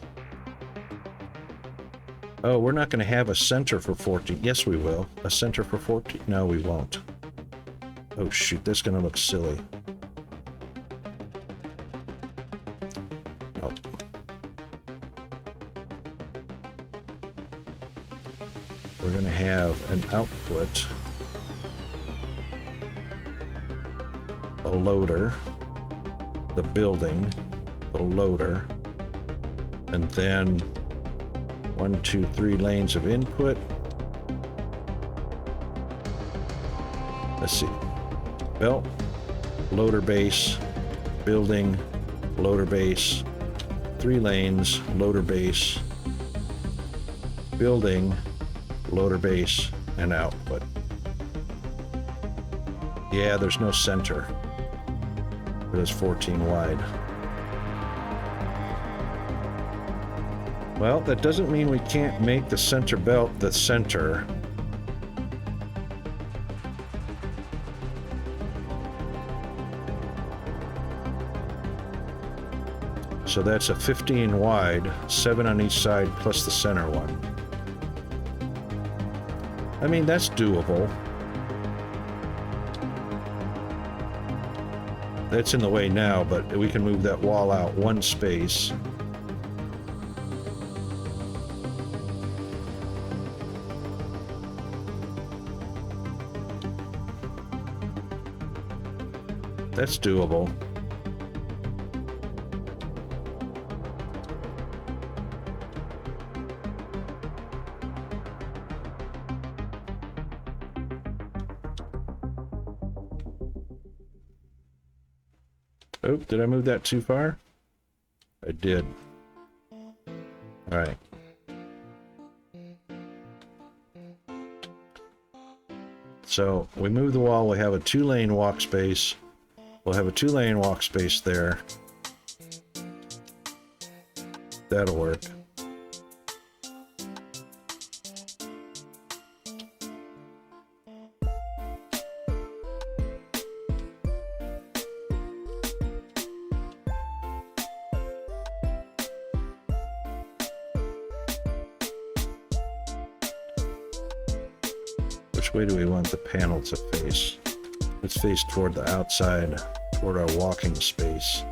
Oh, we're not going to have a center for 14. Yes, we will. A center for 14? No, we won't. Oh, shoot. That's going to look silly. an output, a loader, the building, the loader, and then 1, 2, 3 lanes of input. Let's see. Belt, loader base, building, loader base, 3 lanes, loader base, building, loader base, and output. Yeah, there's no center. It is 14 wide. Well, that doesn't mean we can't make the center belt the center. So that's a 15 wide, 7 on each side plus the center one. I mean, that's doable. That's in the way now, but we can move that wall out 1 space. That's doable. Oh, did I move that too far? I did. All right. So we move the wall, we have a 2-lane walk space. We'll have a 2-lane walk space there. That'll work. Which way do we want the panel to face? Let's face toward the outside, toward our walking space.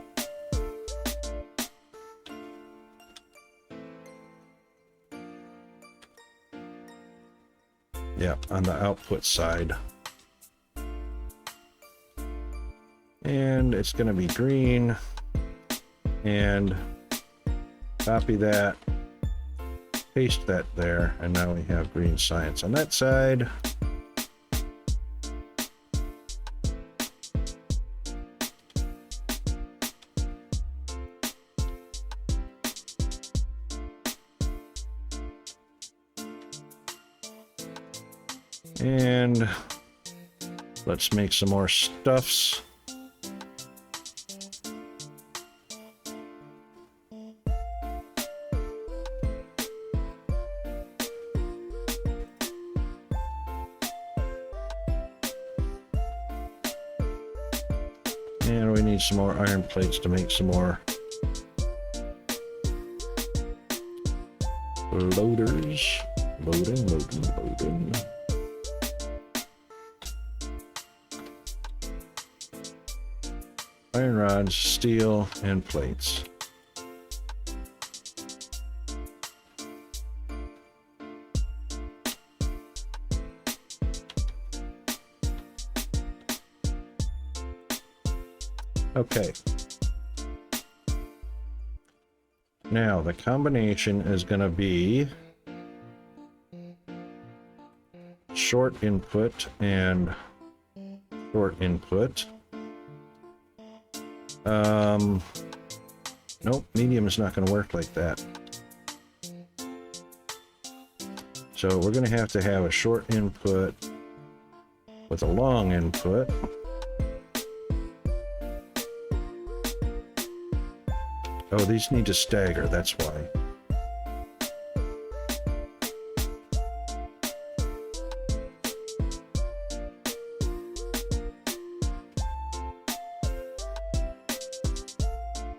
Yeah, on the output side. And it's going to be green. And copy that. Paste that there. And now we have green science on that side. And let's make some more stuffs. And we need some more iron plates to make some more loaders. Loading. Iron rods, steel, and plates. Okay. Now the combination is going to be short input and short input. Nope, medium is not going to work like that. So we're going to have a short input with a long input. Oh, these need to stagger, that's why.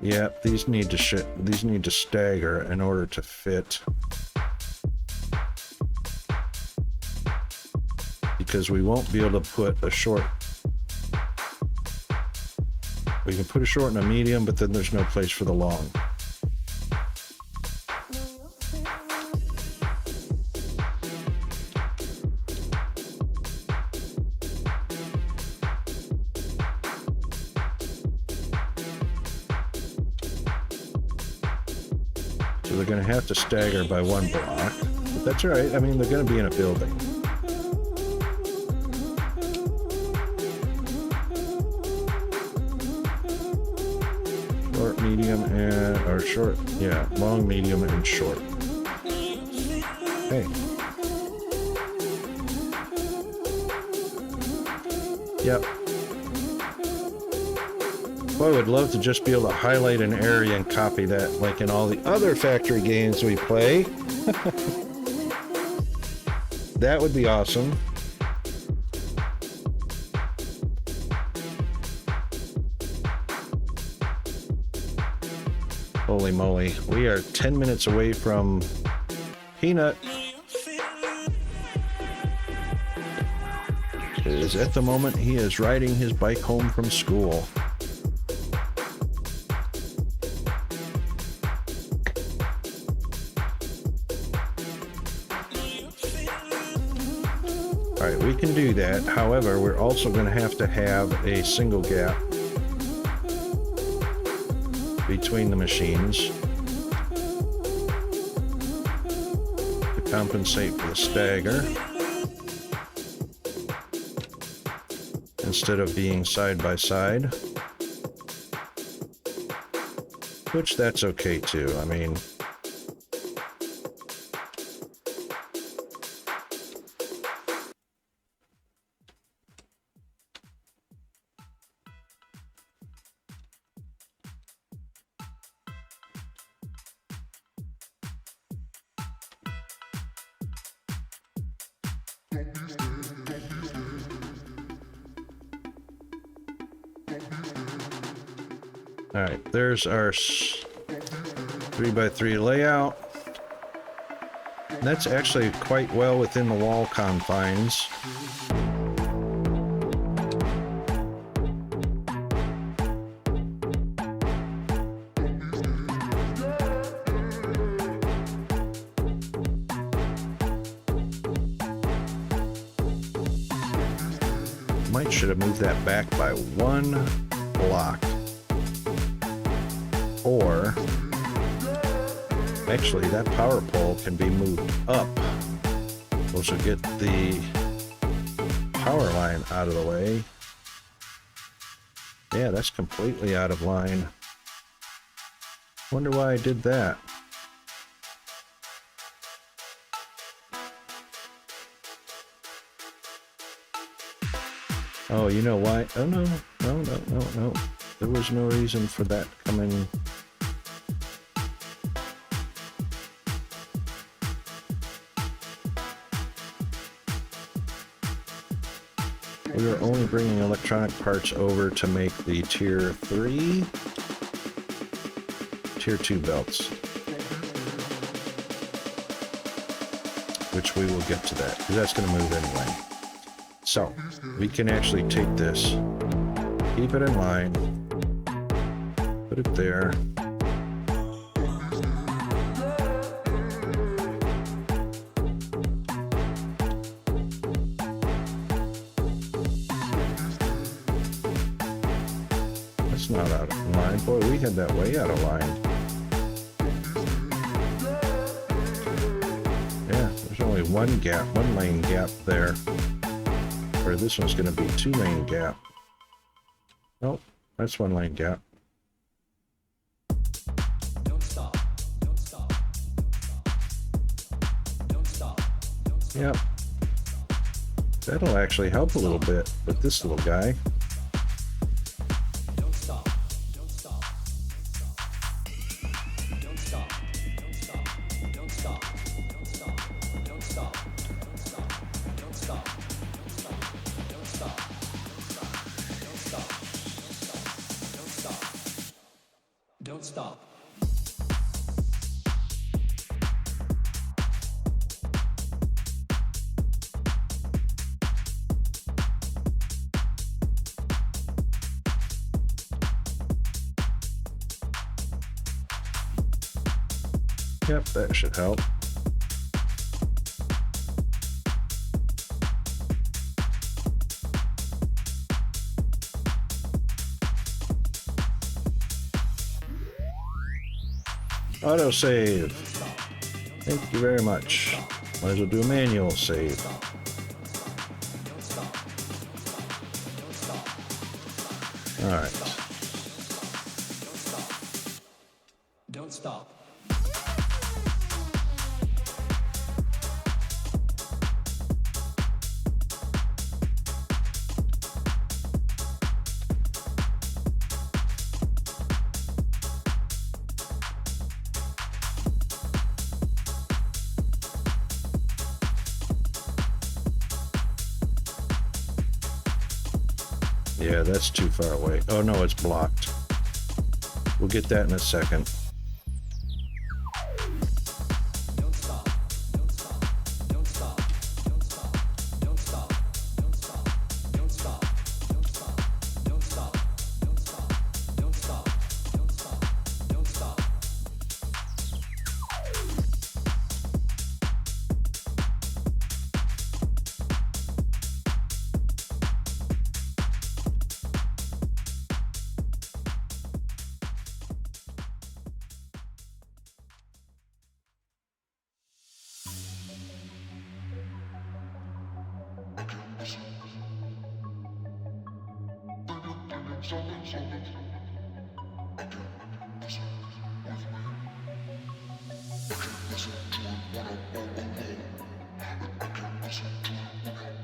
Yep, these need to stagger in order to fit. Because we won't be able to put a short. We can put a short and a medium, but then there's no place for the long. So they're going to have to stagger by one block. But that's all right. I mean, they're going to be in a building. Short, medium, and... or short. Yeah, long, medium, and short. Hey. Yep. Boy, I would love to just be able to highlight an area and copy that like in all the other factory games we play. That would be awesome. Holy moly. We are 10 minutes away from Peanut. Is at the moment he is riding his bike home from school. All right, we can do that. However, we're also going to have a single gap between the machines to compensate for the stagger. Instead of being side by side, which that's okay too. I mean, all right, there's our 3x3 layout. And that's actually quite well within the wall confines. Might should have moved that back by one block. Or, actually, that power pole can be moved up, which will get the power line out of the way. Yeah, that's completely out of line. Wonder why I did that. Oh, you know why? Oh, no. There was no reason for that coming. We are only bringing electronic parts over to make the tier 3, tier 2 belts. Which we will get to that, because that's going to move anyway. So, we can actually take this, keep it in line, put it there. That's not out of line. Boy, we had that way out of line. Yeah, there's only one gap, one lane gap there. Where this one's going to be 2-lane gap. Nope, that's 1-lane gap. Don't stop. Don't stop. Don't stop. Don't stop. Yep. That'll actually help a little bit with this little guy. Don't stop. Don't stop. Don't stop. Don't stop. Don't stop. Don't stop. Don't stop. Don't stop. Don't stop. Don't stop. Don't stop. Don't stop. Don't stop. Yep, that should help. Autosave. Thank you very much. Might as well do a manual save. All right. Don't stop. Yeah, that's too far away. Oh no, it's blocked. We'll get that in a second. Don't stop. Don't stop. Don't stop. Don't stop. Don't stop. Don't stop. Don't stop. Don't stop. Don't stop. Don't stop. Don't stop. Don't stop. Don't stop.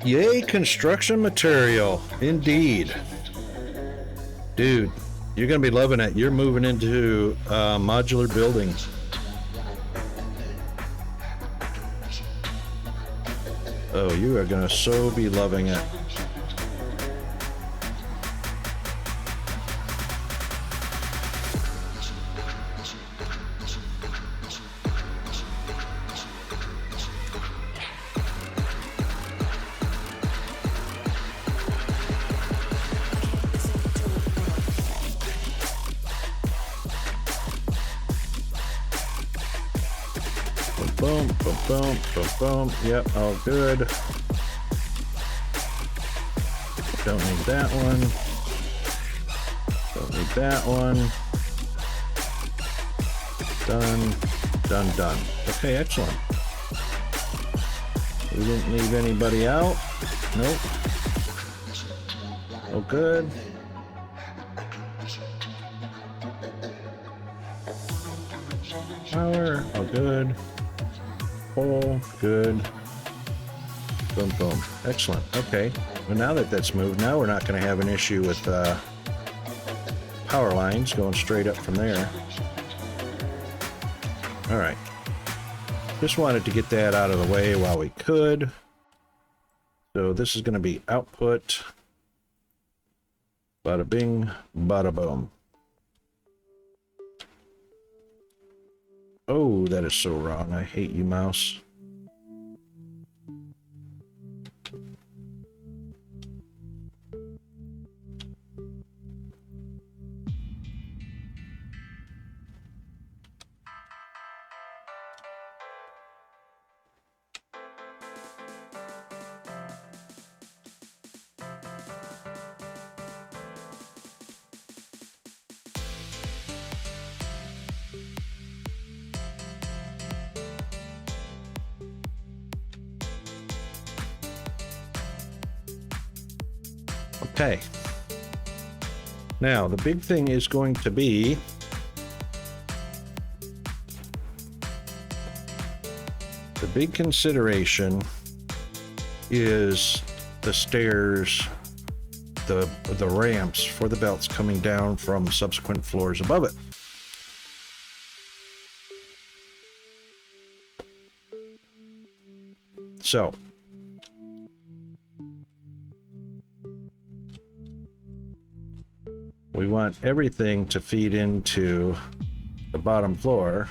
Yay, construction material. Indeed. Dude, you're going to be loving it. You're moving into modular buildings. Oh, you are going to so be loving it. Boom, boom, boom, boom, boom. Yep, all good. Don't need that one. Don't need that one. Done, done, done. Okay, excellent. We didn't leave anybody out. Nope. Oh, good. Power, all good. Pole, good. Boom, boom. Excellent. Okay. Well, now that that's moved, now we're not going to have an issue with power lines going straight up from there. All right. Just wanted to get that out of the way while we could. So this is going to be output. Bada bing, bada boom. Oh, that is so wrong. I hate you, mouse. Okay. Now, the big thing is going to be the big consideration is the stairs, the ramps for the belts coming down from subsequent floors above it. So, we want everything to feed into the bottom floor,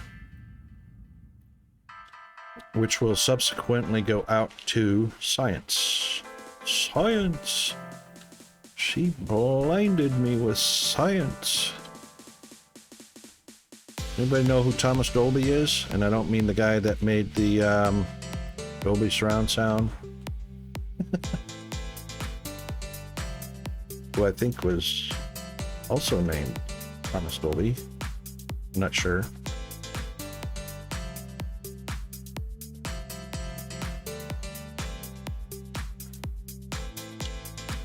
which will subsequently go out to science. Science! She blinded me with science. Anybody know who Thomas Dolby is? And I don't mean the guy that made the Dolby surround sound. Who I think was also named Thomas Dolby. I'm not sure.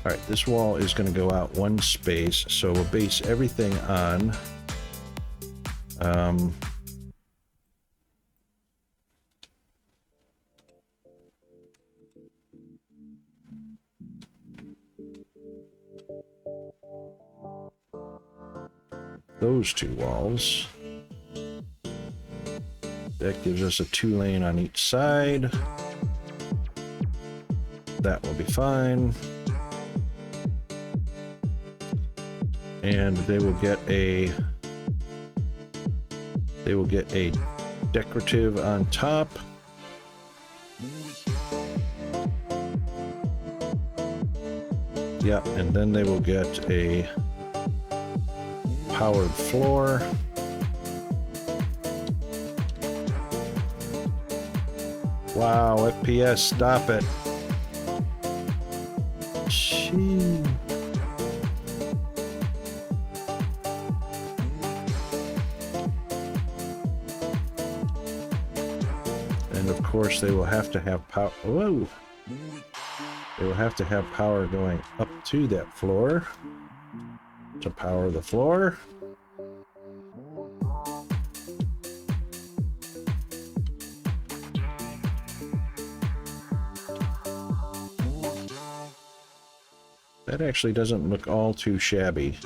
All right, this wall is going to go out one space, so we'll base everything on those two walls. That gives us a 2-lane on each side. That will be fine. And they will get a decorative on top. Yeah, and then they will get a powered floor. Wow, FPS, stop it. Gee. And of course they will have to have power. Whoa! They will have to have power going up to that floor to power the floor. That actually doesn't look all too shabby.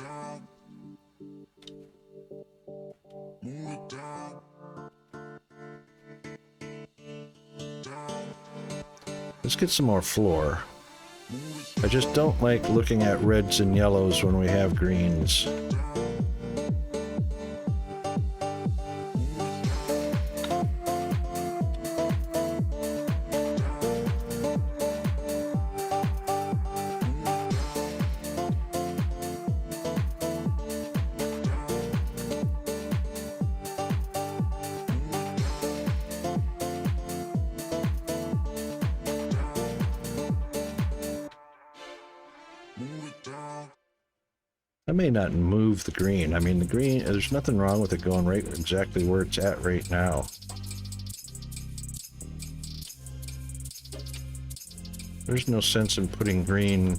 Let's get some more floor. I just don't like looking at reds and yellows when we have greens. I may not move the green. I mean, the green, there's nothing wrong with it going right exactly where it's at right now. There's no sense in putting green.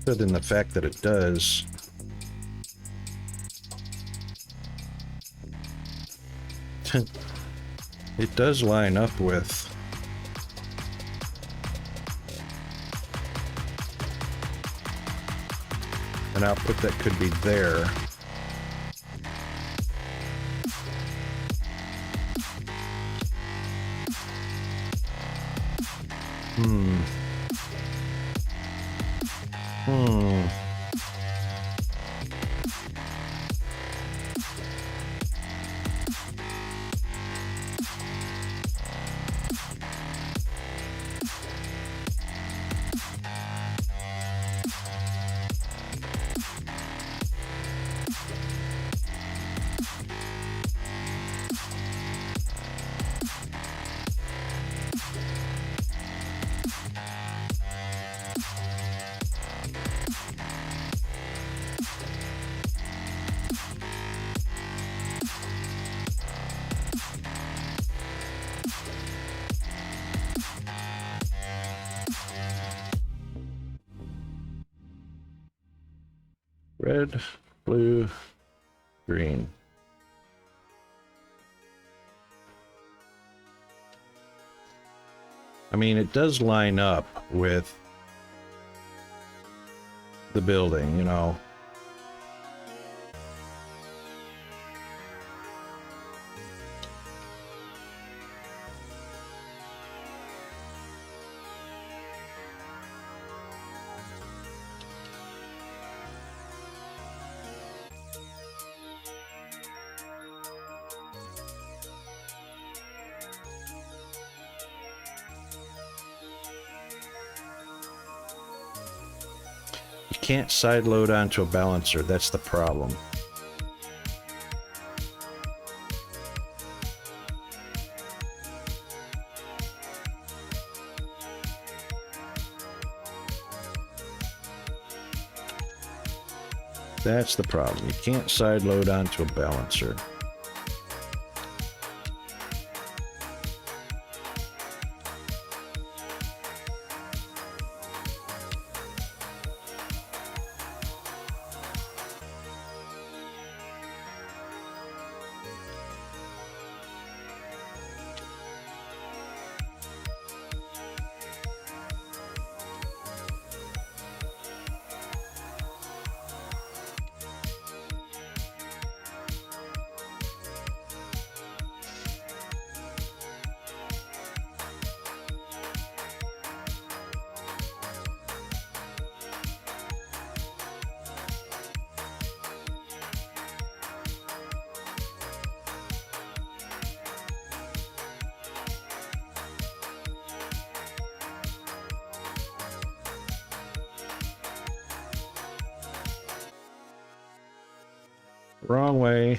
Other than the fact that it does. It does line up with an output that could be there. Red, blue, green. I mean, it does line up with the building, you know. Can't side load onto a balancer. That's the problem. That's the problem. You can't side load onto a balancer. Wrong way.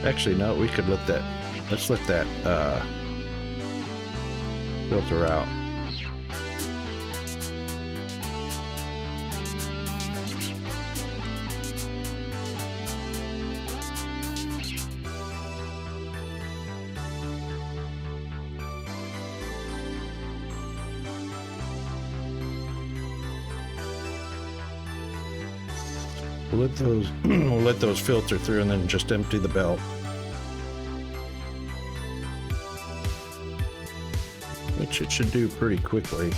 Actually, no, we could let that, let's let that filter out. We'll let those we'll let those filter through and then just empty the belt. Which it should do pretty quickly.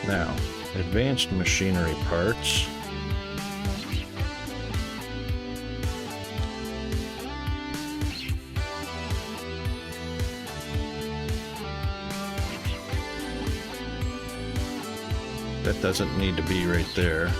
Now, advanced machinery parts. That doesn't need to be right there.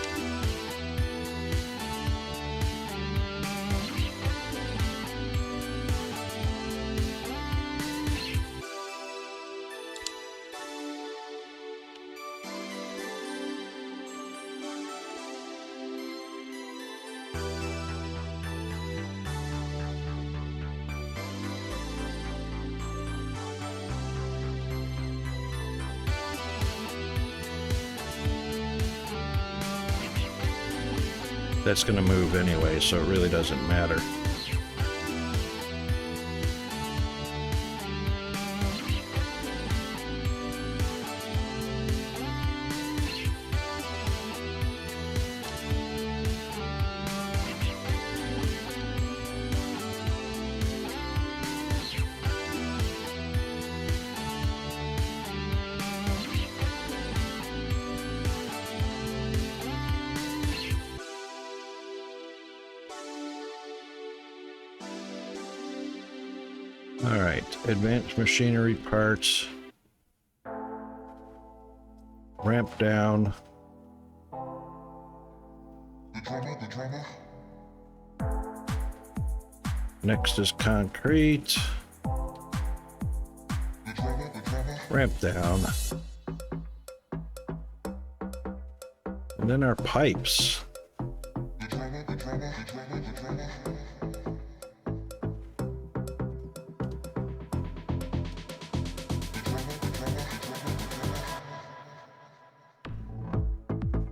That's going to move anyway, so it really doesn't matter. All right, advanced machinery parts. Ramp down. Next is concrete. Ramp down. And then our pipes.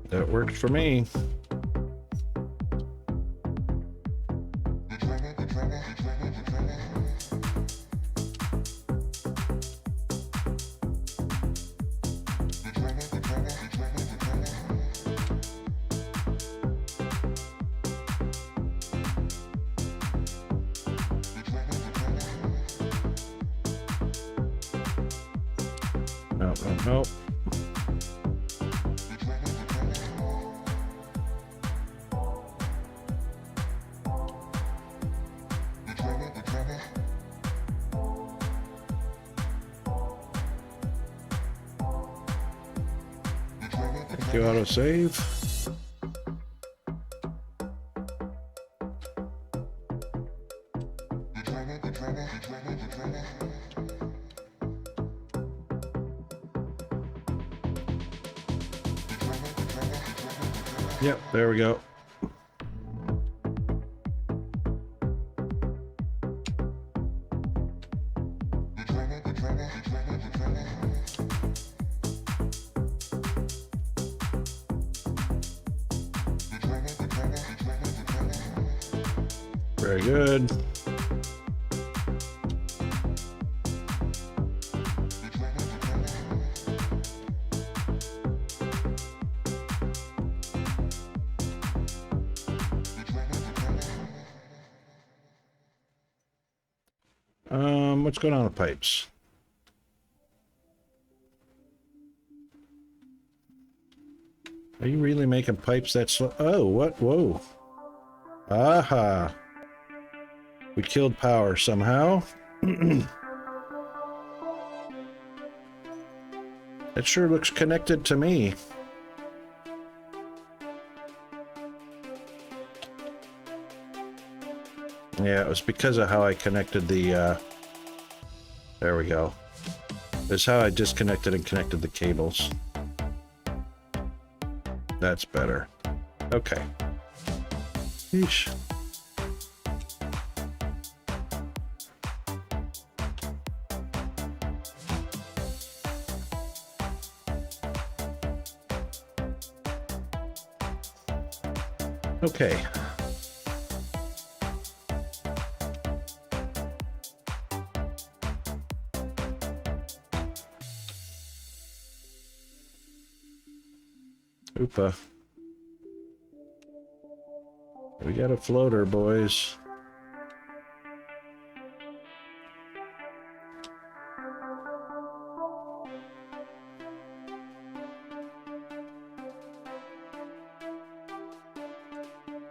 That worked for me. Nope. Thank you, autosave. Yep, there we go. Very good. What's going on with pipes? Are you really making pipes that slow? Oh, what? Whoa. Aha. We killed power somehow. It sure looks connected to me. Yeah, it was because of how I connected the, there we go. It's how I disconnected and connected the cables. That's better. Okay. Yeesh. Okay. Oopa. We got a floater, boys.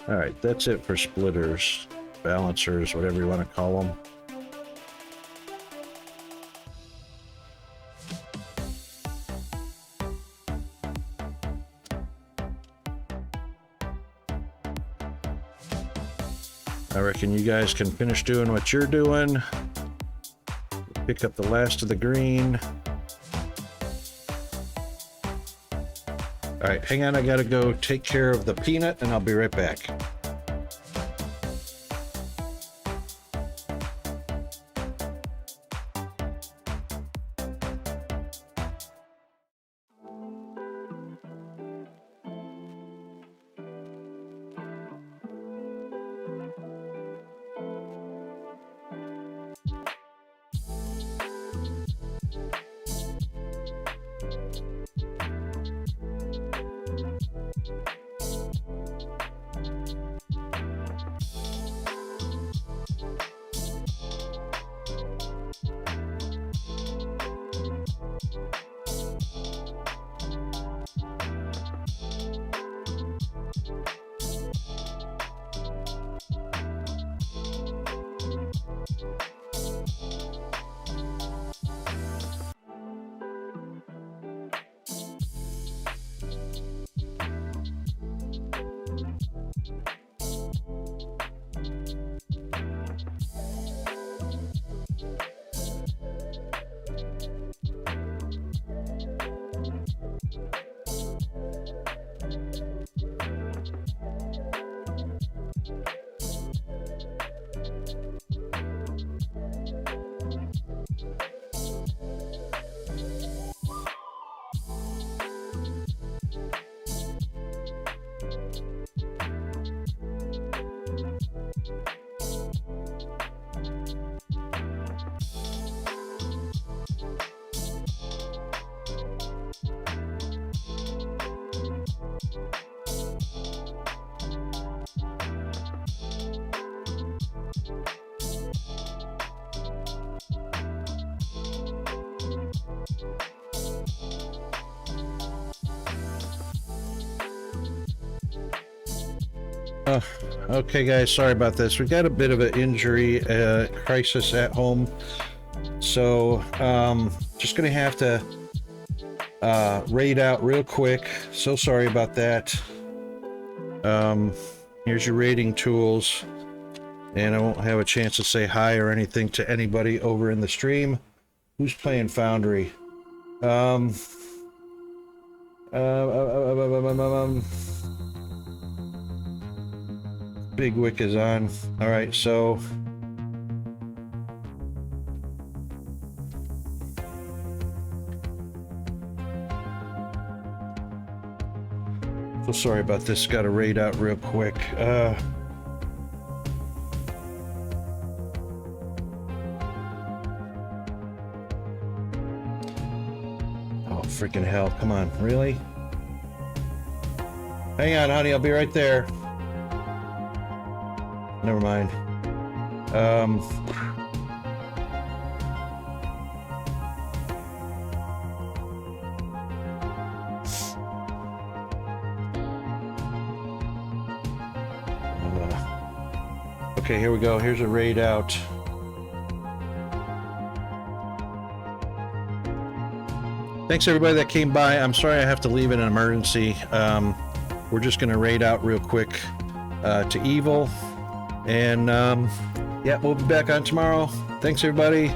All right, that's it for splitters, balancers, whatever you want to call them. I reckon you guys can finish doing what you're doing. Pick up the last of the green. All right, hang on. I gotta go take care of the peanut and I'll be right back. Okay, guys, sorry about this. We got a bit of an injury crisis at home, so just gonna have to raid out real quick. So sorry about that. Here's your raiding tools, and I won't have a chance to say hi or anything to anybody over in the stream. Who's playing Foundry? Big Wick is on. All right, so sorry about this. Got to raid out real quick. Oh, freaking hell. Come on, really? Hang on, honey, I'll be right there. Never mind. Okay, here we go. Here's a raid out. Thanks everybody that came by. I'm sorry I have to leave in an emergency. We're just going to raid out real quick to Evil. And yeah, we'll be back on tomorrow. Thanks everybody.